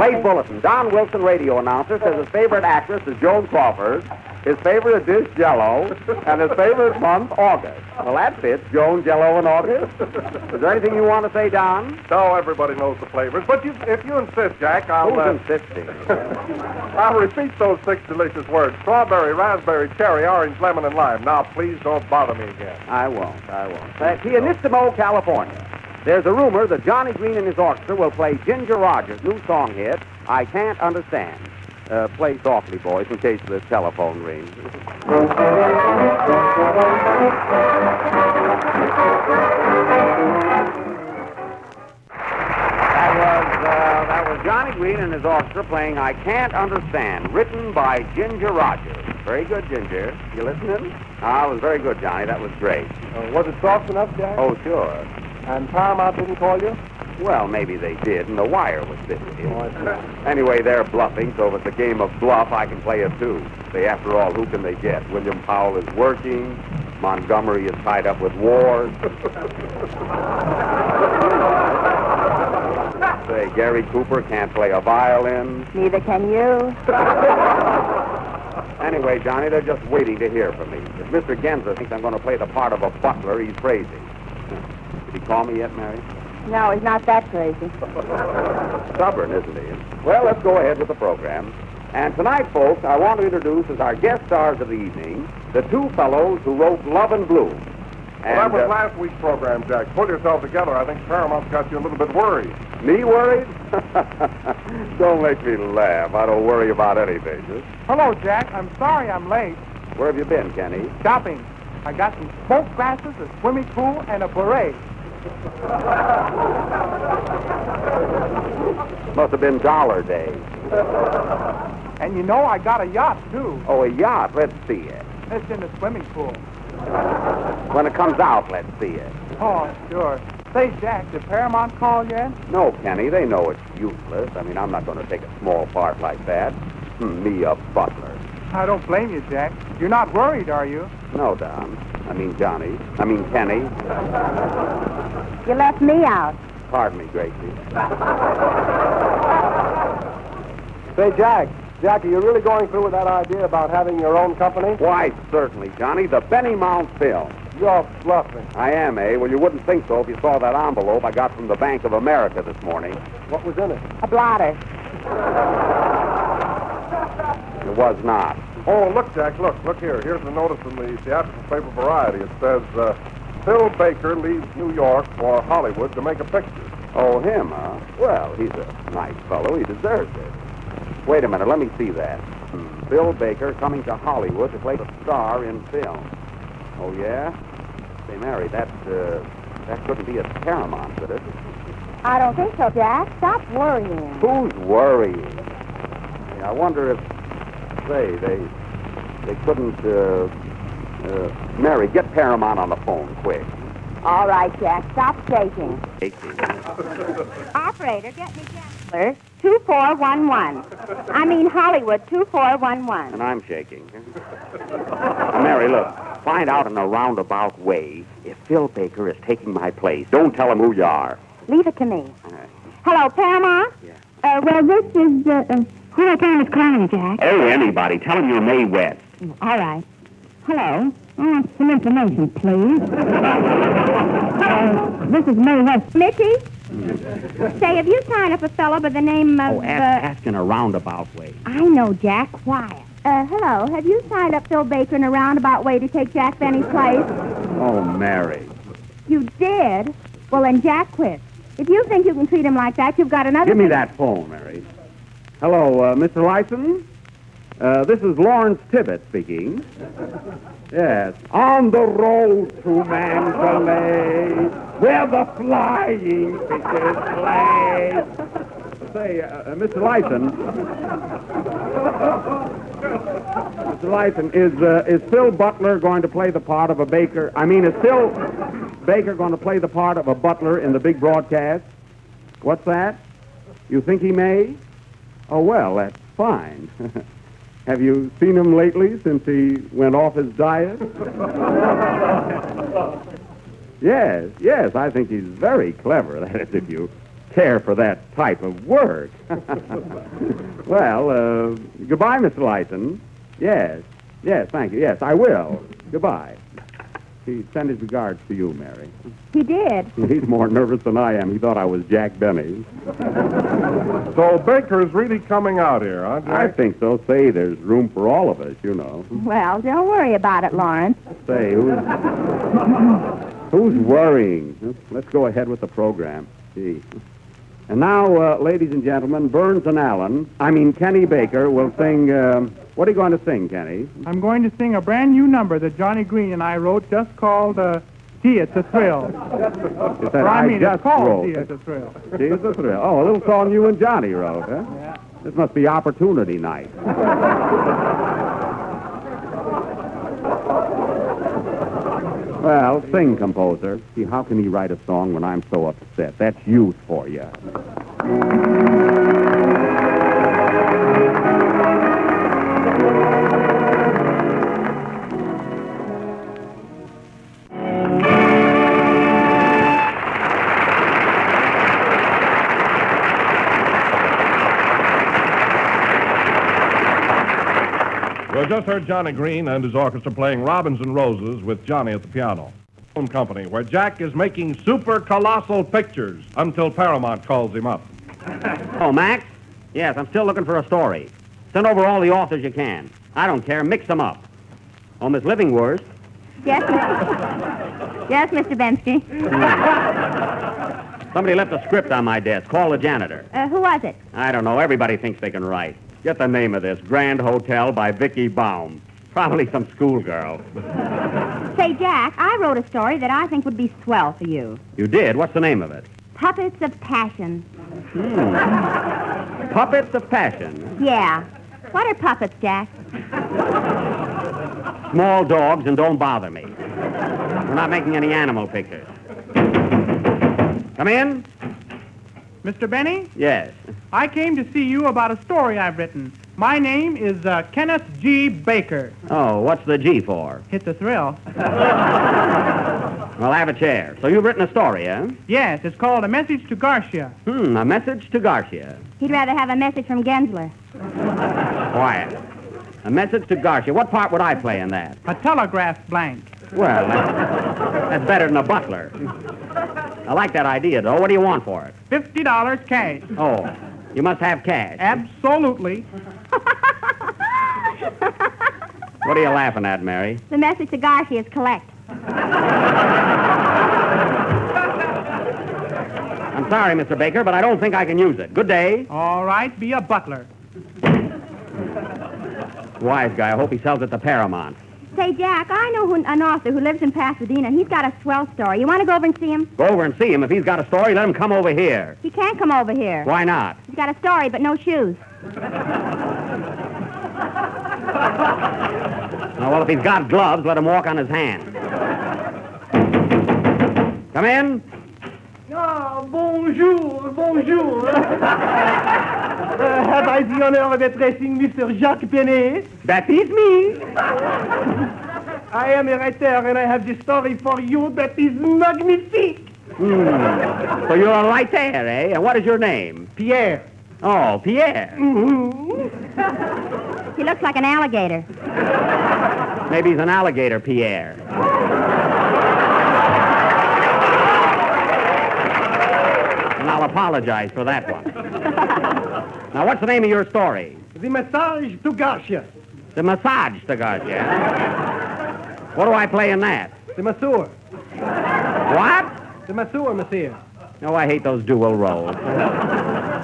Late bulletin. Don Wilson, radio announcer, says his favorite actress is Joan Crawford, his favorite dish, Jell-O, and his favorite month, August. Well, that fits, Joan, Jell-O, and August. Is there anything you want to say, Don? No, everybody knows the flavors, but if you insist, Jack, I'll... Who's insisting? I'll repeat those 6 delicious words. Strawberry, raspberry, cherry, orange, lemon, and lime. Now, please don't bother me again. I won't. Pianissimo, California. There's a rumor that Johnny Green and his orchestra will play Ginger Rogers' new song hit, I Can't Understand. Play softly, boys, in case the telephone rings. That was Johnny Green and his orchestra playing I Can't Understand, written by Ginger Rogers. Very good, Ginger. You listening? Ah, it was very good, Johnny. That was great. Was it soft enough, Jack? Oh, sure. And Paramount didn't call you? Well, maybe they did, and the wire was busy. Anyway, they're bluffing, so if it's a game of bluff, I can play it too. Say, after all, who can they get? William Powell is working. Montgomery is tied up with wars. Say, Gary Cooper can't play a violin. Neither can you. Anyway, Johnny, they're just waiting to hear from me. If Mr. Genza thinks I'm going to play the part of a butler, he's crazy. Did he call me yet, Mary? No, he's not that crazy. Stubborn, isn't he? Well, let's go ahead with the program. And tonight, folks, I want to introduce as our guest stars of the evening the two fellows who wrote Love and Blue. Well, that was last week's program, Jack. Pull yourself together. I think Paramount's got you a little bit worried. Me worried? Don't make me laugh. I don't worry about anything. Hello, Jack. I'm sorry I'm late. Where have you been, Kenny? Shopping. I got some smoke glasses, a swimming pool, and a beret. Must have been dollar day. And you know I got a yacht, too. Oh, a yacht. Let's see it. It's in the swimming pool. When it comes out, let's see it. Oh, sure. Say, Jack, did Paramount call yet? No, Kenny, they know it's useless. I mean, I'm not going to take a small part like that. Me, a butler. I don't blame you, Jack. You're not worried, are you? No, Don. I mean, Johnny. I mean, Kenny. You left me out. Pardon me, Gracie. Say, Jack, are you really going through with that idea about having your own company? Why, certainly, Johnny. The Benny Mount Film. You're bluffing. I am, eh? Well, you wouldn't think so if you saw that envelope I got from the Bank of America this morning. What was in it? A blotter. It was not. Oh, look, Jack, look here. Here's the notice in the theatrical paper Variety. It says, Phil Baker leaves New York for Hollywood to make a picture. Oh, him, huh? Well, he's a nice fellow. He deserves it. Wait a minute. Let me see that. Phil Baker coming to Hollywood to play the star in film. Oh, yeah? Say, Mary, that couldn't be at Paramount, could it? I don't think so, Jack. Stop worrying. Who's worrying? Hey, I wonder if, say, they couldn't, Mary, get Paramount on the phone, quick. All right, Jack. Stop shaking. Shaking. Operator, get me Gensler 2411. I mean Hollywood 2411. And I'm shaking. Mary, look. Find out in a roundabout way if Phil Baker is taking my place. Don't tell him who you are. Leave it to me. Hello, Paramount? Yeah. Well, this is, who I kind of calling, Jack? Oh, anybody. Tell him you're Mae West. All right. Hello. I want some information, please. This is Mae West. Mitty? Say, have you signed up a fellow by the name of... Oh, ask in a roundabout way. I know, Jack. Quiet. Hello. Have you signed up Phil Baker in a roundabout way to take Jack Benny's place? Oh, Mary. You did? Well, then Jack quit. If you think you can treat him like that, you've got another... Give me that phone, Mary. Hello, Mr. Lyson? This is Lawrence Tibbet speaking. Yes. On the road to Mandalay, where the flying fishes play. Say, Mr. Lyson. Mr. Lyson, is Phil Butler going to play the part of a baker? I mean, is Phil Baker going to play the part of a butler in the big broadcast? What's that? You think he may? Oh, well, that's fine. Have you seen him lately since he went off his diet? Yes, I think he's very clever, that is, if you care for that type of work. Well, goodbye, Mr. Lyson. Yes, thank you. Yes, I will. Goodbye. He sent his regards to you, Mary. He did. He's more nervous than I am. He thought I was Jack Benny. So Baker's really coming out here, huh, Jack? I think so. Say, there's room for all of us, you know. Well, don't worry about it, Lawrence. Say, who's worrying? Let's go ahead with the program. Gee. And now, ladies and gentlemen, Burns and Kenny Baker will sing, what are you going to sing, Kenny? I'm going to sing a brand new number that Johnny Green and I wrote just called, Gee, It's a Thrill. Is that it's called Gee, It's a Thrill. Gee, It's a Thrill. Oh, a little song you and Johnny wrote, huh? Yeah. This must be opportunity night. Well, sing, composer. See, how can he write a song when I'm so upset? That's youth for you. We just heard Johnny Green and his orchestra playing Robins and Roses with Johnny at the piano. Phone company, where Jack is making super colossal pictures until Paramount calls him up. Oh, Max? Yes, I'm still looking for a story. Send over all the authors you can. I don't care. Mix them up. Oh, Miss Livingworth? Yes, yes, Mr. Bensky. Somebody left a script on my desk. Call the janitor. Who was it? I don't know. Everybody thinks they can write. Get the name of this. Grand Hotel by Vicky Baum. Probably some schoolgirl. Say, Jack, I wrote a story that I think would be swell for you. You did? What's the name of it? Puppets of Passion. Puppets of Passion. Yeah. What are puppets, Jack? Small dogs, and don't bother me. We're not making any animal pictures. Come in. Mr. Benny? Yes. I came to see you about a story I've written. My name is Kenneth G. Baker. Oh, what's the G for? It's a thrill. Well, have a chair. So you've written a story, eh? Yes, it's called A Message to Garcia. A message to Garcia. He'd rather have a message from Gensler. Quiet. A message to Garcia. What part would I play in that? A telegraph blank. Well, that's better than a butler. I like that idea, though. What do you want for it? $50 cash. Oh, you must have cash. Absolutely. What are you laughing at, Mary? The message to Garcia is collect. I'm sorry, Mr. Baker, but I don't think I can use it. Good day. All right, be a butler. Wise guy. I hope he sells it to Paramount. Say, Jack, I know an author who lives in Pasadena, and he's got a swell story. You want to go over and see him? Go over and see him. If he's got a story, let him come over here. He can't come over here. Why not? He's got a story, but no shoes. Oh, well, if he's got gloves, let him walk on his hands. Come in. Ah, bonjour, bonjour. Have I the honor of addressing Mr. Jacques Penet? That is me. I am a writer, and I have the story for you that is magnifique. So you're a writer, eh? And what is your name? Pierre. Oh, Pierre. He looks like an alligator. Maybe he's an alligator, Pierre. And I'll apologize for that one. Now, what's the name of your story? The Message to Garcia. The Massage to Garcia. What do I play in that? The Masseur. What? The Masseur, monsieur. Oh, I hate those dual roles.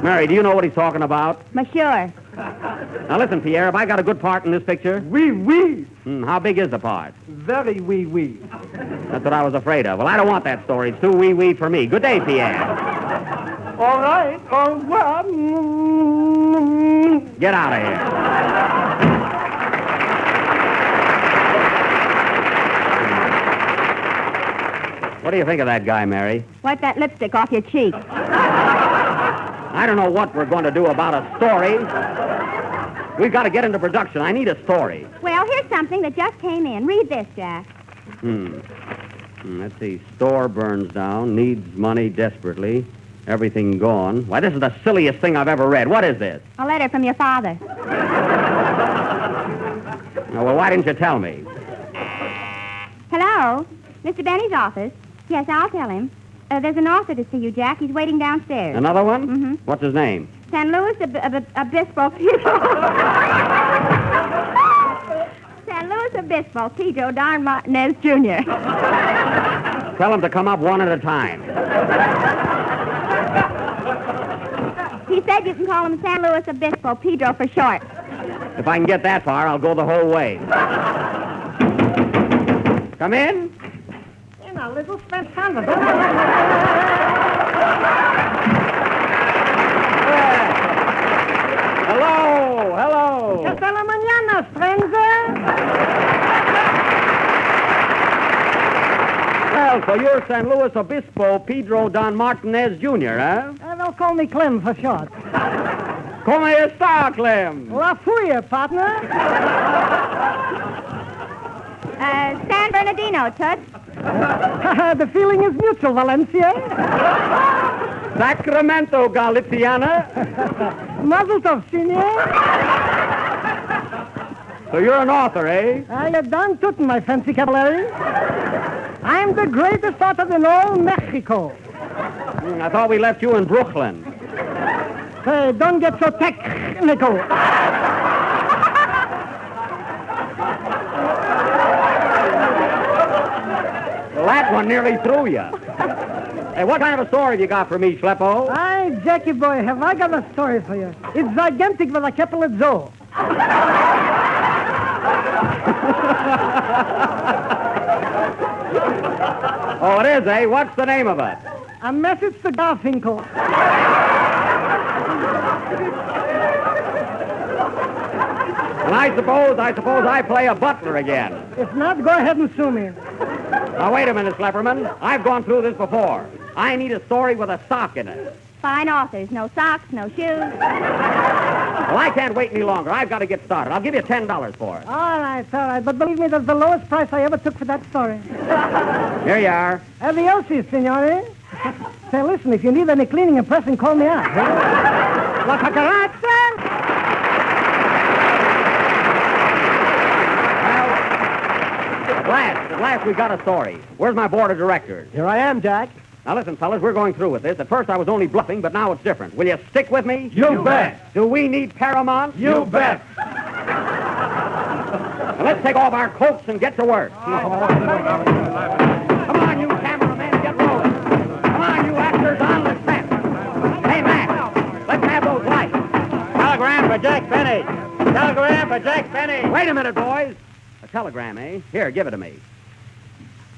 Mary, do you know what he's talking about? Monsieur. Now, listen, Pierre, have I got a good part in this picture? Oui, oui. How big is the part? Very oui, oui. That's what I was afraid of. Well, I don't want that story. It's too wee-wee for me. Good day, Pierre. All right. Au revoir. Get out of here. What do you think of that guy, Mary? Wipe that lipstick off your cheek. I don't know what we're going to do about a story. We've got to get into production. I need a story. Well, here's something that just came in. Read this, Jack. Let's see. Store burns down. Needs money desperately. Everything gone. Why, this is the silliest thing I've ever read. What is this? A letter from your father. Oh, well, why didn't you tell me? Hello? Mr. Benny's office? Yes, I'll tell him. There's an author to see you, Jack. He's waiting downstairs. Another one? Mm-hmm. What's his name? San Luis Obispo Pedro. San Luis Obispo Pedro Don Martinez Jr. Tell him to come up one at a time. He said you can call him San Luis Obispo Pedro for short. If I can get that far, I'll go the whole way. Come in. In a little French canvas. Hello, hello. Hasta la mañana, stranger. Well, so you're San Luis Obispo Pedro Don Martinez Jr., huh? They'll call me Clem for short. Como está, Clem? La fuya, partner. San Bernardino, Toots. The feeling is mutual, Valencia. Sacramento, Galiciana. Mazel tov, senor. So you're an author, eh? You're done tootin', my fancy cavallari. I'm the greatest author in all Mexico. I thought we left you in Brooklyn. Say, don't get so technical. Well, that one nearly threw you. Hey, what kind of a story have you got for me, Schleppo? Aye, Jackie boy, have I got a story for you. It's gigantic with a capital zoo. Oh, it is, eh? What's the name of it? A message to Garfinkel. Well, I suppose I play a butler again. If not, go ahead and sue me. Now, wait a minute, Slepperman. I've gone through this before. I need a story with a sock in it. Fine authors. No socks, no shoes. Well, I can't wait any longer. I've got to get started. I'll give you $10 for it. All right. But believe me, that's the lowest price I ever took for that story. Here you are. Adiosi, signore. Say, listen, if you need any cleaning and pressing, call me out. La cucaracha! At last we got a story. Where's my board of directors? Here I am, Jack. Now, listen, fellas, we're going through with this. At first, I was only bluffing, but now it's different. Will you stick with me? You bet. Do we need Paramount? You bet. Now, let's take off our coats and get to work. Come on, you cameramen, get rolling. Come on, you actors, on the set. Hey, Mac, let's have those lights. Telegram for Jack Benny. Telegram for Jack Benny. Wait a minute, boys. A telegram, eh? Here, give it to me.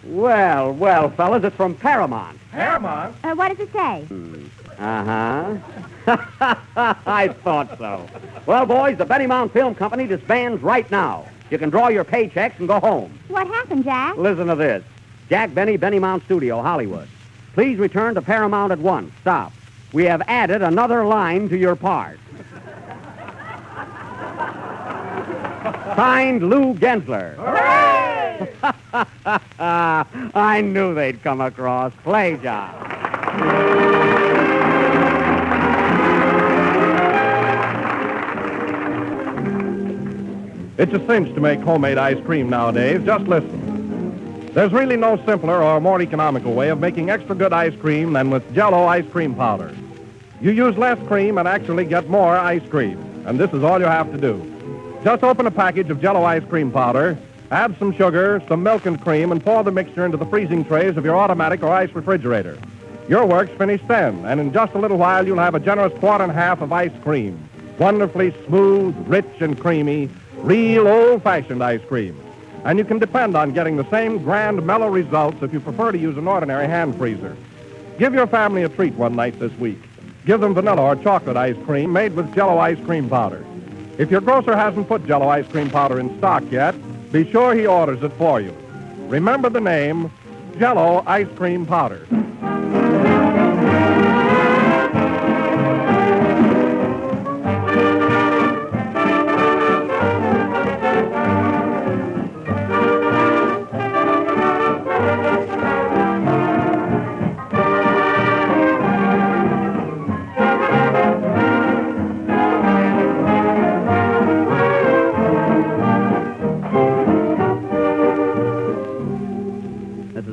Well, fellas, it's from Paramount. Paramount? What does it say? Uh-huh. I thought so. Well, boys, the Benny Mount Film Company disbands right now. You can draw your paychecks and go home. What happened, Jack? Listen to this. Jack Benny, Benny Mount Studio, Hollywood. Please return to Paramount at once. Stop. We have added another line to your part. Signed, Lou Gensler. Hooray! I knew they'd come across. Play job. It's a cinch to make homemade ice cream nowadays. Just listen. There's really no simpler or more economical way of making extra good ice cream than with Jell-O ice cream powder. You use less cream and actually get more ice cream. And this is all you have to do. Just open a package of Jell-O ice cream powder, add some sugar, some milk and cream, and pour the mixture into the freezing trays of your automatic or ice refrigerator. Your work's finished then, and in just a little while you'll have a generous quart and a half of ice cream. Wonderfully smooth, rich, and creamy, real old-fashioned ice cream. And you can depend on getting the same grand, mellow results if you prefer to use an ordinary hand freezer. Give your family a treat one night this week. Give them vanilla or chocolate ice cream made with Jell-O ice cream powder. If your grocer hasn't put Jell-O ice cream powder in stock yet, be sure he orders it for you. Remember the name, Jell-O ice cream powder.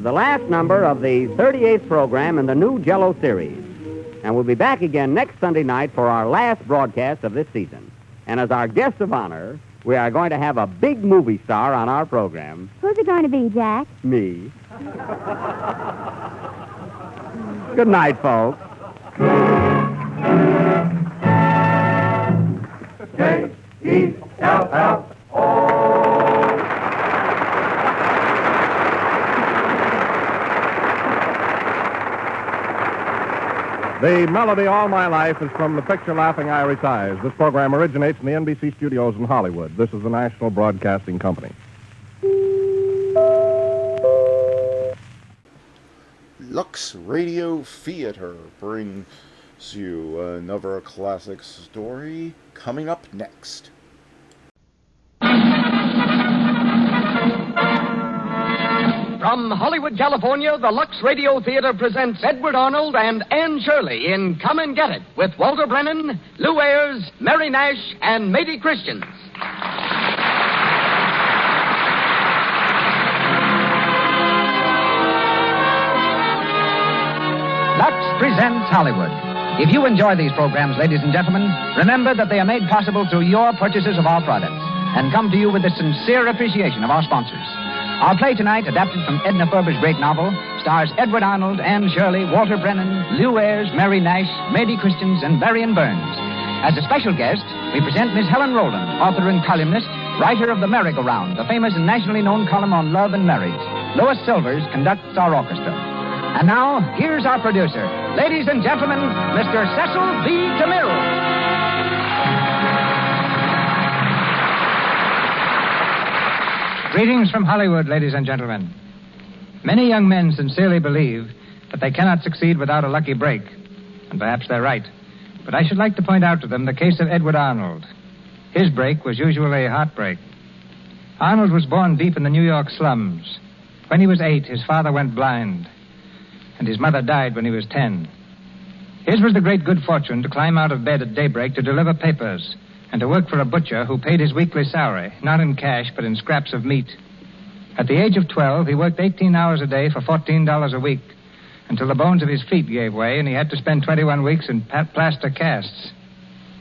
The last number of the 38th program in the new Jell-O series. And we'll be back again next Sunday night for our last broadcast of this season. And as our guest of honor, we are going to have a big movie star on our program. Who's it going to be, Jack? Me. Good night, folks. J-E-L-L-O. The melody All My Life is from the picture Laughing Irish Eyes. This program originates in the NBC studios in Hollywood. This is the National Broadcasting Company. Lux Radio Theater brings you another classic story coming up next. From Hollywood, California, the Lux Radio Theater presents Edward Arnold and Anne Shirley in Come and Get It with Walter Brennan, Lou Ayres, Mary Nash, and Matey Christians. Lux presents Hollywood. If you enjoy these programs, ladies and gentlemen, remember that they are made possible through your purchases of our products and come to you with the sincere appreciation of our sponsors. Our play tonight, adapted from Edna Ferber's great novel, stars Edward Arnold, Anne Shirley, Walter Brennan, Lou Ayres, Mary Nash, Matey Christians, and Varian Burns. As a special guest, we present Miss Helen Rowland, author and columnist, writer of The Merry-Go-Round, the famous and nationally known column on love and marriage. Lois Silvers conducts our orchestra. And now, here's our producer. Ladies and gentlemen, Mr. Cecil B. DeMille. Greetings from Hollywood, ladies and gentlemen. Many young men sincerely believe that they cannot succeed without a lucky break. And perhaps they're right. But I should like to point out to them the case of Edward Arnold. His break was usually a heartbreak. Arnold was born deep in the New York slums. When he was 8, his father went blind. And his mother died when he was 10. His was the great good fortune to climb out of bed at daybreak to deliver papers and to work for a butcher who paid his weekly salary, not in cash, but in scraps of meat. At the age of 12, he worked 18 hours a day for $14 a week until the bones of his feet gave way and he had to spend 21 weeks in plaster casts.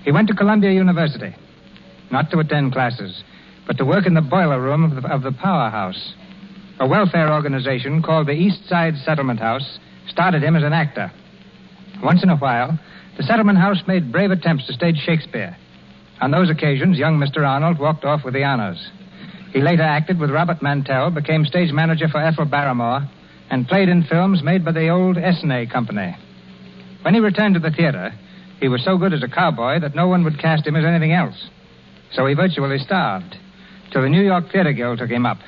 He went to Columbia University, not to attend classes, but to work in the boiler room of the powerhouse. A welfare organization called the East Side Settlement House started him as an actor. Once in a while, the Settlement House made brave attempts to stage Shakespeare. On those occasions, young Mr. Arnold walked off with the honors. He later acted with Robert Mantell, became stage manager for Ethel Barrymore, and played in films made by the old Esnay Company. When he returned to the theater, he was so good as a cowboy that no one would cast him as anything else. So he virtually starved, till the New York Theater Guild took him up.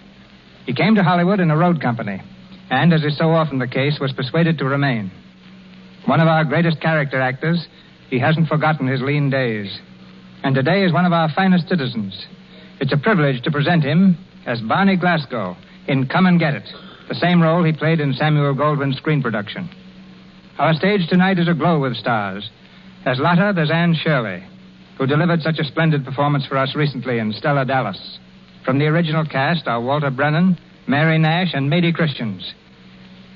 He came to Hollywood in a road company, and, as is so often the case, was persuaded to remain. One of our greatest character actors, he hasn't forgotten his lean days. And today is one of our finest citizens. It's a privilege to present him as Barney Glasgow in Come and Get It, the same role he played in Samuel Goldwyn's screen production. Our stage tonight is aglow with stars. As Lotta, there's Anne Shirley, who delivered such a splendid performance for us recently in Stella Dallas. From the original cast are Walter Brennan, Mary Nash, and Magee Christians.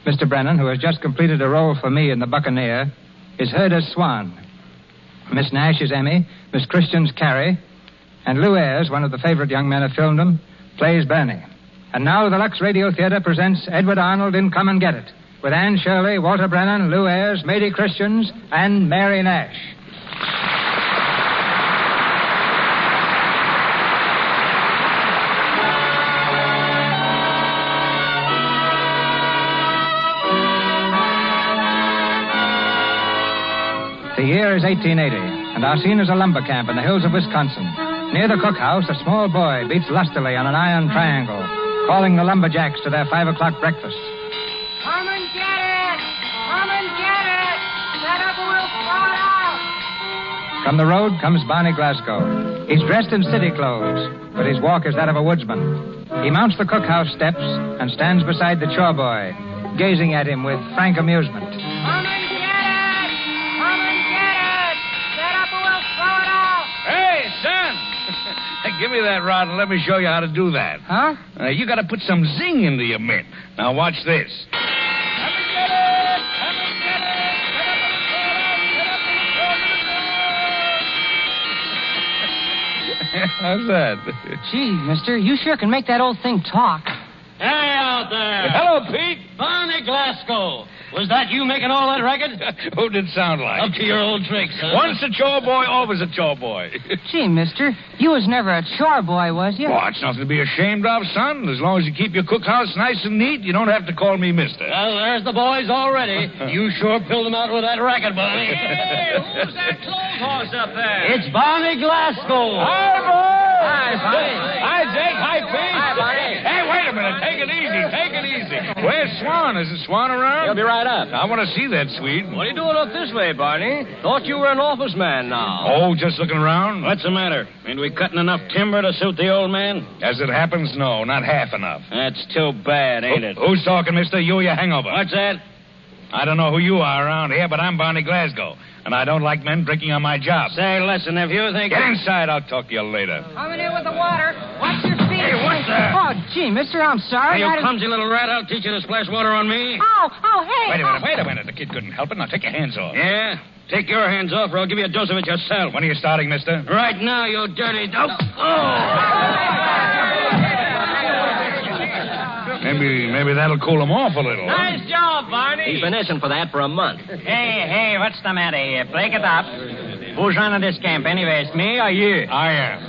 Mr. Brennan, who has just completed a role for me in The Buccaneer, is heard as Swan. Miss Nash is Emmy, Miss Christian's Carrie, and Lou Ayres, one of the favorite young men who filmed him, plays Bernie. And now the Lux Radio Theater presents Edward Arnold in Come and Get It, with Anne Shirley, Walter Brennan, Lou Ayres, Magee Christians, and Mary Nash. The year is 1880, and our scene is a lumber camp in the hills of Wisconsin. Near the cookhouse, a small boy beats lustily on an iron triangle, calling the lumberjacks to their 5 o'clock breakfast. Come and get it! Come and get it! Set up or we'll fall out! From the road comes Barney Glasgow. He's dressed in city clothes, but his walk is that of a woodsman. He mounts the cookhouse steps and stands beside the chore boy, gazing at him with frank amusement. Come and get it! Come and get it! Set up or we'll throw it out! Hey, son! Give me that rod and let me show you how to do that. Huh? You got to put some zing into your mitt. Now watch this. How's that? Gee, mister, you sure can make that old thing talk. Hey, out there. Hello, Pete. Barney Glasgow. Was that you making all that racket? Who did it sound like? Up to your old tricks, huh? Once a chore boy, always a chore boy. Gee, mister, you was never a chore boy, was you? Well, it's nothing to be ashamed of, son. As long as you keep your cookhouse nice and neat, you don't have to call me mister. Well, there's the boys already. You sure pilled them out with that racket, Barney. Hey, who's that clothes horse up there? It's Barney Glasgow. Hi, boy. Hi, Barney. Hi, Jake. Hi, Pete. Hi, Barney. Hey, wait a minute. Take it easy. Take it easy. Where's Swan? Is it Swan around? He'll be right up. I want to see that Swede. What are you doing up this way, Barney? Thought you were an office man now. Oh, just looking around? What's the matter? Ain't we cutting enough timber to suit the old man? As it happens, no, not half enough. That's too bad, ain't it? Who's talking, mister? You or your hangover? What's that? I don't know who you are around here, but I'm Barney Glasgow, and I don't like men drinking on my job. Say, listen, if you think... Get inside. I'll talk to you later. Coming in with the water. Watch your feet. Hey, what's that? Oh, gee, mister, I'm sorry. Hey, you clumsy little rat. I'll teach you to splash water on me. Oh, hey. Wait a minute. The kid couldn't help it. Now take your hands off. Yeah? Take your hands off, or I'll give you a dose of it yourself. When are you starting, mister? Right now, you dirty... Maybe that'll cool him off a little. Nice job, Barney. He's been itching for that for a month. Hey, what's the matter here? Break it up. Who's running this camp anyway? It's me or you? I am.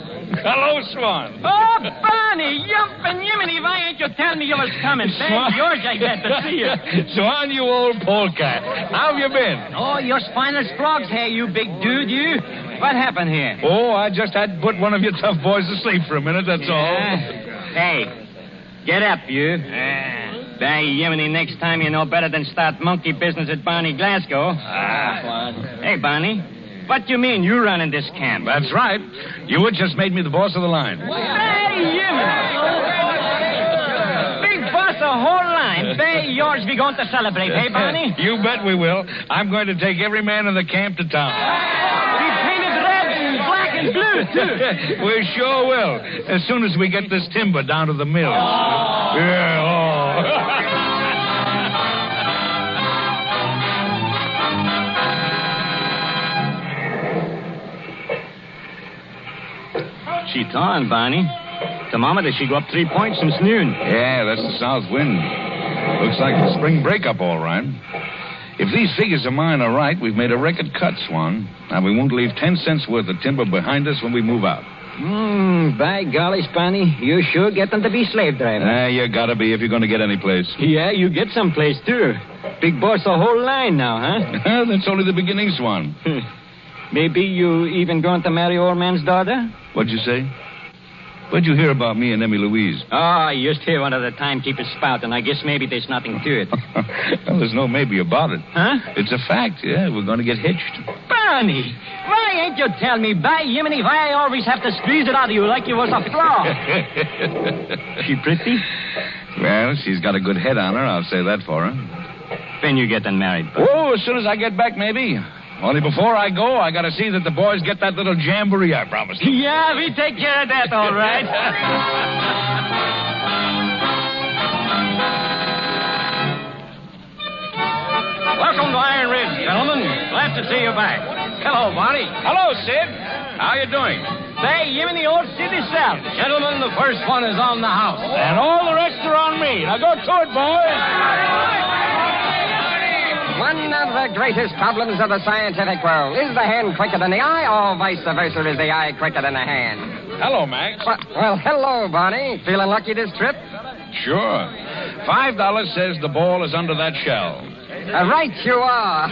Hello, Swan. Oh, Barney, yumpin' yiminy, why ain't you telling me you was coming? Thank yours, I got to see you. Swan, you old polecat. How have you been? Oh, you're fine as frogs here, you big dude, you. What happened here? Oh, I just had to put one of your tough boys to sleep for a minute, that's all. Hey, Get up, you. By Yemeni, next time you know better than start monkey business at Barney Glasgow. Hey, Barney, what do you mean you running this camp? That's right. You had just made me the boss of the line. Hey, Yemeni. Big boss of whole line. Bay yours we going to celebrate, hey, Barney? You bet we will. I'm going to take every man in the camp to town. We painted red and black and blue, too. We sure will. As soon as we get this timber down to the mill. Yeah, She thawing, Barney. Thermometer, she go up 3 points since noon. Yeah, that's the south wind. Looks like the spring breakup, all right. If these figures of mine are right, we've made a record cut, Swan. And we won't leave 10 cents worth of timber behind us when we move out. By golly, Barney, you sure get them to be slave drivers. You gotta be if you're gonna get any place. Yeah, you get someplace, too. Big boss the whole line now, huh? That's only the beginning, Swan. Maybe you even going to marry old man's daughter? What'd you say? What'd you hear about me and Emmy Louise? Oh, I just hear one of the timekeepers spout, and I guess maybe there's nothing to it. Well, there's no maybe about it. Huh? It's a fact, yeah. We're going to get hitched. Barney, why ain't you tell me, by Yemeni, why I always have to squeeze it out of you like you was a flaw? She pretty? Well, she's got a good head on her, I'll say that for her. When you getting married, bud? Oh, as soon as I get back, maybe. Only before I go, I got to see that the boys get that little jamboree I promised them. Yeah, we take care of that, all right. Welcome to Iron Ridge, gentlemen. Glad to see you back. Hello, Barney. Hello, Sid. How you doing? Say, you in the old city south. Gentlemen, the first one is on the house. And all the rest are on me. Now go to it, boys. One of the greatest problems of the scientific world. Is the hand quicker than the eye, or vice versa, is the eye quicker than the hand? Hello, Max. Well, hello, Barney. Feeling lucky this trip? Sure. $5 says the ball is under that shell. Right you are.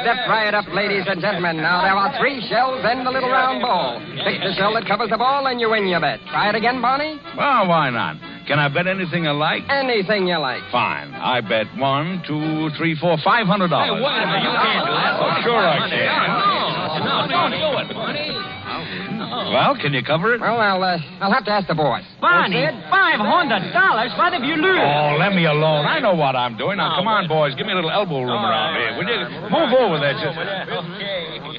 Step right up, ladies and gentlemen. Now, there are 3 shells in the little round ball. Pick the shell that covers the ball, and you win your bet. Try it again, Barney? Well, why not? Can I bet anything I like? Anything you like. Fine. I bet $1, 2, 3, 4, $500. Hey, wait a minute. You can't do that. Oh, sure I can. No, don't do it, Barney. Well, can you cover it? Well, I'll have to ask the boys. Barney, $500? What if you lose? Oh, let me alone. I know what I'm doing. Now, come on, boys. Give me a little elbow room around here. Will you? Move over there, just...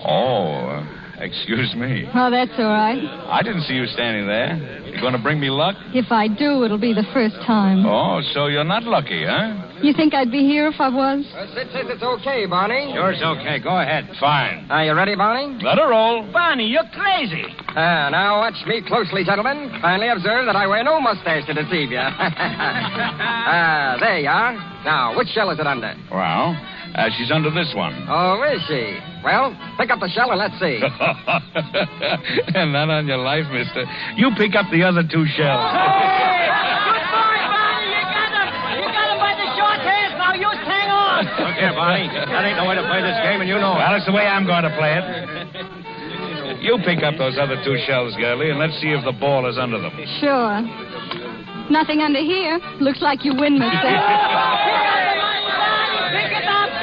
Oh, excuse me. Oh, that's all right. I didn't see you standing there. You going to bring me luck? If I do, it'll be the first time. Oh, so you're not lucky, huh? You think I'd be here if I was? Sid says it's okay, Barney. Yours okay. Go ahead. Fine. Are you ready, Barney? Let her roll. Barney, you're crazy. Now watch me closely, gentlemen. Kindly observe that I wear no mustache to deceive you. There you are. Now, which shell is it under? Well, she's under this one. Oh, is she? Well, pick up the shell and let's see. And that on your life, mister. You pick up the other 2 shells. Hey! Good boy, Barney. You got him by the short hairs. Now you hang on. Look here, Barney. That ain't no way to play this game, and you know it. Well, it's the way I'm going to play it. You pick up those other 2 shells, girlie, and let's see if the ball is under them. Sure. Nothing under here. Looks like you win, mister.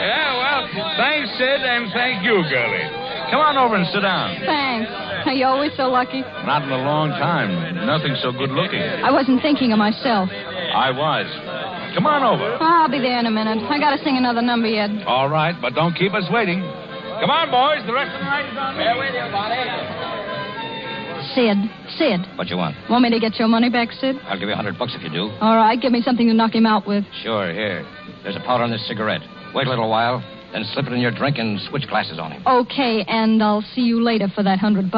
Yeah, well, thanks, Sid, and thank you, girlie. Come on over and sit down. Thanks. Are you always so lucky? Not in a long time. Nothing so good looking. I wasn't thinking of myself. I was. Come on over. I'll be there in a minute. I gotta sing another number yet. All right, but don't keep us waiting. Come on, boys. The rest of the night is on me. with you, Barney. Sid. What you want? Want me to get your money back, Sid? I'll give you $100 if you do. All right, give me something to knock him out with. Sure, here. There's a powder on this cigarette. Wait a little while, then slip it in your drink and switch glasses on him. Okay, and I'll see you later for that $100.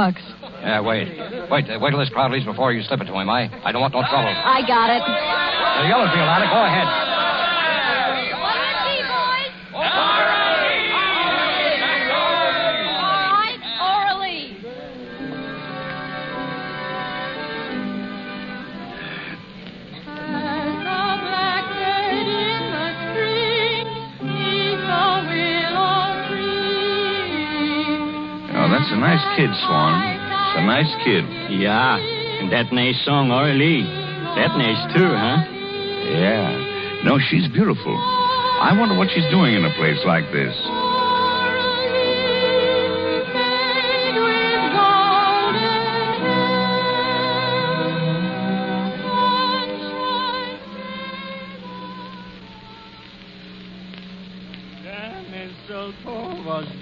Yeah, wait till this crowd leaves before you slip it to him. I don't want no trouble. I got it. The yellow field on it. Go ahead. That's a nice kid, Swan. It's a nice kid. Yeah, and that nice song, Orly. That nice, too, huh? Yeah. No, she's beautiful. I wonder what she's doing in a place like this.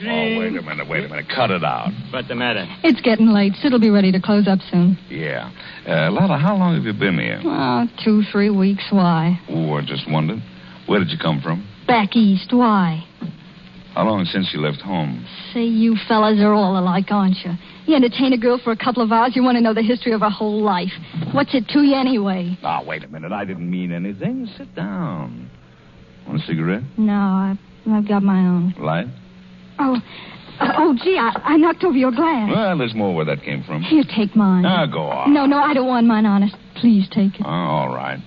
Oh, wait a minute. Cut it out. What's the matter? It's getting late. Sid'll be ready to close up soon. Yeah. Lotta, how long have you been here? 2-3 weeks. Why? Oh, I just wondered. Where did you come from? Back east. Why? How long since you left home? Say, you fellas are all alike, aren't you? You entertain a girl for a couple of hours, you want to know the history of her whole life. What's it to you anyway? Oh, wait a minute. I didn't mean anything. Sit down. Want a cigarette? No, I've got my own. Light? Gee, I knocked over your glass. Well, there's more where that came from. Here, take mine. Go on. No, I don't want mine, honest. Please take it. Oh, all right.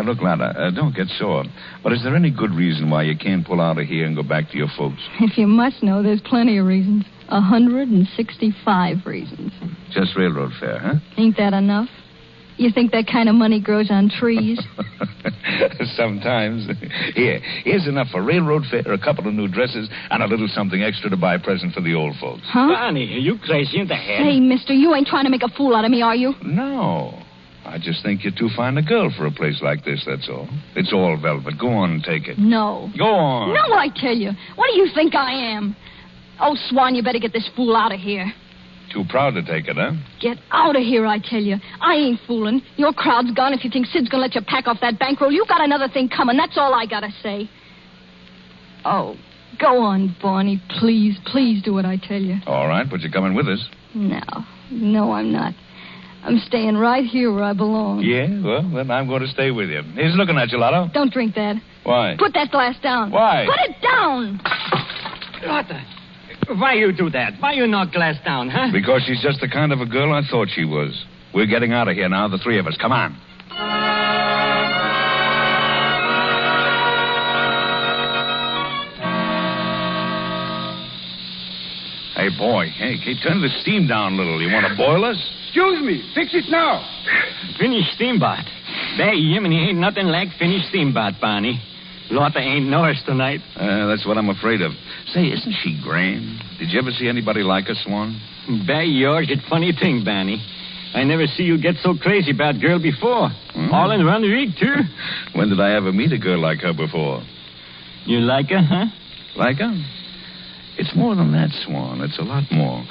Look, Lotta, don't get sore. But is there any good reason why you can't pull out of here and go back to your folks? If you must know, there's plenty of reasons. 165 reasons. Just railroad fare, huh? Ain't that enough? You think that kind of money grows on trees? Sometimes. Here's enough for railroad fare, a couple of new dresses, and a little something extra to buy a present for the old folks. Huh? Bonnie, are you crazy in the head? Hey, mister, you ain't trying to make a fool out of me, are you? No. I just think you're too fine a girl for a place like this, that's all. It's all velvet. Go on and take it. No. Go on. No, I tell you. What do you think I am? Oh, Swan, you better get this fool out of here. Too proud to take it, huh? Get out of here, I tell you. I ain't fooling. Your crowd's gone. If you think Sid's gonna let you pack off that bankroll, you got another thing coming. That's all I gotta say. Oh, go on, Barney. Please do what I tell you. All right, but you're coming with us. No, I'm not. I'm staying right here where I belong. Yeah, well, then I'm going to stay with you. He's looking at you, Lotto. Don't drink that. Why? Put that glass down. Why? Put it down! Why you do that? Why you knock glass down, huh? Because she's just the kind of a girl I thought she was. We're getting out of here now, the three of us. Come on. Hey, boy. Hey, turn the steam down a little. You want to boil us? Excuse me. Fix it now. Finished steamboat. That Yemeni ain't nothing like finished steamboat, Barney. Lotta ain't noticed tonight. That's what I'm afraid of. Say, isn't she grand? Did you ever see anybody like her, Swan? By yours, it's funny thing, Barney. I never see you get so crazy about girl before. All in 1 week, too. When did I ever meet a girl like her before? You like her, huh? Like her? It's more than that, Swan. It's a lot more.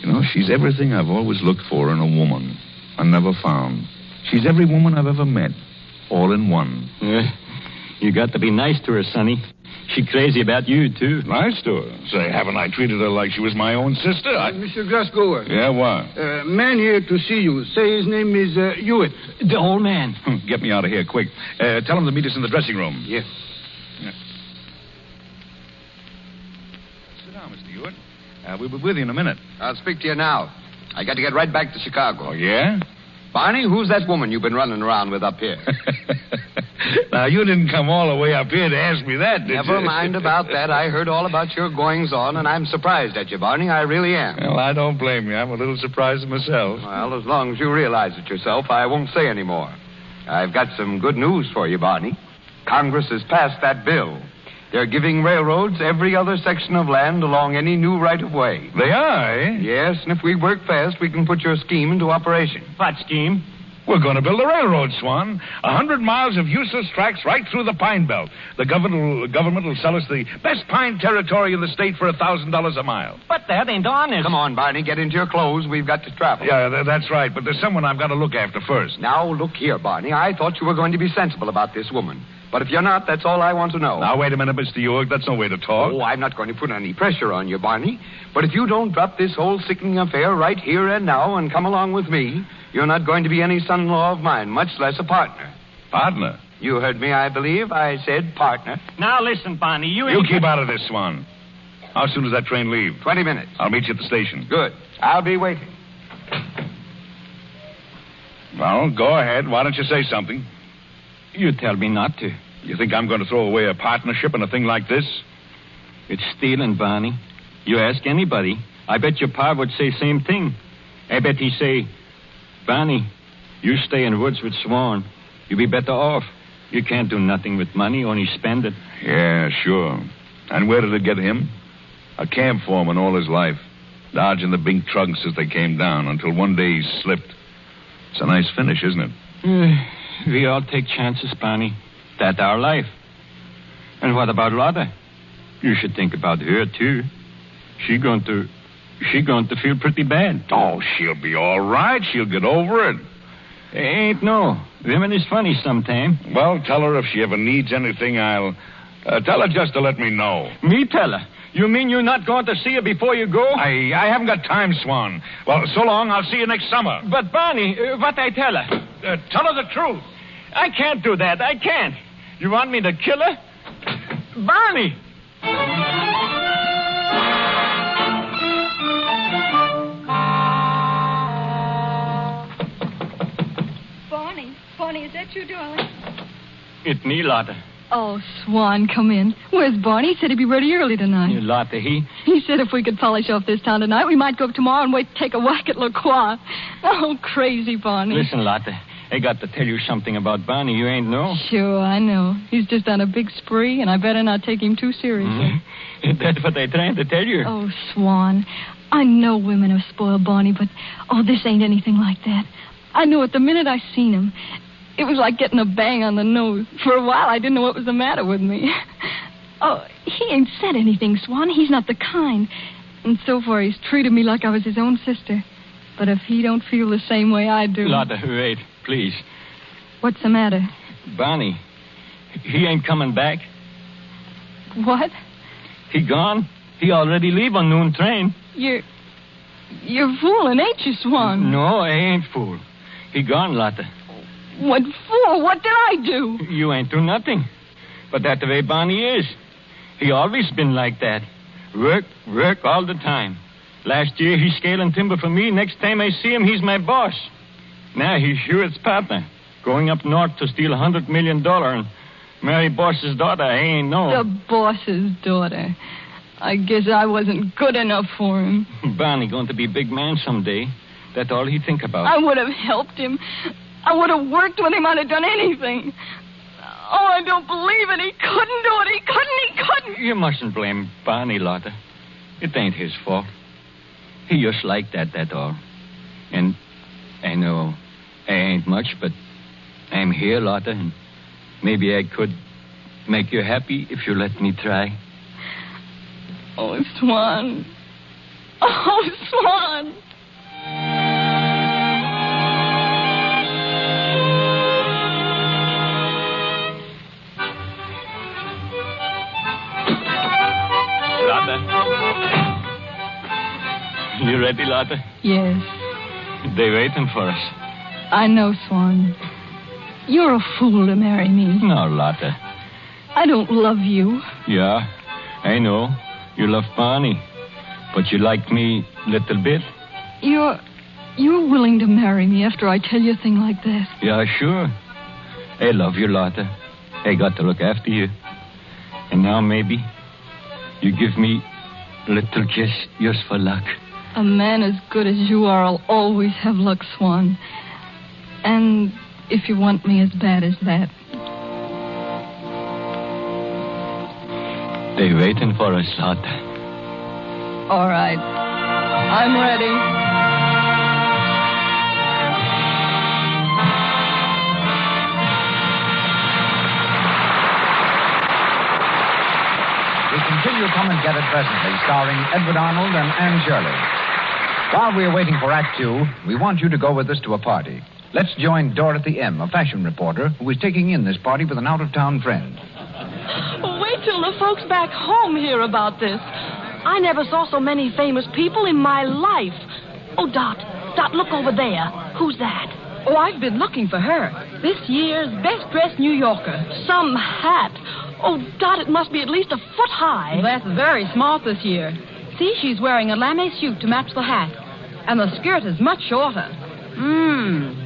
You know, she's everything I've always looked for in a woman. I never found. She's every woman I've ever met. All in one. You got to be nice to her, Sonny. She crazy about you, too. Nice to her? Say, haven't I treated her like she was my own sister? Mr. Glassgower. Yeah, what? Man here to see you. Say his name is Hewitt. The old man. Get me out of here, quick. Tell him to meet us in the dressing room. Yeah. Sit down, Mr. Hewitt. We'll be with you in a minute. I'll speak to you now. I got to get right back to Chicago. Oh, yeah? Barney, who's that woman you've been running around with up here? Now, you didn't come all the way up here to ask me that, did you? Never mind about that. I heard all about your goings-on, and I'm surprised at you, Barney. I really am. Well, I don't blame you. I'm a little surprised myself. Well, as long as you realize it yourself, I won't say any more. I've got some good news for you, Barney. Congress has passed that bill. They're giving railroads every other section of land along any new right-of-way. They are, eh? Yes, and if we work fast, we can put your scheme into operation. What scheme? We're going to build a railroad, Swan. 100 miles of useless tracks right through the Pine Belt. The government will sell us the best pine territory in the state for $1,000 a mile. But that ain't honest. Come on, Barney, get into your clothes. We've got to travel. Yeah, that's right, but there's someone I've got to look after first. Now, look here, Barney. I thought you were going to be sensible about this woman. But if you're not, that's all I want to know. Now, wait a minute, Mr. York. That's no way to talk. Oh, I'm not going to put any pressure on you, Barney. But if you don't drop this whole sickening affair right here and now and come along with me, you're not going to be any son-in-law of mine, much less a partner. Partner? You heard me, I believe. I said partner. Now, listen, Barney, you keep out of this, Swan. How soon does that train leave? 20 minutes. I'll meet you at the station. Good. I'll be waiting. Well, go ahead. Why don't you say something? You tell me not to. You think I'm going to throw away a partnership in a thing like this? It's stealing, Barney. You ask anybody. I bet your pa would say same thing. I bet he'd say, Barney, You stay in woods with Swan. You be better off. You can't do nothing with money, only spend it. Yeah, sure. And where did it get him? A camp foreman all his life, dodging the big trucks as they came down until one day he slipped. It's a nice finish, isn't it? We all take chances, Barney. That's our life. And what about Lotta? You should think about her, too. She going to feel pretty bad. Oh, she'll be all right. She'll get over it. Ain't no. Women is funny sometime. Well, tell her if she ever needs anything, I'll... tell her just to let me know. Me tell her? You mean you're not going to see her before you go? I haven't got time, Swan. Well, so long. I'll see you next summer. But, Barney, what I tell her? Tell her the truth. I can't do that. I can't. You want me to kill her? Barney! Barney, is that you, darling? It's me, Lotta. Oh, Swan, come in. Where's Barney? He said he'd be ready early tonight. Lotta, He said if we could polish off this town tonight, we might go up tomorrow and wait to take a whack at La Croix. Oh, crazy Barney. Listen, Lotta, I got to tell you something about Barney you ain't know. Sure, I know. He's just on a big spree, and I better not take him too seriously. That's what I'm trying to tell you. Oh, Swan, I know women have spoiled Barney, but, this ain't anything like that. I knew it the minute I seen him. It was like getting a bang on the nose. For a while, I didn't know what was the matter with me. Oh, he ain't said anything, Swan. He's not the kind. And so far, he's treated me like I was his own sister. But if he don't feel the same way I do... Lotta, wait, please. What's the matter? Barney, he ain't coming back. What? He gone. He already leave on noon train. You're fooling, ain't you, Swan? No, I ain't fool. He gone, Lotta. What for? What did I do? You ain't do nothing. But that's the way Barney is. He always been like that. Work all the time. Last year, he's scaling timber for me. Next time I see him, he's my boss. Now he's Hewitt's partner. Going up north to steal $100 million and marry boss's daughter. I ain't know. The boss's daughter. I guess I wasn't good enough for him. Barney going to be big man someday. That's all he think about. I would have helped him. I would have worked with him. I'd have done anything. Oh, I don't believe it. He couldn't do it. He couldn't. You mustn't blame Barney, Lotta. It ain't his fault. He just like that, that's all. And I know I ain't much, but I'm here, Lotta, and maybe I could make you happy if you let me try. Oh, Swan. Oh, Swan. You ready, Lotta? Yes. They're waiting for us. I know, Swan. You're a fool to marry me. No, Lotta. I don't love you. Yeah, I know. You love Barney. But you like me little bit. You're willing to marry me after I tell you a thing like that? Yeah, sure. I love you, Lotta. I got to look after you. And now maybe you give me a little kiss just for luck. A man as good as you are will always have luck, Swan. And if you want me as bad as that. They're waiting for us, Lotta. All right. I'm ready. We continue Come and Get It presently, starring Edward Arnold and Anne Shirley. While we're waiting for Act Two, we want you to go with us to a party. Let's join Dorothy M., a fashion reporter, who is taking in this party with an out-of-town friend. Wait till the folks back home hear about this. I never saw so many famous people in my life. Oh, Dot, look over there. Who's that? Oh, I've been looking for her. This year's best-dressed New Yorker. Some hat. Oh, Dot, it must be at least a foot high. That's very smart this year. See, she's wearing a lame suit to match the hat. And the skirt is much shorter.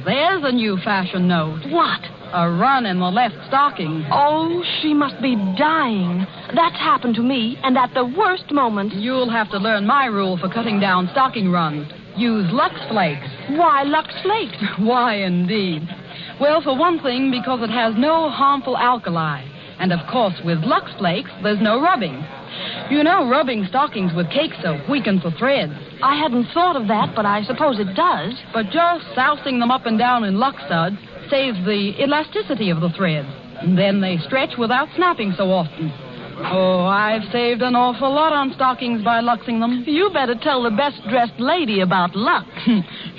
There's a new fashion note. What? A run in the left stocking. Oh, she must be dying. That's happened to me, and at the worst moment. You'll have to learn my rule for cutting down stocking runs. Use Lux Flakes. Why Lux Flakes? Why, indeed? Well, for one thing, because it has no harmful alkali. And, of course, with Lux Flakes, there's no rubbing. You know, rubbing stockings with cake soap weakens the threads. I hadn't thought of that, but I suppose it does. But just sousing them up and down in Lux Suds saves the elasticity of the threads. And then they stretch without snapping so often. Oh, I've saved an awful lot on stockings by luxing them. You better tell the best-dressed lady about Lux.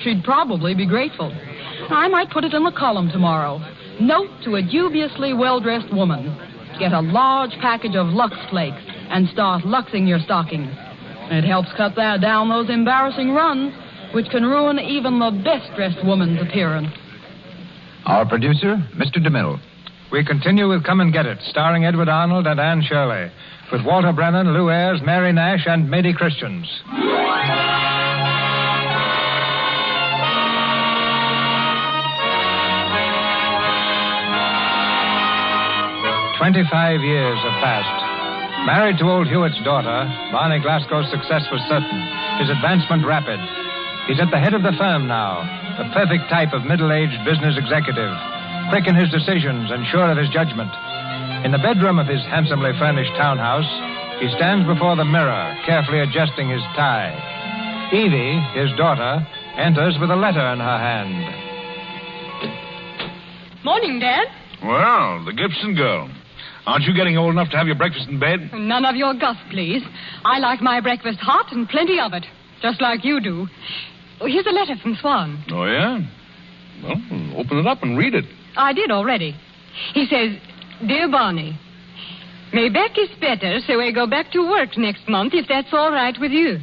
She'd probably be grateful. I might put it in the column tomorrow. Note to a dubiously well-dressed woman. Get a large package of Lux Flakes and start luxing your stockings. It helps cut down those embarrassing runs, which can ruin even the best-dressed woman's appearance. Our producer, Mr. DeMille. We continue with Come and Get It, starring Edward Arnold and Anne Shirley, with Walter Brennan, Lou Ayres, Mary Nash, and Mady Christians. 25 years have passed. Married to old Hewitt's daughter, Barney Glasgow's success was certain, his advancement rapid. He's at the head of the firm now, the perfect type of middle-aged business executive, quick in his decisions and sure of his judgment. In the bedroom of his handsomely furnished townhouse, he stands before the mirror, carefully adjusting his tie. Evie, his daughter, enters with a letter in her hand. Morning, Dad. Well, the Gibson girl. Aren't you getting old enough to have your breakfast in bed? None of your guff, please. I like my breakfast hot and plenty of it, just like you do. Here's a letter from Swan. Oh, yeah? Well, open it up and read it. I did already. He says, Dear Barney, may back is better, so I go back to work next month, if that's all right with you.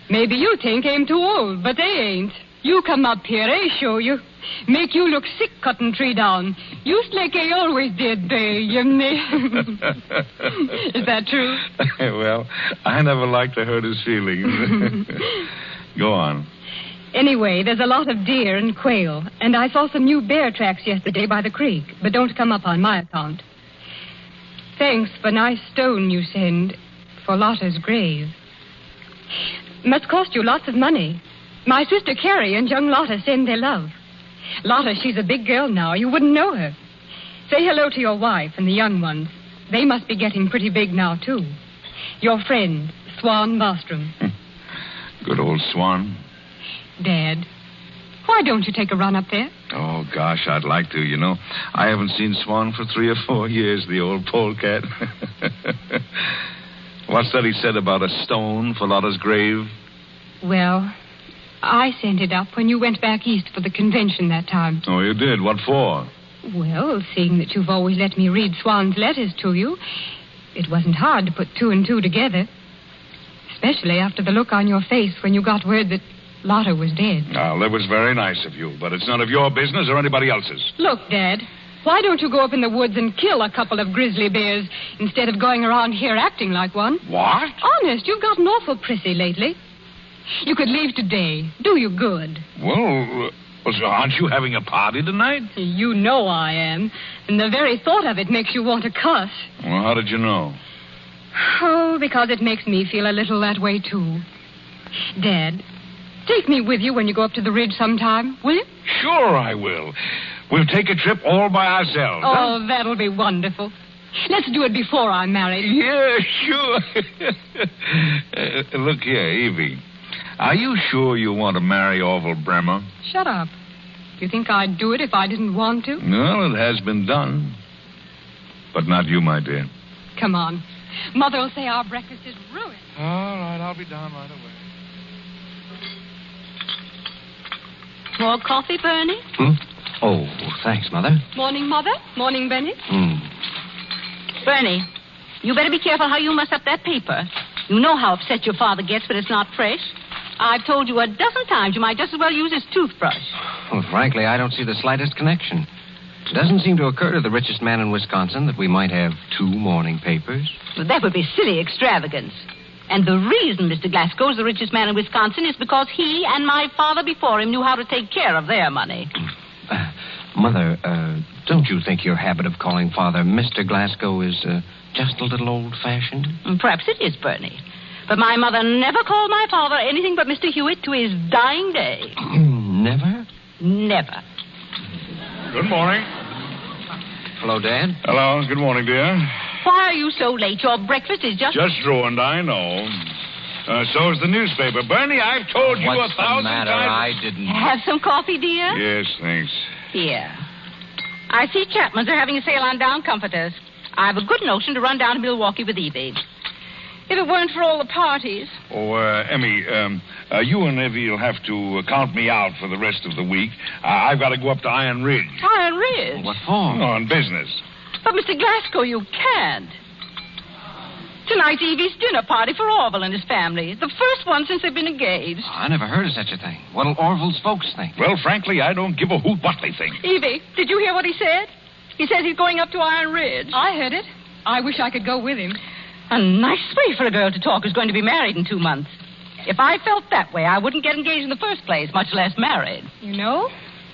Maybe you think I'm too old, but I ain't. You come up here, I show you. Make you look sick cutting tree down. Just like I always did, babe. Is that true? Well, I never liked to hurt his feelings. Go on. Anyway, there's a lot of deer and quail, and I saw some new bear tracks yesterday by the creek, but don't come up on my account. Thanks for nice stone you send for Lotta's grave. Must cost you lots of money. My sister Carrie and young Lotta send their love. Lotta, she's a big girl now. You wouldn't know her. Say hello to your wife and the young ones. They must be getting pretty big now, too. Your friend, Swan Bostrom. Good old Swan. Dad, why don't you take a run up there? Oh, gosh, I'd like to, you know. I haven't seen Swan for 3 or 4 years, the old polecat. What's that he said about a stone for Lotta's grave? Well, I sent it up when you went back east for the convention that time. Oh, you did? What for? Well, seeing that you've always let me read Swan's letters to you, it wasn't hard to put 2 and 2 together. Especially after the look on your face when you got word that Lotta was dead. Well, that was very nice of you, but it's none of your business or anybody else's. Look, Dad, why don't you go up in the woods and kill a couple of grizzly bears instead of going around here acting like one? What? Honest, you've gotten awful prissy lately. You could leave today. Do you good. Well, so aren't you having a party tonight? You know I am. And the very thought of it makes you want to cuss. Well, how did you know? Oh, because it makes me feel a little that way, too. Dad, take me with you when you go up to the ridge sometime, will you? Sure I will. We'll take a trip all by ourselves. Oh, that'll be wonderful. Let's do it before I'm married. Yeah, sure. Look here, Evie. Are you sure you want to marry Orville Bremer? Shut up. You think I'd do it if I didn't want to? Well, it has been done. But not you, my dear. Come on. Mother will say our breakfast is ruined. All right, I'll be down right away. More coffee, Bernie? Oh, thanks, Mother. Morning, Mother. Morning, Benny. Bernie, you better be careful how you mess up that paper. You know how upset your father gets when it's not fresh. I've told you a dozen times you might just as well use his toothbrush. Well, frankly, I don't see the slightest connection. It doesn't seem to occur to the richest man in Wisconsin that we might have 2 morning papers. Well, that would be silly extravagance. And the reason Mr. Glasgow's the richest man in Wisconsin is because he and my father before him knew how to take care of their money. Mother, don't you think your habit of calling Father Mr. Glasgow is just a little old-fashioned? Perhaps it is, Bernie. But my mother never called my father anything but Mr. Hewitt to his dying day. Never? Never. Good morning. Hello, Dad. Hello. Good morning, dear. Why are you so late? Your breakfast is just... Just ruined, I know. So's the newspaper. Bernie, I've told you 1,000 times... What's the matter? I didn't... Have some coffee, dear? Yes, thanks. Here. I see Chapman's are having a sale on down comforters. I have a good notion to run down to Milwaukee with Evie. If it weren't for all the parties. Oh, Emmy, you and Evie will have to count me out for the rest of the week. I've got to go up to Iron Ridge. Iron Ridge? What for? On business. But, Mr. Glasgow, you can't. Tonight's Evie's dinner party for Orville and his family. The first one since they've been engaged. I never heard of such a thing. What'll Orville's folks think? Well, frankly, I don't give a hoot what they think. Evie, did you hear what he said? He says he's going up to Iron Ridge. I heard it. I wish I could go with him. A nice way for a girl to talk who's going to be married in 2 months. If I felt that way, I wouldn't get engaged in the first place, much less married. You know,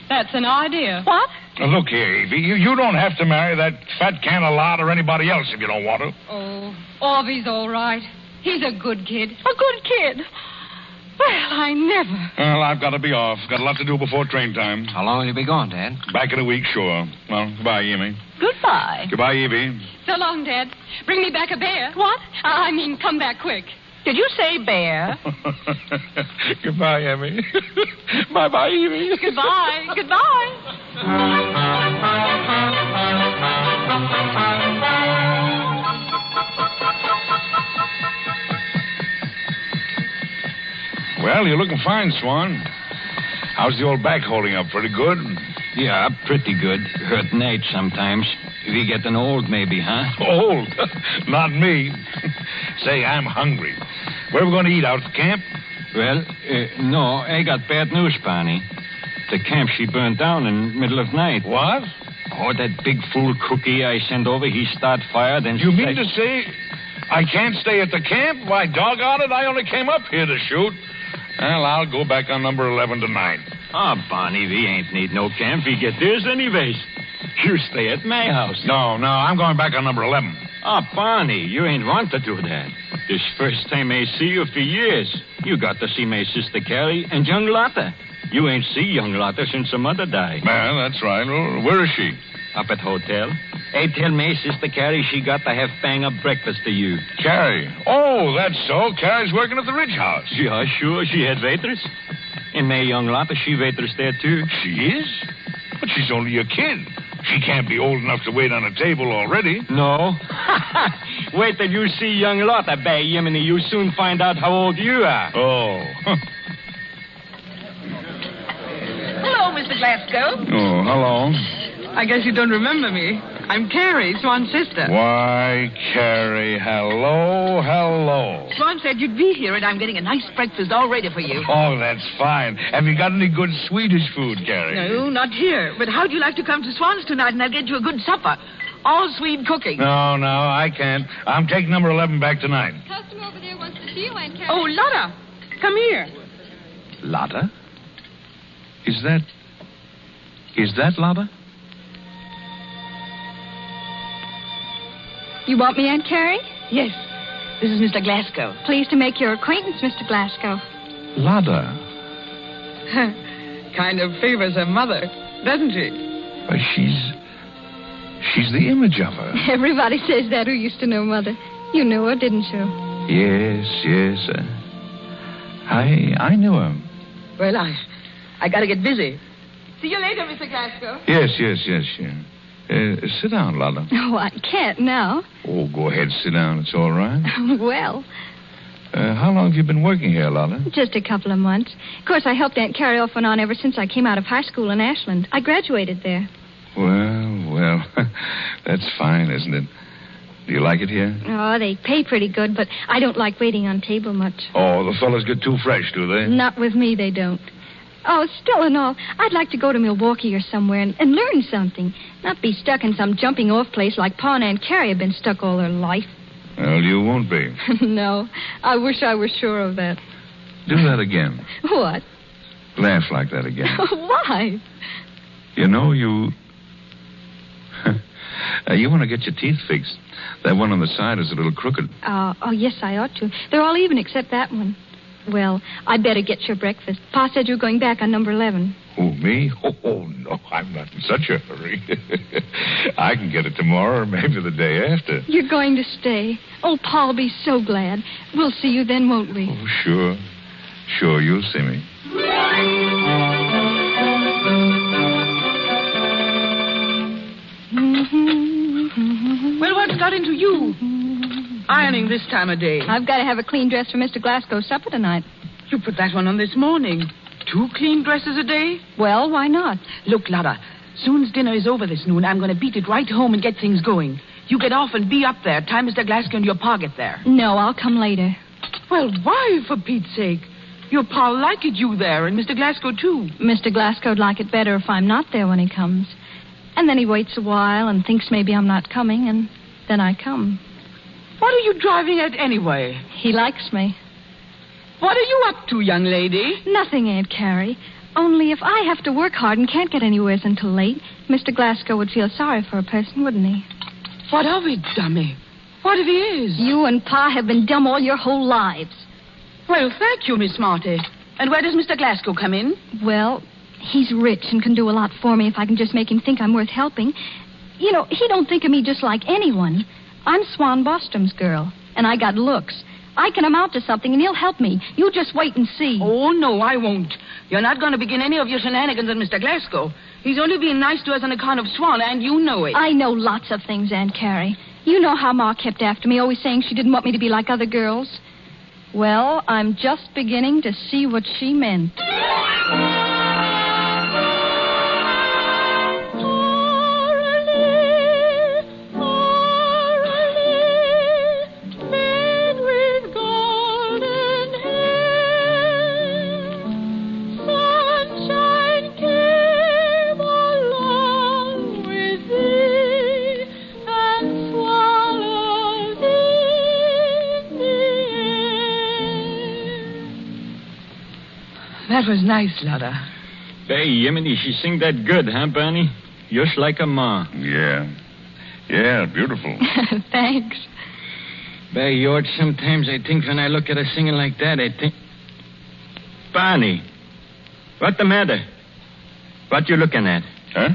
that's an idea. What? Now, look here, Evie. You don't have to marry that fat can of lard or anybody else if you don't want to. Oh, Orvie's all right. He's a good kid. A good kid? Well, I never. Well, I've got to be off. Got a lot to do before train time. How long will you be gone, Dad? Back in a week, sure. Well, goodbye, Emmy. Goodbye. Goodbye, Evie. So long, Dad. Bring me back a bear. What? I mean, come back quick. Did you say bear? Goodbye, Emmy. Bye-bye, Evie. Goodbye. Goodbye. Well, you're looking fine, Swan. How's the old back holding up? Pretty good? Yeah, pretty good. Hurt night sometimes. We getting old, maybe, huh? Old? Not me. Say, I'm hungry. Where are we going to eat? Out at camp? Well, no, I got bad news, Barney. The camp, she burned down in the middle of night. What? Oh, that big fool cookie I sent over, he start fire, then... You mean to say I can't stay at the camp? Why, doggone it, I only came up here to shoot. Well, I'll go back on number 11 tonight. Ah, Barney, we ain't need no camp. We get this anyways. You stay at my house. No, I'm going back on number 11. Ah, Barney, you ain't want to do that. This first time I see you for years. You got to see my sister Carrie and young Lotta. You ain't see young Lotta since her mother died. Well, that's right. Well, where is she? Up at hotel. I tell my sister Carrie she got to have bang-up breakfast to you. Carrie? Oh, that's so. Carrie's working at the Ridge House. Yeah, sure. She had waitress. And my young Lotta, she waitress there, too. She is? But she's only a kid. She can't be old enough to wait on a table already. No. Wait till you see young Lotta, by Yemeni. You soon find out how old you are. Oh. Hello, Mr. Glasgow. Oh, hello. I guess you don't remember me. I'm Carrie, Swan's sister. Why, Carrie, hello. Swan said you'd be here, and I'm getting a nice breakfast all ready for you. Oh, that's fine. Have you got any good Swedish food, Carrie? No, not here. But how'd you like to come to Swan's tonight, and I'll get you a good supper? All Swede cooking. No, I can't. I'm taking number 11 back tonight. Customer over there wants to see you, Aunt Carrie. Oh, Lotta, come here. Lotta? Is that Lotta? You want me, Aunt Carrie? Yes. This is Mr. Glasgow. Pleased to make your acquaintance, Mr. Glasgow. Lotta? Kind of favors her mother, doesn't she? Why, she's the image of her. Everybody says that who used to know Mother. You knew her, didn't you? Yes. I knew her. Well, I gotta get busy. See you later, Mr. Glasgow. Yes. Sit down, Lotta. Oh, I can't now. Oh, go ahead, sit down. It's all right. Well. How long have you been working here, Lotta? Just a couple of months. Of course, I helped Aunt Carrie off and on ever since I came out of high school in Ashland. I graduated there. Well, that's fine, isn't it? Do you like it here? Oh, they pay pretty good, but I don't like waiting on table much. Oh, the fellas get too fresh, do they? Not with me, they don't. Oh, still and all, I'd like to go to Milwaukee or somewhere and learn something. Not be stuck in some jumping-off place like Pa and Aunt Carrie have been stuck all their life. Well, you won't be. No, I wish I was sure of that. Do that again. What? Laugh like that again. Why? You know, You want to get your teeth fixed. That one on the side is a little crooked. Oh, yes, I ought to. They're all even except that one. Well, I better get your breakfast. Pa said you were going back on number 11. Who, me? Oh, no, I'm not in such a hurry. I can get it tomorrow or maybe the day after. You're going to stay. Oh, Pa'll be so glad. We'll see you then, won't we? Oh, sure. Sure, you'll see me. Well, what's got into you? Ironing this time of day. I've got to have a clean dress for Mr. Glasgow's supper tonight. You put that one on this morning. 2 clean dresses a day? Well, why not? Look, Lotta, soon as dinner is over this noon, I'm going to beat it right home and get things going. You get off and be up there. Time Mr. Glasgow and your pa get there. No, I'll come later. Well, why, for Pete's sake? Your pa'll like it you there, and Mr. Glasgow, too. Mr. Glasgow'd like it better if I'm not there when he comes. And then he waits a while and thinks maybe I'm not coming, and then I come. What are you driving at anyway? He likes me. What are you up to, young lady? Nothing, Aunt Carrie. Only if I have to work hard and can't get anywhere until late, Mr. Glasgow would feel sorry for a person, wouldn't he? What of it, dummy? What if he is? You and Pa have been dumb all your whole lives. Well, thank you, Miss Smarty. And where does Mr. Glasgow come in? Well, he's rich and can do a lot for me if I can just make him think I'm worth helping. You know, he don't think of me just like anyone. I'm Swan Bostrom's girl, and I got looks. I can amount to something, and he'll help me. You just wait and see. Oh, no, I won't. You're not going to begin any of your shenanigans with Mr. Glasgow. He's only being nice to us on account of Swan, and you know it. I know lots of things, Aunt Carrie. You know how Ma kept after me, always saying she didn't want me to be like other girls. Well, I'm just beginning to see what she meant. That was nice, Lotta. Hey, Yiminy, she sing that good, huh, Barney? Just like a ma. Yeah. Yeah, beautiful. Thanks. Bay, George, sometimes I think when I look at her singing like that, I think... Barney, what the matter? What you looking at? Huh?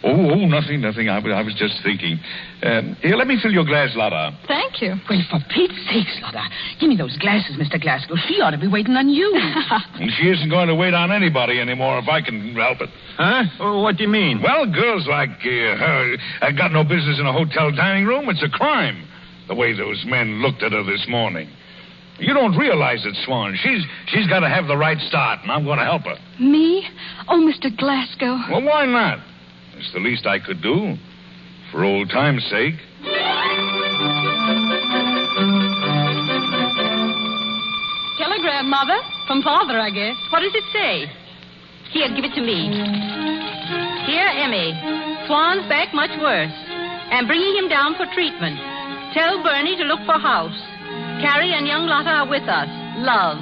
Oh, nothing. I was just thinking. Here, let me fill your glass, Lotta. Thank you. Well, for Pete's sakes, Lotta, give me those glasses, Mr. Glasgow. She ought to be waiting on you. And she isn't going to wait on anybody anymore if I can help it. Huh? Oh, what do you mean? Well, girls like her have got no business in a hotel dining room. It's a crime, the way those men looked at her this morning. You don't realize it, Swan. She's got to have the right start, and I'm going to help her. Me? Oh, Mr. Glasgow. Well, why not? It's the least I could do, for old time's sake. Telegram, Mother. From Father, I guess. What does it say? Here, give it to me. Dear Emmy, Swan's back much worse. I'm bringing him down for treatment. Tell Bernie to look for house. Carrie and young Lotta are with us. Love.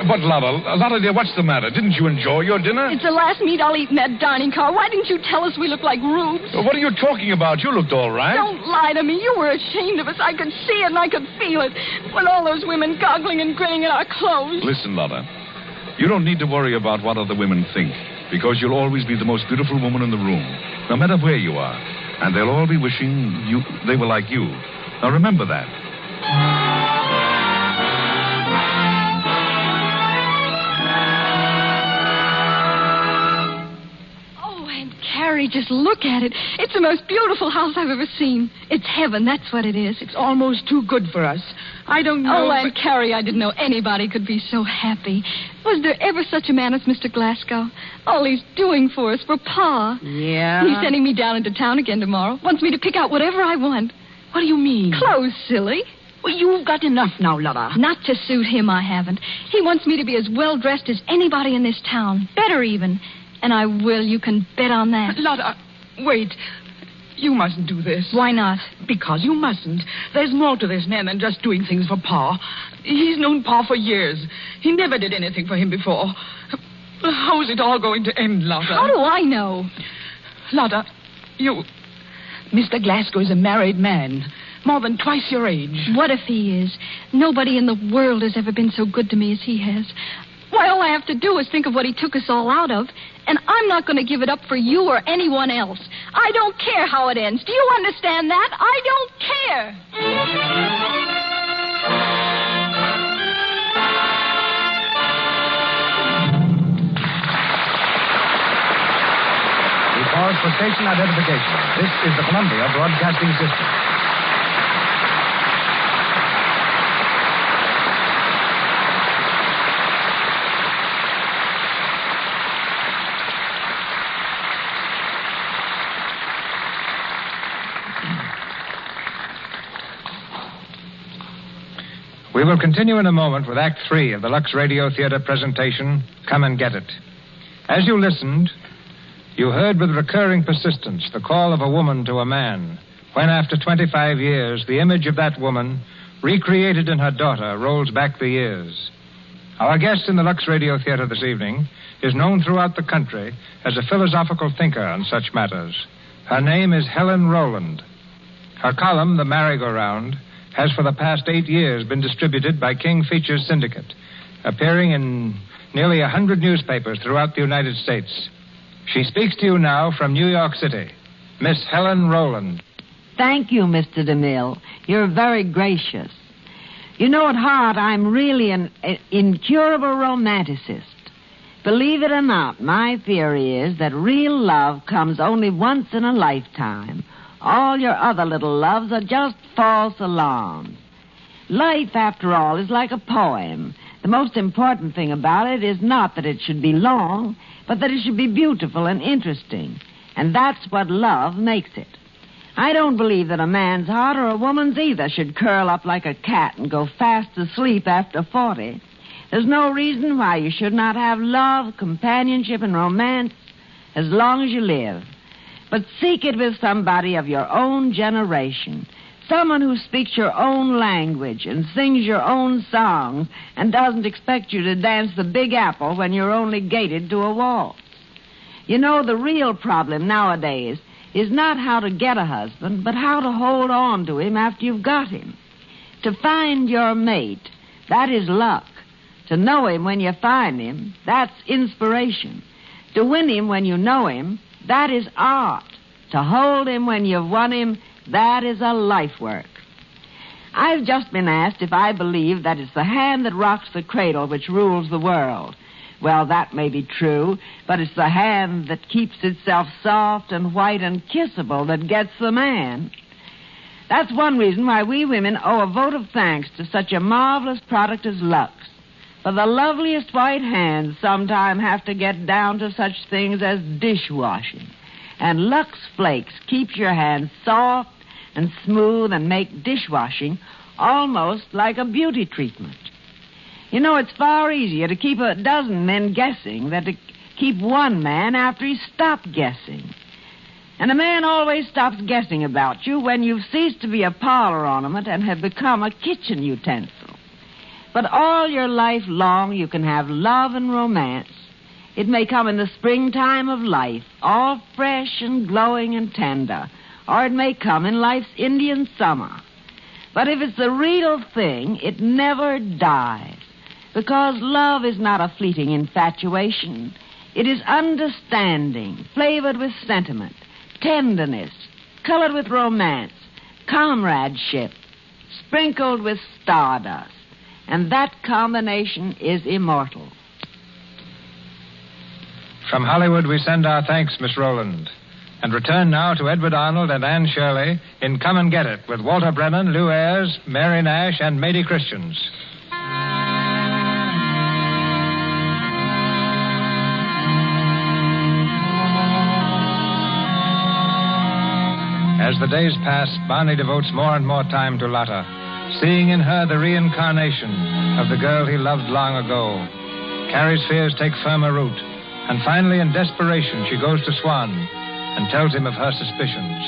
But, Lotta, dear, what's the matter? Didn't you enjoy your dinner? It's the last meat I'll eat in that dining car. Why didn't you tell us we looked like rubes? Well, what are you talking about? You looked all right. Don't lie to me. You were ashamed of us. I could see it and I could feel it. When all those women goggling and grinning at our clothes. Listen, Lotta, you don't need to worry about what other women think, because you'll always be the most beautiful woman in the room, no matter where you are. And they'll all be wishing they were like you. Now, remember that. Carrie, just look at it. It's the most beautiful house I've ever seen. It's heaven, that's what it is. It's almost too good for us. I don't know... Oh, Aunt Carrie, I didn't know anybody could be so happy. Was there ever such a man as Mr. Glasgow? All he's doing for us, for Pa. Yeah? He's sending me down into town again tomorrow. Wants me to pick out whatever I want. What do you mean? Clothes, silly. Well, you've got enough now, Lotta. Not to suit him, I haven't. He wants me to be as well-dressed as anybody in this town. Better even. And I will. You can bet on that. Lotta, wait. You mustn't do this. Why not? Because you mustn't. There's more to this man than just doing things for Pa. He's known Pa for years. He never did anything for him before. How is it all going to end, Lotta? How do I know? Lotta, Mr. Glasgow is a married man. More than twice your age. What if he is? Nobody in the world has ever been so good to me as he has. Why, all I have to do is think of what he took us all out of, and I'm not going to give it up for you or anyone else. I don't care how it ends. Do you understand that? I don't care. We pause for station identification. This is the Columbia Broadcasting System. We will continue in a moment with Act 3 of the Lux Radio Theater presentation, Come and Get It. As you listened, you heard with recurring persistence the call of a woman to a man, when after 25 years, the image of that woman, recreated in her daughter, rolls back the years. Our guest in the Lux Radio Theater this evening is known throughout the country as a philosophical thinker on such matters. Her name is Helen Rowland. Her column, The Merry-Go-Round, has for the past 8 years been distributed by King Features Syndicate, appearing in nearly 100 newspapers throughout the United States. She speaks to you now from New York City. Miss Helen Rowland. Thank you, Mr. DeMille. You're very gracious. You know, at heart, I'm really an incurable romanticist. Believe it or not, my theory is that real love comes only once in a lifetime. All your other little loves are just false alarms. Life, after all, is like a poem. The most important thing about it is not that it should be long, but that it should be beautiful and interesting. And that's what love makes it. I don't believe that a man's heart, or a woman's either, should curl up like a cat and go fast asleep after 40. There's no reason why you should not have love, companionship, and romance as long as you live. But seek it with somebody of your own generation. Someone who speaks your own language and sings your own songs and doesn't expect you to dance the Big Apple when you're only gated to a waltz. You know, the real problem nowadays is not how to get a husband, but how to hold on to him after you've got him. To find your mate, that is luck. To know him when you find him, that's inspiration. To win him when you know him, that is art. To hold him when you've won him, that is a life work. I've just been asked if I believe that it's the hand that rocks the cradle which rules the world. Well, that may be true, but it's the hand that keeps itself soft and white and kissable that gets the man. That's one reason why we women owe a vote of thanks to such a marvelous product as Lux. For the loveliest white hands sometimes have to get down to such things as dishwashing. And Lux Flakes keeps your hands soft and smooth and make dishwashing almost like a beauty treatment. You know, it's far easier to keep a dozen men guessing than to keep one man after he's stopped guessing. And a man always stops guessing about you when you've ceased to be a parlor ornament and have become a kitchen utensil. But all your life long, you can have love and romance. It may come in the springtime of life, all fresh and glowing and tender, or it may come in life's Indian summer. But if it's the real thing, it never dies, because love is not a fleeting infatuation. It is understanding, flavored with sentiment, tenderness, colored with romance, comradeship, sprinkled with stardust. And that combination is immortal. From Hollywood, we send our thanks, Miss Rowland. And return now to Edward Arnold and Anne Shirley in Come and Get It with Walter Brennan, Lou Ayres, Mary Nash, and Mady Christians. As the days pass, Barney devotes more and more time to Lotta, seeing in her the reincarnation of the girl he loved long ago. Carrie's fears take firmer root, and finally, in desperation, she goes to Swan and tells him of her suspicions.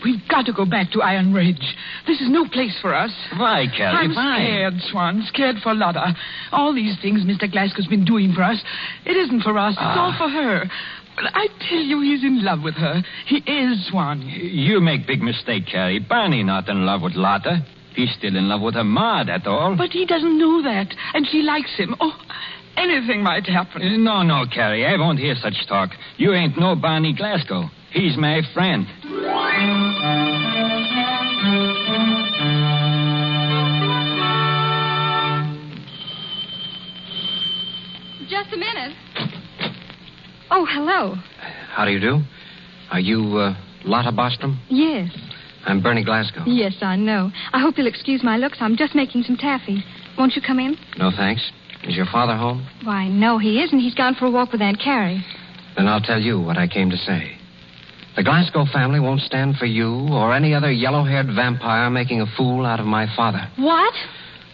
We've got to go back to Iron Ridge. This is no place for us. Why, Kelly? I'm scared, Swan. Scared for Lotta. All these things Mr. Glasgow's been doing for us, it isn't for us. It's all for her. But I tell you, he's in love with her. He is, Swan. You make big mistake, Carrie. Barney not in love with Lotta. He's still in love with her ma, that's all. But he doesn't know that, and she likes him. Oh, anything might happen. No, Carrie. I won't hear such talk. You ain't no Barney Glasgow. He's my friend. Just a minute. Oh, hello. How do you do? Are you, Lotta Bostrom? Yes. I'm Bernie Glasgow. Yes, I know. I hope you'll excuse my looks. I'm just making some taffy. Won't you come in? No, thanks. Is your father home? Why, no, he isn't. He's gone for a walk with Aunt Carrie. Then I'll tell you what I came to say. The Glasgow family won't stand for you or any other yellow-haired vampire making a fool out of my father. What?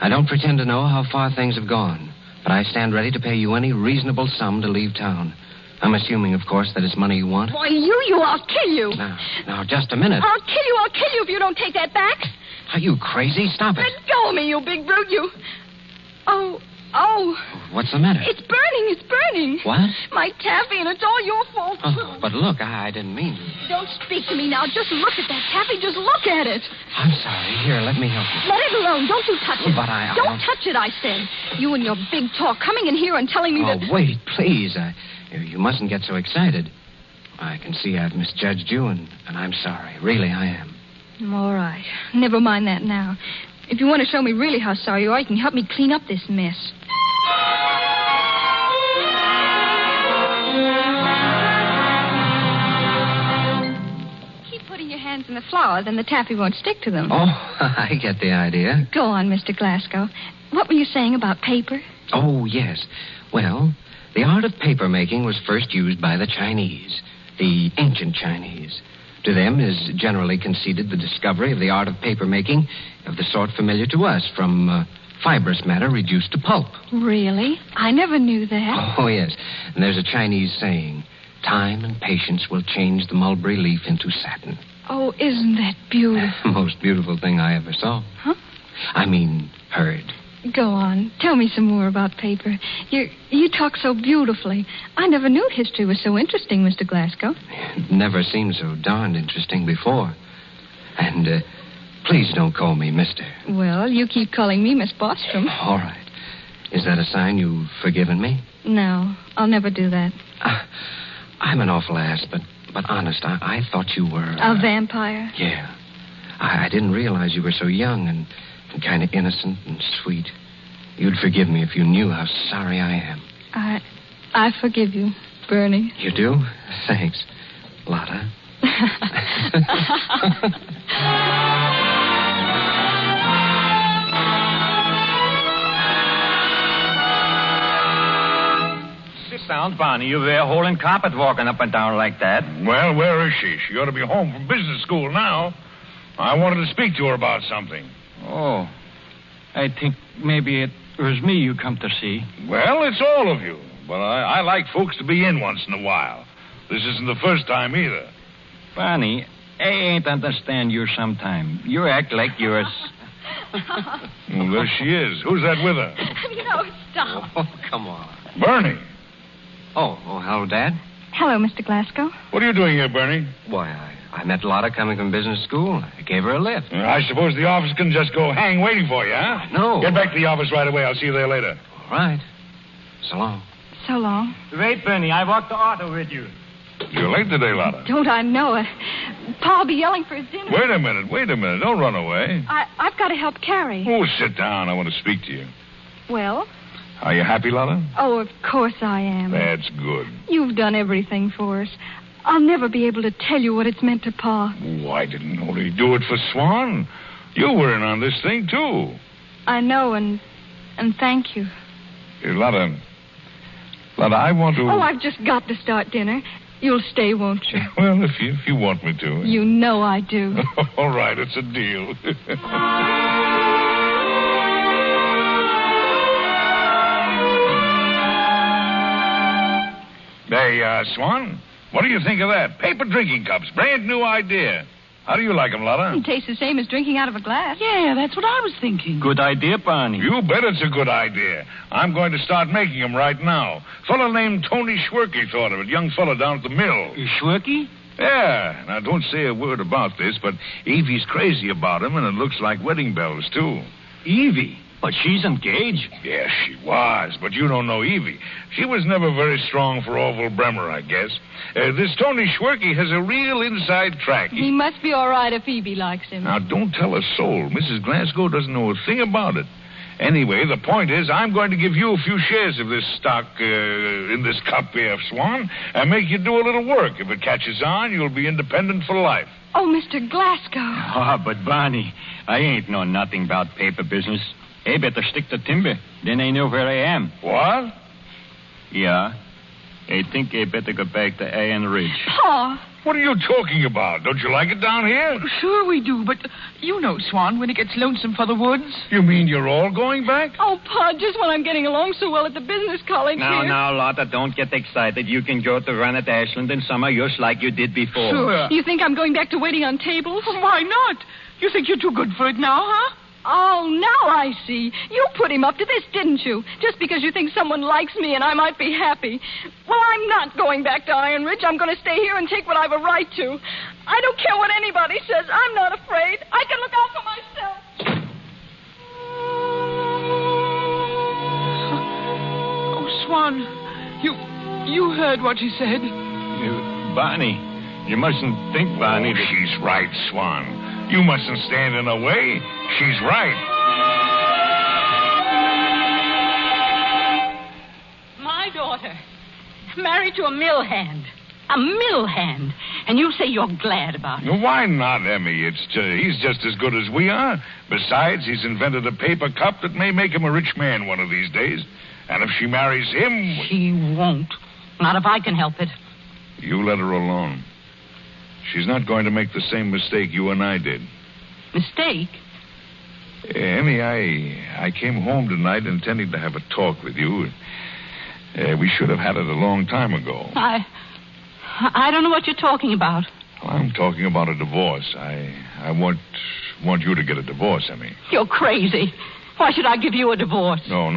I don't pretend to know how far things have gone, but I stand ready to pay you any reasonable sum to leave town. I'm assuming, of course, that it's money you want. Why, I'll kill you. Now, just a minute. I'll kill you if you don't take that back. Are you crazy? Stop it. Let go of me, you big brute, you. Oh. What's the matter? It's burning. What? My taffy, and it's all your fault. Oh, but look, I didn't mean to. Don't speak to me now. Just look at that taffy. Just look at it. I'm sorry. Here, let me help you. Let it alone. Don't you touch it. But I Don't touch it, I said. You and your big talk coming in here and telling me that... Oh, wait, please. You mustn't get so excited. I can see I've misjudged you, and I'm sorry. Really, I am. All right. Never mind that now. If you want to show me really how sorry you are, you can help me clean up this mess. Keep putting your hands in the flour, then the taffy won't stick to them. Oh, I get the idea. Go on, Mr. Glasgow. What were you saying about paper? Oh, yes. Well, the art of paper making was first used by the Chinese, the ancient Chinese. To them is generally conceded the discovery of the art of paper making of the sort familiar to us, from fibrous matter reduced to pulp. Really? I never knew that. Oh, yes. And there's a Chinese saying, time and patience will change the mulberry leaf into satin. Oh, isn't that beautiful? Most beautiful thing I ever saw. Huh? I mean, heard. Go on. Tell me some more about paper. You talk so beautifully. I never knew history was so interesting, Mr. Glasgow. It never seemed so darned interesting before. And please don't call me Mister. Well, you keep calling me Miss Bostrom. All right. Is that a sign you've forgiven me? No, I'll never do that. I'm an awful ass, but honest, I thought you were... A vampire? Yeah. I didn't realize you were so young and kind of innocent and sweet. You'd forgive me if you knew how sorry I am. I forgive you, Bernie. You do? Thanks, Lotta. Sit down, Barney. You there holding carpet walking up and down like that. Well, where is she? She ought to be home from business school now. I wanted to speak to her about something. Oh, I think maybe it was me you come to see. Well, it's all of you. But I like folks to be in once in a while. This isn't the first time either. Barney, I ain't understand you sometime. You act like you're a... Well, there she is. Who's that with her? No, stop. Oh, come on. Bernie. Oh, hello, Dad. Hello, Mr. Glasgow. What are you doing here, Bernie? Why, I met Lotta coming from business school. I gave her a lift. I suppose the office can just go hang waiting for you, huh? No. Get back to the office right away. I'll see you there later. All right. So long. So long. Wait, Bernie. I walked the auto with you. You're late today, Lotta. Don't I know it? Pa'll be yelling for his dinner. Wait a minute. Don't run away. I've got to help Carrie. Oh, sit down. I want to speak to you. Well? Are you happy, Lotta? Oh, of course I am. That's good. You've done everything for us. I'll never be able to tell you what it's meant to Pa. Oh, I didn't only do it for Swan. You were in on this thing, too. I know, and thank you. Hey, Lotta, I want to... Oh, I've just got to start dinner. You'll stay, won't you? Well, if you want me to. You know I do. All right, it's a deal. Hey, Swan, what do you think of that? Paper drinking cups, brand new idea. How do you like 'em, Lotta? It tastes the same as drinking out of a glass. Yeah, that's what I was thinking. Good idea, Barney. You bet it's a good idea. I'm going to start making 'em right now. Fellow named Tony Schwerke thought of it. Young fellow down at the mill. Schwerke? Yeah. Now, don't say a word about this, but Evie's crazy about him, and it looks like wedding bells, too. Evie? But she's engaged. Yes, she was, but you don't know Evie. She was never very strong for Orville Bremer, I guess. This Tony Schwerke has a real inside track. He must be all right if Phoebe likes him. Now, don't tell a soul. Mrs. Glasgow doesn't know a thing about it. Anyway, the point is, I'm going to give you a few shares of this stock in this copy, Swan, and make you do a little work. If it catches on, you'll be independent for life. Oh, Mr. Glasgow. Oh, but Barney, I ain't know nothing about paper business. I better stick to timber. Then I know where I am. What? Yeah. I think I better go back to Iron Ridge. Pa! What are you talking about? Don't you like it down here? Sure we do, but you know, Swan, when it gets lonesome for the woods. You mean you're all going back? Oh, Pa, just when I'm getting along so well at the business college here. Now, Lotta, don't get excited. You can go to run at Ashland in summer just like you did before. Sure. You think I'm going back to waiting on tables? Why not? You think you're too good for it now, huh? Oh, now I see. You put him up to this, didn't you? Just because you think someone likes me and I might be happy. Well, I'm not going back to Iron Ridge. I'm going to stay here and take what I've a right to. I don't care what anybody says. I'm not afraid. I can look out for myself. Oh, Swan, you heard what she said. Barney, you mustn't think, Barney. Oh, she's right, Swan. You mustn't stand in her way. She's right. My daughter, married to a mill hand. A mill hand. And you say you're glad about it. Why not, Emmy? He's just as good as we are. Besides, he's invented a paper cup that may make him a rich man one of these days. And if she marries him... She won't. Not if I can help it. You let her alone. She's not going to make the same mistake you and I did. Mistake? Emmy, I came home tonight intending to have a talk with you. We should have had it a long time ago. I don't know what you're talking about. Well, I'm talking about a divorce. I want you to get a divorce, Emmy. You're crazy. Why should I give you a divorce? No.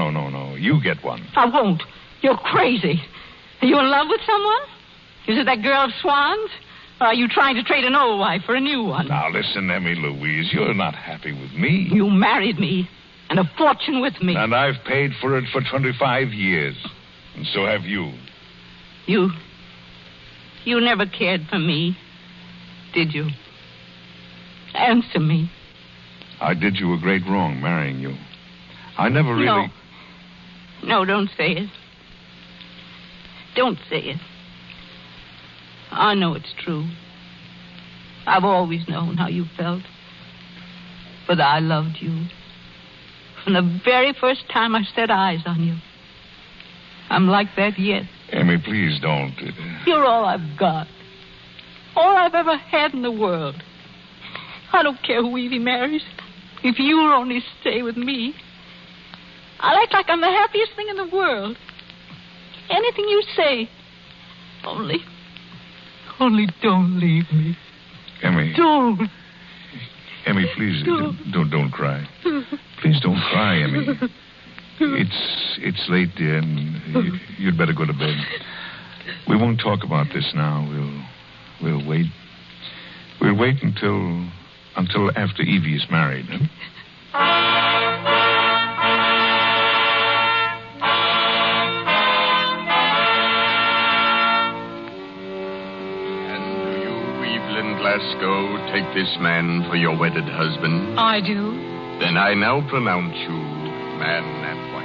You get one. I won't. You're crazy. Are you in love with someone? Is it that girl of Swan's? Or are you trying to trade an old wife for a new one? Now, listen, Emmy Louise, you're not happy with me. You married me, and a fortune with me. And I've paid for it for 25 years. And so have you. You never cared for me, did you? Answer me. I did you a great wrong marrying you. I never really... No, don't say it. Don't say it. I know it's true. I've always known how you felt. But I loved you. From the very first time I set eyes on you. I'm like that yet. Emmy, please don't. You're all I've got. All I've ever had in the world. I don't care who Evie marries. If you'll only stay with me. I'll act like I'm the happiest thing in the world. Anything you say. Only don't leave me. Emmy. Don't. Emmy, please, don't cry. Please don't cry, Emmy. It's late, dear, and you'd better go to bed. We won't talk about this now. We'll wait. We'll wait until after Evie is married. Huh? Glasgow, take this man for your wedded husband? I do. Then I now pronounce you man and wife.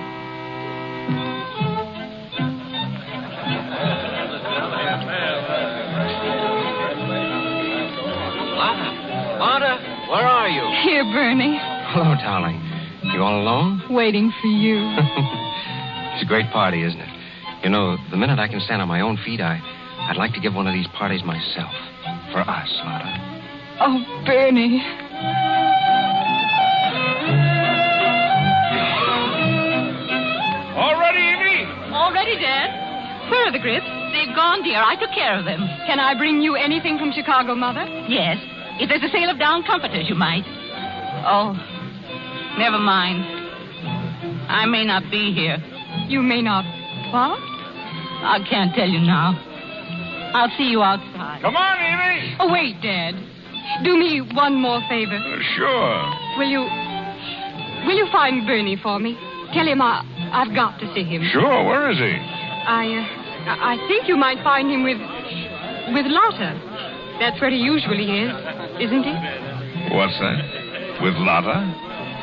Lotta, where are you? Here, Bernie. Hello, darling. You all alone? Waiting for you. It's a great party, isn't it? You know, the minute I can stand on my own feet, I'd like to give one of these parties myself. For us, Lotta. Oh, Bernie. All ready, Evie? All ready, Dad. Where are the grips? They've gone, dear. I took care of them. Can I bring you anything from Chicago, Mother? Yes. If there's a sale of down comforters, you might. Oh, never mind. I may not be here. You may not. What? I can't tell you now. I'll see you outside. Come on, Amy. Oh, wait, Dad. Do me one more favor. Sure. Will you find Bernie for me? Tell him I've got to see him. Sure, where is he? I think you might find him with Lotta. That's where he usually is, isn't he? What's that? With Lotta?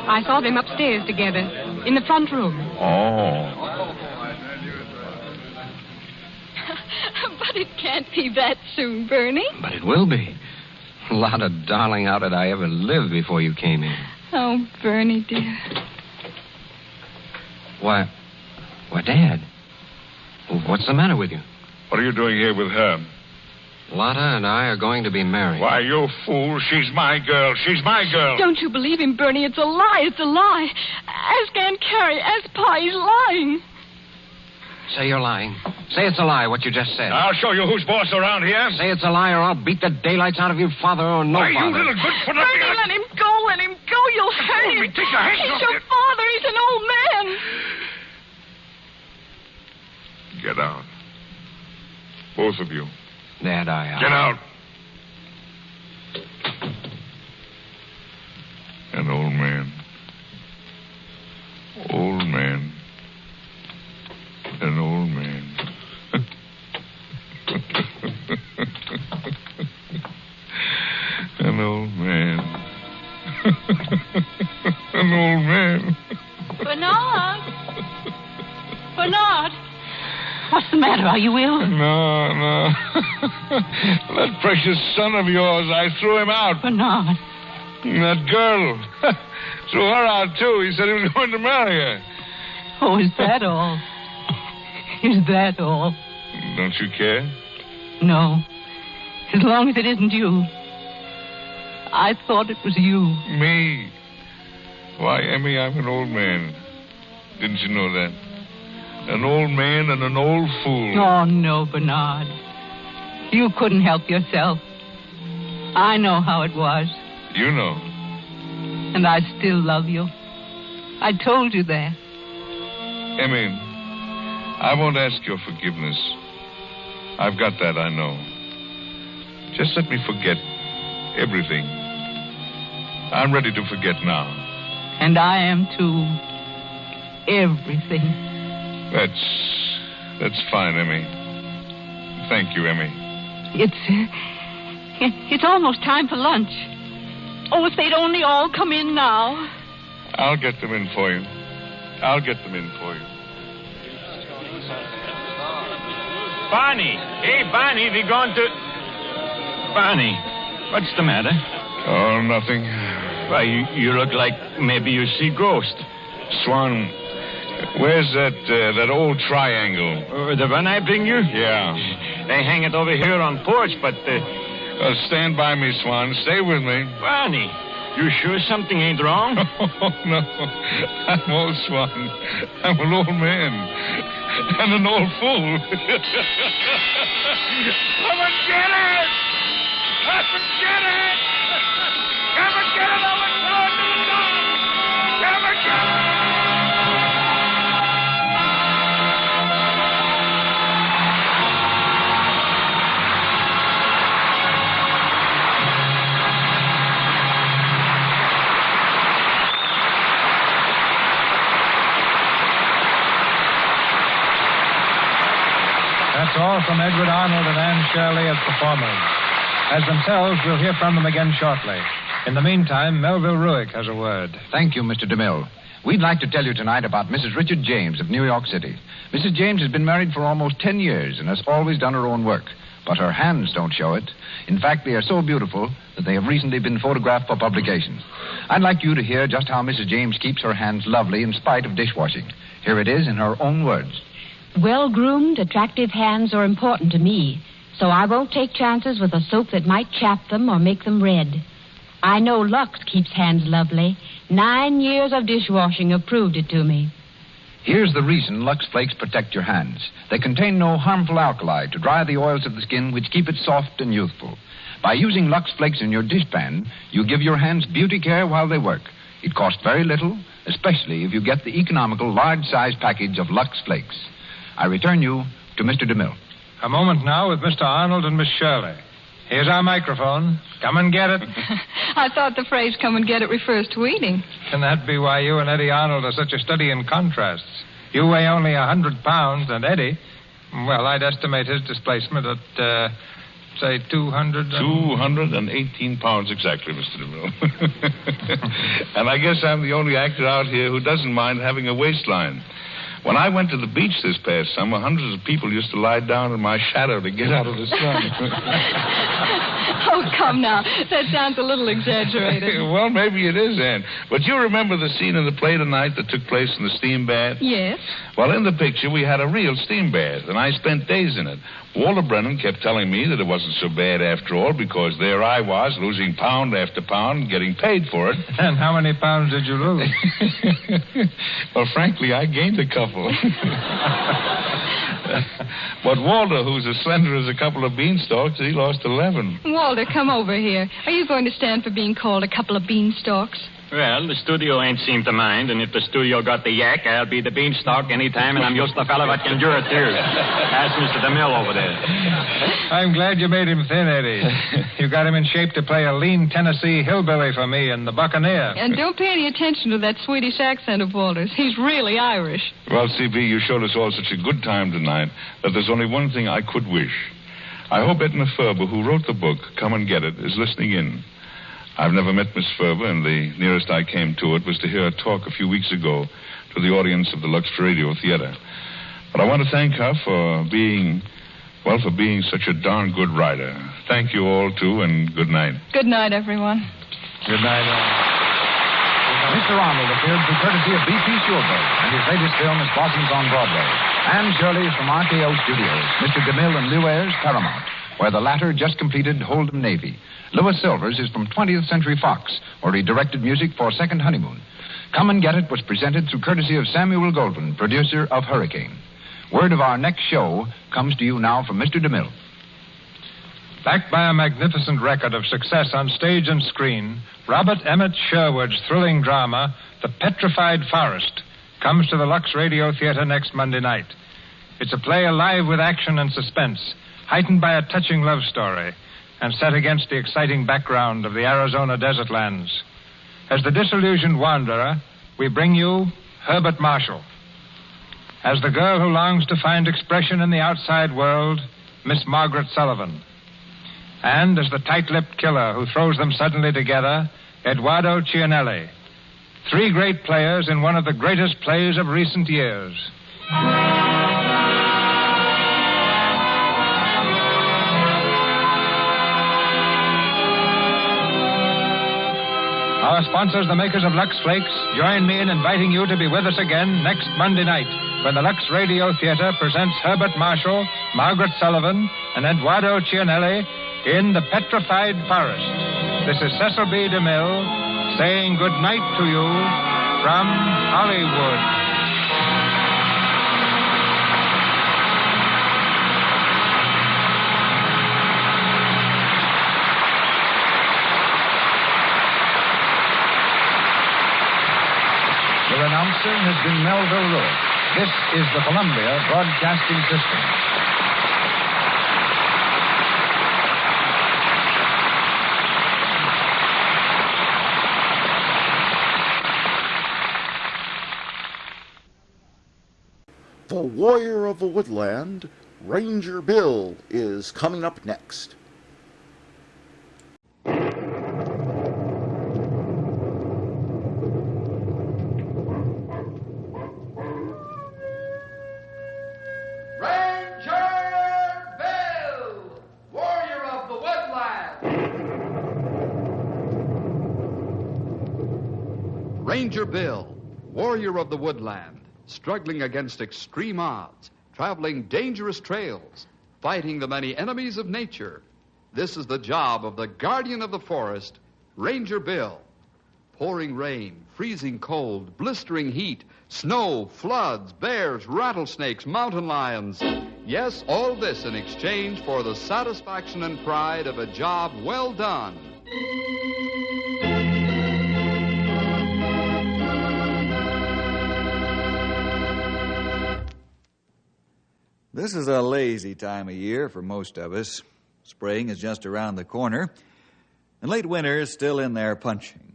I saw them upstairs together, in the front room. Oh. But it can't be that soon, Bernie. But it will be. Lotta, darling, how did I ever live before you came in? Oh, Bernie, dear. Why, Dad, what's the matter with you? What are you doing here with her? Lotta and I are going to be married. Why, you fool. She's my girl. She's my girl. Don't you believe him, Bernie? It's a lie. It's a lie. Ask Aunt Carrie. Ask Pa. He's lying. Say you're lying. Say it's a lie, what you just said. I'll show you who's boss around here. Say it's a lie or I'll beat the daylights out of you, father or no Why, father. you little good for nothing. Bernie, let him go. Let him go. You'll hurt him. Take your hands He's off your it. father. He's an old man. Get out. Both of you. Dad, Get out. An old man. Old man. An old man. An old man. An old man. Bernard! What's the matter? Are you ill? No. That precious son of yours, I threw him out. Bernard. That girl. Threw her out, too. He said he was going to marry her. Oh, is that all? Is that all? Don't you care? No. As long as it isn't you. I thought it was you. Me? Why, Emmy, I'm an old man. Didn't you know that? An old man and an old fool. Oh, no, Bernard. You couldn't help yourself. I know how it was. You know. And I still love you. I told you that. Emmy, I won't ask your forgiveness. I've got that, I know. Just let me forget everything. I'm ready to forget now. And I am, too. Everything. That's fine, Emmy. Thank you, Emmy. It's almost time for lunch. Oh, if they'd only all come in now. I'll get them in for you. Barney. Hey, Barney, we going to... Barney, what's the matter? Oh, nothing. Why, you look like maybe you see ghost. Swan, where's that old triangle? The one I bring you? Yeah. They hang it over here on porch, but... stand by me, Swan. Stay with me. Barney, you sure something ain't wrong? Oh, no. I'm old, Swan. I'm an old man. And an old fool. Come and get it! Come and get it! Come and get it! Come and get it! That's all from Edward Arnold and Anne Shirley as performers. As themselves, we'll hear from them again shortly. In the meantime, Melville Ruick has a word. Thank you, Mr. DeMille. We'd like to tell you tonight about Mrs. Richard James of New York City. Mrs. James has been married for almost 10 years and has always done her own work. But her hands don't show it. In fact, they are so beautiful that they have recently been photographed for publication. I'd like you to hear just how Mrs. James keeps her hands lovely in spite of dishwashing. Here it is in her own words. Well-groomed, attractive hands are important to me, so I won't take chances with a soap that might chap them or make them red. I know Lux keeps hands lovely. 9 years of dishwashing have proved it to me. Here's the reason Lux Flakes protect your hands. They contain no harmful alkali to dry the oils of the skin, which keep it soft and youthful. By using Lux Flakes in your dishpan, you give your hands beauty care while they work. It costs very little, especially if you get the economical large-size package of Lux Flakes. I return you to Mr. DeMille. A moment now with Mr. Arnold and Miss Shirley. Here's our microphone. Come and get it. I thought the phrase come and get it refers to eating. Can that be why you and Eddie Arnold are such a study in contrasts? You weigh only 100 pounds, and Eddie, well, I'd estimate his displacement at, say, 218 pounds exactly, Mr. DeMille. And I guess I'm the only actor out here who doesn't mind having a waistline. When I went to the beach this past summer, hundreds of people used to lie down in my shadow to get out of the sun. Oh, come now. That sounds a little exaggerated. Well, maybe it is, Ann. But you remember the scene in the play tonight that took place in the steam bath? Yes. Well, in the picture, we had a real steam bath, and I spent days in it. Walter Brennan kept telling me that it wasn't so bad after all, because there I was, losing pound after pound and getting paid for it. And how many pounds did you lose? Well, frankly, I gained a couple. But Walter, who's as slender as a couple of beanstalks, he lost 11. Walter, come over here. Are you going to stand for being called a couple of beanstalks? Well, the studio ain't seemed to mind, and if the studio got the yak, I'll be the beanstalk anytime, and I'm just the fella that can endure it, too. Ask Mr. DeMille over there. I'm glad you made him thin, Eddie. You got him in shape to play a lean Tennessee hillbilly for me in The Buccaneer. And don't pay any attention to that Swedish accent of Walter's. He's really Irish. Well, CB, you showed us all such a good time tonight that there's only one thing I could wish. I hope Edna Ferber, who wrote the book, Come and Get It, is listening in. I've never met Miss Ferber, and the nearest I came to it was to hear her talk a few weeks ago to the audience of the Lux Radio Theater. But I want to thank her for being such a darn good writer. Thank you all, too, and good night. Good night, everyone. Good night, Mr. Arnold appeared through courtesy of B.P. Schulberg, and his latest film is Blossoms on Broadway. Anne Shirley is from RKO Studios, Mr. DeMille and Lew Ayres, Paramount, where the latter just completed Hold'em Navy. Louis Silvers is from 20th Century Fox, where he directed music for Second Honeymoon. Come and Get It was presented through courtesy of Samuel Goldwyn, producer of Hurricane. Word of our next show comes to you now from Mr. DeMille. Backed by a magnificent record of success on stage and screen, Robert Emmett Sherwood's thrilling drama, The Petrified Forest, comes to the Lux Radio Theater next Monday night. It's a play alive with action and suspense, heightened by a touching love story, and set against the exciting background of the Arizona desert lands. As the disillusioned wanderer, we bring you Herbert Marshall. As the girl who longs to find expression in the outside world, Miss Margaret Sullivan. And as the tight-lipped killer who throws them suddenly together, Eduardo Cianelli. Three great players in one of the greatest plays of recent years. Our sponsors, the makers of Lux Flakes, join me in inviting you to be with us again next Monday night when the Lux Radio Theater presents Herbert Marshall, Margaret Sullivan, and Eduardo Cianelli in The Petrified Forest. This is Cecil B. DeMille saying good night to you from Hollywood. The announcer has been Melville Ruick. This is the Columbia Broadcasting System. The Warrior of the Woodland, Ranger Bill, is coming up next. Ranger Bill, warrior of the woodland, struggling against extreme odds, traveling dangerous trails, fighting the many enemies of nature. This is the job of the guardian of the forest, Ranger Bill. pouring rain, freezing cold, blistering heat, snow, floods, bears, rattlesnakes, mountain lions. Yes, all this in exchange for the satisfaction and pride of a job well done. This is a lazy time of year for most of us. Spring is just around the corner, and late winter is still in there punching.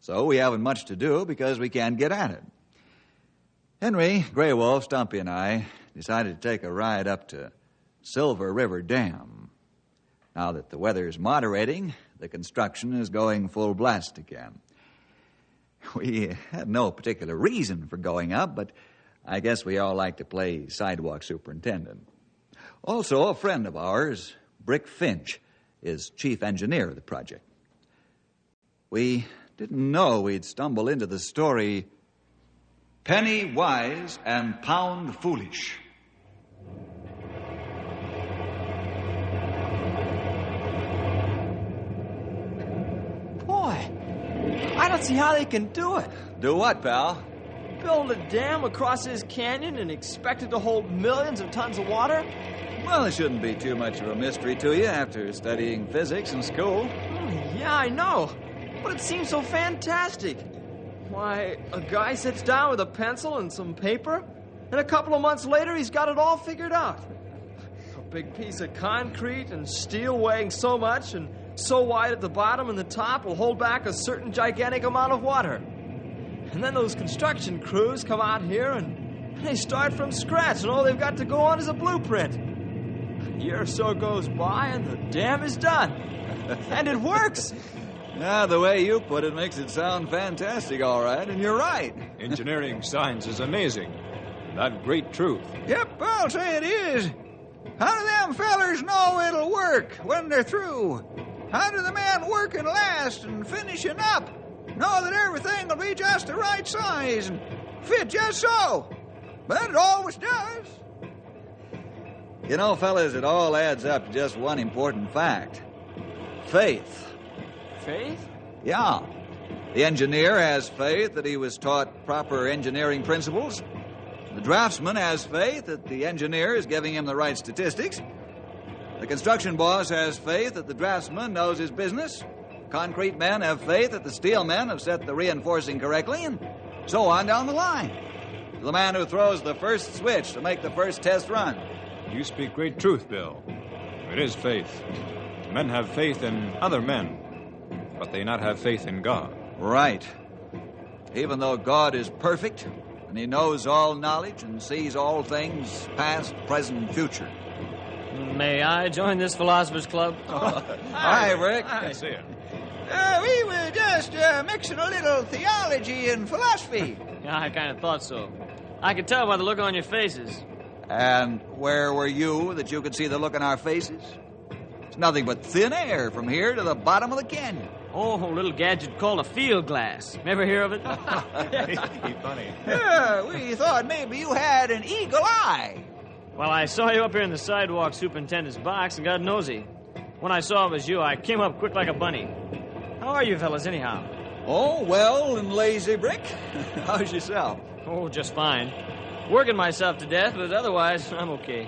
So we haven't much to do because we can't get at it. Henry, Grey Wolf, Stumpy, and I decided to take a ride up to Silver River Dam. Now that the weather is moderating, the construction is going full blast again. We had no particular reason for going up, but I guess we all like to play sidewalk superintendent. Also, a friend of ours, Brick Finch, is chief engineer of the project. We didn't know we'd stumble into the story Penny Wise and Pound Foolish. Boy, I don't see how they can do it. Do what, pal? Build a dam across this canyon and expect it to hold millions of tons of water? Well, it shouldn't be too much of a mystery to you after studying physics in school. Yeah, I know. But it seems so fantastic. Why, a guy sits down with a pencil and some paper, and a couple of months later he's got it all figured out. A big piece of concrete and steel weighing so much and so wide at the bottom and the top will hold back a certain gigantic amount of water. And then those construction crews come out here and they start from scratch, and all they've got to go on is a blueprint. A year or so goes by and the dam is done. And it works. The way you put it makes it sound fantastic, all right, and you're right. Engineering science is amazing. That great truth. Yep, I'll say it is. How do them fellers know it'll work when they're through? How do the men working last and finishing up know that everything will be just the right size and fit just so? But it always does. You know, fellas, it all adds up to just one important fact. Faith. Faith? Yeah. The engineer has faith that he was taught proper engineering principles. The draftsman has faith that the engineer is giving him the right statistics. The construction boss has faith that the draftsman knows his business. Concrete men have faith that the steel men have set the reinforcing correctly, and so on down the line. To the man who throws the first switch to make the first test run. You speak great truth, Bill. It is faith. Men have faith in other men, but they not have faith in God. Right. Even though God is perfect, and he knows all knowledge and sees all things, past, present, future. May I join this philosopher's club? Hi, Rick. I see it. We were just mixing a little theology and philosophy. Yeah, I kind of thought so. I could tell by the look on your faces. And where were you that you could see the look on our faces? It's nothing but thin air from here to the bottom of the canyon. Oh, a little gadget called a field glass. Ever hear of it? He's funny. We thought maybe you had an eagle eye. Well, I saw you up here in the sidewalk superintendent's box and got nosy. When I saw it was you, I came up quick like a bunny. How are you fellas, anyhow? Oh, well and lazy, Brick. How's yourself? Oh, just fine. Working myself to death, but otherwise, I'm okay.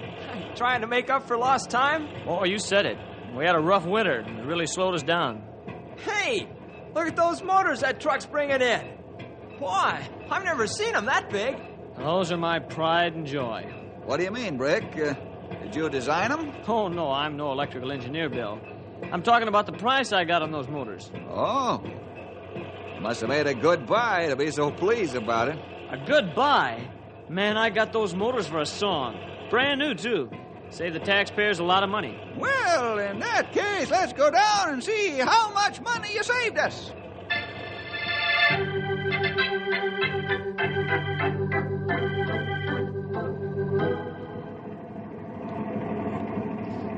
Trying to make up for lost time? Oh, you said it. We had a rough winter, and it really slowed us down. Hey! Look at those motors that truck's bringing in. Why? I've never seen them that big. Those are my pride and joy. What do you mean, Brick? Did you design them? Oh, no, I'm no electrical engineer, Bill. I'm talking about the price I got on those motors. Oh. You must have made a good buy to be so pleased about it. A good buy? Man, I got those motors for a song. Brand new, too. Save the taxpayers a lot of money. Well, in that case, let's go down and see how much money you saved us.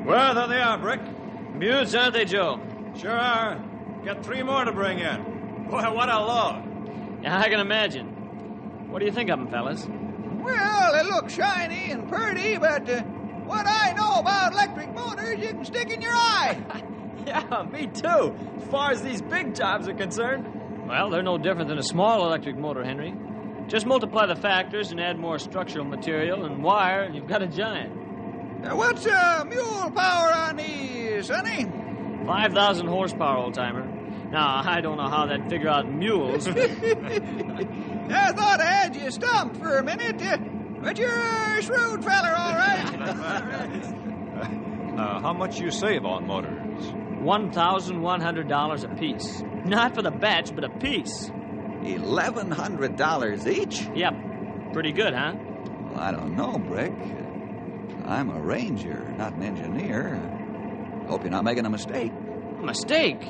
Well, there they are, Brick. Buttes, aren't they, Joe? Sure are. Got 3 more to bring in. Boy, what a load. Yeah, I can imagine. What do you think of them, fellas? Well, they look shiny and pretty, but what I know about electric motors, you can stick in your eye. Yeah, me too, as far as these big jobs are concerned. Well, they're no different than a small electric motor, Henry. Just multiply the factors and add more structural material and wire, and you've got a giant. What's mule power on these, Sonny? 5,000 horsepower, old-timer. Now, I don't know how they'd figure out mules. I thought I had you stumped for a minute. But you're a shrewd feller, all right. How much you save on motors? $1,100 apiece. Not for the batch, but a piece. $1,100 each? Yep. Pretty good, huh? Well, I don't know, Brick. I'm a ranger, not an engineer. Hope you're not making a mistake. A mistake?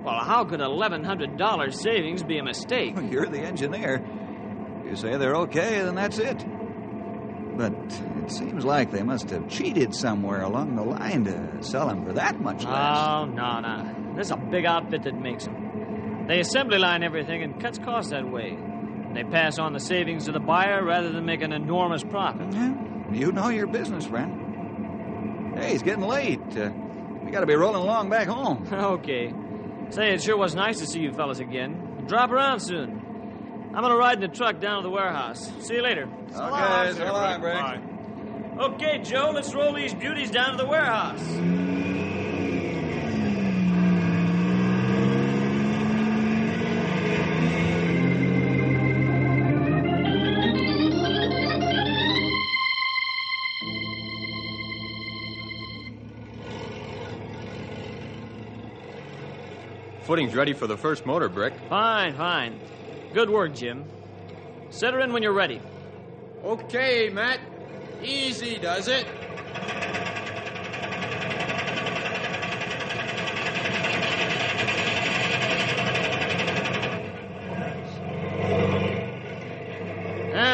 Well, how could $1,100 savings be a mistake? You're the engineer. You say they're okay, then that's it. But it seems like they must have cheated somewhere along the line to sell them for that much less. Oh, no. There's a big outfit that makes them. They assembly line everything and cuts costs that way. And they pass on the savings to the buyer rather than make an enormous profit. You know your business, friend. Hey, it's getting late. We got to be rolling along back home. Okay. Say, it sure was nice to see you fellas again. Drop around soon. I'm going to ride in the truck down to the warehouse. See you later. Okay, so long, Brick. Bye. Okay, Joe, let's roll these beauties down to the warehouse. Footing's ready for the first motor, Brick. Fine. Good work, Jim. Set her in when you're ready. Okay, Matt. Easy, does it?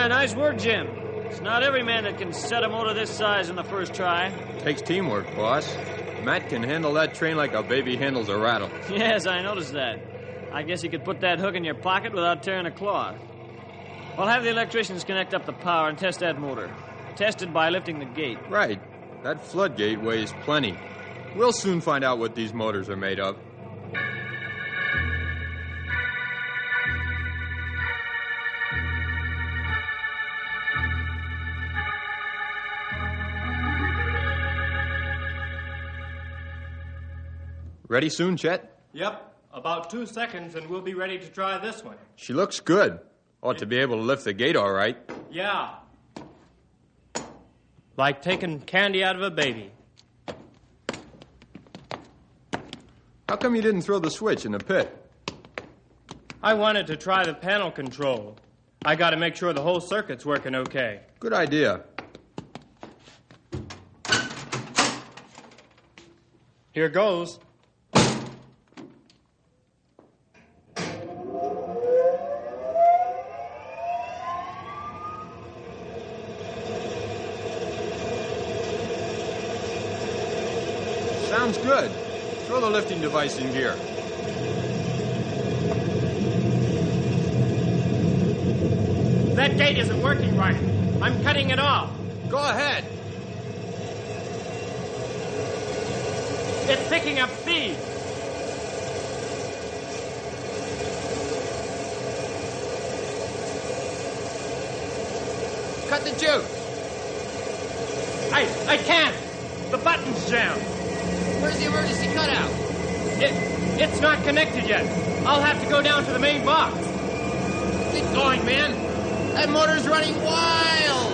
Nice work, Jim. It's not every man that can set a motor this size in the first try. Takes teamwork, boss. Matt can handle that train like a baby handles a rattle. Yes, I noticed that. I guess you could put that hook in your pocket without tearing a cloth. Well, have the electricians connect up the power and test that motor. Test it by lifting the gate. Right. That floodgate weighs plenty. We'll soon find out what these motors are made of. Ready soon, Chet? Yep. About 2 seconds and we'll be ready to try this one. She looks good. Ought to be able to lift the gate all right. Yeah. Like taking candy out of a baby. How come you didn't throw the switch in the pit? I wanted to try the panel control. I got to make sure the whole circuit's working okay. Good idea. Here goes. Sounds good. Throw the lifting device in gear. That gate isn't working right. I'm cutting it off. Go ahead. It's picking up speed. Cut the juice. I can't. The button's jammed. Where's the emergency cutout? It's not connected yet. I'll have to go down to the main box. Get going, man. That motor's running wild.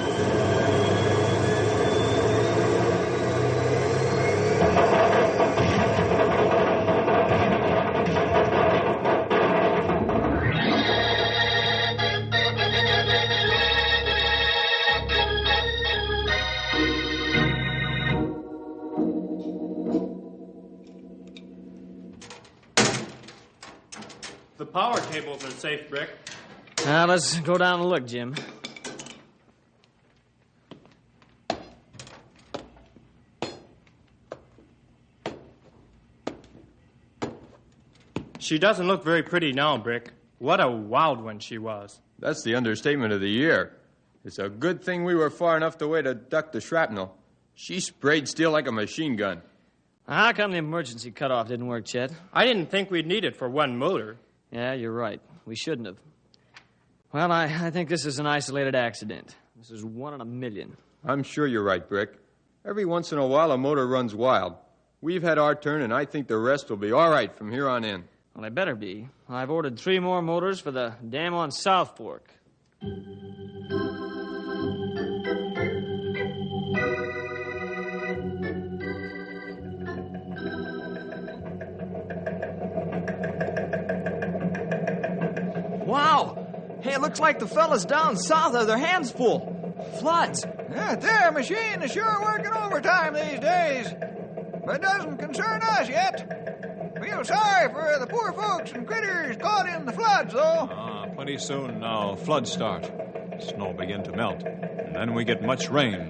The power cables are safe, Brick. Now, let's go down and look, Jim. She doesn't look very pretty now, Brick. What a wild one she was. That's the understatement of the year. It's a good thing we were far enough away to duck the shrapnel. She sprayed steel like a machine gun. How come the emergency cutoff didn't work, Chet? I didn't think we'd need it for one motor. Yeah, you're right. We shouldn't have. Well, I think this is an isolated accident. This is 1 in a million. I'm sure you're right, Brick. Every once in a while, a motor runs wild. We've had our turn, and I think the rest will be all right from here on in. Well, they better be. I've ordered 3 more motors for the dam on South Fork. Wow! Hey, it looks like the fellas down south have their hands full. Floods. Yeah, their machine is sure working overtime these days. But it doesn't concern us yet. Feel sorry for the poor folks and critters caught in the floods, though. Pretty soon now, floods start. Snow begin to melt. And then we get much rain.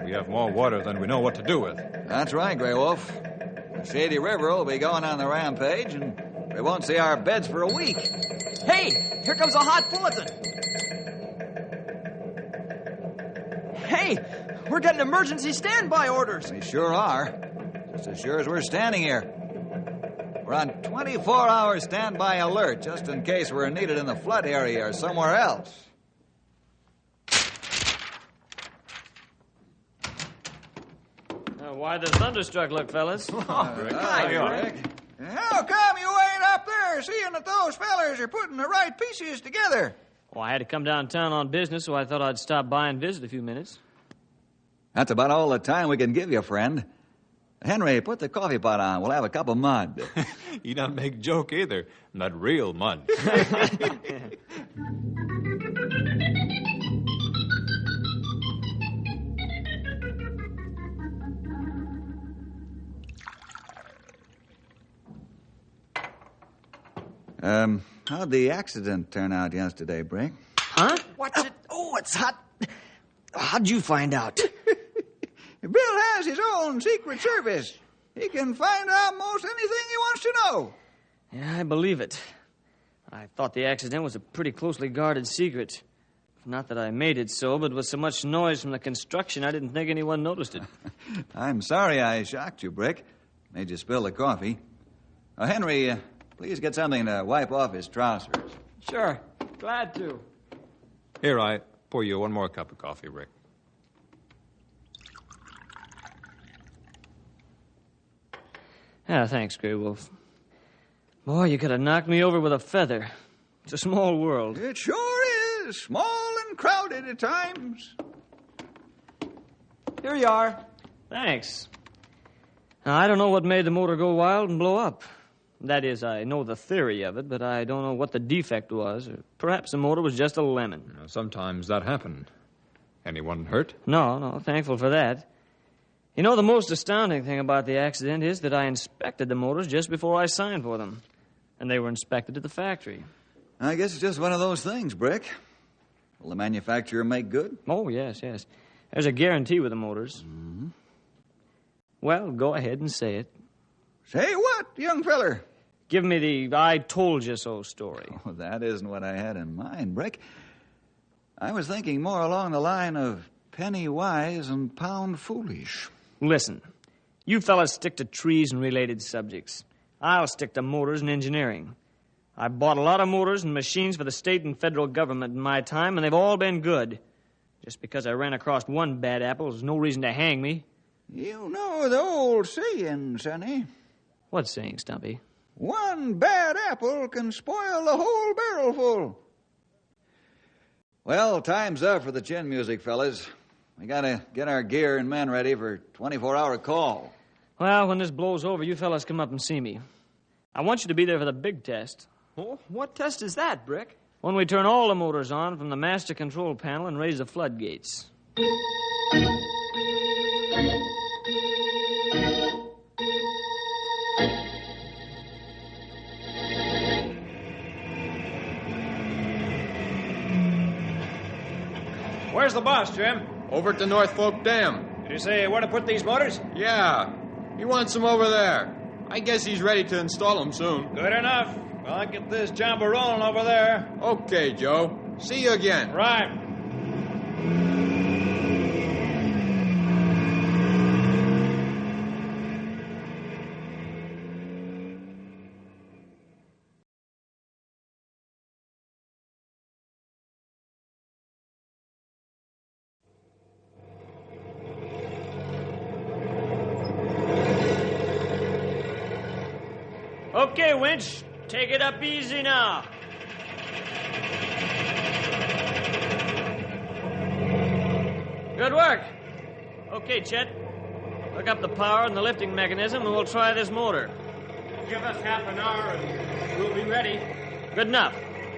We have more water than we know what to do with. That's right, Grey Wolf. The Shady River will be going on the rampage, and we won't see our beds for a week. Hey, here comes a hot bulletin. Hey, we're getting emergency standby orders. We sure are. Just as sure as we're standing here. We're on 24-hour standby alert, just in case we're needed in the flood area or somewhere else. Why the thunderstruck look, fellas? Hi, Rick. How come you ain't up there seeing that those fellers are putting the right pieces together? Well, I had to come downtown on business, so I thought I'd stop by and visit a few minutes. That's about all the time we can give you, friend. Henry, put the coffee pot on. We'll have a cup of mud. You don't make joke either. Not real mud. How'd the accident turn out yesterday, Brick? Huh? What's it? Oh, it's hot. How'd you find out? Bill has his own secret service. He can find out most anything he wants to know. Yeah, I believe it. I thought the accident was a pretty closely guarded secret. Not that I made it so, but with so much noise from the construction, I didn't think anyone noticed it. I'm sorry I shocked you, Brick. Made you spill the coffee. Henry, please get something to wipe off his trousers. Sure. Glad to. Here, I pour you 1 more cup of coffee, Rick. Yeah, thanks, Grey Wolf. Boy, you could have knocked me over with a feather. It's a small world. It sure is. Small and crowded at times. Here you are. Thanks. Now, I don't know what made the motor go wild and blow up. That is, I know the theory of it, but I don't know what the defect was. Or perhaps the motor was just a lemon. Sometimes that happened. Anyone hurt? No, thankful for that. You know, the most astounding thing about the accident is that I inspected the motors just before I signed for them. And they were inspected at the factory. I guess it's just one of those things, Brick. Will the manufacturer make good? Oh, yes. There's a guarantee with the motors. Mm-hmm. Well, go ahead and say it. Say what, young feller? Give me the I told you so story. Oh, that isn't what I had in mind, Brick. I was thinking more along the line of penny wise and pound foolish. Listen, you fellas stick to trees and related subjects. I'll stick to motors and engineering. I bought a lot of motors and machines for the state and federal government in my time, and they've all been good. Just because I ran across one bad apple is no reason to hang me. You know the old saying, Sonny. What saying, Stumpy? One bad apple can spoil the whole barrel full. Well, time's up for the chin music, fellas. We gotta get our gear and men ready for 24-hour call. Well, when this blows over, you fellas come up and see me. I want you to be there for the big test. Oh, what test is that, Brick? When we turn all the motors on from the master control panel and raise the floodgates. Where's the boss, Jim? Over at the North Fork Dam. Did you say where to put these motors? Yeah. He wants them over there. I guess he's ready to install them soon. Good enough. Well, I'll get this jumper rolling over there. Okay, Joe. See you again. Right. Okay, Winch. Take it up easy now. Good work. Okay, Chet. Hook up the power and the lifting mechanism, and we'll try this motor. Give us half an hour, and we'll be ready. Good enough.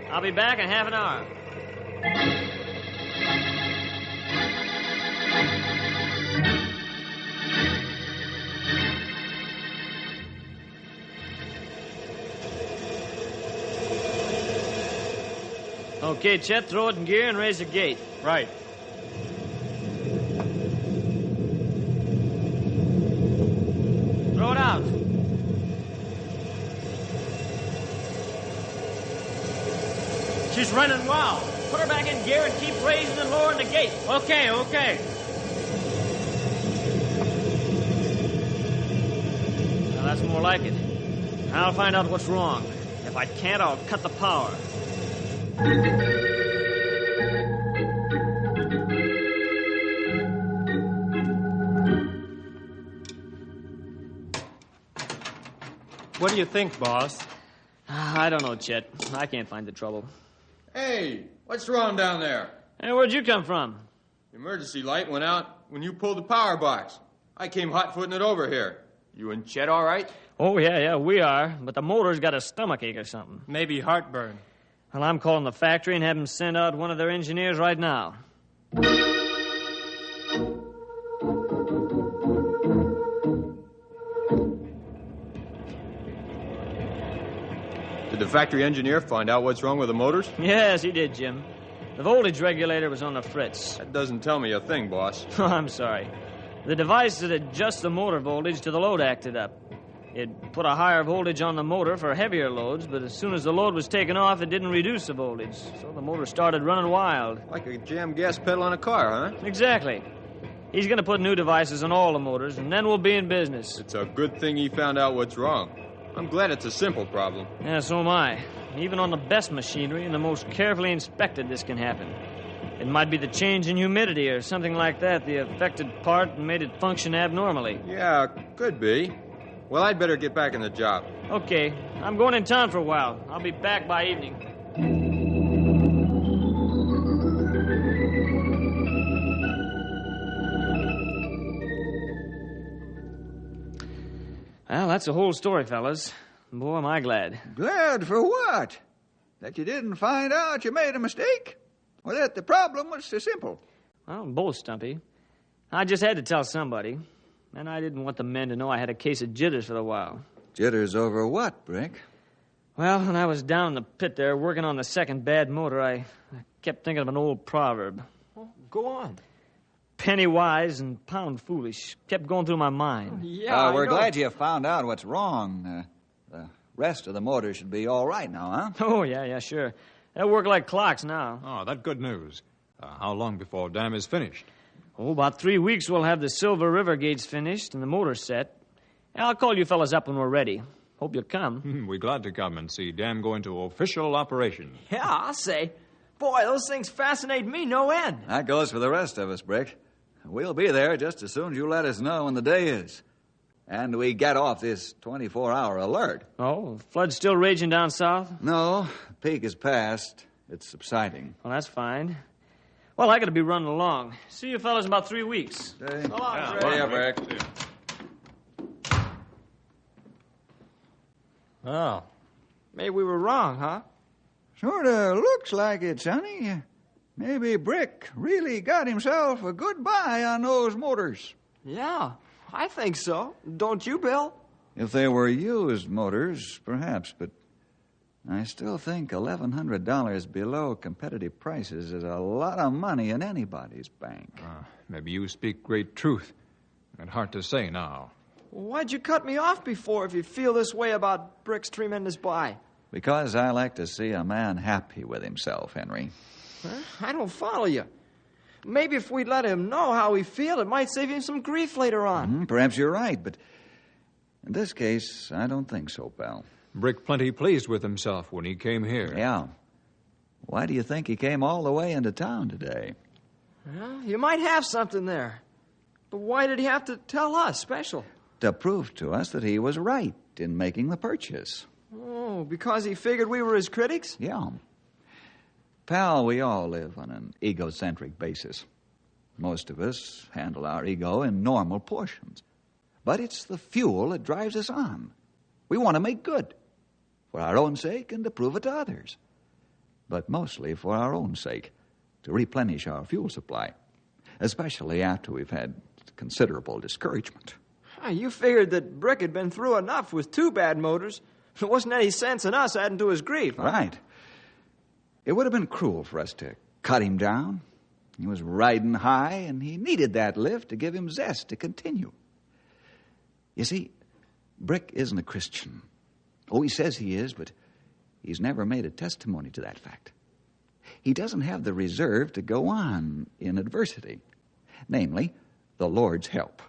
I'll be back in half an hour. Okay, Chet, throw it in gear and raise the gate. Right. Throw it out. She's running wild. Put her back in gear and keep raising and lowering the gate. Okay. Now, that's more like it. I'll find out what's wrong. If I can't, I'll cut the power. What do you think, boss? I don't know, Chet. I can't find the trouble. Hey, what's wrong down there? Hey, where'd you come from? The emergency light went out when you pulled the power box. I came hot-footing it over here. You and Chet all right? Oh, yeah, we are. But the motor's got a stomachache or something. Maybe heartburn. Well, I'm calling the factory and have them send out one of their engineers right now. Did the factory engineer find out what's wrong with the motors? Yes, he did, Jim. The voltage regulator was on the fritz. That doesn't tell me a thing, boss. Oh, I'm sorry. The device that adjusts the motor voltage to the load acted up. It put a higher voltage on the motor for heavier loads, but as soon as the load was taken off, it didn't reduce the voltage. So the motor started running wild. Like a jammed gas pedal on a car, huh? Exactly. He's going to put new devices on all the motors, and then we'll be in business. It's a good thing he found out what's wrong. I'm glad it's a simple problem. Yeah, so am I. Even on the best machinery and the most carefully inspected, this can happen. It might be the change in humidity or something like that, the affected part made it function abnormally. Yeah, could be. Well, I'd better get back in the job. Okay. I'm going in town for a while. I'll be back by evening. Well, that's the whole story, fellas. Boy, am I glad. Glad for what? That you didn't find out you made a mistake? Or that the problem was so simple? Well, both, Stumpy. I just had to tell somebody. And I didn't want the men to know I had a case of jitters for a while. Jitters over what, Brick? Well, when I was down in the pit there working on the second bad motor, I kept thinking of an old proverb. Well, go on. Penny wise and pound foolish kept going through my mind. Yeah, we're glad you found out what's wrong. The rest of the motor should be all right now, huh? Oh, yeah, sure. They'll work like clocks now. Oh, that's good news. How long before dam is finished? Oh, about 3 weeks we'll have the Silver River gates finished and the motor set. I'll call you fellas up when we're ready. Hope you'll come. We're glad to come and see dam go into official operation. Yeah, I'll say. Boy, those things fascinate me no end. That goes for the rest of us, Brick. We'll be there just as soon as you let us know when the day is. And we get off this 24-hour alert. Oh, flood's still raging down south? No, peak is past. It's subsiding. Well, that's fine. Well, I got to be running along. See you fellas in about 3 weeks. So long, See ya, Brick. Oh, maybe we were wrong, huh? Sort of looks like it, Sonny. Maybe Brick really got himself a good buy on those motors. Yeah, I think so. Don't you, Bill? If they were used motors, perhaps, but I still think $1,100 below competitive prices is a lot of money in anybody's bank. Maybe you speak great truth. And hard to say now. Why'd you cut me off before if you feel this way about Brick's tremendous buy? Because I like to see a man happy with himself, Henry. Huh? I don't follow you. Maybe if we'd let him know how we feel, it might save him some grief later on. Perhaps you're right, but in this case, I don't think so, pal. Brick plenty pleased with himself when he came here. Yeah. Why do you think he came all the way into town today? Well, you might have something there. But why did he have to tell us special? to prove to us that he was right in making the purchase. Oh, because he figured we were his critics? Yeah. Pal, we all live on an egocentric basis. Most of us handle our ego in normal portions. But it's the fuel that drives us on. We want to make good, for our own sake and to prove it to others. But mostly for our own sake, to replenish our fuel supply, especially after we've had considerable discouragement. You figured that Brick had been through enough with 2 bad motors. There wasn't any sense in us adding to his grief. Huh? Right. It would have been cruel for us to cut him down. He was riding high, and he needed that lift to give him zest to continue. You see, Brick isn't a Christian. Oh, he says he is, but he's never made a testimony to that fact. He doesn't have the reserve to go on in adversity, namely, the Lord's help.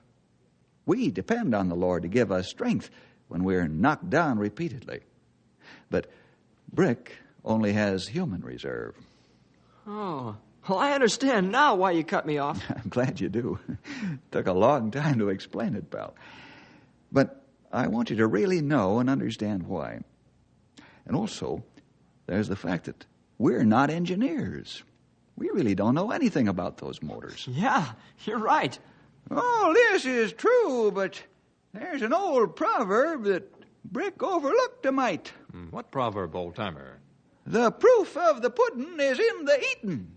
We depend on the Lord to give us strength when we're knocked down repeatedly. But Brick only has human reserve. Oh, well, I understand now why you cut me off. I'm glad you do. Took a long time to explain it, pal. But I want you to really know and understand why. And also, there's the fact that we're not engineers. We really don't know anything about those motors. Yeah, you're right. Oh, this is true, but there's an old proverb that Brick overlooked a mite. What proverb, old-timer? The proof of the pudding is in the eating.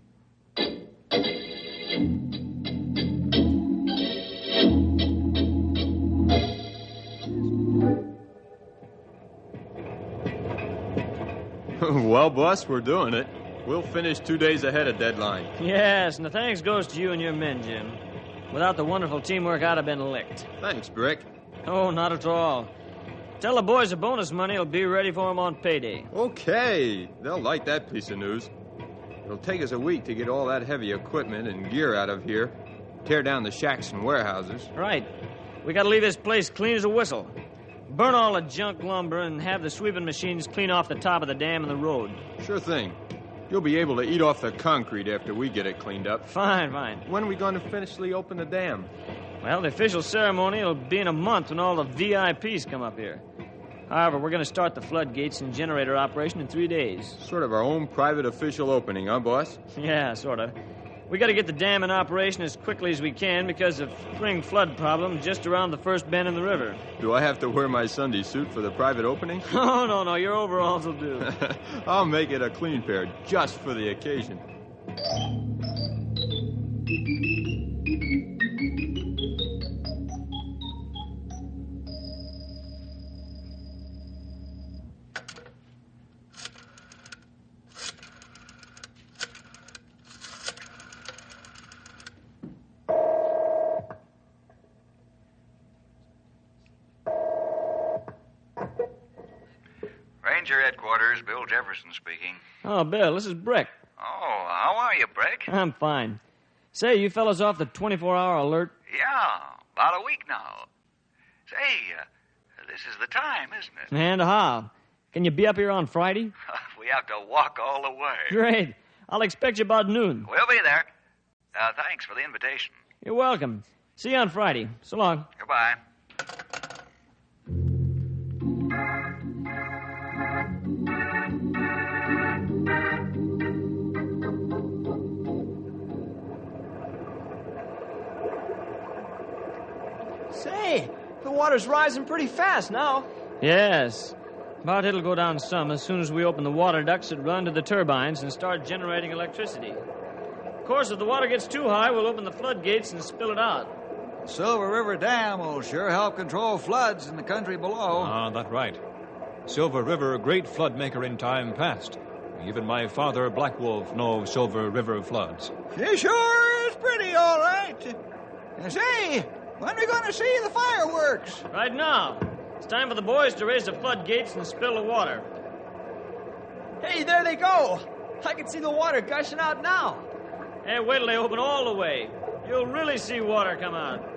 Well, boss, we're doing it. We'll finish 2 days ahead of deadline. Yes, and the thanks goes to you and your men, Jim. Without the wonderful teamwork, I'd have been licked. Thanks, Brick. Oh, not at all. Tell the boys the bonus money will be ready for them on payday. Okay. They'll like that piece of news. It'll take us a week to get all that heavy equipment and gear out of here, tear down the shacks and warehouses. Right. We gotta leave this place clean as a whistle. Burn all the junk lumber and have the sweeping machines clean off the top of the dam and the road. Sure thing. You'll be able to eat off the concrete after we get it cleaned up. Fine, fine. When are we going to officially open the dam? Well, the official ceremony will be in a month when all the VIPs come up here. However, we're going to start the floodgates and generator operation in 3 days. Sort of our own private official opening, huh, boss? Yeah, sort of. We got to get the dam in operation as quickly as we can because of spring flood problem just around the first bend in the river. Do I have to wear my Sunday suit for the private opening? Oh, no, your overalls will do. I'll make it a clean pair just for the occasion. Ranger Headquarters, Bill Jefferson speaking. Oh, Bill, this is Brick. Oh, how are you, Brick? I'm fine. Say, you fellas off the 24-hour alert? Yeah, about a week now. Say, this is the time, isn't it? And how? Can you be up here on Friday? We have to walk all the way. Great. I'll expect you about noon. We'll be there. Thanks for the invitation. You're welcome. See you on Friday. So long. Goodbye. Say, the water's rising pretty fast now. Yes. But it'll go down some as soon as we open the water ducts that run to the turbines and start generating electricity. Of course, if the water gets too high, we'll open the floodgates and spill it out. Silver River Dam will sure help control floods in the country below. Ah, that's right. Silver River, a great flood maker in time past. Even my father, Black Wolf, knows Silver River floods. It sure is pretty, all right. Say, when are we going to see the fireworks? Right now. It's time for the boys to raise the floodgates and spill the water. Hey, there they go. I can see the water gushing out now. Hey, wait till they open all the way. You'll really see water come out.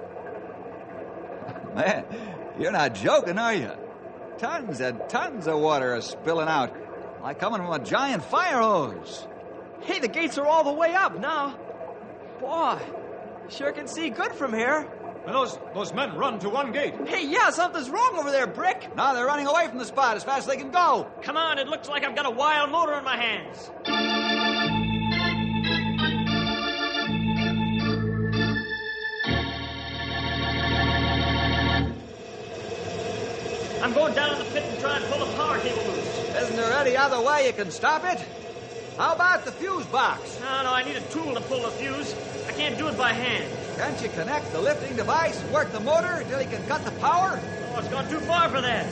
Man, you're not joking, are you? Tons and tons of water are spilling out, like coming from a giant fire hose. Hey, the gates are all the way up now. Boy, sure can see good from here. And those men run to one gate. Hey, yeah, something's wrong over there, Brick. Now they're running away from the spot as fast as they can go. Come on, it looks like I've got a wild motor in my hands. I'm going down in the pit and try and pull the power cable loose. Isn't there any other way you can stop it? How about the fuse box? No, I need a tool to pull the fuse. I can't do it by hand. Can't you connect the lifting device and work the motor until you can cut the power? Oh, it's gone too far for that.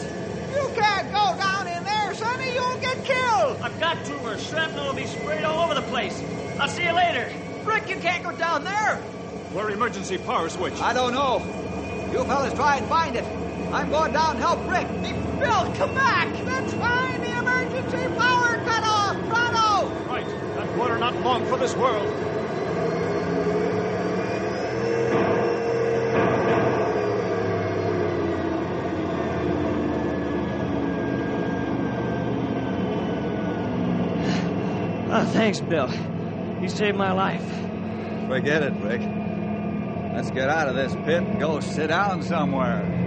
You can't go down in there, Sonny. You'll get killed. I've got to, or shrapnel will be sprayed all over the place. I'll see you later. Brick, you can't go down there. Where emergency power switch? I don't know. You fellas try and find it. I'm going down to help Brick. Hey, Bill, come back. Let's find the emergency power cutoff. Pronto. Right. That water not long for this world. Oh, thanks, Bill. You saved my life. Forget it, Brick. Let's get out of this pit and go sit down somewhere.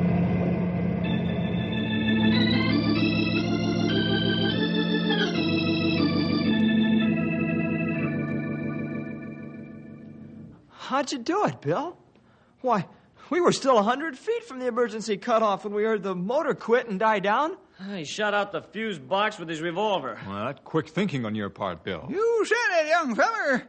How'd you do it, Bill? Why, we were still 100 feet from the emergency cutoff when we heard the motor quit and die down. He shot out the fuse box with his revolver. Well, that quick thinking on your part, Bill. You said it, young feller.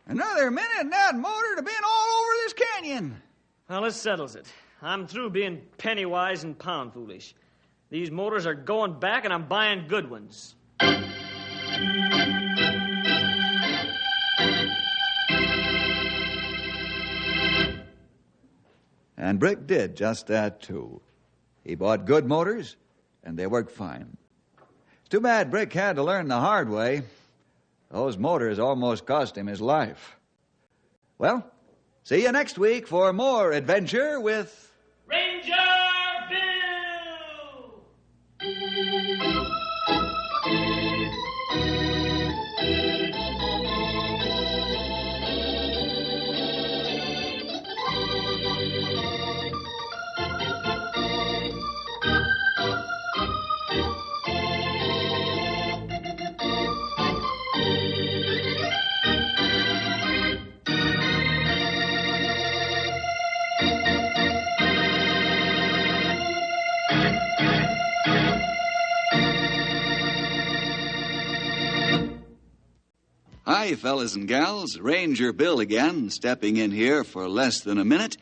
Another minute and that motor'd have been all over this canyon. Well, this settles it. I'm through being penny wise and pound foolish. These motors are going back, and I'm buying good ones. And Brick did just that, too. He bought good motors, and they worked fine. It's too bad Brick had to learn the hard way. Those motors almost cost him his life. Well, see you next week for more adventure with... Ranger Bill! Hi, fellas and gals. Ranger Bill again, stepping in here for less than a minute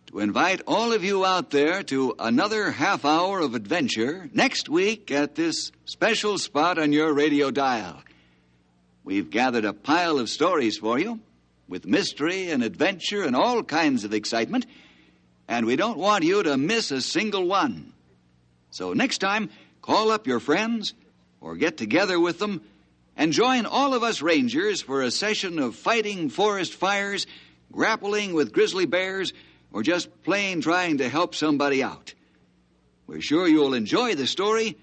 to invite all of you out there to another half hour of adventure next week at this special spot on your radio dial. We've gathered a pile of stories for you with mystery and adventure and all kinds of excitement, and we don't want you to miss a single one. So next time, call up your friends or get together with them and join all of us Rangers for a session of fighting forest fires, grappling with grizzly bears, or just plain trying to help somebody out. We're sure you'll enjoy the story,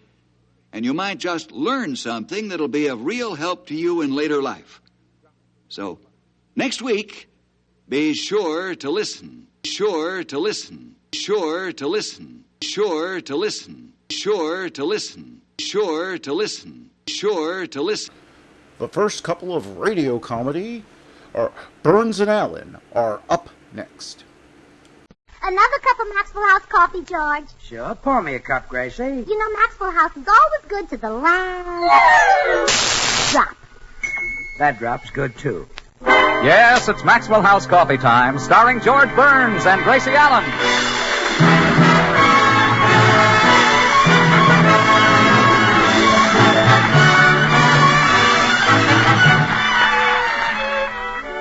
and you might just learn something that'll be of real help to you in later life. So, next week, be sure to listen. Sure to listen. Sure to listen. Sure to listen. Sure to listen. Sure to listen. Sure to listen. The first couple of radio comedy, Burns and Allen, are up next. Another cup of Maxwell House coffee, George. Sure. Pour me a cup, Gracie. You know Maxwell House is always good to the last drop. That drop's good, too. Yes, it's Maxwell House Coffee Time, starring George Burns and Gracie Allen.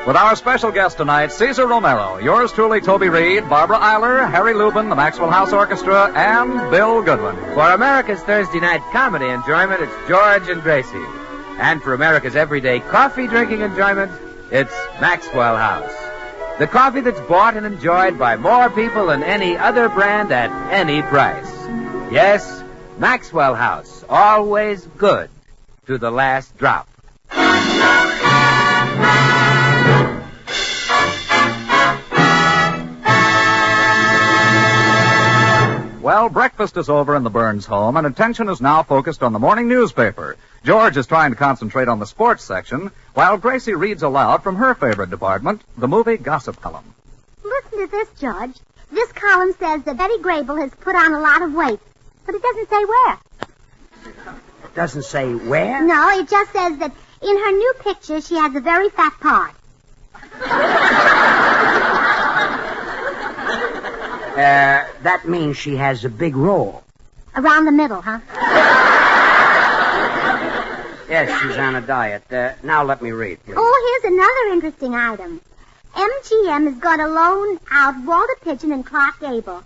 With our special guest tonight, Cesar Romero, yours truly, Toby Reed, Barbara Eiler, Harry Lubin, the Maxwell House Orchestra, and Bill Goodwin. For America's Thursday night comedy enjoyment, it's George and Gracie. And for America's everyday coffee drinking enjoyment, it's Maxwell House. The coffee that's bought and enjoyed by more people than any other brand at any price. Yes, Maxwell House, always good to the last drop. Well, breakfast is over in the Burns home, and attention is now focused on the morning newspaper. George is trying to concentrate on the sports section, while Gracie reads aloud from her favorite department, the movie gossip column. Listen to this, George. This column says that Betty Grable has put on a lot of weight, but it doesn't say where. It doesn't say where? No, it just says that in her new picture she has a very fat part. That means she has a big roll. Around the middle, huh? Yes, she's on a diet. Now let me read, please. Oh, here's another interesting item. MGM is going to loan out Walter Pigeon and Clark Gable.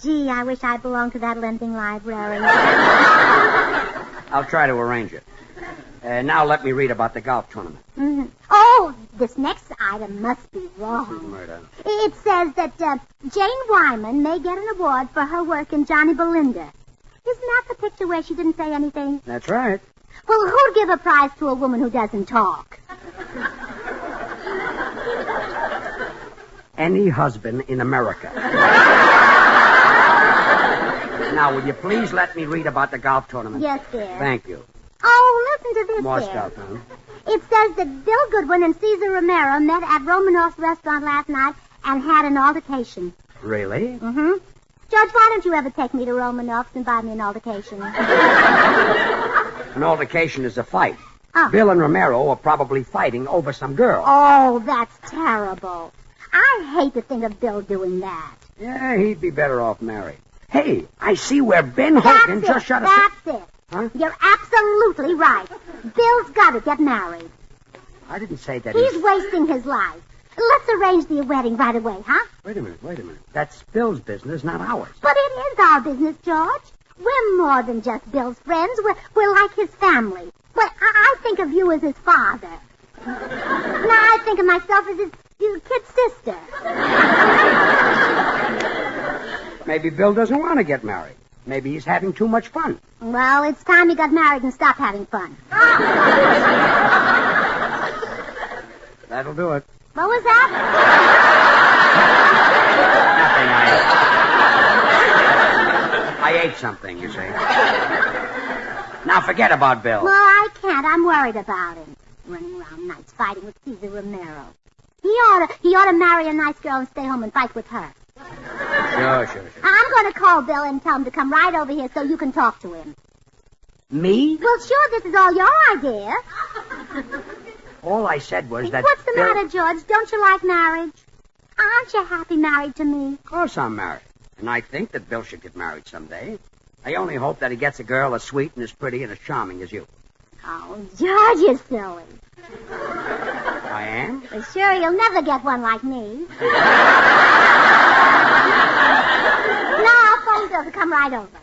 Gee, I wish I belonged to that lending library. I'll try to arrange it. Now let me read about the golf tournament. Mm-hmm. Oh, this next item must be wrong. Murder. It says that Jane Wyman may get an award for her work in Johnny Belinda. Isn't that the picture where she didn't say anything? That's right. Well, who'd give a prize to a woman who doesn't talk? Any husband in America. Now, will you please let me read about the golf tournament? Yes, dear. Thank you. Oh, listen to this, More dear. stuff, huh? It says that Bill Goodwin and Cesar Romero met at Romanoff's restaurant last night and had an altercation. Really? Mm-hmm. George, why don't you ever take me to Romanoff's and buy me an altercation? An altercation is a fight. Oh. Bill and Romero are probably fighting over some girl. Oh, that's terrible. I hate to think of Bill doing that. Yeah, he'd be better off married. Hey, I see where Ben Hogan just shut us. That's it. Huh? You're absolutely right. Bill's got to get married. I didn't say that. He's wasting his life. Let's arrange the wedding right away, huh? Wait a minute. That's Bill's business, not ours. But it is our business, George. We're more than just Bill's friends. We're like his family. Well, I think of you as his father. Now I think of myself as his kid sister. Maybe Bill doesn't want to get married. Maybe he's having too much fun. Well, it's time he got married and stopped having fun. That'll do it. What was that? Nothing, I ate something, you see. Now forget about Bill. Well, I can't. I'm worried about him. Running around nights fighting with Cesar Romero. He ought to marry a nice girl and stay home and fight with her. Sure. I'm going to call Bill and tell him to come right over here so you can talk to him. Me? Well, sure, this is all your idea. All I said was that What's the Bill... matter, George? Don't you like marriage? Aren't you happy married to me? Of course I'm married. And I think that Bill should get married someday. I only hope that he gets a girl as sweet and as pretty and as charming as you. Oh, George, you're silly. I am? Well, sure, you'll never get one like me. No, I'll phone Bill to come right over.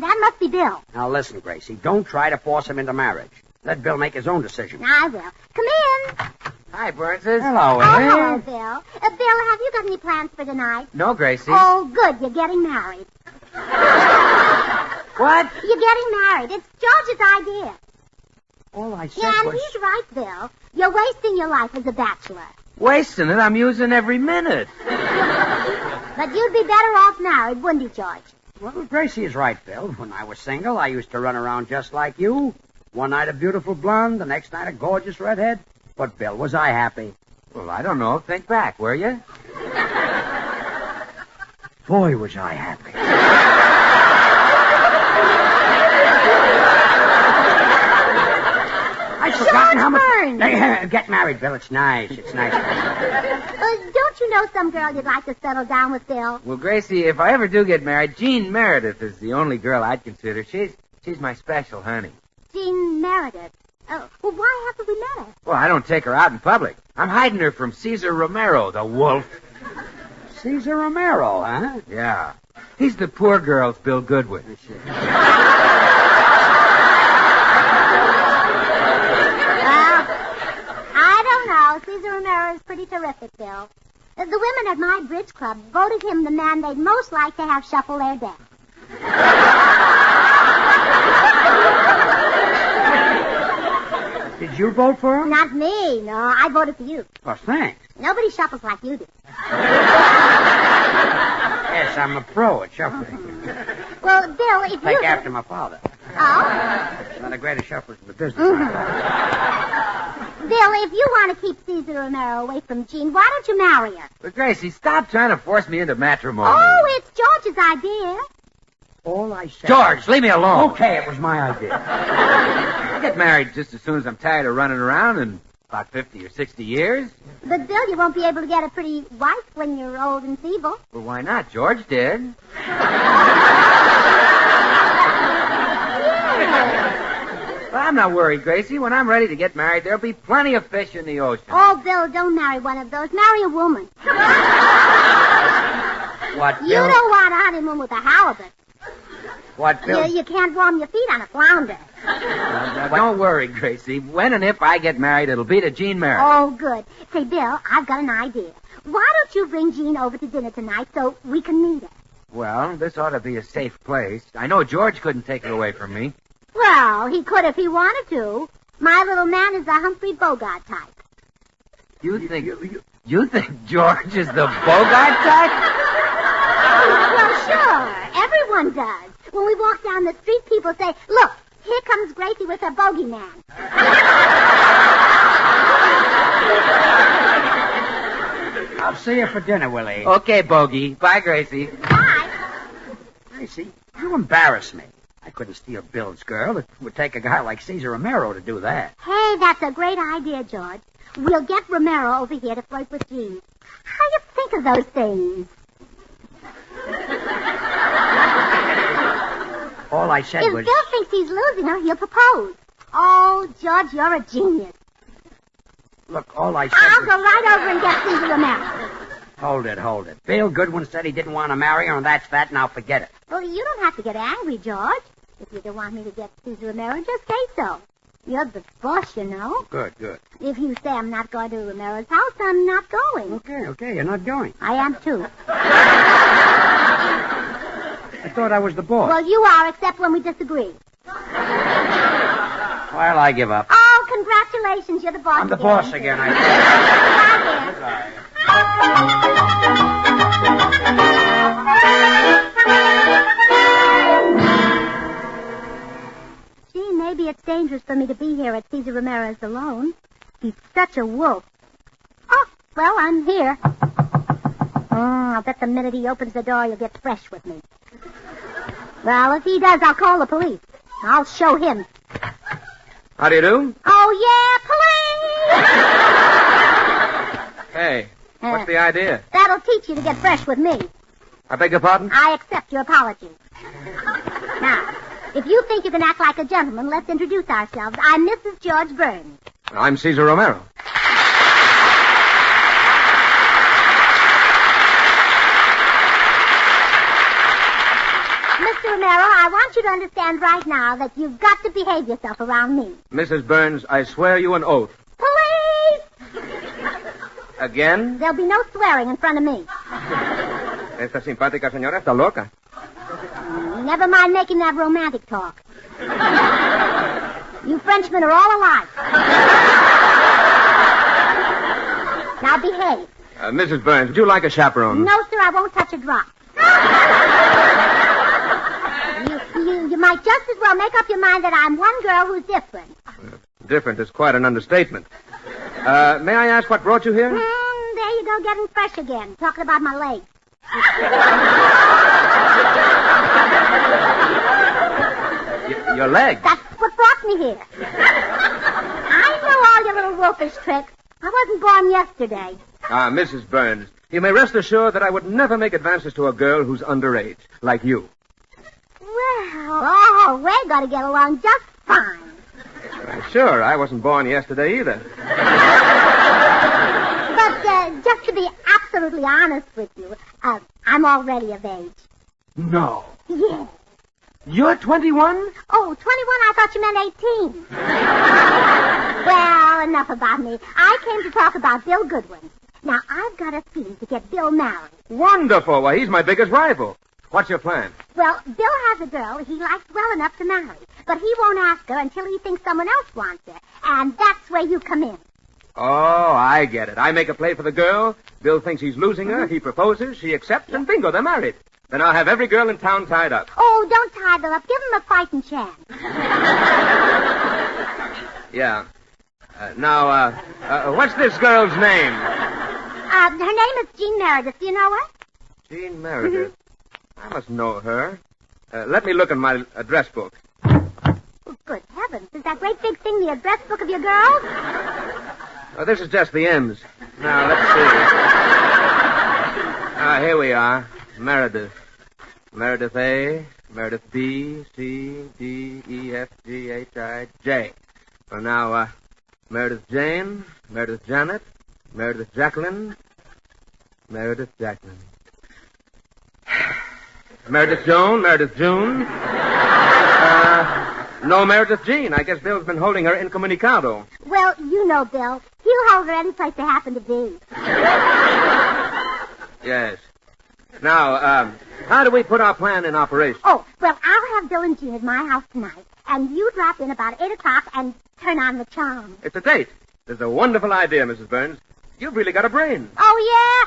That must be Bill. Now listen, Gracie, don't try to force him into marriage. Let Bill make his own decision. I will. Come in. Hi, Burnses. Hello, Hello, Bill. Bill, have you got any plans for tonight? No, Gracie. Oh, good. You're getting married. What? You're getting married. It's George's idea. All I said Yeah, and was... he's right, Bill. You're wasting your life as a bachelor. Wasting it? I'm using every minute. But you'd be better off married, wouldn't you, George? Well, Gracie is right, Bill. When I was single, I used to run around just like you. One night a beautiful blonde, the next night a gorgeous redhead. But, Bill, was I happy? Well, I don't know. Think back, were you? Boy, was I happy. I'd forgotten how much... Hey, get married, Bill. It's nice. It's nice. Don't you know some girl you'd like to settle down with, Bill? Well, Gracie, if I ever do get married, Jean Meredith is the only girl I'd consider. She's my special honey. Jean Meredith. Oh, well, why haven't we met her? Well, I don't take her out in public. I'm hiding her from Cesar Romero, the wolf. Cesar Romero, huh? Yeah. He's the poor girl's Bill Goodwin. I don't know. Cesar Romero is pretty terrific, Bill. The women at my bridge club voted him the man they'd most like to have shuffle their deck. Did you vote for him? Not me, no. I voted for you. Oh, thanks. Nobody shuffles like you do. Yes, I'm a pro at shuffling. Well, Bill, if Take you... after my father. Oh? One of the greatest shufflers in the business. Bill, if you want to keep Caesar Romero away from Jean, why don't you marry her? But, Gracie, stop trying to force me into matrimony. Oh, it's George's idea. All I said... George, leave me alone. Okay, it was my idea. I'll get married just as soon as I'm tired of running around in about 50 or 60 years. But, Bill, you won't be able to get a pretty wife when you're old and feeble. Well, why not? George did. But I'm not worried, Gracie. When I'm ready to get married, there'll be plenty of fish in the ocean. Oh, Bill, don't marry one of those. Marry a woman. What, Bill? You don't want a honeymoon with a halibut. What, Bill? You can't warm your feet on a flounder. Now, don't worry, Gracie. When and if I get married, it'll be to Jean Merritt. Oh, good. Say, Bill, I've got an idea. Why don't you bring Jean over to dinner tonight so we can meet her? Well, this ought to be a safe place. I know George couldn't take her away from me. Well, he could if he wanted to. My little man is a Humphrey Bogart type. You think George is the Bogart type? Well, sure. Everyone does. When we walk down the street, people say, look, here comes Gracie with her bogeyman. I'll see you for dinner, Willie. Okay, Bogey. Bye, Gracie. Bye. Gracie, you embarrass me. I couldn't steal Bill's girl. It would take a guy like Caesar Romero to do that. Hey, that's a great idea, George. We'll get Romero over here to flirt with Jean. How do you think of those things? All I said If was... Bill thinks he's losing her, he'll propose. Oh, George, you're a genius. Look, all I said I'll was... go right over and get Caesar Romero. Hold it. Bill Goodwin said he didn't want to marry her, and that's that. Now forget it. Well, you don't have to get angry, George. If you don't want me to get Caesar Romero, just say so. You're the boss, you know. Good. If you say I'm not going to Romero's house, I'm not going. Okay, you're not going. I am, too. I thought I was the boss. Well, you are, except when we disagree. Well, I give up. Oh, congratulations. You're the boss I'm the again. boss again, I think. Gee, maybe it's dangerous for me to be here at Caesar Romero's alone. He's such a wolf. Oh, well, I'm here. I'll bet the minute he opens the door, you'll get fresh with me. Well, if he does, I'll call the police. I'll show him. How do you do? Oh, yeah, police! Hey, what's the idea? That'll teach you to get fresh with me. I beg your pardon? I accept your apology. Now, if you think you can act like a gentleman, let's introduce ourselves. I'm Mrs. George Burns. I'm Caesar Romero. Mr. Romero, I want you to understand right now that you've got to behave yourself around me. Mrs. Burns, I swear you an oath. Police! Again? There'll be no swearing in front of me. Esta simpática señora está loca. Never mind making that romantic talk. You Frenchmen are all alike. Now behave. Mrs. Burns, would you like a chaperone? No, sir, I won't touch a drop. You might just as well make up your mind that I'm one girl who's different. Different is quite an understatement. May I ask what brought you here? There you go, getting fresh again. Talking about my legs. Your legs? That's what brought me here. I know all your little wolfish tricks. I wasn't born yesterday. Mrs. Burns, you may rest assured that I would never make advances to a girl who's underage, like you. Well, we're going to get along just fine. Sure, I wasn't born yesterday either. But just to be absolutely honest with you, I'm already of age. No. Yes. You're 21? Oh, 21? I thought you meant 18. Well, enough about me. I came to talk about Bill Goodwin. Now, I've got a scheme to get Bill married. Wonderful. Why, he's my biggest rival. What's your plan? Well, Bill has a girl he likes well enough to marry, but he won't ask her until he thinks someone else wants her. And that's where you come in. Oh, I get it. I make a play for the girl. Bill thinks he's losing her. He proposes. She accepts, and bingo, they're married. Then I'll have every girl in town tied up. Oh, don't tie them up. Give them a fighting chance. Yeah. Now, what's this girl's name? Her name is Jean Meredith. Do you know her? Jean Meredith. I must know her. Let me look in my address book. Oh, good heavens. Is that great big thing the address book of your girls? Oh, this is just the M's. Now, let's see. Here we are. Meredith. Meredith A, Meredith B, C, D, E, F, G, H, I, J. Well, now, Meredith Jane, Meredith Janet, Meredith Jacqueline, Meredith Jacqueline. Meredith Joan, Meredith June. No Meredith Jean. I guess Bill's been holding her incommunicado. Well, you know Bill. He'll hold her any place they happen to be. Yes. Now, how do we put our plan in operation? Oh, well, I'll have Bill and Jean at my house tonight, and you drop in about 8 o'clock and turn on the charm. It's a date. It's a wonderful idea, Mrs. Burns. You've really got a brain. Oh, yeah?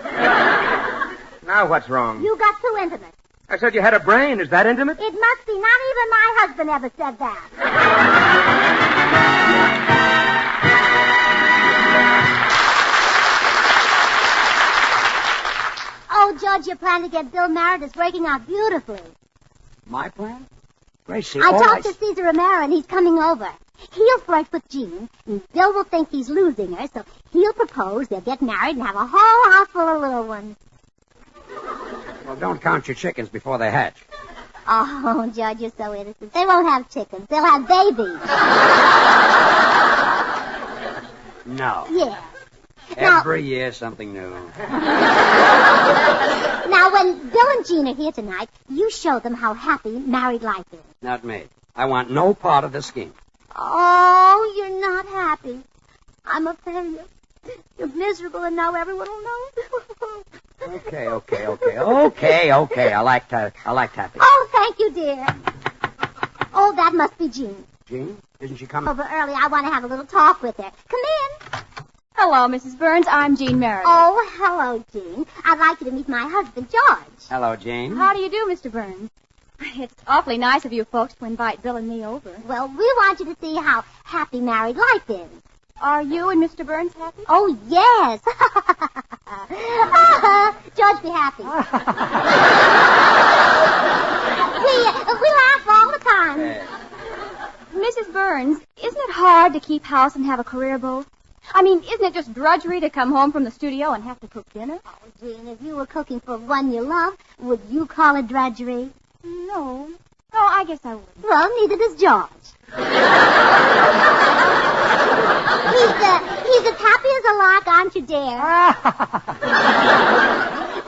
Police! Now what's wrong? You got too intimate. I said you had a brain. Is that intimate? It must be. Not even my husband ever said that. Oh, George, your plan to get Bill married is working out beautifully. My plan? Gracie, I talked to Cesar Romero, and he's coming over. He'll flirt with Jean, and Bill will think he's losing her, so he'll propose, they'll get married, and have a whole house full of little ones. Well, don't count your chickens before they hatch. Oh, George, you're so innocent. They won't have chickens. They'll have babies. No. Yeah. Every year, something new. Now, when Bill and Jean are here tonight, you show them how happy married life is. Not me. I want no part of the scheme. Oh, you're not happy. I'm a failure. You're miserable, and now everyone will know. Okay. I like happy. Oh, thank you, dear. Oh, that must be Jean. Jean? Isn't she coming? Over early. I want to have a little talk with her. Come in. Hello, Mrs. Burns. I'm Jean Meredith. Oh, hello, Jean. I'd like you to meet my husband, George. Hello, Jean. How do you do, Mr. Burns? It's awfully nice of you folks to invite Bill and me over. Well, we want you to see how happy married life is. Are you and Mr. Burns happy? Oh, yes. George, be happy. we laugh all the time. Mrs. Burns, isn't it hard to keep house and have a career both? I mean, isn't it just drudgery to come home from the studio and have to cook dinner? Oh, Jean, if you were cooking for one you love, would you call it drudgery? No. No, I guess I would. Well, neither does George. He's as happy as a lark, aren't you, dear?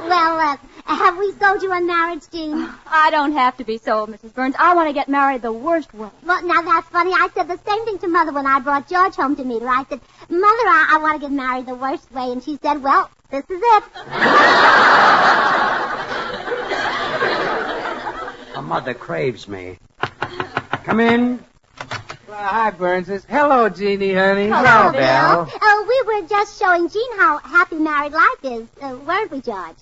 Well, have we sold you on marriage, Jean? I don't have to be sold, Mrs. Burns. I want to get married the worst way. Well, now that's funny. I said the same thing to Mother when I brought George home to meet her. I said, Mother, I want to get married the worst way. And she said, well, this is it. My mother craves me. Come in. Hi, Burnses. Hello, Jeannie, honey. Hello, Bill. We were just showing Jean how happy married life is, weren't we, George?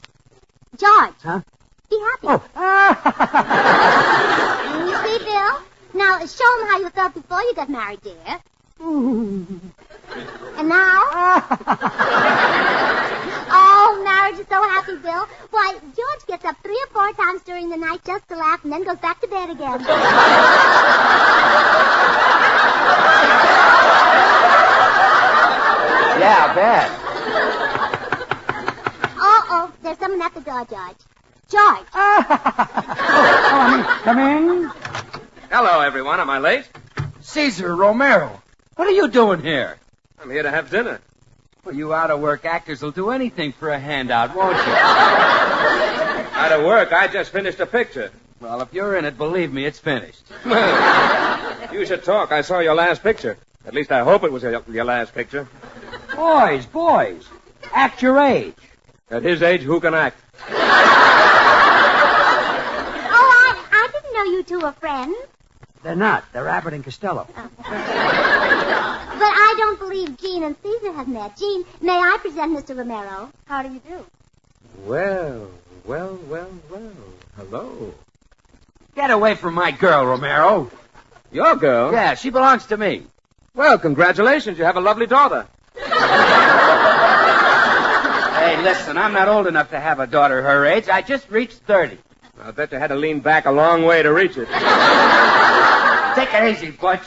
George. Huh? Be happy. Oh. You see, Bill? Now, show him how you felt before you got married, dear. And now? Oh, marriage is so happy, Bill. Why, George gets up 3 or 4 times during the night just to laugh and then goes back to bed again. Yeah, I bet. Uh-oh, there's someone at the door, George. George. Come in. Hello, everyone. Am I late? Cesar Romero. What are you doing here? I'm here to have dinner. Well, you out-of-work actors will do anything for a handout, won't you? Out of work. I just finished a picture. Well, if you're in it, believe me, it's finished. You should talk. I saw your last picture. At least I hope it was your last picture. Boys. Act your age. At his age, who can act? two are friends? They're not. They're Abbot and Costello. Oh. But I don't believe Jean and Caesar have met. Jean, may I present Mr. Romero? How do you do? Well. Hello. Get away from my girl, Romero. Your girl? Yeah, she belongs to me. Well, congratulations. You have a lovely daughter. Hey, listen, I'm not old enough to have a daughter her age. I just reached 30. I bet you had to lean back a long way to reach it. Take it easy, Butch.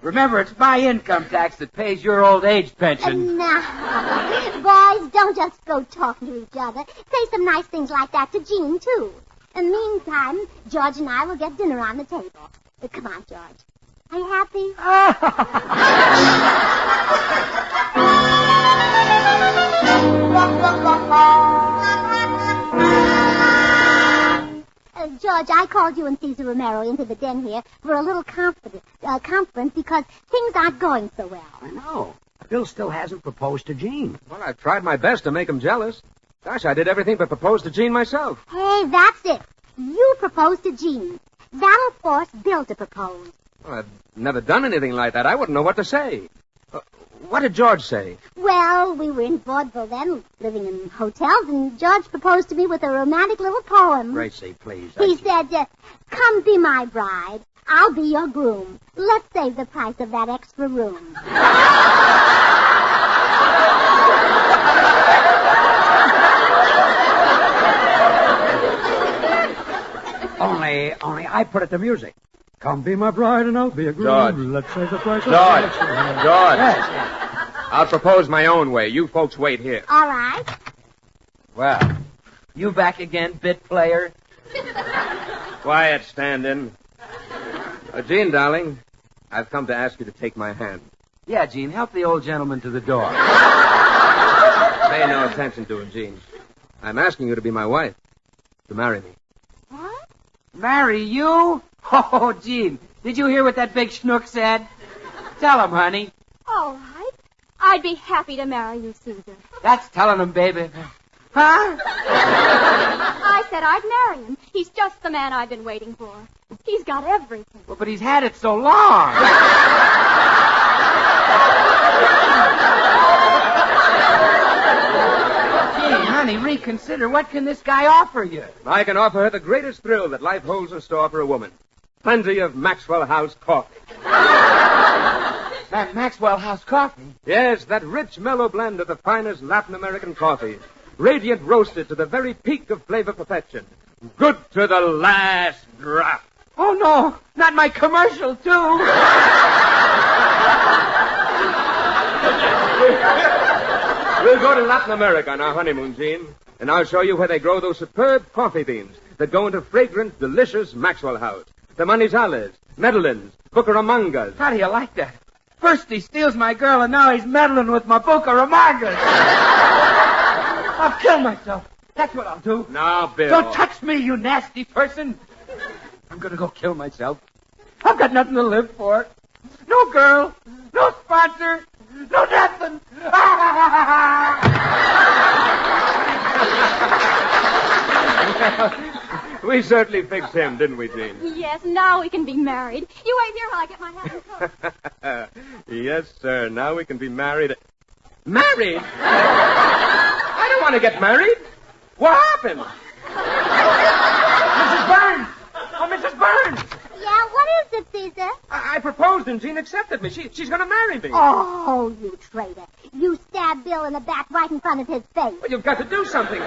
Remember, it's my income tax that pays your old age pension. Now, boys, don't just go talking to each other. Say some nice things like that to Jean, too. In the meantime, George and I will get dinner on the table. Come on, George. Are you happy? George, I called you and Caesar Romero into the den here for a little conference because things aren't going so well. I know. Bill still hasn't proposed to Jean. Well, I've tried my best to make him jealous. Gosh, I did everything but propose to Jean myself. Hey, that's it. You proposed to Jean. That'll force Bill to propose. Well, I've never done anything like that. I wouldn't know what to say. What did George say? Well, we were in vaudeville then, living in hotels, and George proposed to me with a romantic little poem. Gracie, please. He said, come be my bride. I'll be your groom. Let's save the price of that extra room. Only I put it to music. Come be my bride and I'll be a groom. George. Let's save the price of George. the extra room. George. Yes. I'll propose my own way. You folks wait here. All right. Well, you back again, bit player? Quiet, stand-in. Jean, darling, I've come to ask you to take my hand. Yeah, Jean, help the old gentleman to the door. Pay no attention to him, Jean. I'm asking you to be my wife, to marry me. What? Marry you? Oh, Jean, did you hear what that big schnook said? Tell him, honey. All right. I'd be happy to marry you, Caesar. That's telling him, baby. Huh? I said I'd marry him. He's just the man I've been waiting for. He's got everything. Well, but he's had it so long. Gee, honey, reconsider. What can this guy offer you? I can offer her the greatest thrill that life holds in store for a woman. Plenty of Maxwell House coffee. That Maxwell House coffee? Yes, that rich, mellow blend of the finest Latin American coffee. Radiant roasted to the very peak of flavor perfection. Good to the last drop. Oh, no. Not my commercial, too. We'll go to Latin America on our honeymoon, Jean, and I'll show you where they grow those superb coffee beans that go into fragrant, delicious Maxwell House. The Manizales, Medellins, Bucaramangas. How do you like that? First he steals my girl, and now he's meddling with my Bucaramangas. I'll kill myself. That's what I'll do. Now, Bill. Don't touch me, you nasty person. I'm going to go kill myself. I've got nothing to live for. No girl, no sponsor, no nothing. We certainly fixed him, didn't we, Jean? Yes, now we can be married. You wait here while I get my hat and coat. Yes, sir. Now we can be married. Married? I don't want to get married. What happened? Mrs. Burns! Oh, Mrs. Burns! Yeah, what is it, Caesar? I proposed and Jean accepted me. She's going to marry me. Oh, you traitor. You stabbed Bill in the back right in front of his face. Well, you've got to do something.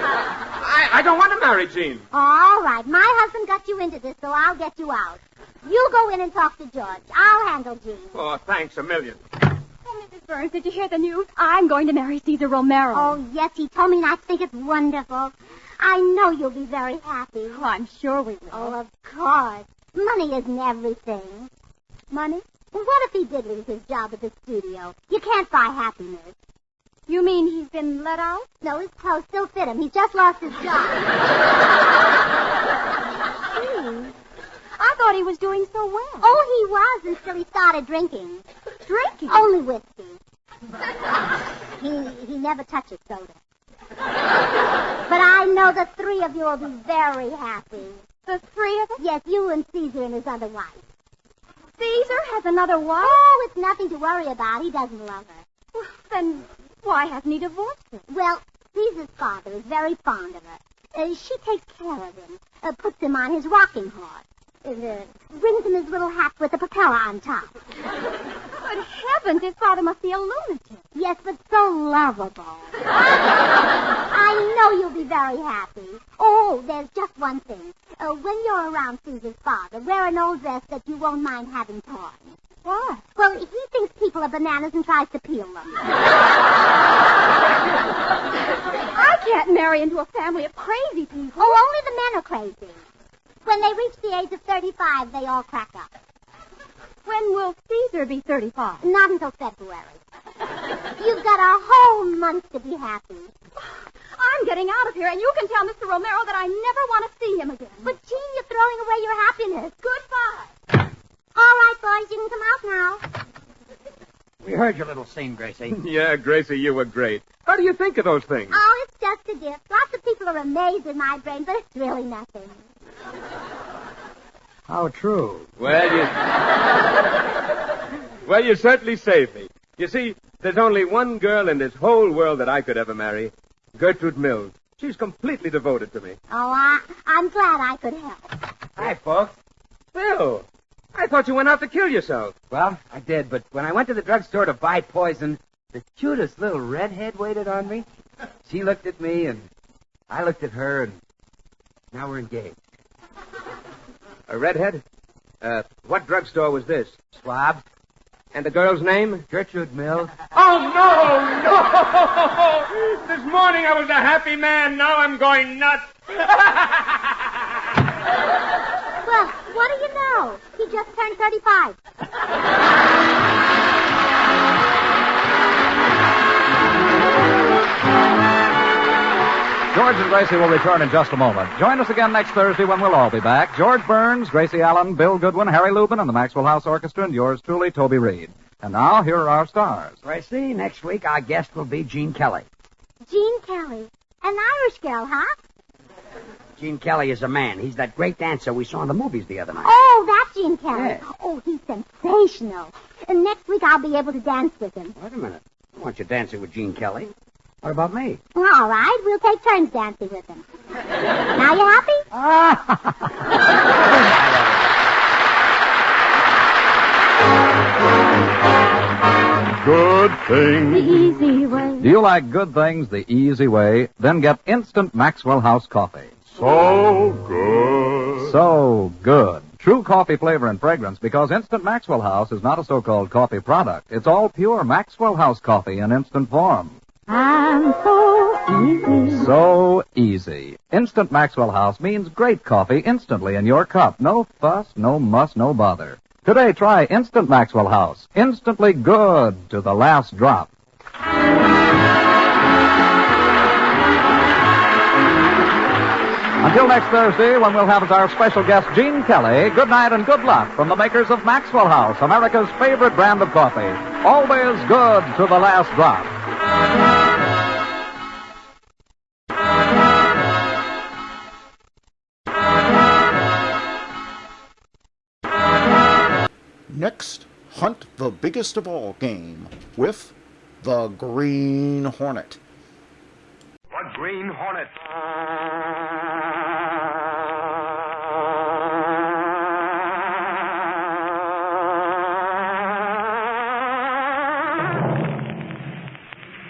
I don't want to marry Jean. All right. My husband got you into this, so I'll get you out. You go in and talk to George. I'll handle Jean. Oh, thanks a million. Oh, Mrs. Burns, did you hear the news? I'm going to marry Caesar Romero. Oh, yes, he told me, and I think it's wonderful. I know you'll be very happy. Oh, I'm sure we will. Oh, of course. Money isn't everything. Money? What if he did lose his job at the studio? You can't buy happiness. You mean he's been let out? No, his clothes still fit him. He's just lost his job. I thought he was doing so well. Oh, he was until he started drinking. Drinking? Only whiskey. He never touches soda. But I know the three of you will be very happy. The three of us? Yes, you and Caesar and his other wife. Caesar has another wife? Oh, it's nothing to worry about. He doesn't love her. Well, then why hasn't he divorced her? Well, Caesar's father is very fond of her. She takes care of him, puts him on his rocking horse, brings him his little hat with a propeller on top. Good heavens, his father must be a lunatic. Yes, but so lovable. I know you'll be very happy. Oh, there's just one thing. When you're around Caesar's father, wear an old dress that you won't mind having torn. What? Well, he thinks people are bananas and tries to peel them. I can't marry into a family of crazy people. Oh, only the men are crazy. When they reach the age of 35, they all crack up. When will Caesar be 35? Not until February. You've got a whole month to be happy. I'm getting out of here, and you can tell Mr. Romero that I never want to see him again. But, Jean, you're throwing away your happiness. Goodbye. All right, boys, you can come out now. We heard your little scene, Gracie. Yeah, Gracie, you were great. How do you think of those things? Oh, it's just a gift. Lots of people are amazed at my brain, but it's really nothing. How true. Well, you certainly saved me. You see, there's only one girl in this whole world that I could ever marry. Gertrude Mills. She's completely devoted to me. Oh, I'm glad I could help. Hi, folks. Bill, I thought you went out to kill yourself. Well, I did, but when I went to the drugstore to buy poison, the cutest little redhead waited on me. She looked at me, and I looked at her, and now we're engaged. A redhead? What drugstore was this? Schwab. And the girl's name? Gertrude Mills. Oh, no! This morning I was a happy man. Now I'm going nuts. Well, what do you know? He just turned 35. George and Gracie will return in just a moment. Join us again next Thursday when we'll all be back. George Burns, Gracie Allen, Bill Goodwin, Harry Lubin, and the Maxwell House Orchestra, and yours truly, Toby Reed. And now, here are our stars. Gracie, next week our guest will be Gene Kelly. Gene Kelly. An Irish girl, huh? Gene Kelly is a man. He's that great dancer we saw in the movies the other night. Oh, that's Gene Kelly. Yes. Oh, he's sensational. And next week I'll be able to dance with him. Wait a minute. I want you dancing with Gene Kelly. What about me? All right, we'll take turns dancing with him. Now you happy? Good thing. The easy way. Do you like good things the easy way? Then get instant Maxwell House coffee. So good. So good. True coffee flavor and fragrance because Instant Maxwell House is not a so-called coffee product. It's all pure Maxwell House coffee in instant form. I'm so easy. So easy. Instant Maxwell House means great coffee instantly in your cup. No fuss, no muss, no bother. Today, try Instant Maxwell House. Instantly good to the last drop. Until next Thursday, when we'll have as our special guest Gene Kelly, good night and good luck from the makers of Maxwell House, America's favorite brand of coffee. Always good to the last drop. Next, hunt the biggest of all game with the Green Hornet. The Green Hornet.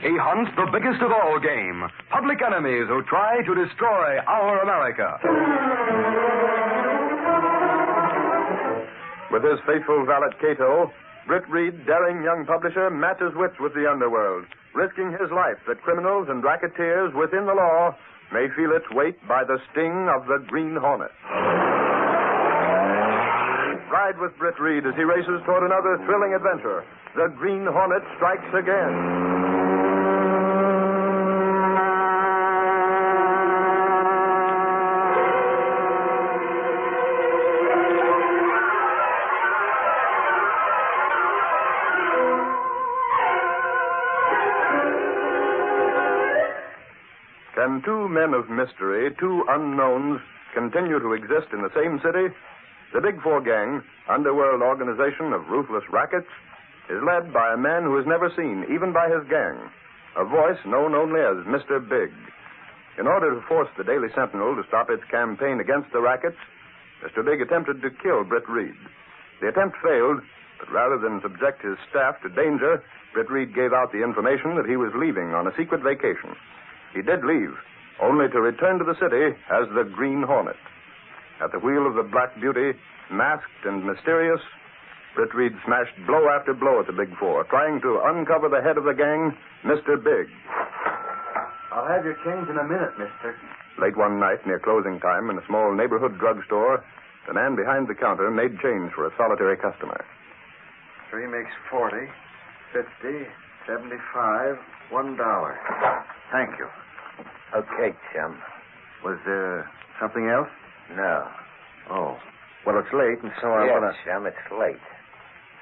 He hunts the biggest of all game, public enemies who try to destroy our America. With his faithful valet Cato, Britt Reed, daring young publisher, matches wits with the underworld, risking his life that criminals and racketeers within the law may feel its weight by the sting of the Green Hornet. Ride with Britt Reed as he races toward another thrilling adventure. The Green Hornet strikes again. Can two men of mystery, two unknowns, continue to exist in the same city, the Big Four gang, underworld organization of ruthless rackets, is led by a man who is never seen, even by his gang, a voice known only as Mr. Big. In order to force the Daily Sentinel to stop its campaign against the rackets, Mr. Big attempted to kill Britt Reed. The attempt failed, but rather than subject his staff to danger, Britt Reed gave out the information that he was leaving on a secret vacation. He did leave, only to return to the city as the Green Hornet. At the wheel of the Black Beauty, masked and mysterious, Britt Reed smashed blow after blow at the Big Four, trying to uncover the head of the gang, Mr. Big. I'll have your change in a minute, mister. Late one night, near closing time, in a small neighborhood drugstore, the man behind the counter made change for a solitary customer. 3 makes 40, 50, 75, $1. Thank you. Okay, chum. Was there something else? No. Oh. Well, it's late, and so I want to... chum, it's late.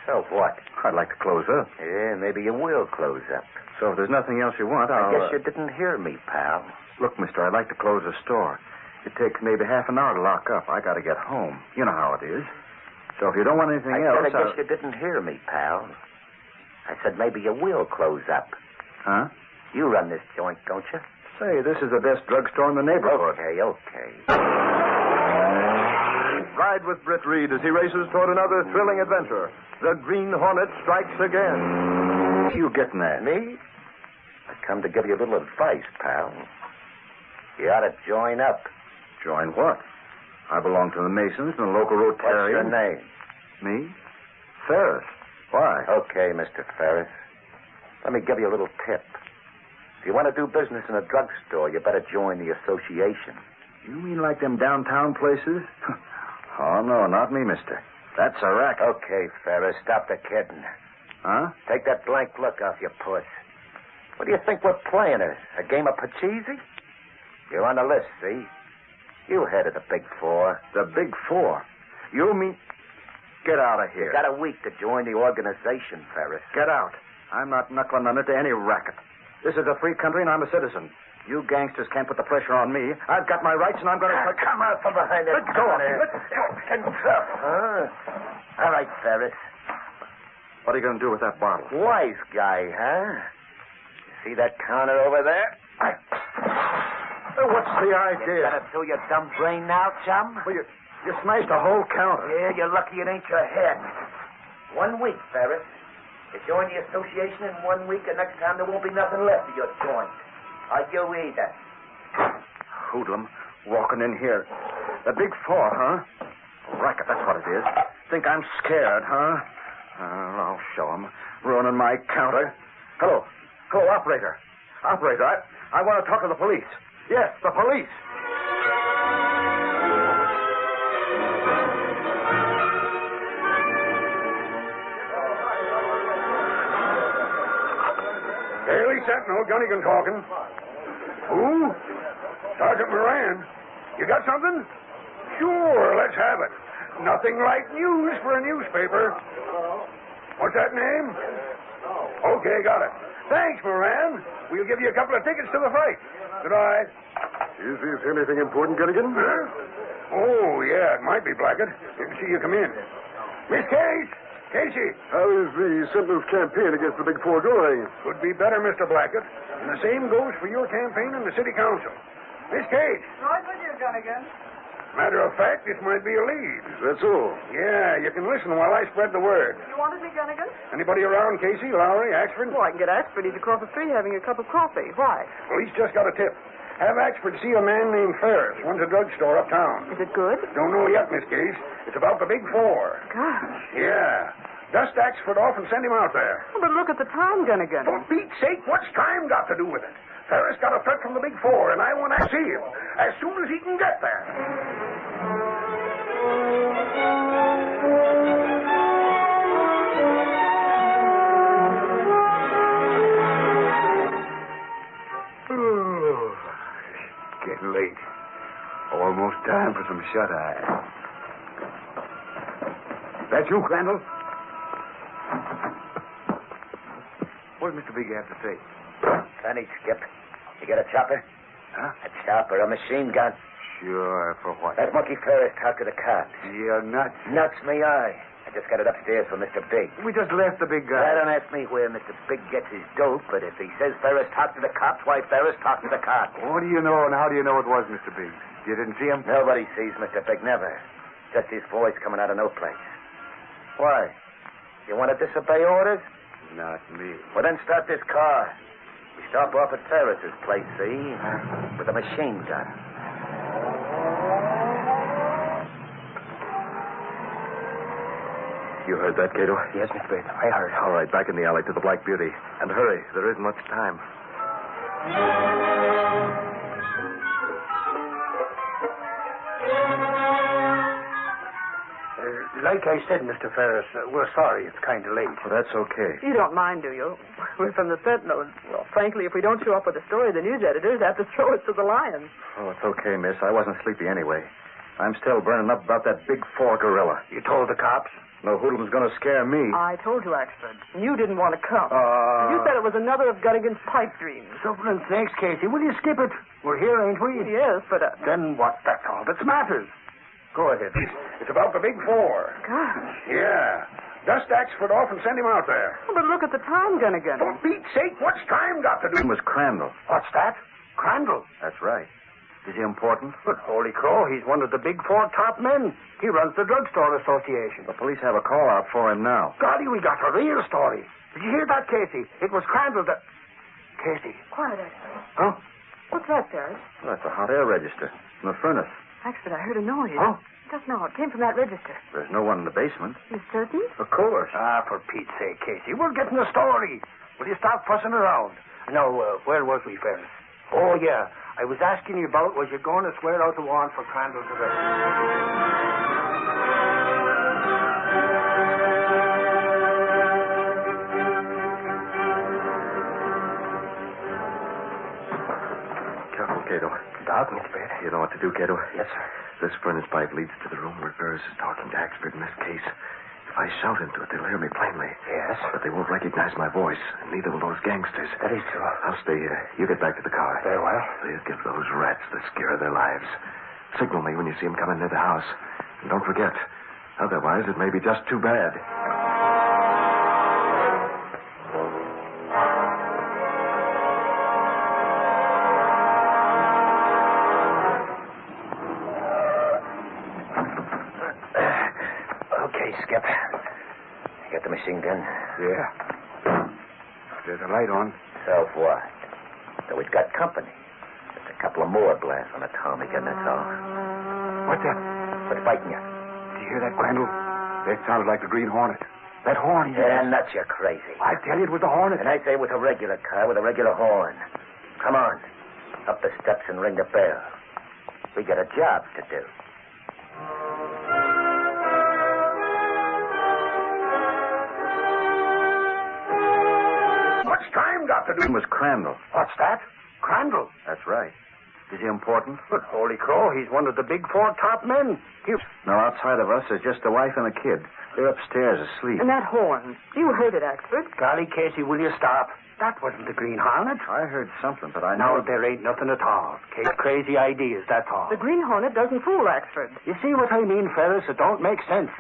So what? I'd like to close up. Yeah, maybe you will close up. So if there's nothing else you want, I guess you didn't hear me, pal. Look, mister, I'd like to close the store. It takes maybe half an hour to lock up. I got to get home. You know how it is. So if you don't want anything else... I guess you didn't hear me, pal. I said maybe you will close up. Huh? You run this joint, don't you? Say, this is the best drugstore in the neighborhood. Okay. Ride with Britt Reed as he races toward another thrilling adventure. The Green Hornet strikes again. You getting that? Me? I come to give you a little advice, pal. You ought to join up. Join what? I belong to the Masons and the local Rotarians. What's your name? Me? Ferris. Why? Okay, Mr. Ferris. Let me give you a little tip. If you want to do business in a drugstore, you better join the association. You mean like them downtown places? Oh, no, not me, mister. That's a racket. Okay, Ferris, stop the kidding. Huh? Take that blank look off your puss. What do you think we're playing at? A game of Pachisi? You're on the list, see? You head of the Big Four. The Big Four? You mean... Get out of here. You got a week to join the organization, Ferris. Get out. I'm not knuckling under to any racket. This is a free country, and I'm a citizen. You gangsters can't put the pressure on me. I've got my rights, and I'm going to... Come out from behind that counter. Let's go. All right, Ferris. What are you going to do with that bottle? Wise guy, huh? You see that counter over there? What's the idea? You got it through your dumb brain now, chum? Well, you smashed a whole counter. Yeah, you're lucky it ain't your head. 1 week, Ferris. You join the association in 1 week, and next time there won't be nothing left of your joint. Are you either? Hoodlum, walking in here. The Big Four, huh? Racket, that's what it is. Think I'm scared, huh? I'll show 'em. Ruining my counter. Hello, operator. Operator, I want to talk to the police. Yes, the police. Daily Sentinel, Gunnigan talking. Who? Sergeant Moran. You got something? Sure, let's have it. Nothing like news for a newspaper. What's that name? Okay, got it. Thanks, Moran. We'll give you a couple of tickets to the fight. Good night. Is this anything important, Gunnigan? Huh? Oh, yeah, it might be, Blackett. Didn't see you come in. Miss Case! Casey! How is the Sentinel's campaign against the Big Four going? Could be better, Mr. Blackett. And the same goes for your campaign in the city council. Miss Case! Right with you, Gunnigan. Matter of fact, this might be a lead. That's all. Yeah, you can listen while I spread the word. You wanted me, Gunnigan? Anybody around, Casey, Lowry, Axford? Well, I can get Ashford. He's across the street having a cup of coffee. Why? Police just got a tip. Have Axford see a man named Ferris. Runs a drugstore uptown. Is it good? Don't know yet, Miss Case. It's about the Big Four. Gosh. Yeah. Dust Axford off and send him out there. Oh, but look at the time, Gunnigan. For Pete's sake, what's time got to do with it? Ferris got a threat from the Big Four, and I want to see him as soon as he can get there. Oh, getting late. Almost time for some shut-eye. That you, Crandall? What does Mr. Big have to say? Plenty, Skip. You got a chopper? Huh? A chopper, a machine gun. Sure, for what? That monkey Ferris talked to the cops. You're nuts. Nuts me, I just got it upstairs from Mr. Big. We just left the big guy. Now, don't ask me where Mr. Big gets his dope, but if he says Ferris talked to the cops, why, Ferris talked to the cops. What do you know, and how do you know it was Mr. Big? You didn't see him? Nobody sees Mr. Big, never. Just his voice coming out of no place. Why? You want to disobey orders? Not me. Well, then start this car. We stop off at Ferris's place, see? With a machine gun. You heard that, Cato? Yes, Mr. Big. I heard. All right, back in the alley to the Black Beauty. And hurry. There isn't much time. Like I said, Mr. Ferris, we're sorry it's kind of late. Well, that's okay. You don't mind, do you? We're from the Sentinel. Well, frankly, if we don't show up with a story, the news editors have to throw us to the lions. Oh, it's okay, miss. I wasn't sleepy anyway. I'm still burning up about that big four gorilla. You told the cops? No hoodlum's going to scare me. I told you, Axford. You didn't want to come. You said it was another of Gunnigan's pipe dreams. Suffering thanks, Casey. Will you skip it? We're here, ain't we? Yes, but... Then what? That's all that matters. Go ahead. It's about the big four. Gosh. Yeah. Dust Axford off and send him out there. But look at the time, Gunnigan. For Pete's sake, what's time got to do? It was Crandall. What's that? Crandall? That's right. Is he important? But holy crow, he's one of the big four top men. He runs the Drugstore Association. The police have a call out for him now. Golly, we got a real story. Did you hear that, Casey? It was Crandall that... Casey. Quiet, Axford. Huh? What's that, Ferris? Well, that's a hot air register in the furnace. Axford, I heard a noise. Huh? Just now. It came from that register. There's no one in the basement. You certain? Of course. Ah, for Pete's sake, Casey. We're getting a story. Will you stop fussing around? No, where was we, Ferris? Oh, yeah. I was asking you about, was you going to swear out the warrant for Crandall's arrest? Careful, Cato. Dark, Mr. Baird. You know what to do, Cato? Yes, sir. This furnace pipe leads to the room where Ferris is talking to Axford in this case. If I shout into it, they'll hear me plainly. Yes? But they won't recognize my voice, and neither will those gangsters. That is true. I'll stay here. You get back to the car. Very well. They'll give those rats the scare of their lives. Signal me when you see them coming near the house. And don't forget. Otherwise, it may be just too bad. Skip. You got the machine gun? Yeah. There's a light on. So what? So we've got company. Just a couple of more blasts on a Tommy gun, that's all. What's that? What's biting you? Did you hear that, Crandall? That sounded like the Green Hornet. That horn, Yeah, nuts, you're crazy. I tell you, it was the Hornet. And I say it was a regular car with a regular horn. Come on. Up the steps and ring the bell. We got a job to do. What's time got to do? It was Crandall. What's that? Crandall? That's right. Is he important? But holy crow, he's one of the big four top men. No, outside of us, there's just the wife and the kid. They're upstairs asleep. And that horn. You heard it, Axford. Golly, Casey, will you stop? That wasn't the Green Hornet. I heard something, but I No, know... there ain't nothing at all. Crazy ideas, that's all. The Green Hornet doesn't fool Axford. You see what I mean, Ferris? It don't make sense.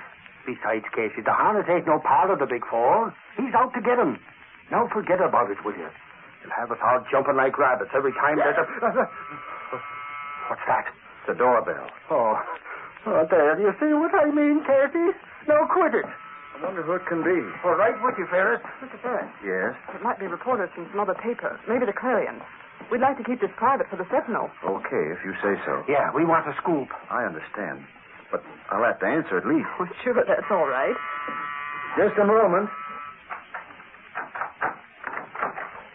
Besides, Casey, the Hornet ain't no pal of the big four. He's out to get him. Now forget about it, will you? You'll have us all jumping like rabbits every time there's a... What's that? It's the doorbell. Oh, there. You see what I mean, Casey? Now quit it. I wonder who it can be. All right with you, Ferris. Mr. Ferris. Yes? It might be reporters from some other paper. Maybe the Clarion. We'd like to keep this private for the Sentinel. Okay, if you say so. Yeah, we want a scoop. I understand. But I'll have to answer at least. Well, sure, that's all right. Just a moment.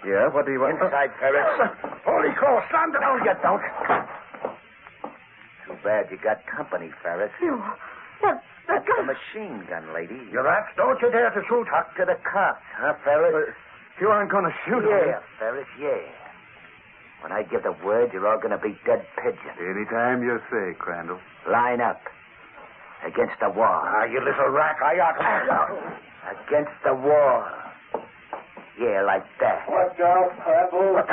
Yeah, what do you want? Inside, Ferris. Holy crow, slam it down, you don't. Too bad you got company, Ferris. That's a machine gun, lady. You rats, don't you dare to shoot. Talk to the cops, huh, Ferris? You aren't going to shoot Yeah, Ferris, yeah. When I give the word, you're all going to be dead pigeons. Anytime you say, Crandall. Line up. Against the wall. Ah, you little rat, I ought to... Against the wall. Yeah, like that. Watch out, Crandall.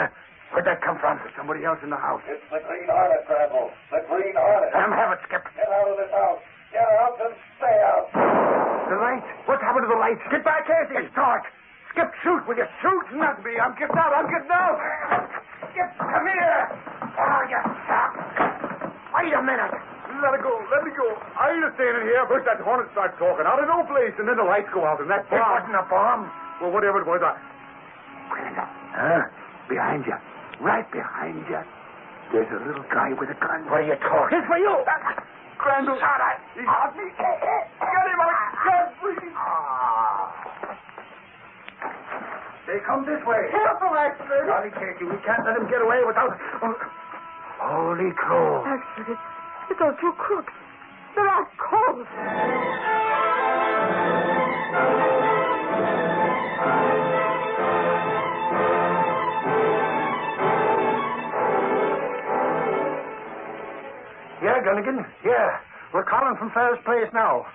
Where'd that come from? There's somebody else in the house. It's the Green Hornet, Crandall. The Green Hornet. Let him have it, Skip. Get out of this house. Get out and stay out. The lights. What's happened to the lights? Get back, Casey. It's dark. Skip, shoot. Will you shoot? Not me. I'm getting out. Skip, come here. Oh, you sap. Wait a minute. Let it go. Let me go. I ain't standing here. First that Hornet starts talking out of no place, and then the lights go out, and that bomb. It wasn't a bomb. Well, whatever it was, Crandall. Huh? Behind you. Right behind you. There's a little guy with a gun. What are you talking? It's for you. Crandall. Shot at. Get him. I can't breathe. They come this way. Careful, Axford. Golly, Casey, we can't let him get away without... Oh. Holy crow. Axford, it's those two crooks. They're out cold. Yeah, Gunnigan. Yeah. We're calling from Ferris Place now.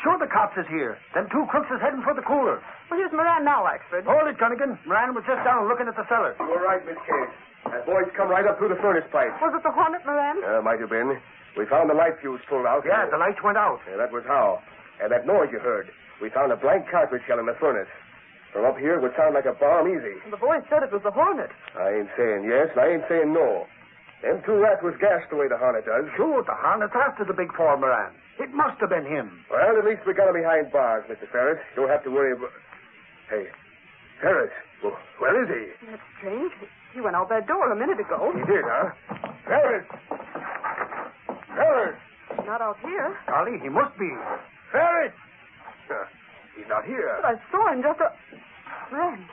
Sure, the cops is here. Them two crooks is heading for the cooler. Well, here's Moran now, Axford. Hold it, Gunnigan. Moran was just down looking at the cellar. You're right, Miss Case. That boy's come right up through the furnace pipe. Was it the Hornet, Moran? Might have been. We found the light fuse pulled out. Yeah, the lights went out. That was how. And that noise you heard. We found a blank cartridge shell in the furnace. From up here, it would sound like a bomb easy. The boy said it was the Hornet. I ain't saying yes, and I ain't saying no. Them two rats was gassed the way the Hornet does. Sure, the Hornet's after the big four, Moran. It must have been him. Well, at least we got him behind bars, Mr. Ferris. You don't have to worry about... Hey, Ferris, well, where is he? That's strange. He went out that door a minute ago. He did, huh? Ferris! Ferris! Not out here. Golly, he must be. Ferris! He's not here. But I saw him just a... Moran.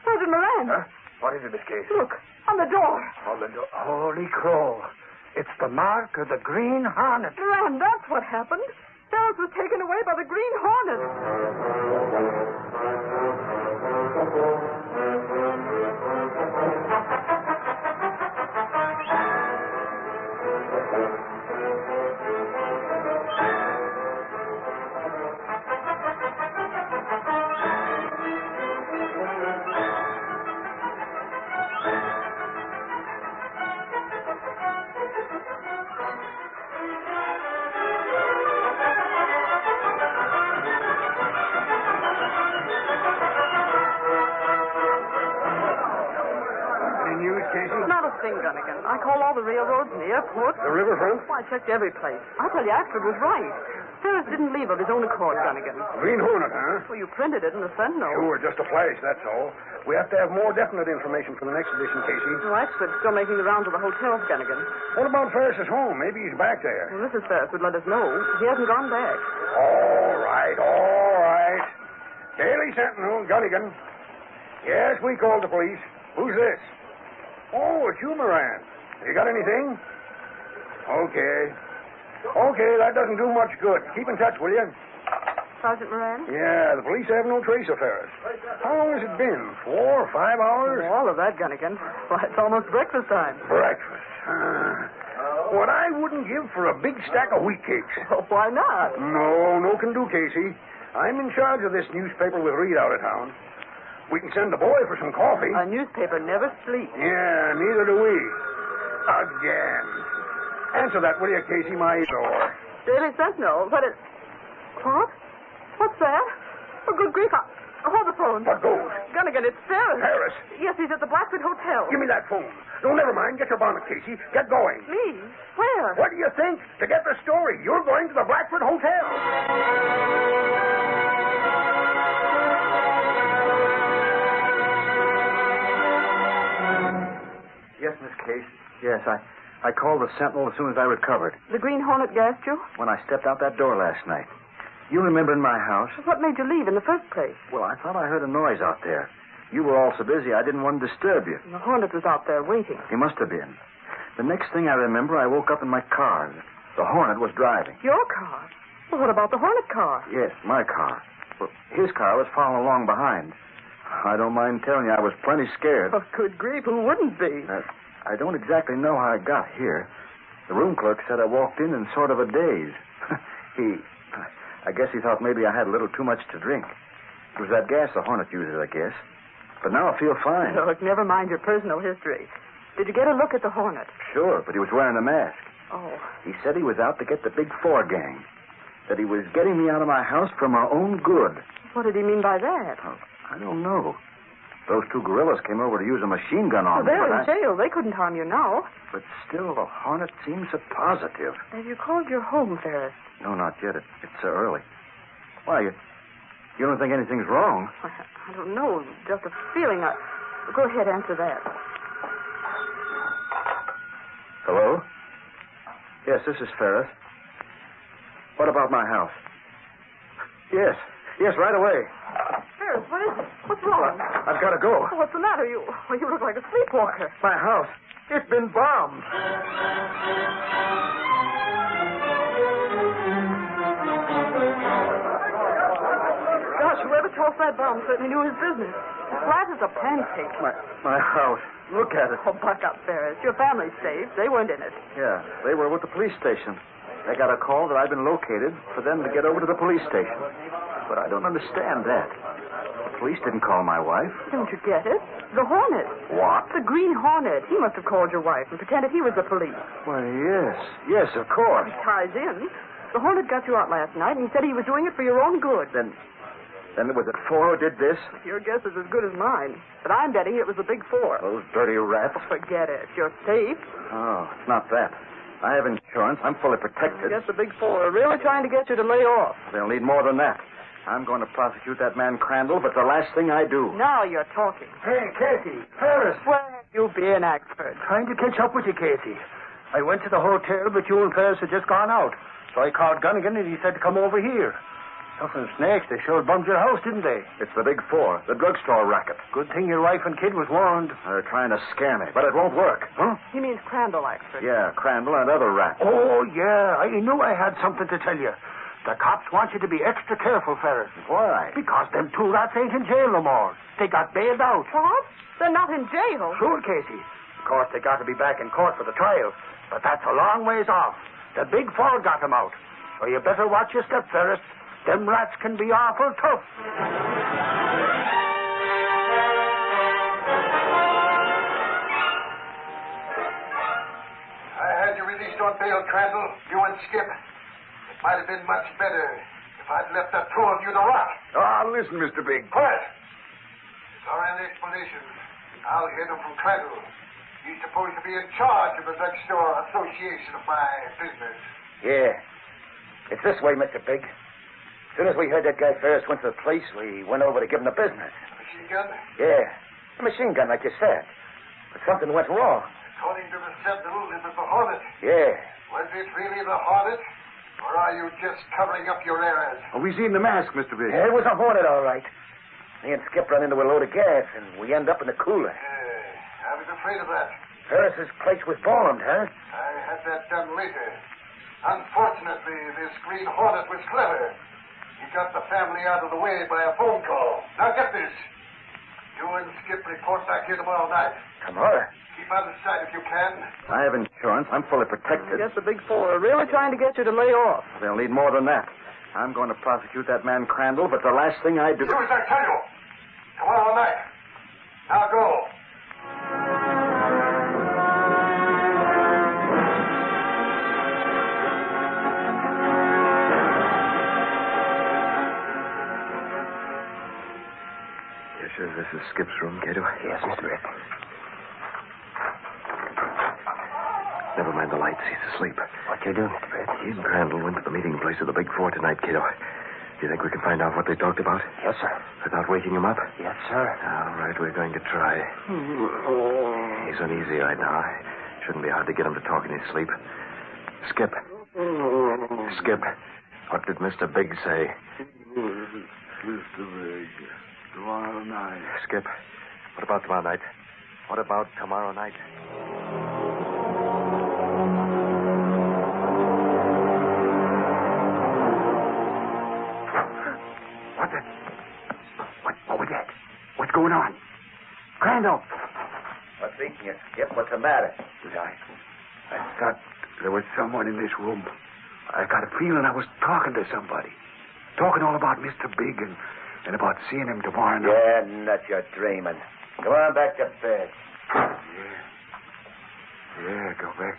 Sergeant Moran. Huh? What is it, Miss Case? Look, on the door. On the door. Holy crow. It's the mark of the Green Hornet. Moran, that's what happened. Ferris was taken away by the Green Hornet. Not a thing, Gunnigan. I called all the railroads and the airport. The riverfront? Well, I checked every place. I tell you, Axford was right. Ferris didn't leave of his own accord, Gunnigan. Green Hornet, huh? Well, you printed it in the Sentinel. Sure, just a flash, that's all. We have to have more definite information for the next edition, Casey. Well, Axford's still making the rounds of the hotels, Gunnigan. What about Ferris's home? Maybe he's back there. Well, Mrs. Ferris would let us know. He hasn't gone back. All right, all right. Daily Sentinel, Gunnigan. Yes, we called the police. Who's this? Oh, it's you, Moran. You got anything? Okay. Okay, that doesn't do much good. Keep in touch, will you? Sergeant Moran? Yeah, the police have no trace of Ferris. How long has it been? 4 or 5 hours? Oh, all of that, Gunnigan. Why, it's almost breakfast time. Breakfast. What I wouldn't give for a big stack of wheat cakes. Well, why not? No can do, Casey. I'm in charge of this newspaper with Reed out of town. We can send the boy for some coffee. A newspaper never sleeps. Yeah, neither do we. Again. Answer that, will you, Casey, my door. Daily Sentinel. What is... What? What's that? Oh, good grief. Hold the phone. What goes? Gunnigan, it's Ferris. Ferris? Yes, he's at the Blackwood Hotel. Give me that phone. No, never mind. Get your bonnet, Casey. Get going. Me? Where? What do you think? To get the story. You're going to the Blackwood Hotel. Yes, Miss Case. Yes, I called the Sentinel as soon as I recovered. The Green Hornet gassed you? When I stepped out that door last night. You remember in my house? What made you leave in the first place? Well, I thought I heard a noise out there. You were all so busy, I didn't want to disturb you. The Hornet was out there waiting. He must have been. The next thing I remember, I woke up in my car. The Hornet was driving. Your car? Well, what about the Hornet car? Yes, my car. Well, his car was following along behind. I don't mind telling you, I was plenty scared. Oh, good grief, who wouldn't be? I don't exactly know how I got here. The room clerk said I walked in sort of a daze. I guess he thought maybe I had a little too much to drink. It was that gas the Hornet uses, I guess. But now I feel fine. Look, never mind your personal history. Did you get a look at the Hornet? Sure, but he was wearing a mask. Oh. He said he was out to get the Big Four gang. That he was getting me out of my house for my own good. What did he mean by that? Oh, I don't know. Those two guerrillas came over to use a machine gun on Well, they're me. in jail. They couldn't harm you now. But still, the Hornet seems so positive. Have you called your home, Ferris? No, not yet. It's so early. Why, you don't think anything's wrong? I don't know. Just a feeling. Go ahead, answer that. Hello? Yes, this is Ferris. What about my house? Yes, right away. Ferris, what is it? What's wrong? I've got to go. Oh, what's the matter? You look like a sleepwalker. My house, it's been bombed. Gosh, whoever tossed that bomb certainly knew his business. Flat as a pancake. My house. Look at it. Oh, buck up, Ferris. Your family's safe. They weren't in it. Yeah, they were with the police station. They got a call that I'd been located for them to get over to the police station. But I don't understand that. The police didn't call my wife. Don't you get it? The Hornet. What? The Green Hornet. He must have called your wife and pretended he was the police. Why, yes, of course. It ties in. The Hornet got you out last night, and he said he was doing it for your own good. Then was it four who did this? Your guess is as good as mine. But I'm betting it was the Big Four. Those dirty rats. Forget it. You're safe. Oh, it's not that. I have insurance. I'm fully protected. I guess the Big Four are really trying to get you to lay off. They'll need more than that. I'm going to prosecute that man Crandall, but the last thing I do. Now you're talking. Hey, Casey, Ferris. Where have you been, Axford? Trying to catch up with you, Casey. I went to the hotel, but you and Ferris had just gone out. So I called Gunnigan, and he said to come over here. Nothing snakes. They sure bummed your house, didn't they? It's the Big Four, the drugstore racket. Good thing your wife and kid was warned. They're trying to scare me, but it won't work. Huh? He means Crandall, Axford. Yeah, Crandall and other rats. Oh, yeah. I knew I had something to tell you. The cops want you to be extra careful, Ferris. Why? Because them two rats ain't in jail no more. They got bailed out. What? They're not in jail. Sure, Casey. Of course, they got to be back in court for the trial. But that's a long ways off. The Big Four got them out. So you better watch your step, Ferris. Them rats can be awful tough. I had you released on bail, Crandall. You and Skip. It might have been much better if I'd left the two of you to rot. Listen, Mr. Big. Quiet. If there are any explanations, I'll hear them from Crandall. He's supposed to be in charge of the drugstore association of my business. Yeah. It's this way, Mr. Big. As soon as we heard that guy Ferris went to the police, we went over to give him the business. Machine gun? Yeah. A machine gun, like you said. But something went wrong. According to the Sentinel, it was the Hornet. Yeah. Was it really the Hornet? Or are you just covering up your errors? Oh, we seen the mask, Mr. Big. Yeah, it was a Hornet, all right. Me and Skip run into a load of gas, and we end up in the cooler. I was afraid of that. Ferris's place was bombed, huh? I had that done later. Unfortunately, this Green Hornet was clever. He got the family out of the way by a phone call. Now get this. You and Skip report back here tomorrow night. Tomorrow? Keep out of sight if you can. I have insurance. I'm fully protected. I guess the Big Four are really trying to get you to lay off. They'll need more than that. I'm going to prosecute that man Crandall, but the last thing I do... Do as I tell you. Tomorrow night. Now go. This is Skip's room, Cato? Yes, Mr. Rick. Never mind the lights. He's asleep. What you doing, Mr. Rick? He and Crandall went to the meeting place of the Big Four tonight, Cato. Do you think we can find out what they talked about? Yes, sir. Without waking him up? Yes, sir. All right, we're going to try. He's uneasy right now. Shouldn't be hard to get him to talk in his sleep. Skip. Skip. What did Mr. Big say? Mr. Big. Tomorrow night. Skip, what about tomorrow night? What about tomorrow night? What was that? What's going on? Crandall! What's eating you, Skip? What's the matter? I thought there was someone in this room. I got a feeling I was talking to somebody. Talking all about Mr. Big and about seeing him tomorrow night. Yeah, nuts, you're dreaming. Come on back to bed. Yeah.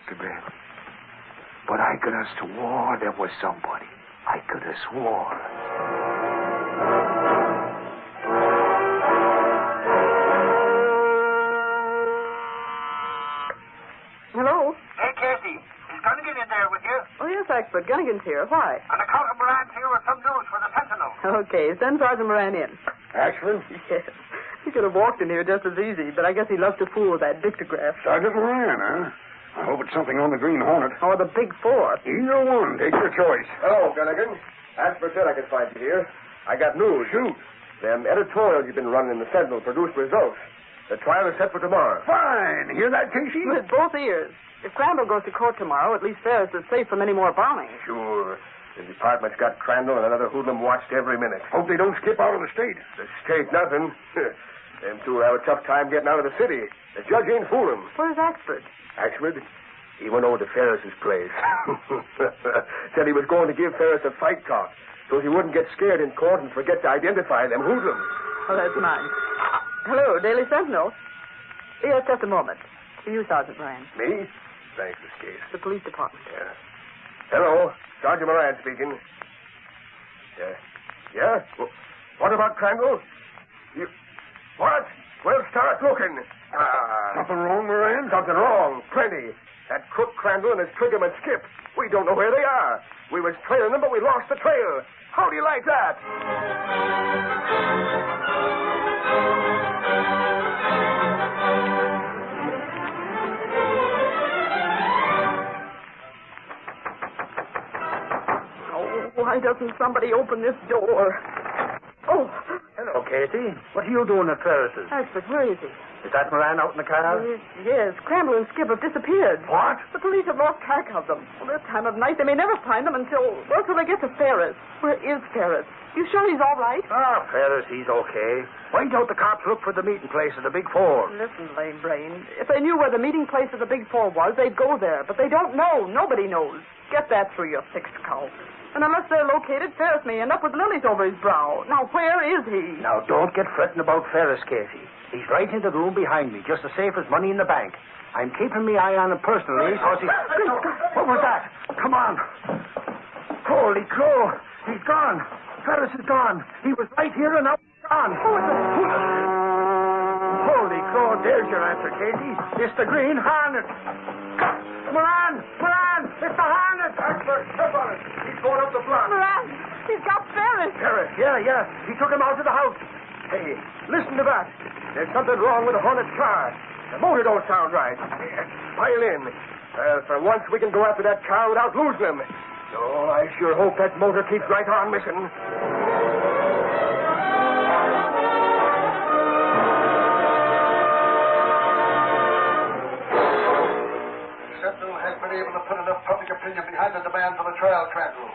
Mr. Ben. But I could have swore there was somebody. I could have swore. Hello? Hey, Casey. Is Gunnigan in there with you? Oh, yes, expert. Gunnigan's here. Why? On account of Moran's here with some news for the Sentinel. Okay, send Sergeant Moran in. Ashland? Yes. He could have walked in here just as easy, but I guess he loves to fool with that dictograph. Sergeant Moran, huh? I hope it's something on the Green Hornet. Or the Big Four. Either one. Take your choice. Hello, Gunnigan. Ashford said I could find you here. I got news. Shoot. Them editorials you've been running in the Sentinel produced results. The trial is set for tomorrow. Fine. Hear that, Casey? With both ears. If Crandall goes to court tomorrow, at least Ferris is safe from any more bombing. Sure. The department's got Crandall and another hoodlum watched every minute. Hope they don't skip out of the state. The state, nothing. Them two will have a tough time getting out of the city. The judge ain't fooling. Where's Axford? Axford? He went over to Ferris's place. Said he was going to give Ferris a fight talk so he wouldn't get scared in court and forget to identify them hoodlums. Oh, that's nice. Hello, Daily Sentinel. Yes, just a moment. To you, Sergeant Moran. Me? Thanks, Miss Case. The police department. Yeah. Hello, Sergeant Moran speaking. Yeah? What about Crandall? You... What? Well, start looking. Something wrong, Moran? Something wrong. Plenty. That crook Crandall and his triggerman Skip. We don't know where they are. We was trailing them, but we lost the trail. How do you like that? Oh, why doesn't somebody open this door? Oh. Hello, Casey. What are you doing at Ferris's? Axford, where is he? Is that Moran out in the car? Yes, Crandall and Skip have disappeared. What? The police have lost track of them. Well, this time of night, they may never find them until they get to Ferris. Where is Ferris? You sure he's all right? Ferris, he's okay. Why don't the cops look for the meeting place of the Big Four? Listen, lame brain. If they knew where the meeting place of the Big Four was, they'd go there. But they don't know. Nobody knows. Get that through your thick skull. And unless they're located, Ferris may end up with lilies over his brow. Now, where is he? Now, don't get fretting about Ferris, Casey. He's right in the room behind me, just as safe as money in the bank. I'm keeping my eye on him personally, because he... What was that? Come on. Holy crow. He's gone. Ferris is gone. He was right here and now he's gone. Holy crow, there's your answer, Casey. It's the Green Hornet. Moran! It's the Hornet! Axford, step on it. He's going up the block. Moran! He's got Ferris. Ferris, yeah. He took him out to the house. Hey, listen to that. There's something wrong with the Hornet's car. The motor don't sound right. Pile in. For once we can go after that car without losing him. Oh, I sure hope that motor keeps right on missing. Sentinel has been able to put enough public opinion behind the demand for the trial, Crandall.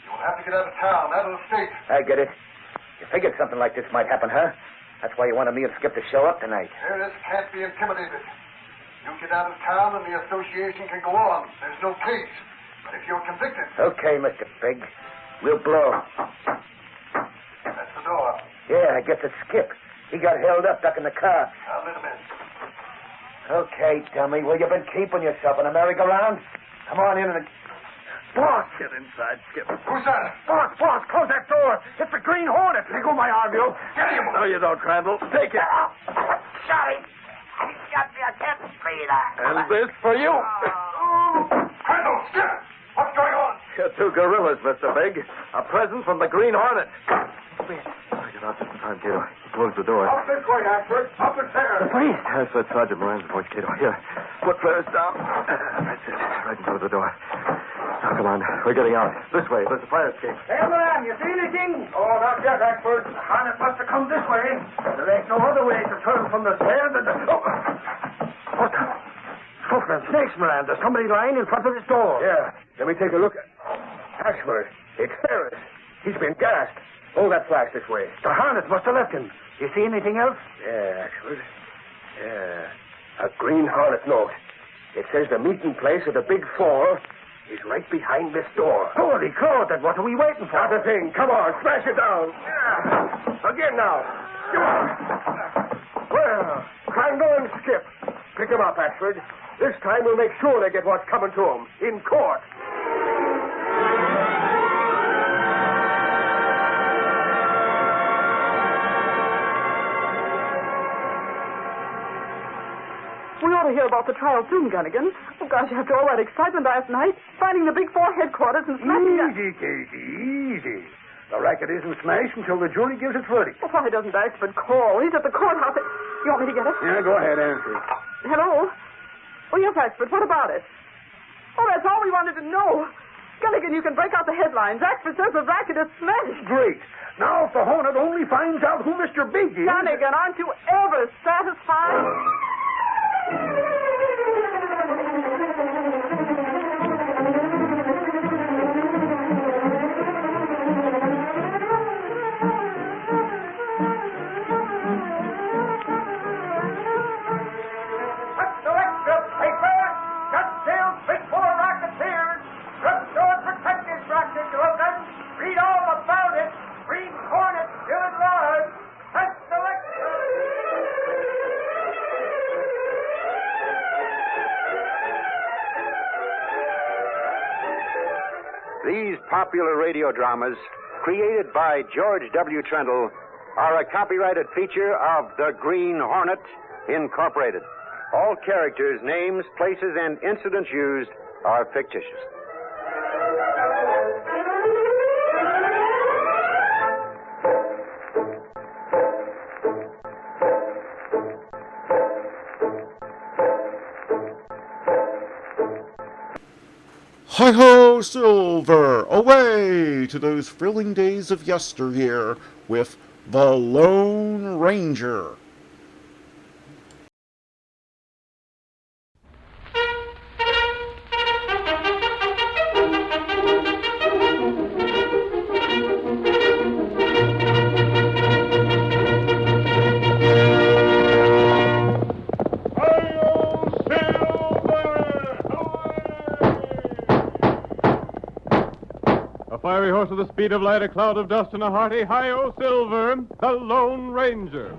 You'll have to get out of town, out of the state. I get it. You figured something like this might happen, huh? That's why you wanted me and Skip to show up tonight. Ferris can't be intimidated. You get out of town and the association can go on. There's no case. But if you're convicted... Okay, Mr. Big. We'll blow. That's the door. Yeah, I guess it's Skip. He got held up ducking the car. I'll let him in. Okay, dummy. Well, you've been keeping yourself in a merry-go-round. Come on in and... Boss! Get inside, Skip. Who's that? Boss, close that door. It's the Green Hornet. Let go my arm, you. Get him. No, you don't, Crandall. Take it. Sorry. He shot me. I can't breathe. And this for you. Crandall, Skip! What's going on? You're two gorillas, Mr. Big. A present from the Green Hornet. I get out just in time, Cato. Close the door. Up this way, Ashford. Up the stairs. The police. That's what Sergeant Moran's voice, Cato. Here. Put Ferris down. That's it. Right in front of the door. Now, come on. We're getting out. This way. There's a fire escape. Hey, Moran, you see anything? Oh, not yet, Ashford. The Hornet must have come this way. There ain't no other way to turn from the stairs than... What the... Scoffman, snakes, Moran. There's somebody lying in front of this door. Yeah. Let me take a look. Ashford. It's Ferris. He's been gassed. Hold that flash this way. The Hornet must have left him. You see anything else? Yeah, Ashford. Yeah. A Green Hornet note. It says the meeting place of the Big Four is right behind this door. Holy crow, then what are we waiting for? Not a thing. Come on, smash it down. Yeah. Again now. Well, Crandall and Skip. Pick him up, Ashford. This time we'll make sure they get what's coming to them. In court. We ought to hear about the trial soon, Gunnigan. Oh, gosh, after all that excitement last night, finding the Big Four headquarters and smashing that... Easy, Casey, easy. The racket isn't smashed until the jury gives its verdict. Well, why doesn't Axford call? He's at the courthouse. You want me to get it? Yeah, go ahead, answer it. Hello? Oh, yes, Axford. What about it? Oh, that's all we wanted to know. Gunnigan, you can break out the headlines. Axford says the racket is smashed. Great. Now, if the Hornet only finds out who Mr. Big is... Gunnigan, aren't you ever satisfied? Read all about it. Green Hornet still at large. That's the These popular radio dramas, created by George W. Trendle, are a copyrighted feature of the Green Hornet, Incorporated. All characters, names, places, and incidents used are fictitious. Hi-ho, Silver! Away to those thrilling days of yesteryear with The Lone Ranger. Fiery horse of the speed of light, a cloud of dust, and a hearty hi-yo Silver, the Lone Ranger.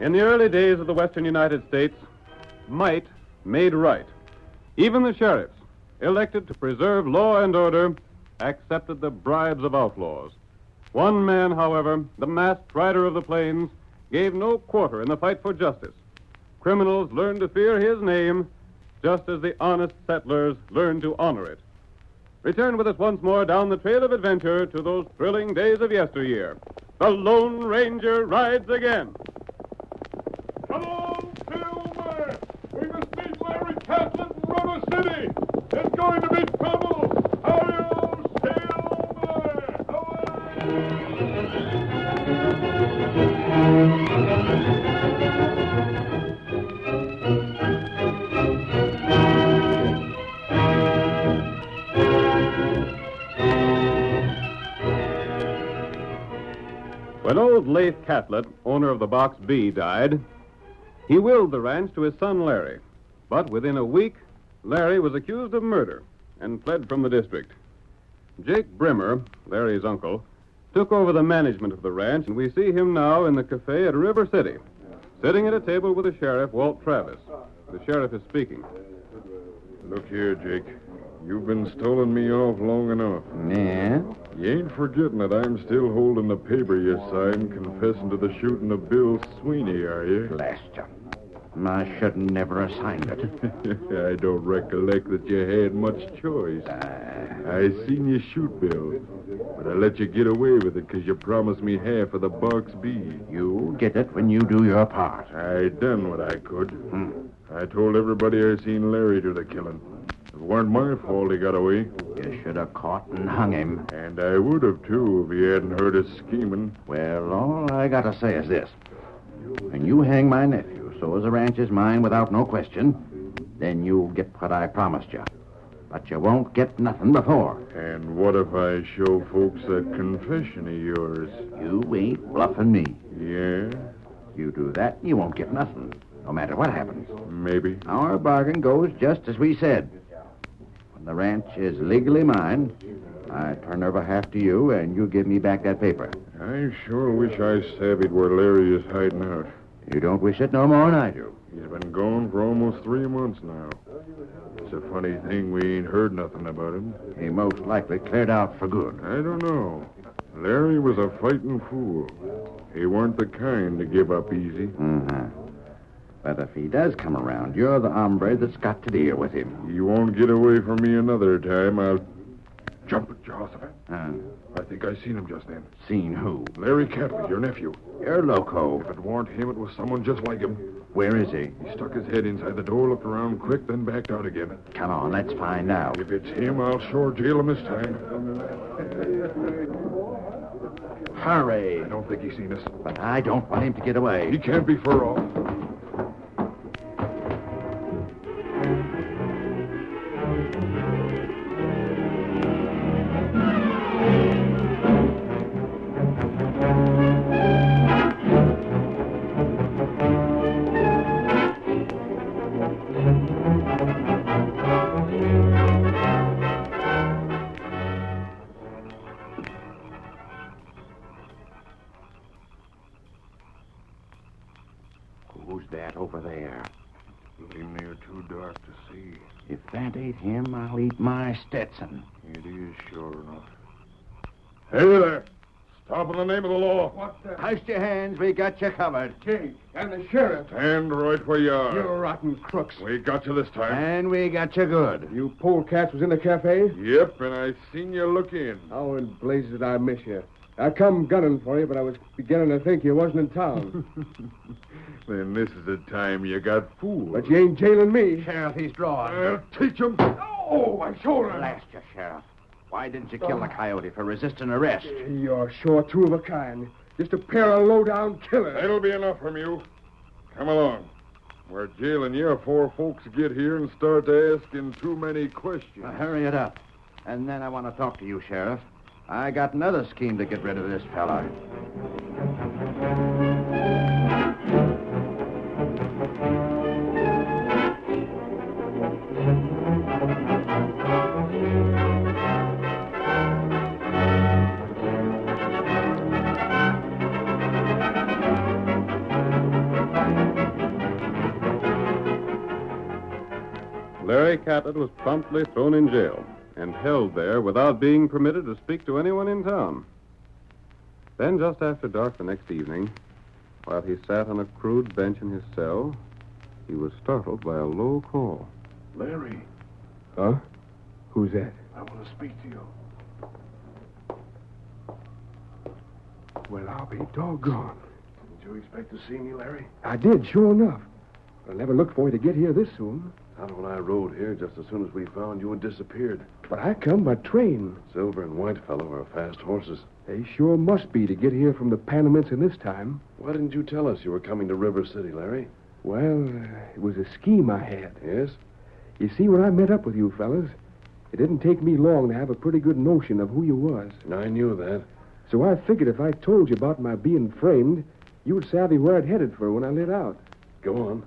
In the early days of the western United States, might made right. Even the sheriffs, elected to preserve law and order, accepted the bribes of outlaws. One man, however, the masked rider of the plains, gave no quarter in the fight for justice. Criminals learned to fear his name, just as the honest settlers learned to honor it. Return with us once more down the trail of adventure to those thrilling days of yesteryear. The Lone Ranger rides again. Come on, Silver! We must meet Larry Catlett in Rubber City! There's going to be trouble! Hi-yo, Silver! When old Lafe Catlett, owner of the Box B, died, he willed the ranch to his son Larry. But within a week, Larry was accused of murder and fled from the district. Jake Brimmer, Larry's uncle, took over the management of the ranch, and we see him now in the cafe at River City, sitting at a table with the sheriff, Walt Travis. The sheriff is speaking. Look here, Jake. You've been stoling me off long enough. Yeah? You ain't forgetting that I'm still holding the paper you signed confessing to the shooting of Bill Sweeney, are you? Blast you. I should never have signed it. I don't recollect that you had much choice. I seen you shoot Bill, but I let you get away with it because you promised me half of the Box B. You get it when you do your part. I done what I could. I told everybody I seen Larry do the killing. It weren't my fault he got away. You should have caught and hung him. And I would have, too, if he hadn't heard us scheming. Well, all I gotta say is this. When you hang my nephew, so as the ranch is mine without no question, then you'll get what I promised you. But you won't get nothing before. And what if I show folks that confession of yours? You ain't bluffing me. Yeah? You do that, you won't get nothing, no matter what happens. Maybe. Our bargain goes just as we said. When the ranch is legally mine, I turn over half to you, and you give me back that paper. I sure wish I savvied where Larry is hiding out. You don't wish it no more than I do. He's been gone for almost 3 months now. It's a funny thing we ain't heard nothing about him. He most likely cleared out for good. I don't know. Larry was a fighting fool. He weren't the kind to give up easy. Uh-huh. But if he does come around, you're the hombre that's got to deal with him. He won't get away from me another time. I'll jump at Jehoshaphat. I think I seen him just then. Seen who? Larry Catlett, your nephew. You're loco. If it weren't him, it was someone just like him. Where is he? He stuck his head inside the door, looked around quick, then backed out again. Come on, let's find out. If it's him, I'll sure jail him this time. Hurry. I don't think he's seen us. But I don't want him to get away. He can't be far off. Who's that over there? Looking near too dark to see. If that ain't him, I'll eat my Stetson. It is, sure enough. Hey there! Stop in the name of the law. What the? Hush your hands. We got you covered. Jake and the sheriff. Stand right where you are. You rotten crooks. We got you this time. And we got you good. You polecats was in the cafe? Yep, and I seen you look in. How in blazes did I miss you? I come gunning for you, but I was beginning to think you wasn't in town. Then this is the time you got fooled. But you ain't jailing me. Sheriff, he's drawn. I'll teach him. Oh, my shoulder. Blast you, Sheriff. Why didn't you kill the coyote for resisting arrest? You're sure two of a kind. Just a pair of low-down killers. That'll be enough from you. Come along. We're jailing you before folks get here and start asking too many questions. Hurry it up. And then I want to talk to you, Sheriff. I got another scheme to get rid of this fella. Larry Catlett was promptly thrown in jail and held there without being permitted to speak to anyone in town. Then, just after dark the next evening, while he sat on a crude bench in his cell, he was startled by a low call. Larry. Huh? Who's that? I want to speak to you. Well, I'll be doggone. Did you expect to see me, Larry? I did, sure enough. I never looked for you to get here this soon. Not when I rode here just as soon as we found you and disappeared. But I come by train. Silver and Whitefellow are fast horses. They sure must be to get here from the Panamints in this time. Why didn't you tell us you were coming to River City, Larry? Well, it was a scheme I had. Yes? You see, when I met up with you fellas, it didn't take me long to have a pretty good notion of who you was. I knew that. So I figured if I told you about my being framed, you would savvy where I'd headed for when I lit out. Go on.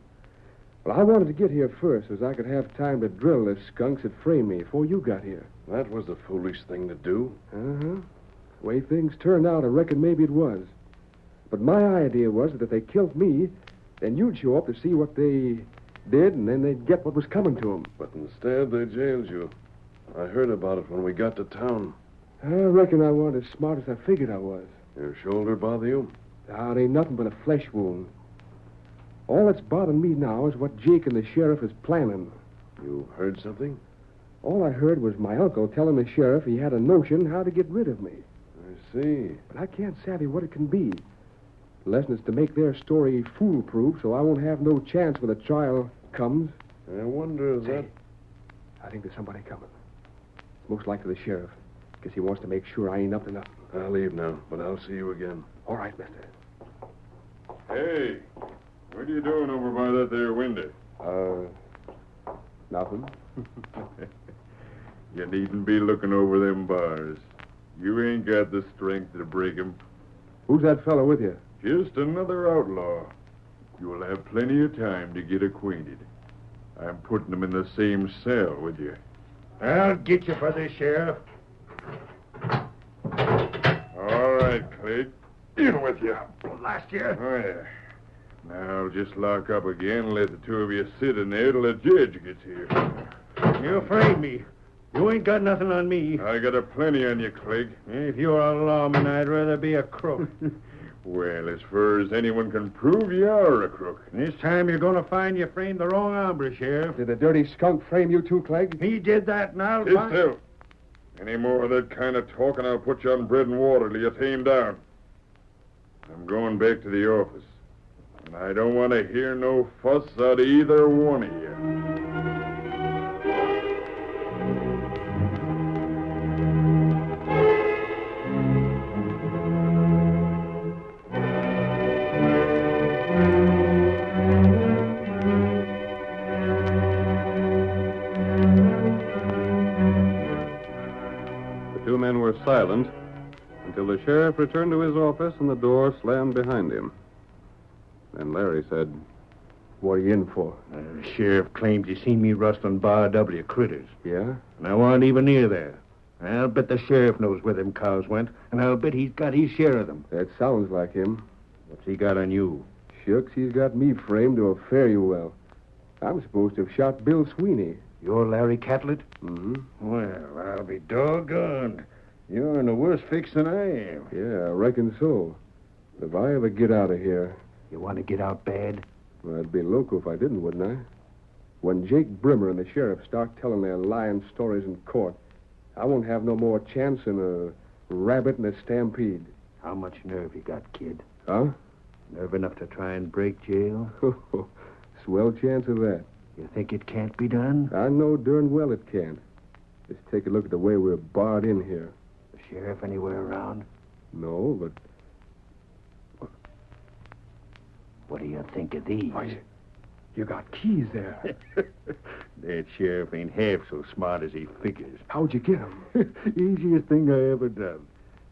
Well, I wanted to get here first so I could have time to drill the skunks that framed me before you got here. That was the foolish thing to do. Uh-huh. The way things turned out, I reckon maybe it was. But my idea was that if they killed me, then you'd show up to see what they did, and then they'd get what was coming to them. But instead, they jailed you. I heard about it when we got to town. I reckon I wasn't as smart as I figured I was. Your shoulder bother you? Now, it ain't nothing but a flesh wound. All that's bothering me now is what Jake and the sheriff is planning. You heard something? All I heard was my uncle telling the sheriff he had a notion how to get rid of me. I see. But I can't savvy what it can be. The lesson is to make their story foolproof so I won't have no chance when the trial comes. I wonder if that... I think there's somebody coming. It's most likely the sheriff. Guess he wants to make sure I ain't up to nothing. I'll leave now, but I'll see you again. All right, mister. Hey, what are you doing over by that there window? Nothing. You needn't be looking over them bars. You ain't got the strength to break 'em. Who's that fellow with you? Just another outlaw. You'll have plenty of time to get acquainted. I'm putting him in the same cell with you. I'll get you for this, Sheriff. All right, Clegg. In with you. Last year. Oh, yeah. Now, just lock up again and let the two of you sit in there till the judge gets here. You afraid me. You ain't got nothing on me. I got a plenty on you, Clegg. If you're a lawman, I'd rather be a crook. Well, as far as anyone can prove, you are a crook. This time you're going to find you framed the wrong hombre, Sheriff. Did the dirty skunk frame you too, Clegg? He did that, and I'll Sit find... still. Any more of that kind of talk, and I'll put you on bread and water till you tame down. I'm going back to the office. And I don't want to hear no fuss out of either one of you. The two men were silent until the sheriff returned to his office and the door slammed behind him. Then Larry said, What are you in for? The sheriff claims he seen me rustling Bar W critters. Yeah? And I wasn't even near there. I'll bet the sheriff knows where them cows went, and I'll bet he's got his share of them. That sounds like him. What's he got on you? Shucks, he's got me framed to a fare you well. I'm supposed to have shot Bill Sweeney. You're Larry Catlett? Mm-hmm. Well, I'll be doggone. You're in a worse fix than I am. Yeah, I reckon so. If I ever get out of here... You want to get out bad? Well, I'd be loco if I didn't, wouldn't I? When Jake Brimmer and the sheriff start telling their lying stories in court, I won't have no more chance than a rabbit in a stampede. How much nerve you got, kid? Huh? Nerve enough to try and break jail? Swell chance of that. You think it can't be done? I know darn well it can't. Just take a look at the way we're barred in here. The sheriff anywhere around? No, but... What do you think of these? Why, you got keys there. That sheriff ain't half so smart as he figures. How'd you get 'em? Easiest thing I ever done.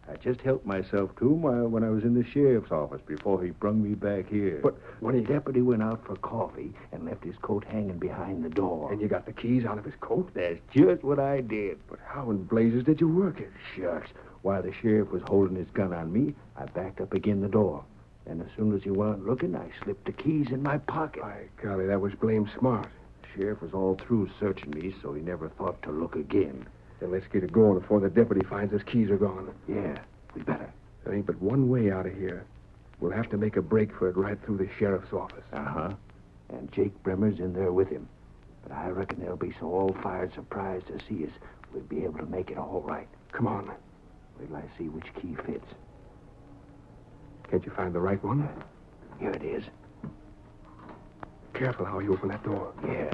I just helped myself to him when I was in the sheriff's office before he brung me back here. But when the deputy went out for coffee and left his coat hanging behind the door. And you got the keys out of his coat? That's just what I did. But how in blazes did you work it? Shucks. While the sheriff was holding his gun on me, I backed up again the door. And as soon as he weren't looking, I slipped the keys in my pocket. By golly, that was blame smart. The sheriff was all through searching me, so he never thought to look again. Then let's get it going before the deputy finds his keys are gone. Yeah, we better. There ain't but one way out of here. We'll have to make a break for it right through the sheriff's office. Uh-huh. And Jake Brimmer's in there with him. But I reckon they'll be so all-fired surprised to see us, we'll be able to make it all right. Come on. Wait till I see which key fits. Can't you find the right one? Here it is. Careful how you open that door. Yeah.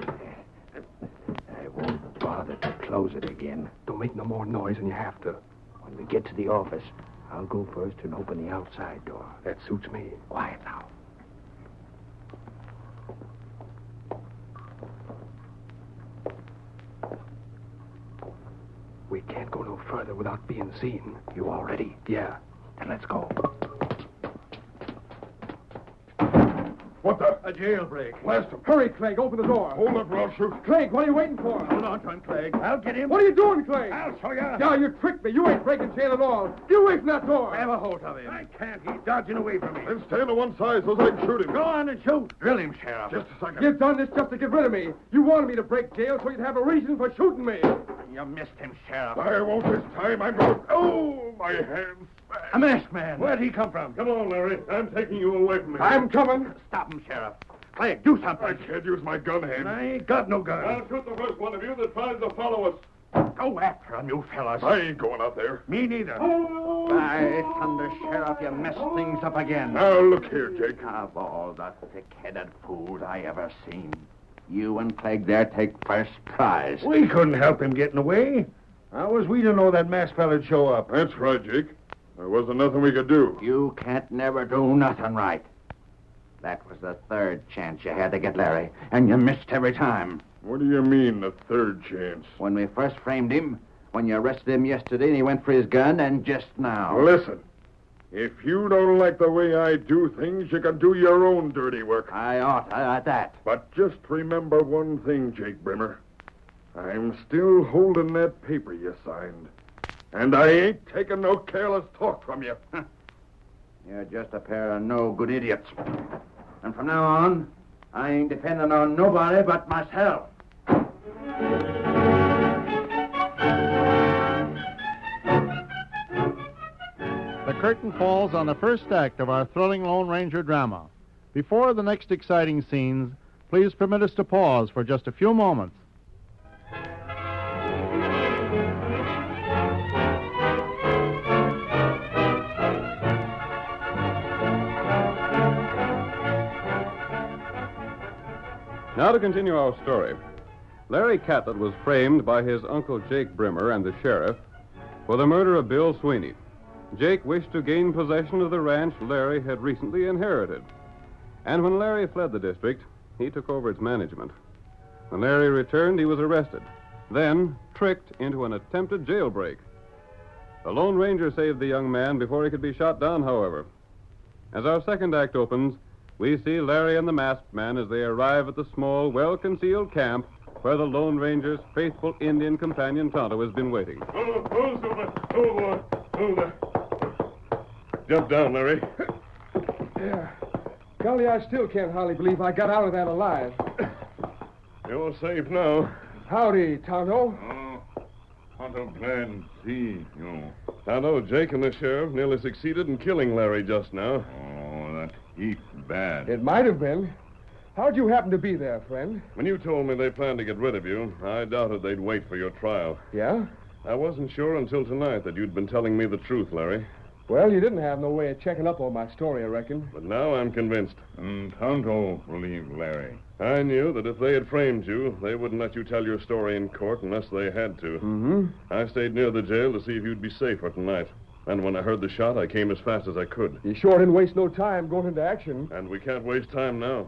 I won't bother to close it again. Don't make no more noise than you have to. When we get to the office, I'll go first and open the outside door. That suits me. Quiet now. We can't go no further without being seen. You all ready? Yeah. Then let's go. What the? A jailbreak. Blast him. Hurry, Clegg. Open the door. Hold up, or I'll shoot. Clegg, what are you waiting for? Hold on to him, Clegg. I'll get him. What are you doing, Clegg? I'll show you. Yeah, you tricked me. You ain't breaking jail at all. Get away from that door. Grab a hold of him. I can't. He's dodging away from me. Then stand to one side so I can shoot him. Go on and shoot. Drill him, Sheriff. Just a second. You've done this just to get rid of me. You wanted me to break jail so you'd have a reason for shooting me. You missed him, Sheriff. I won't this time. I'm going. Oh, my hands. A masked man. Where'd he come from? Come on, Larry. I'm taking you away from me. I'm coming. Stop him, Sheriff. Clegg, do something. I can't use my gun hand. I ain't got no gun. I'll shoot the first one of you that tries to follow us. Go after him, you fellas. I ain't going out there. Me neither. Oh. By thunder, Sheriff, you messed things up again. Now, look here, Jake. Of all the thick-headed fools I ever seen, you and Clegg there take first prize. We couldn't help him getting away. How was we to know that masked fella'd show up? That's right, Jake. There wasn't nothing we could do. You can't never do nothing right. That was the third chance you had to get Larry, and you missed every time. What do you mean, the third chance? When we first framed him, when you arrested him yesterday and he went for his gun, and just now. Listen, if you don't like the way I do things, you can do your own dirty work. I ought at that. But just remember one thing, Jake Brimmer. I'm still holding that paper you signed. And I ain't taking no careless talk from you. You're just a pair of no-good idiots. And from now on, I ain't depending on nobody but myself. The curtain falls on the first act of our thrilling Lone Ranger drama. Before the next exciting scenes, please permit us to pause for just a few moments. Now to continue our story. Larry Catlett was framed by his uncle Jake Brimmer and the sheriff for the murder of Bill Sweeney. Jake wished to gain possession of the ranch Larry had recently inherited. And when Larry fled the district, he took over its management. When Larry returned, he was arrested, then tricked into an attempted jailbreak. The Lone Ranger saved the young man before he could be shot down, however. As our second act opens, we see Larry and the masked man as they arrive at the small, well-concealed camp where the Lone Ranger's faithful Indian companion Tonto has been waiting. Oh, Silver. Oh, boy. Oh, there. Jump down, Larry. Yeah. Golly, I still can't hardly believe I got out of that alive. You're safe now. Howdy, Tonto. Oh, Tonto, glad to see you. Tonto, Jake and the sheriff nearly succeeded in killing Larry just now. Oh, that's heap bad. It might have been. How'd you happen to be there, friend? When you told me they planned to get rid of you, I doubted they'd wait for your trial. Yeah? I wasn't sure until tonight that you'd been telling me the truth, Larry. Well, you didn't have no way of checking up on my story, I reckon. But now I'm convinced. And Tonto relieved Larry. I knew that if they had framed you, they wouldn't let you tell your story in court unless they had to. Mm-hmm. I stayed near the jail to see if you'd be safe for tonight. And when I heard the shot, I came as fast as I could. You sure didn't waste no time going into action. And we can't waste time now.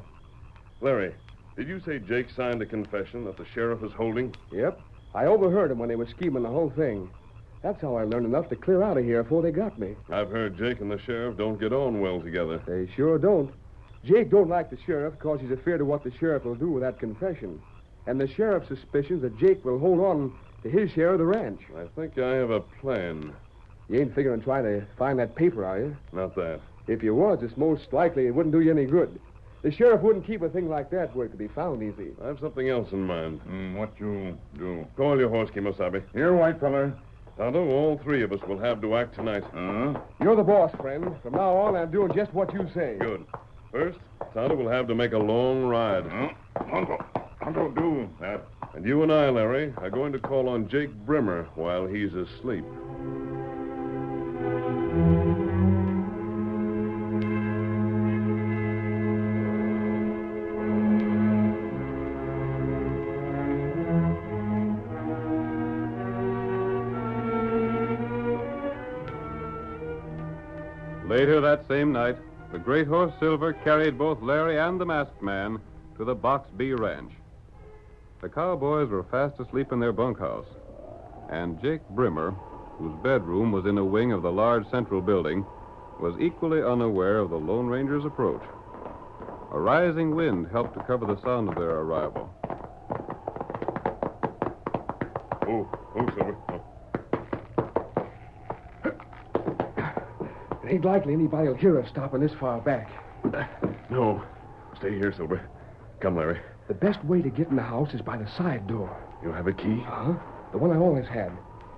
Larry, did you say Jake signed a confession that the sheriff is holding? Yep. I overheard him when they were scheming the whole thing. That's how I learned enough to clear out of here before they got me. I've heard Jake and the sheriff don't get on well together. They sure don't. Jake don't like the sheriff because he's afraid of what the sheriff will do with that confession. And the sheriff's suspicions that Jake will hold on to his share of the ranch. I think I have a plan. You ain't figuring on trying to find that paper, are you? Not that. If you was, it's most likely it wouldn't do you any good. The sheriff wouldn't keep a thing like that where it could be found easy. I have something else in mind. What you do? Call your horse, Kimosabe. Here, white feller. Tonto, all three of us will have to act tonight. You're the boss, friend. From now on, I'm doing just what you say. Good. First, Tonto will have to make a long ride. Tonto do that. And you and I, Larry, are going to call on Jake Brimmer while he's asleep. Later that same night, the great horse Silver carried both Larry and the masked man to the Box B ranch. The cowboys were fast asleep in their bunkhouse. And Jake Brimmer, whose bedroom was in a wing of the large central building, was equally unaware of the Lone Ranger's approach. A rising wind helped to cover the sound of their arrival. Oh, Silver. It ain't likely anybody will hear us stopping this far back. No. Stay here, Silver. Come, Larry. The best way to get in the house is by the side door. You have a key? Uh-huh. The one I always had.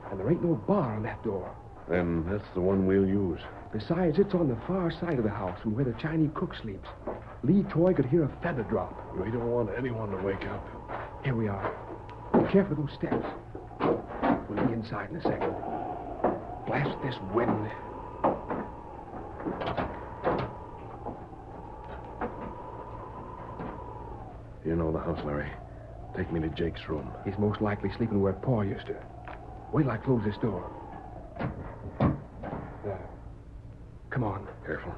And there ain't no bar on that door. Then that's the one we'll use. Besides, it's on the far side of the house from where the Chinese cook sleeps. Lee Toy could hear a feather drop. We don't want anyone to wake up. Here we are. Be careful of those steps. We'll be inside in a second. Blast this wind. You know the house, Larry. Take me to Jake's room. He's most likely sleeping where Pa used to. Wait till I close this door. There. Come on. Careful.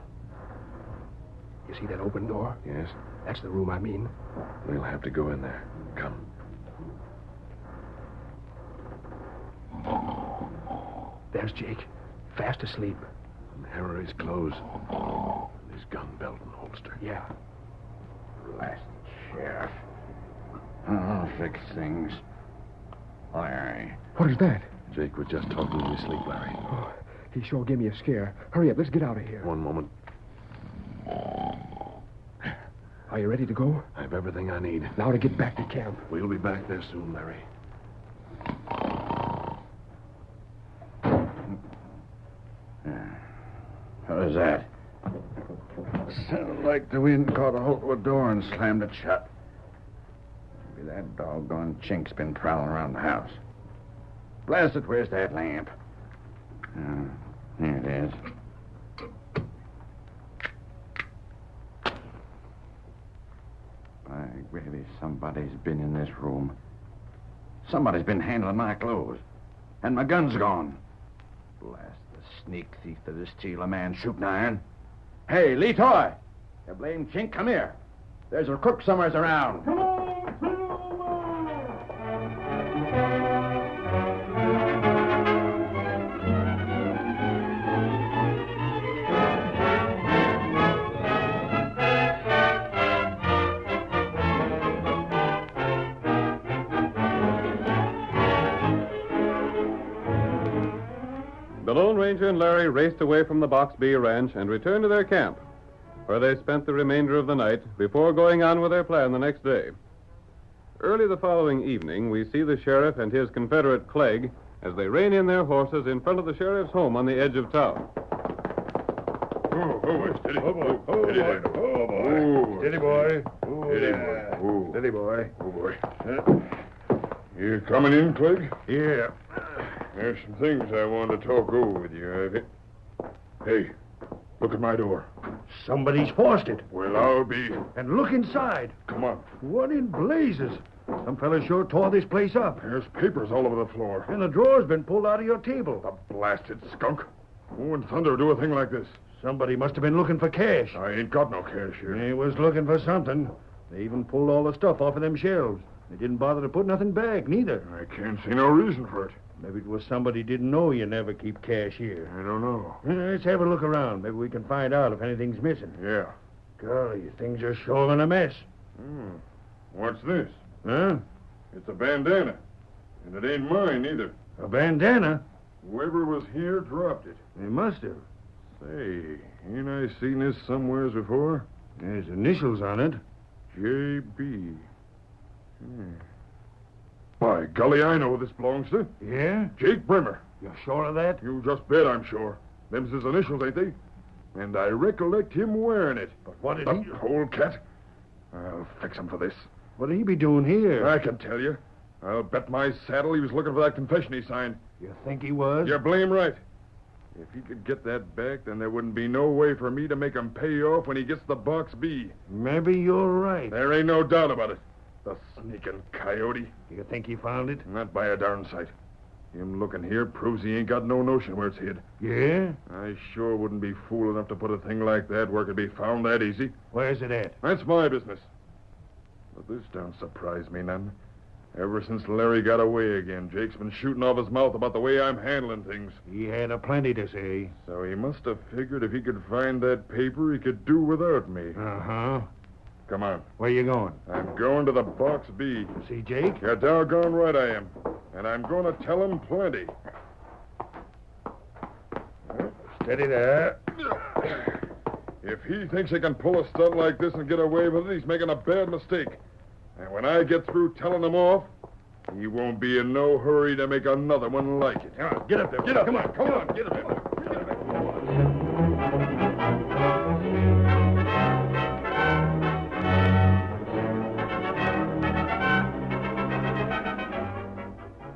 You see that open door? Yes. That's the room I mean. We'll have to go in there. Come. There's Jake. Fast asleep. And here are his clothes. And his gun belt and holster. Yeah. Blast Sheriff. I'll fix things. Larry. What is that? Jake was just talking in his sleep, Larry. Oh, he sure gave me a scare. Hurry up, let's get out of here. One moment. Are you ready to go? I have everything I need. Now to get back to camp. We'll be back there soon, Larry. What was that? Sounded like the wind caught a hold of a door and slammed it shut. Maybe that doggone chink's been prowling around the house. Blast it, where's that lamp? Here it is. By gravy, somebody's been in this room. Somebody's been handling my clothes. And my gun's gone. Blast the sneak thief that'll steal a man's shooting iron. Hey, Lee Toy! You blame chink, come here. There's a crook somewheres around. Come on! The Lone Ranger and Larry raced away from the Box B ranch and returned to their camp, where they spent the remainder of the night before going on with their plan the next day. Early the following evening, we see the sheriff and his confederate Clegg as they rein in their horses in front of the sheriff's home on the edge of town. Oh, steady. Oh, boy. Oh, Steady boy. there. Oh, boy. Oh, Steady, boy. Oh, Steady, yeah. boy. Oh. Steady, boy. Oh, boy. You coming in, Clegg? Yeah. There's some things I wanted to talk over with you. Hey, look at my door. Somebody's forced it. Well, I'll be... And look inside. Come on. What in blazes? Some fella sure tore this place up. There's papers all over the floor. And the drawer's been pulled out of your table. The blasted skunk. Who in thunder would do a thing like this? Somebody must have been looking for cash. I ain't got no cash here. They was looking for something. They even pulled all the stuff off of them shelves. They didn't bother to put nothing back, neither. I can't see no reason for it. Maybe it was somebody didn't know you never keep cash here. I don't know. Let's have a look around. Maybe we can find out if anything's missing. Yeah. Golly, things are sure in a mess. What's this? Huh? It's a bandana. And it ain't mine, either. A bandana? Whoever was here dropped it. They must have. Say, ain't I seen this somewheres before? There's initials on it. J.B. By golly, I know who this belongs to. Yeah? Jake Brimmer. You're sure of that? You just bet, I'm sure. Them's his initials, ain't they? And I recollect him wearing it. But what did he... Old cat. I'll fix him for this. What'd he be doing here? I can tell you. I'll bet my saddle he was looking for that confession he signed. You think he was? You're blame right. If he could get that back, then there wouldn't be no way for me to make him pay off when he gets the Box B. Maybe you're right. There ain't no doubt about it. The sneaking coyote. You think he found it? Not by a darn sight. Him looking here proves he ain't got no notion where it's hid. Yeah? I sure wouldn't be fool enough to put a thing like that where it could be found that easy. Where's it at? That's my business. But this don't surprise me none. Ever since Larry got away again, Jake's been shooting off his mouth about the way I'm handling things. He had a plenty to say. So he must have figured if he could find that paper, he could do without me. Uh-huh. Come on. Where you going? I'm going to the Box B. See Jake? You're doggone right I am. And I'm going to tell him plenty. Steady there. If he thinks he can pull a stunt like this and get away with it, he's making a bad mistake. And when I get through telling him off, he won't be in no hurry to make another one like it. Come on, get up there. Get up. Come on. Get up there.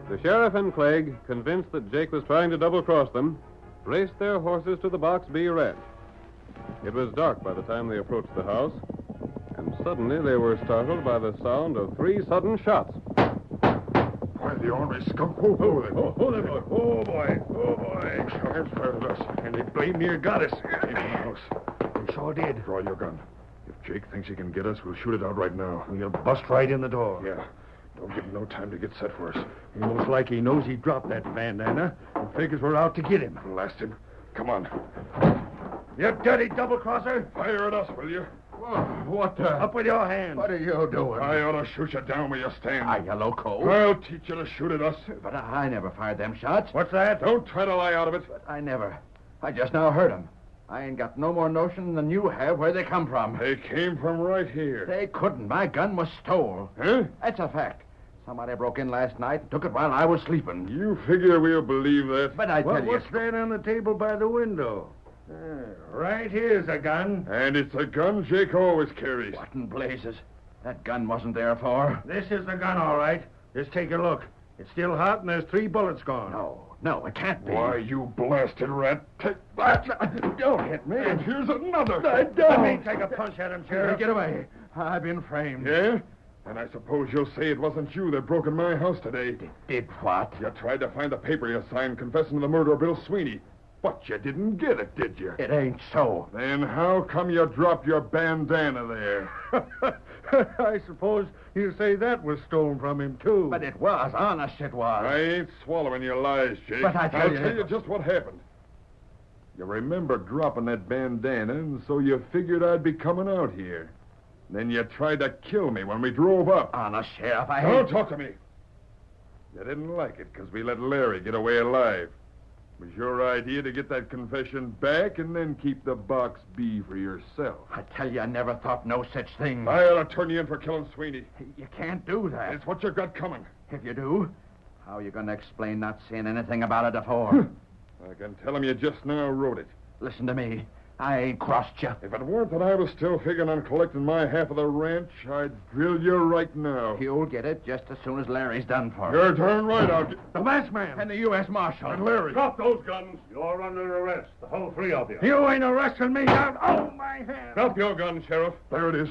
The sheriff and Clegg, convinced that Jake was trying to double-cross them, raced their horses to the Box B ranch. It was dark by the time they approached the house, and suddenly they were startled by the sound of 3 sudden shots. Why, the ornery skunk. Oh, boy. Oh, boy. Sheriff fired at us. And they blame near got us. Came in the house. They sure did. Draw your gun. If Jake thinks he can get us, we'll shoot it out right now. We'll bust right in the door. Yeah. Don't give him no time to get set for us. He most like he knows he dropped that bandana and figures we're out to get him. Blast him. Come on. You dirty double-crosser. Fire at us, will you? What the... Up with your hands. What are you doing? I ought to shoot you down where you stand. Are you loco? I'll teach you to shoot at us. But I never fired them shots. What's that? Don't try to lie out of it. But I never. I just now heard them. I ain't got no more notion than you have where they come from. They came from right here. They couldn't. My gun was stole. Huh? That's a fact. Somebody broke in last night and took it while I was sleeping. You figure we'll believe that? But I tell you... What's that on the table by the window? Right here's a gun. And it's a gun Jake always carries. What in blazes? That gun wasn't there for. This is the gun, all right. Just take a look. It's still hot and there's 3 bullets gone. No, it can't be. Why, you blasted rat. Take that. Don't hit me. And here's another. Let me take a punch at him, Sheriff. Get away. I've been framed. Yeah? And I suppose you'll say it wasn't you that broke in my house today. Did what? You tried to find the paper you signed confessing to the murder of Bill Sweeney. But you didn't get it, did you? It ain't so. Then how come you dropped your bandana there? I suppose you say that was stolen from him, too. But it was. Honest, it was. I ain't swallowing your lies, Jake. But I'll tell you just what happened. You remember dropping that bandana, and so you figured I'd be coming out here. Then you tried to kill me when we drove up. Honest, Sheriff, Don't talk to me. You didn't like it because we let Larry get away alive. It was your idea to get that confession back and then keep the Box B for yourself. I tell you, I never thought no such thing. I ought to turn you in for killing Sweeney. You can't do that. It's what you got coming. If you do, how are you going to explain not saying anything about it before? I can tell him you just now wrote it. Listen to me. I ain't crossed you. If it weren't that I was still figuring on collecting my half of the ranch, I'd drill you right now. You'll get it just as soon as Larry's done for. You're darn right I'll get... The masked man. And the U.S. Marshal. And Larry. Drop those guns. You're under arrest. The whole 3 of you. You ain't arresting me. Oh, my hand. Drop your gun, Sheriff. There it is.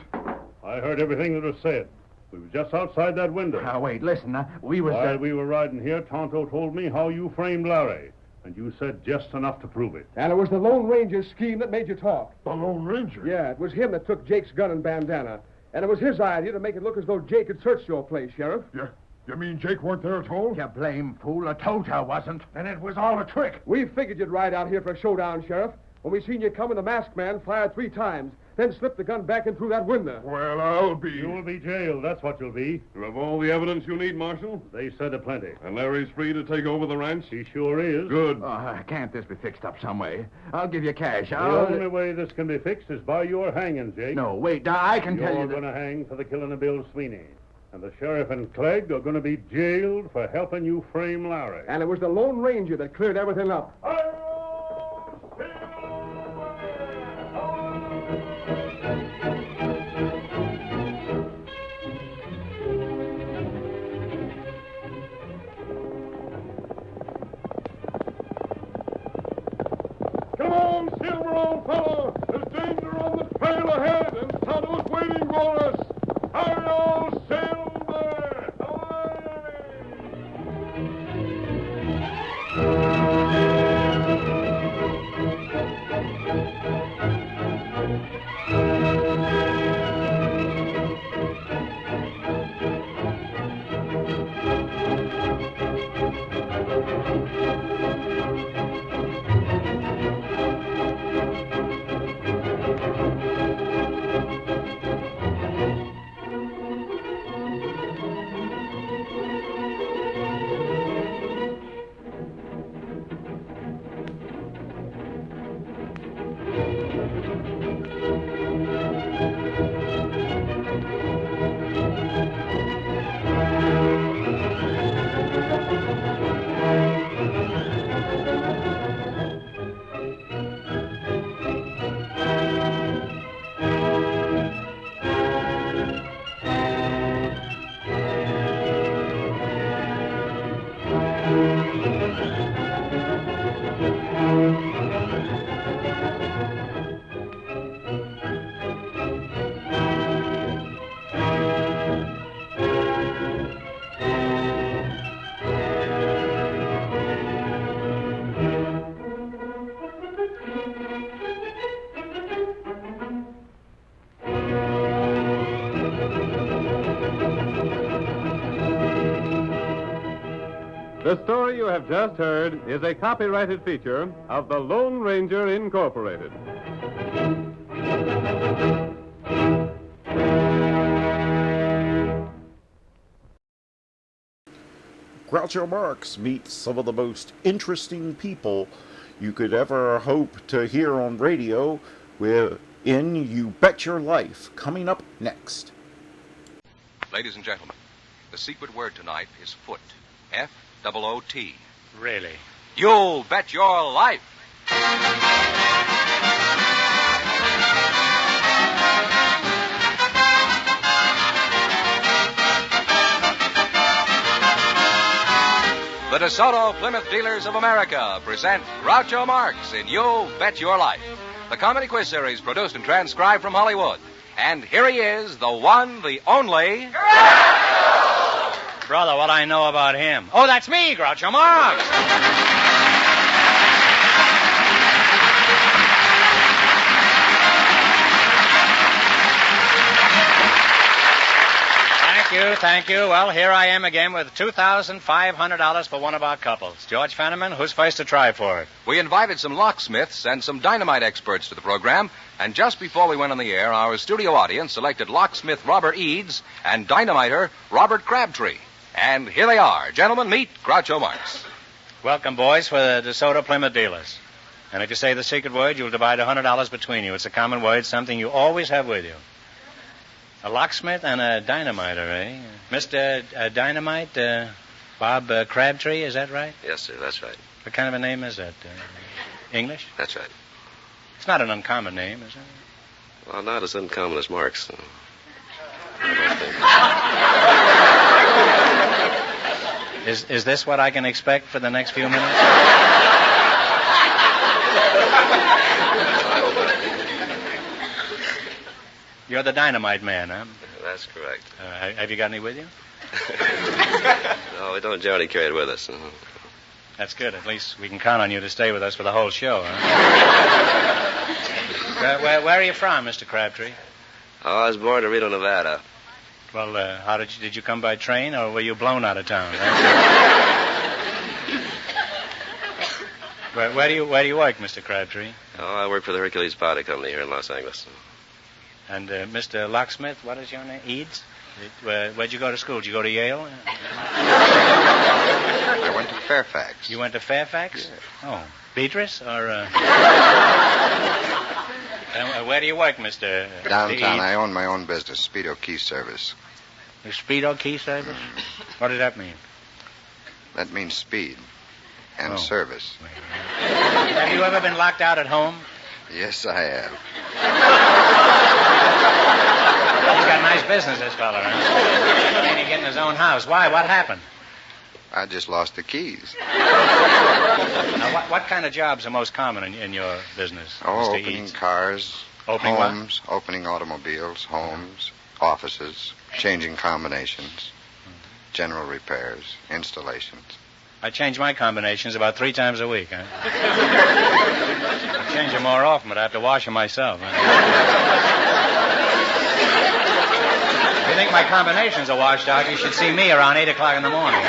I heard everything that was said. We were just outside that window. Now, wait, listen. We was... While we were riding here, Tonto told me how you framed Larry. And you said just enough to prove it. And it was the Lone Ranger's scheme that made you talk. The Lone Ranger? Yeah, it was him that took Jake's gun and bandana. And it was his idea to make it look as though Jake had searched your place, Sheriff. Yeah. You mean Jake weren't there at all? You blame fool. A Tota wasn't. Then it was all a trick. We figured you'd ride out here for a showdown, Sheriff. When we seen you coming, the masked man fired 3 times, then slipped the gun back in through that window. Well, I'll be... You'll be jailed, that's what you'll be. You have all the evidence you need, Marshal? They said a plenty. And Larry's free to take over the ranch? He sure is. Good. Can't this be fixed up some way? I'll give you cash. The only way this can be fixed is by your hanging, Jake. No, wait. Now, I can tell you You're going to hang for the killing of Bill Sweeney. And the sheriff and Clegg are going to be jailed for helping you frame Larry. And it was the Lone Ranger that cleared everything up. Come on, Silver, old fellow! There's danger on the trail ahead, and Tonto's waiting for us! Hi-yo, Silver! The story you have just heard is a copyrighted feature of the Lone Ranger Incorporated. Groucho Marx meets some of the most interesting people you could ever hope to hear on radio in You Bet Your Life, coming up next. Ladies and gentlemen, the secret word tonight is foot. F-O-O-T. Really? You'll bet your life. The DeSoto Plymouth Dealers of America present Groucho Marx in You'll Bet Your Life, the comedy quiz series produced and transcribed from Hollywood. And here he is, the one, the only... Brother, what I know about him. Oh, that's me, Groucho Marx. Thank you. Well, here I am again with $2,500 for one of our couples. George Fenneman, who's first to try for it? We invited some locksmiths and some dynamite experts to the program, and just before we went on the air, our studio audience selected locksmith Robert Eads and dynamiter Robert Crabtree. And here they are. Gentlemen, meet Groucho Marx. Welcome, boys, for the DeSoto Plymouth Dealers. And if you say the secret word, you'll divide $100 between you. It's a common word, something you always have with you. A locksmith and a dynamiter, eh? Mr. Dynamite, Bob Crabtree, is that right? Yes, sir, that's right. What kind of a name is that? English? That's right. It's not an uncommon name, is it? Well, not as uncommon as Marx. Is this what I can expect for the next few minutes? You're the dynamite man, huh? That's correct. Have you got any with you? No, we don't generally carry it with us. That's good. At least we can count on you to stay with us for the whole show, huh? Where are you from, Mr. Crabtree? Oh, I was born in Reno, Nevada. Well, how did you come by train, or were you blown out of town? Where do you work, Mr. Crabtree? Oh, I work for the Hercules Powder Company here in Los Angeles. And Mr. Locksmith, what is your name? Eads? Where'd you go to school? Did you go to Yale? I went to Fairfax. You went to Fairfax? Yeah. Oh, Beatrice, or... where do you work, Mr. Downtown. I own my own business, Speedo Key Service. The Speedo Key Service? What does that mean? That means speed and service. Have you ever been locked out at home? Yes, I have. He's got a nice business, this fella, huh? Can't even get in his own house. Why? What happened? I just lost the keys. Now, what kind of jobs are most common in your business, Oh, Mr. opening Eads? cars, Opening homes, opening automobiles, homes, offices, changing combinations, general repairs, installations. I change my combinations about 3 times a week, huh? I change them more often, but I have to wash them myself. Huh? If you think my combinations are washed out, you should see me around 8 o'clock in the morning.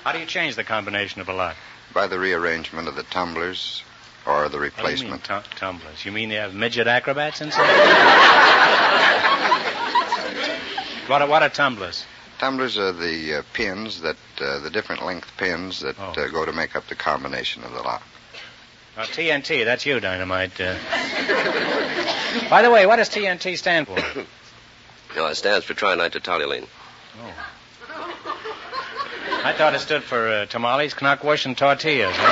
How do you change the combination of a lock? By the rearrangement of the tumblers or the replacement. What do you mean, tumblers? You mean they have midget acrobats inside? What are tumblers? Tumblers are the pins that, the different length pins that go to make up the combination of the lock. TNT, that's you, Dynamite. By the way, what does TNT stand for? No, it stands for trinitotoluene. Oh. I thought it stood for tamales, knockwurst, and tortillas. Huh?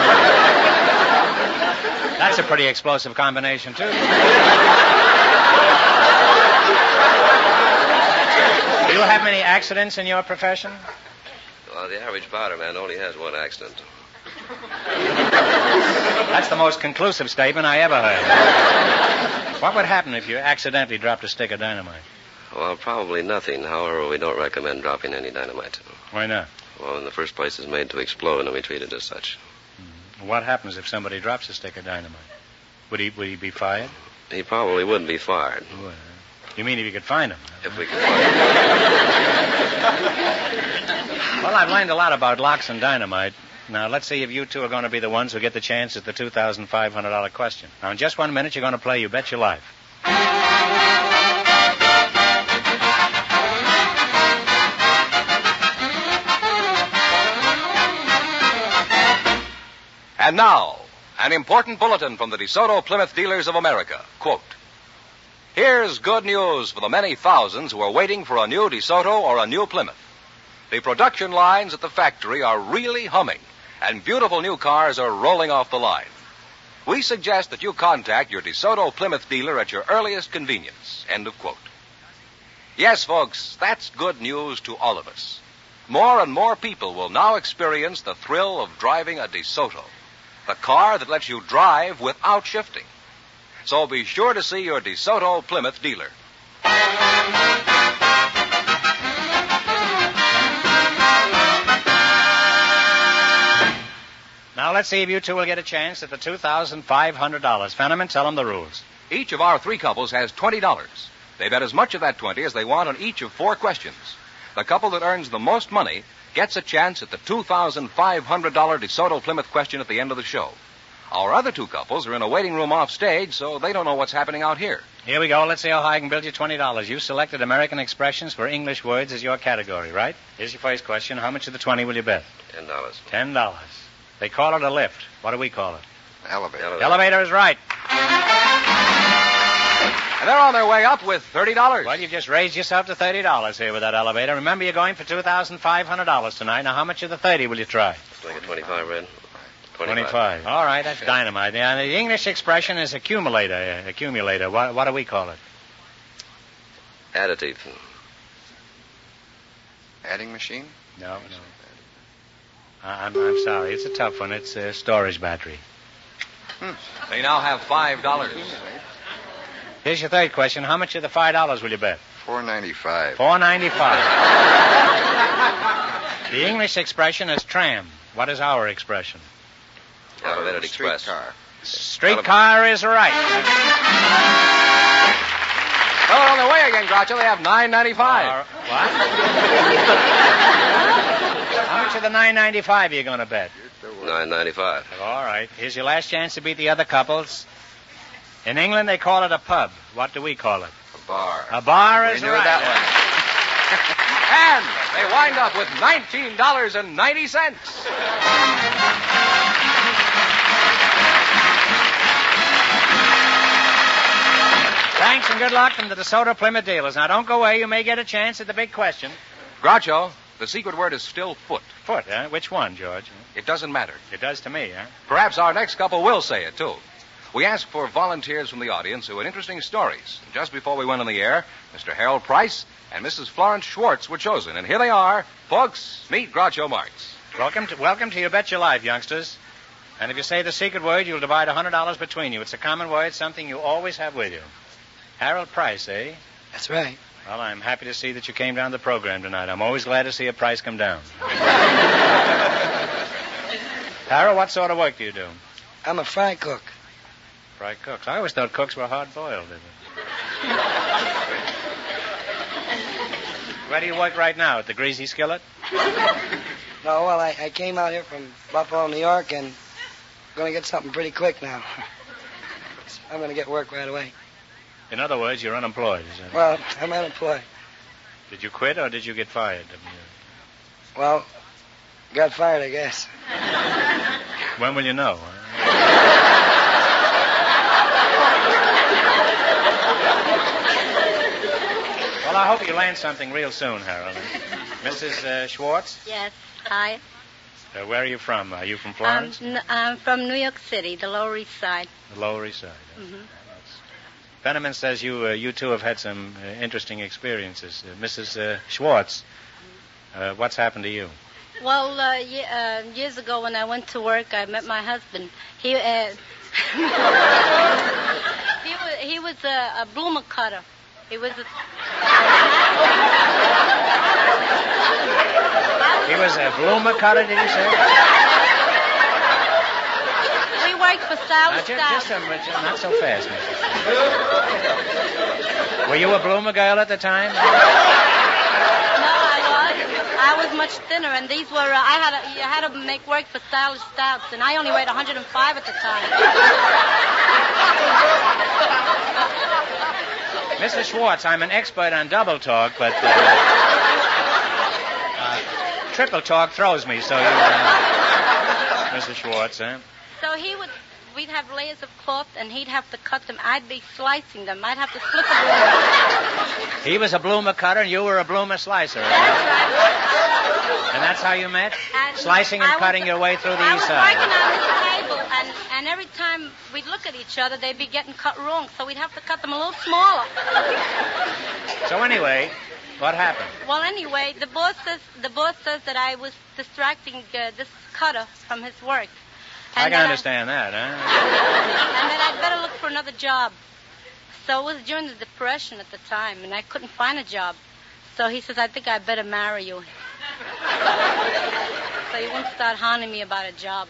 That's a pretty explosive combination, too. Do you have many accidents in your profession? Well, the average powder man only has one accident. That's the most conclusive statement I ever heard. What would happen if you accidentally dropped a stick of dynamite? Well, probably nothing. However, we don't recommend dropping any dynamite. Why not? Well, in the first place, it's made to explode, and we treat it as such. Mm-hmm. What happens if somebody drops a stick of dynamite? Would he be fired? He probably wouldn't be fired. You mean if you could find him? If we could find him. Well, I've learned a lot about locks and dynamite. Now, let's see if you two are going to be the ones who get the chance at the $2,500 question. Now, in just 1 minute, you're going to play You Bet Your Life. And now, an important bulletin from the DeSoto Plymouth Dealers of America. Quote, here's good news for the many thousands who are waiting for a new DeSoto or a new Plymouth. The production lines at the factory are really humming, and beautiful new cars are rolling off the line. We suggest that you contact your DeSoto Plymouth dealer at your earliest convenience. End of quote. Yes, folks, that's good news to all of us. More and more people will now experience the thrill of driving a DeSoto, the car that lets you drive without shifting. So be sure to see your DeSoto Plymouth dealer. Now, let's see if you two will get a chance at the $2,500. Fenneman, tell them the rules. Each of our three couples has $20. They bet as much of that 20 as they want on each of 4 questions. The couple that earns the most money gets a chance at the $2,500 DeSoto Plymouth question at the end of the show. Our other 2 couples are in a waiting room off stage, so they don't know what's happening out here. Here we go. Let's see how high I can build you $20. You selected American expressions for English words as your category, right? Here's your first question. How much of the 20 will you bet? $10. $10. They call it a lift. What do we call it? Elevator. Elevator is right. And they're on their way up with $30. Well, you've just raised yourself to $30 here with that elevator. Remember, you're going for $2,500 tonight. Now, how much of the 30 will you try? Let's make it 25, Red. 25. All right, that's dynamite. Yeah, the English expression is accumulator. Accumulator. What do we call it? Additive. Adding machine? No. I'm sorry. It's a tough one. It's a storage battery. They now have $5. Here's your third question. How much of the $5 will you bet? $4.95. $4.95. The English expression is tram. What is our expression? Elevated Express. Streetcar is right. Well, on their way again, Groucho. They have $9.95. What? How much of the $9.95 are you going to bet? $9.95. All right. Here's your last chance to beat the other couples. In England, they call it a pub. What do we call it? A bar. A bar is we knew right. that And they wind up with $19.90. Thanks and good luck from the DeSoto Plymouth dealers. Now, don't go away. You may get a chance at the big question. Groucho, the secret word is still foot. Foot, huh? Which one, George? It doesn't matter. It does to me, huh? Perhaps our next couple will say it, too. We asked for volunteers from the audience who had interesting stories. And just before we went on the air, Mr. Harold Price and Mrs. Florence Schwartz were chosen. And here they are. Folks, meet Groucho Marx. Welcome to You Bet Your Life, youngsters. And if you say the secret word, you'll divide $100 between you. It's a common word, something you always have with you. Harold Price, eh? That's right. Well, I'm happy to see that you came down to the program tonight. I'm always glad to see a price come down. Harold, what sort of work do you do? I'm a fry cook. Fry cooks. I always thought cooks were hard-boiled. Where do you work right now? At the Greasy Skillet? No, well, I came out here from Buffalo, New York, and going to get something pretty quick now. I'm going to get work right away. In other words, you're unemployed, is that it? Well, I'm unemployed. Did you quit or did you get fired? Well, got fired, I guess. When will you know? Well, I hope you land something real soon, Harold. Mrs. Schwartz? Yes. Hi. Where are you from? Are you from Florence? I'm from New York City, the Lower East Side. The Lower East Side. Mm-hmm. Fenneman says you two have had some interesting experiences. Mrs. Schwartz, what's happened to you? Well, years ago when I went to work, I met my husband. He was a bloomer cutter. He was a bloomer cutter, did you say? We worked for South Just not so fast, Mrs. Were you a bloomer girl at the time? No, I I was much thinner, and these were, I had to make work for stylish stouts, and I only weighed 105 at the time. Mrs. Schwartz, I'm an expert on double talk, but triple talk throws me, so you, Mrs. Schwartz, eh? So we'd have layers of cloth, and he'd have to cut them. I'd be slicing them. I'd have to slip a bloomer. He was a bloomer cutter, and you were a bloomer slicer. Right? That's right. And that's how you met? And Slicing and cutting your way through the I east was side. working on this table, and every time we'd look at each other, they'd be getting cut wrong, so we'd have to cut them a little smaller. So anyway, what happened? Well, anyway, the boss says that I was distracting this cutter from his work. I can understand that, huh? And that I'd better look for another job. So it was during the Depression at the time, and I couldn't find a job. So he says, I think I'd better marry you. So he wouldn't start haunting me about a job.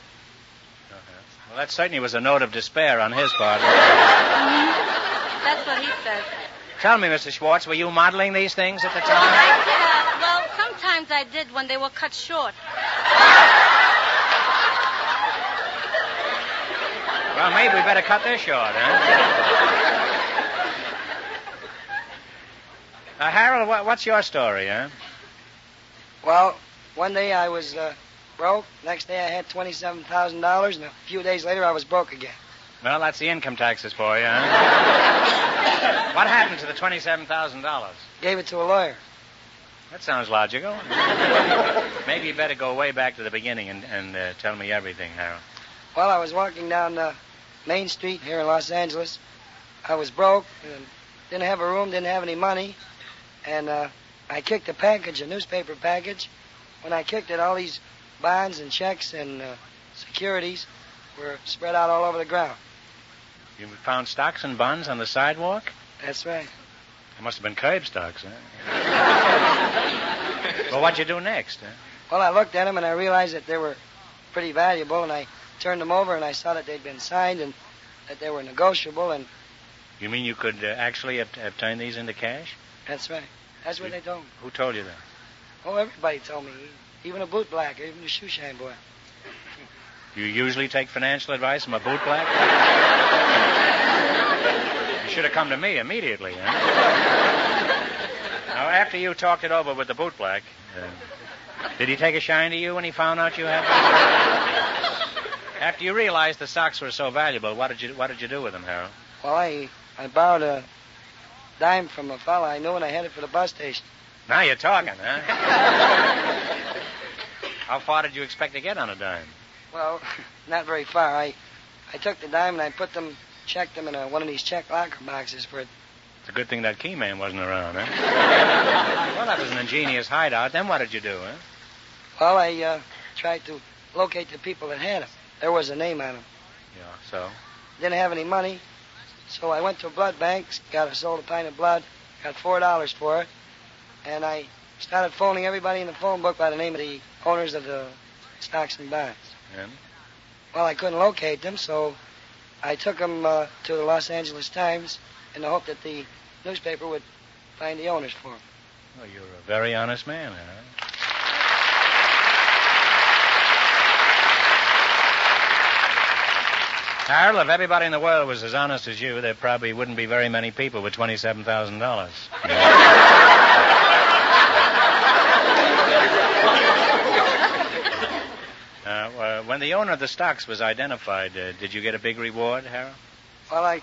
Well, that certainly was a note of despair on his part. That's what he says. Tell me, Mr. Schwartz, were you modeling these things at the time? I did. Well, sometimes I did when they were cut short. Well, maybe we better cut this short, huh? Harold, what's your story, huh? Well, one day I was broke. Next day I had $27,000, and a few days later I was broke again. Well, that's the income taxes for you, huh? What happened to the $27,000? Gave it to a lawyer. That sounds logical. Maybe you better go way back to the beginning and tell me everything, Harold. Well, I was walking down Main Street here in Los Angeles. I was broke, and didn't have a room, didn't have any money, and I kicked a package, a newspaper package. When I kicked it, all these bonds and checks and securities were spread out all over the ground. You found stocks and bonds on the sidewalk? That's right. It must have been curb stocks, huh? Well, what'd you do next, huh? Well, I looked at them, and I realized that they were pretty valuable, and I turned them over, and I saw that they'd been signed and that they were negotiable, and... You mean you could actually have turned these into cash? That's right. That's what they told me. Who told you that? Oh, everybody told me. Even a boot black, even a shoe shine boy. You usually take financial advice from a boot black? You should have come to me immediately, huh? Now, after you talked it over with the boot black, did he take a shine to you when he found out you had them? After you realized the stocks were so valuable, what did you do with them, Harold? Well, I borrowed a dime from a fella I knew, and I headed for the bus station. Now you're talking, huh? How far did you expect to get on a dime? Well, not very far. I took the dime and I checked them in one of these check locker boxes for it. It's a good thing that key man wasn't around, huh? Well, that was an ingenious hideout. Then what did you do, huh? Well, I tried to locate the people that had them. There was a name on them. Yeah, so? Didn't have any money, so I went to a blood bank, sold a pint of blood, got $4 for it, and I started phoning everybody in the phone book by the name of the owners of the stocks and bonds. And? Well, I couldn't locate them, so I took them to the Los Angeles Times in the hope that the newspaper would find the owners for them. Well, you're a very honest man, huh? Harold, if everybody in the world was as honest as you, there probably wouldn't be very many people with $27,000. When the owner of the stocks was identified, did you get a big reward, Harold? Well, I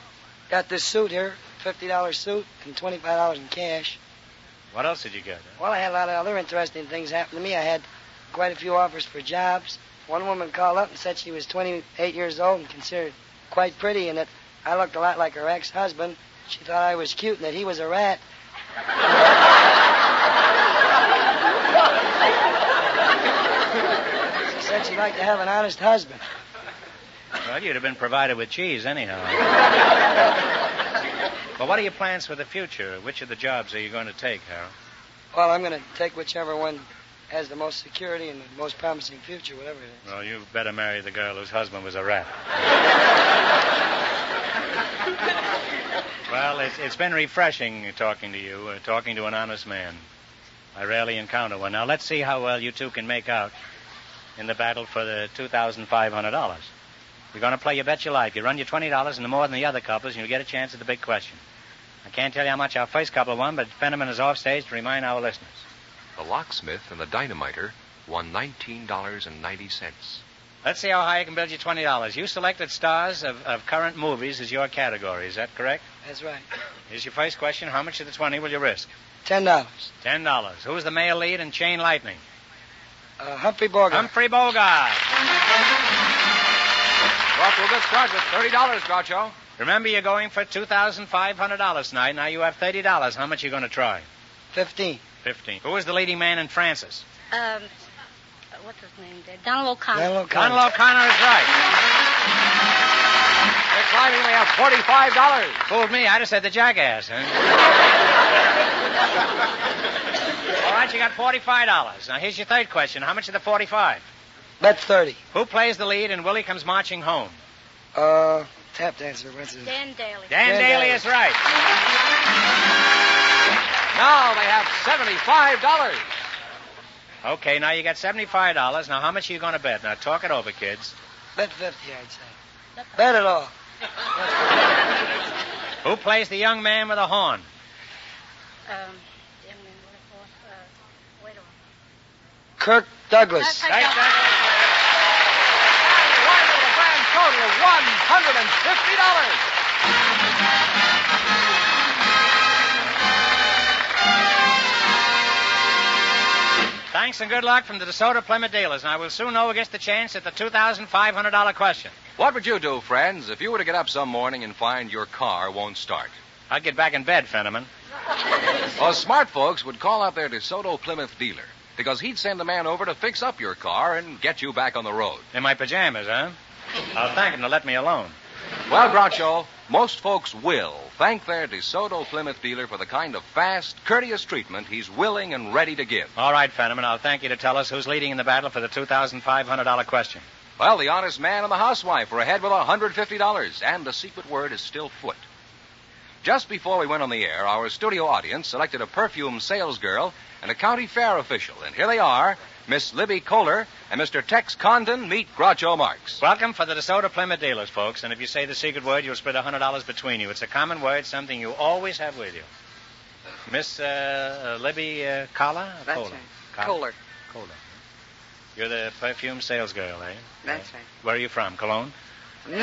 got this suit here, $50 suit, and $25 in cash. What else did you get? Well, I had a lot of other interesting things happen to me. I had quite a few offers for jobs. One woman called up and said she was 28 years old and considered quite pretty, and that I looked a lot like her ex-husband. She thought I was cute and that he was a rat. She said she'd like to have an honest husband. Well, you'd have been provided with cheese anyhow. Well, what are your plans for the future? Which of the jobs are you going to take, Harold? Well, I'm going to take whichever one has the most security and the most promising future, whatever it is. Well, you better marry the girl whose husband was a rat. Well, it's been refreshing talking to you, talking to an honest man. I rarely encounter one. Now, let's see how well you two can make out in the battle for the $2,500. You're going to play You Bet Your Life. You run your $20 into more than the other couples, and you'll get a chance at the big question. I can't tell you how much our first couple won, but Fenneman is off stage to remind our listeners. The locksmith and the dynamiter won $19.90. Let's see how high you can build your $20. You selected stars of current movies as your category. Is that correct? That's right. Here's your first question. How much of the 20 will you risk? $10. $10. Who's the male lead in Chain Lightning? Humphrey Bogart. Humphrey Bogart. Off to a good start with $30, Groucho. Remember, you're going for $2,500 tonight. Now you have $30. How much are you going to try? 15. 15. Who is the leading man in Francis? What's his name there? Donald O'Connor. Donald O'Connor is right. They're climbing. We have $45. Fooled me. I'd have said the jackass. Huh? All right, you got $45. Now, here's your third question. How much of the 45? Bet 30. Who plays the lead in Willie Comes Marching Home? Tap dancer. What's his name? Dan Daly. Dan Daly is right. Now they have $75. Okay, now you got $75. Now, how much are you going to bet? Now, talk it over, kids. Bet 50, I'd say. Bet it all. Who plays the young man with a horn? Kirk Douglas. A grand total of $150. Thanks and good luck from the DeSoto Plymouth dealers. And I will soon know who gets the chance at the $2,500 question. What would you do, friends, if you were to get up some morning and find your car won't start? I'd get back in bed, Fenneman. Well, smart folks would call out their DeSoto Plymouth dealer, because he'd send a man over to fix up your car and get you back on the road. In my pajamas, huh? I'll thank him to let me alone. Well, Groucho, most folks will thank their DeSoto Plymouth dealer for the kind of fast, courteous treatment he's willing and ready to give. All right, Fenneman, I'll thank you to tell us who's leading in the battle for the $2,500 question. Well, the honest man and the housewife are ahead with $150, and the secret word is still foot. Just before we went on the air, our studio audience selected a perfume salesgirl and a county fair official. And here they are, Miss Libby Kohler and Mr. Tex Condon meet Groucho Marx. Welcome for the DeSoto Plymouth dealers, folks. And if you say the secret word, you'll split $100 between you. It's a common word, something you always have with you. Miss Libby Kohler? That's Kohler. right. Kohler. Kohler. You're the perfume salesgirl, eh? That's right. Where are you from, Cologne? No,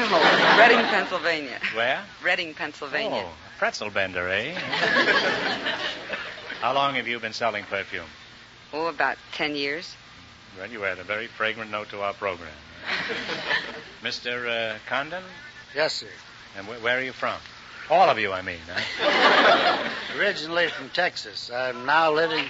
Reading, Pennsylvania. Where? Reading, Pennsylvania. Oh, pretzel bender, eh? How long have you been selling perfume? Oh, about 10 years. Well, you add a very fragrant note to our program. Mr. Condon? Yes, sir. And where are you from? All of you, I mean. Huh? Originally from Texas. I'm now living...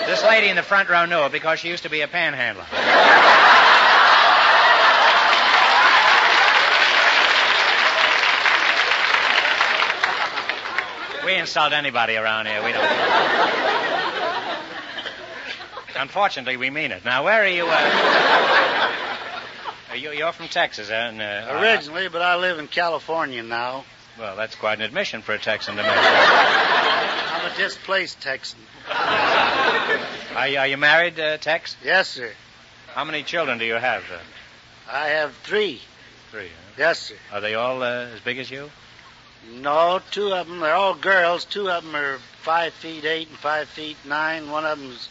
This lady in the front row knew it because she used to be a panhandler. We insult anybody around here. We don't. Unfortunately, we mean it. Now, where are you? You're from Texas, huh? Originally, but I live in California now. Well, that's quite an admission for a Texan to make. I'm a displaced Texan. Are you married, Tex? Yes, sir. How many children do you have? I have 3. 3, huh? Yes, sir. Are they all as big as you? No, 2 of them. They're all girls. 2 of them are 5 feet 8 and 5 feet 9. One of them's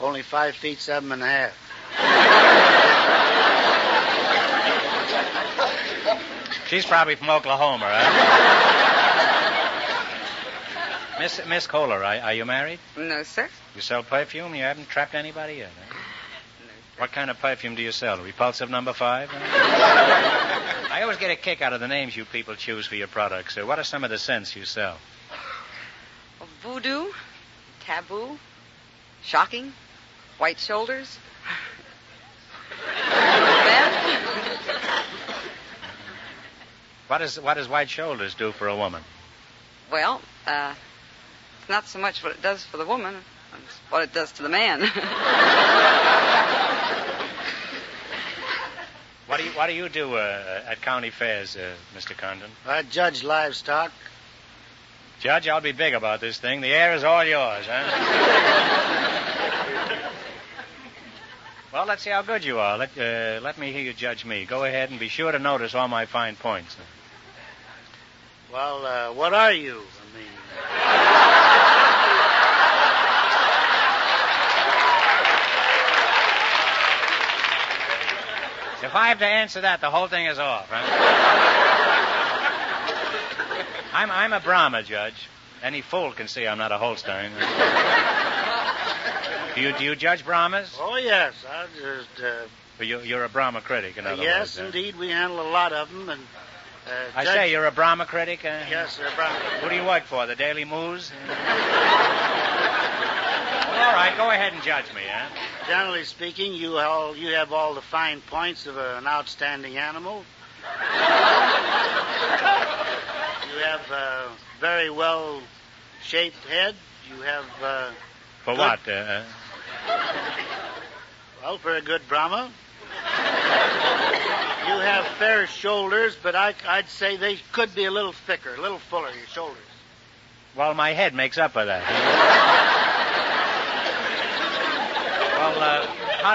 only 5 feet 7 and a half. She's probably from Oklahoma, huh? Miss Kohler, are you married? No, sir. You sell perfume? You haven't trapped anybody yet, huh? No. What kind of perfume do you sell? Repulsive number 5? I always get a kick out of the names you people choose for your products. So what are some of the scents you sell? Voodoo, taboo, shocking, white shoulders. What does white shoulders do for a woman? Well, it's not so much what it does for the woman, it's what it does to the man. What do you do at county fairs, Mr. Condon? I judge livestock. Judge, I'll be big about this thing. The air is all yours, huh? Well, let's see how good you are. Let me hear you judge me. Go ahead and be sure to notice all my fine points. Well, what are you? If I have to answer that, the whole thing is off, huh? I'm a Brahma, Judge. Any fool can see I'm not a Holstein. Do you judge Brahmas? Oh, yes. I just... You're a Brahma critic, in other yes, words. indeed. We handle a lot of them. And I say you're a Brahma critic? Yes, sir, Brahma. Who do you work for, the Daily Moose? All right, go ahead and judge me, huh? Generally speaking, you have all the fine points of an outstanding animal. You have a very well-shaped head. You have... For what? Well, for a good Brahma. You have fair shoulders, but I'd say they could be a little thicker, a little fuller, your shoulders. Well, my head makes up for that. Well,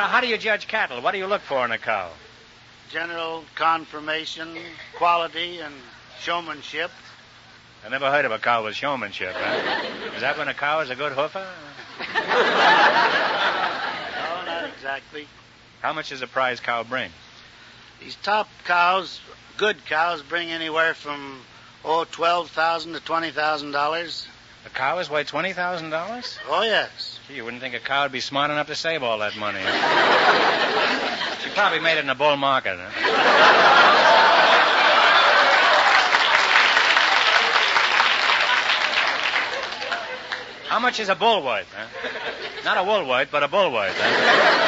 how do you judge cattle? What do you look for in a cow? General conformation, quality, and showmanship. I never heard of a cow with showmanship. Huh? Is that when a cow is a good hoofer? No, not exactly. How much does a prize cow bring? These top cows, good cows, bring anywhere from, $12,000 to $20,000. A cow is worth $20,000? Oh, yes. Gee, you wouldn't think a cow would be smart enough to save all that money. Huh? She probably made it in a bull market. Huh? How much is a bull worth? Huh? Not a wool worth, but a bull worth. Huh?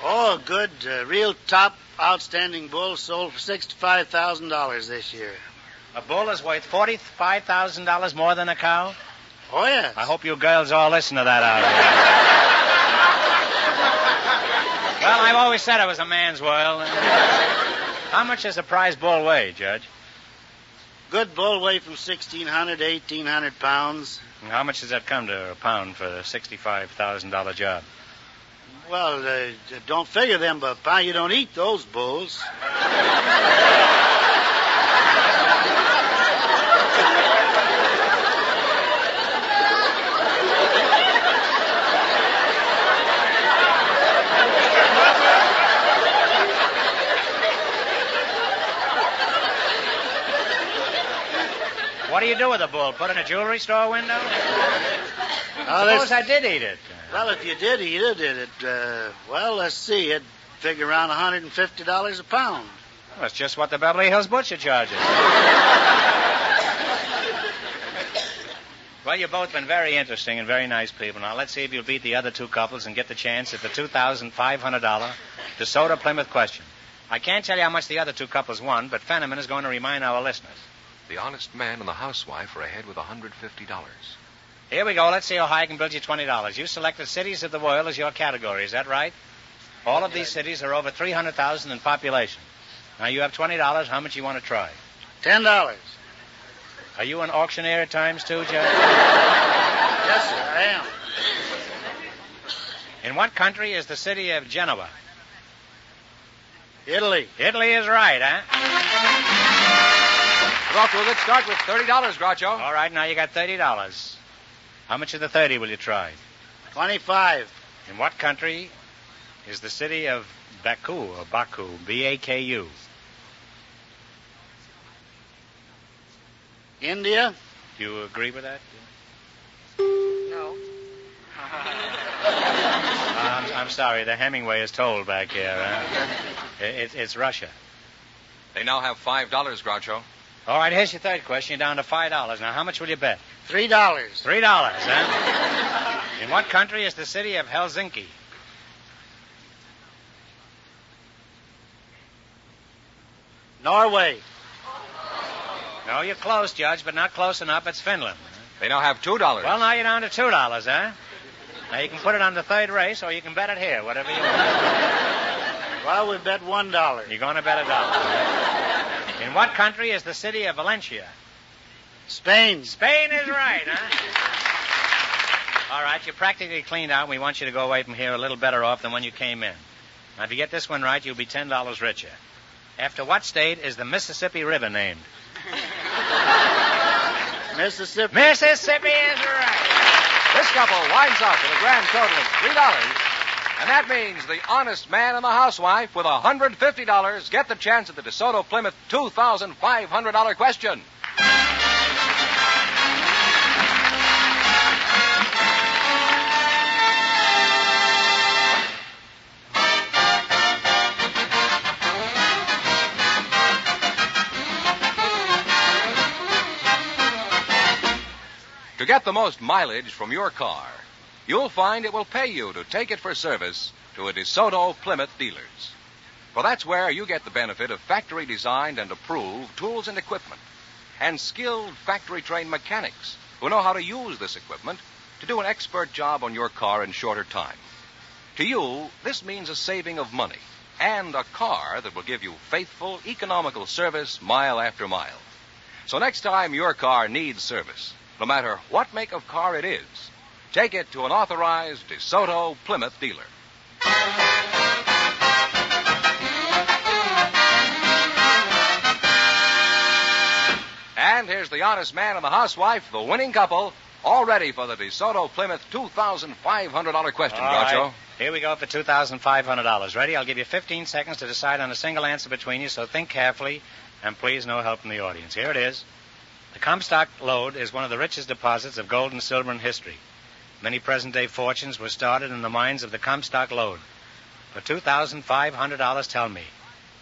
Oh, good, real top, outstanding bull sold for $65,000 this year. A bull is worth $45,000 more than a cow? Oh, yes. I hope you girls all listen to that out there. Well, I've always said it was a man's world. How much does a prize bull weigh, Judge? Good bull weigh from 1,600 to 1,800 pounds. And how much does that come to a pound for a $65,000 job? Well, don't figure them, but Pa, you don't eat those bulls. What do you do with a bull? Put it in a jewelry store window? Suppose I did eat it. Well, if you did eat it, well, let's see, it'd figure around $150 a pound. Well, that's just what the Beverly Hills butcher charges. Well, you've both been very interesting and very nice people. Now, let's see if you'll beat the other two couples and get the chance at the $2,500 DeSoto Plymouth question. I can't tell you how much the other two couples won, but Fenneman is going to remind our listeners. The honest man and the housewife are ahead with $150. Here we go. Let's see how high I can build you $20. You selected cities of the world as your category. Is that right? All of these cities are over 300,000 in population. Now, you have $20. How much you want to try? $10. Are you an auctioneer at times, too, Judge? Yes, sir, I am. In what country is the city of Genoa? Italy. Italy is right, huh? We're off to a good start with $30, Groucho. All right, now you got $30. How much of the 30 will you try? 25. In what country is the city of Baku, or Baku, B-A-K-U? India? Do you agree with that? No. I'm sorry, the Hemingway is told back here. It's Russia. They now have $5, Groucho. All right, here's your third question. You're down to $5. Now, how much will you bet? $3. $3, huh? In what country is the city of Helsinki? Norway. No, you're close, Judge, but not close enough. It's Finland. They now have $2. Well, now you're down to $2, huh? Now, you can put it on the third race, or you can bet it here, whatever you want. Well, we bet $1. You're going to bet $1. In what country is the city of Valencia? Spain. Spain is right, huh? All right, you're practically cleaned out, and we want you to go away from here a little better off than when you came in. Now, if you get this one right, you'll be $10 richer. After what state is the Mississippi River named? Mississippi. Mississippi is right. This couple winds up with a grand total of $3. And that means the honest man and the housewife with $150 get the chance at the DeSoto Plymouth $2,500 question. To get the most mileage from your car, you'll find it will pay you to take it for service to a DeSoto Plymouth dealers. For that's where you get the benefit of factory-designed and approved tools and equipment, and skilled factory-trained mechanics who know how to use this equipment to do an expert job on your car in shorter time. To you, this means a saving of money and a car that will give you faithful, economical service mile after mile. So next time your car needs service, no matter what make of car it is, take it to an authorized DeSoto Plymouth dealer. And here's the honest man and the housewife, the winning couple, all ready for the DeSoto Plymouth $2,500 question, All Groucho. right. Here we go for $2,500. Ready? I'll give you 15 seconds to decide on a single answer between you, so think carefully, and please no help from the audience. Here it is. The Comstock lode is one of the richest deposits of gold and silver in history. Many present-day fortunes were started in the mines of the Comstock lode. For $2,500, tell me,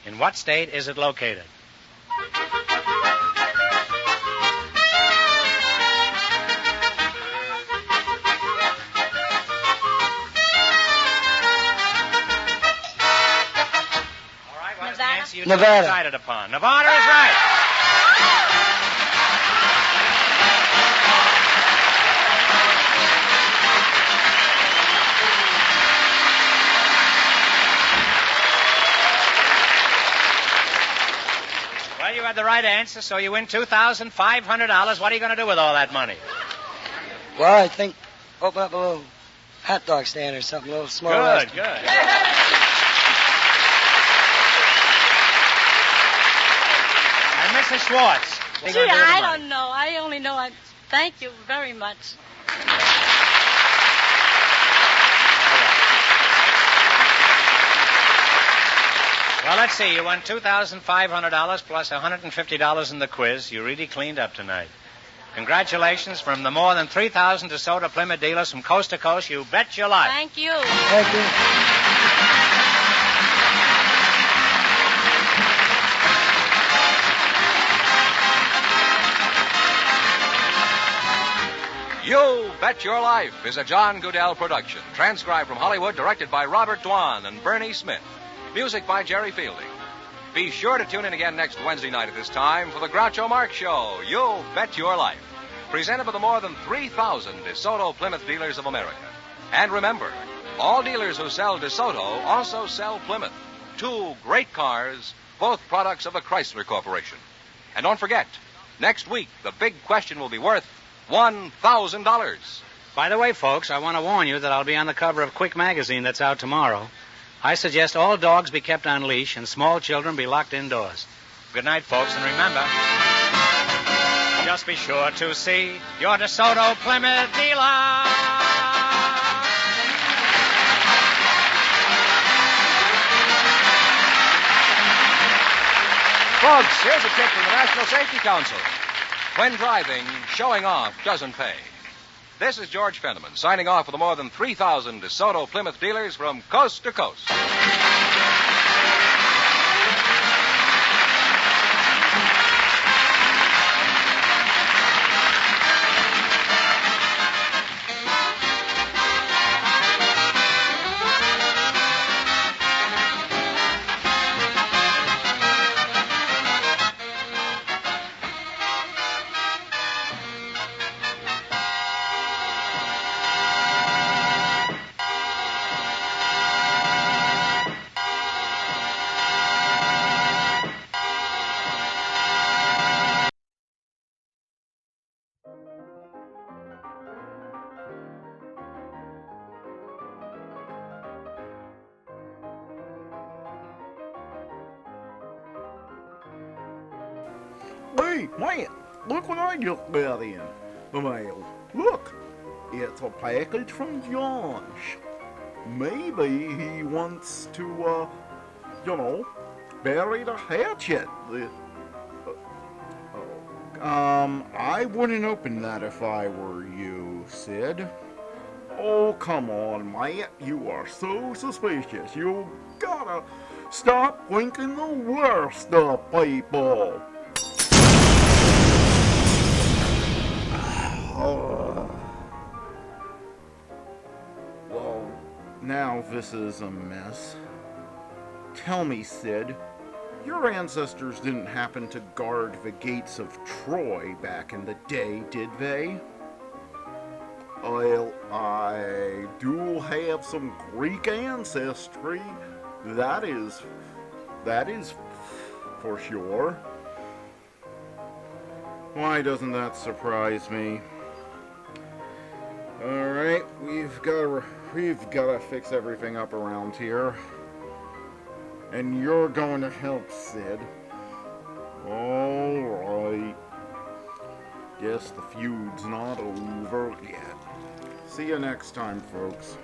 in what state is it located? All right, what's the answer you Nevada. decided upon? Nevada is right. Well, you had the right answer, so you win $2,500. What are you going to do with all that money? Well, I think open up a little hot dog stand or something, a little small Good, restaurant. good. And Mrs. Schwartz. what are you Gee, gonna do with the I money? don't know. I only know I thank you very much. Well, let's see. You won $2,500 plus $150 in the quiz. You really cleaned up tonight. Congratulations from the more than 3,000 DeSoto Plymouth dealers from coast to coast. You bet your life. Thank you. Thank you. You Bet Your Life is a John Goodell production, transcribed from Hollywood, directed by Robert Dwan and Bernie Smith. Music by Jerry Fielding. Be sure to tune in again next Wednesday night at this time for the Groucho Marx Show, You Bet Your Life, presented by the more than 3,000 DeSoto Plymouth dealers of America. And remember, all dealers who sell DeSoto also sell Plymouth. Two great cars, both products of the Chrysler Corporation. And don't forget, next week the big question will be worth $1,000. By the way, folks, I want to warn you that I'll be on the cover of Quick magazine that's out tomorrow. I suggest all dogs be kept on leash and small children be locked indoors. Good night, folks, and remember, just be sure to see your DeSoto Plymouth dealer. Folks, here's a tip from the National Safety Council. When driving, showing off doesn't pay. This is George Fenneman signing off for the more than 3,000 DeSoto Plymouth dealers from coast to coast. Hey, man, look what I just got in the mail. Look, it's a package from Josh. Maybe he wants to, bury the hatchet. I wouldn't open that if I were you, Sid. Oh, come on, Matt. You are so suspicious. You gotta stop thinking the worst of people. Well, now this is a mess. Tell me, Sid, your ancestors didn't happen to guard the gates of Troy back in the day, did they? Well, I do have some Greek ancestry. That is for sure. Why doesn't that surprise me? All right, we've got to fix everything up around here. And you're going to help, Sid. All right. Guess the feud's not over yet. See you next time, folks.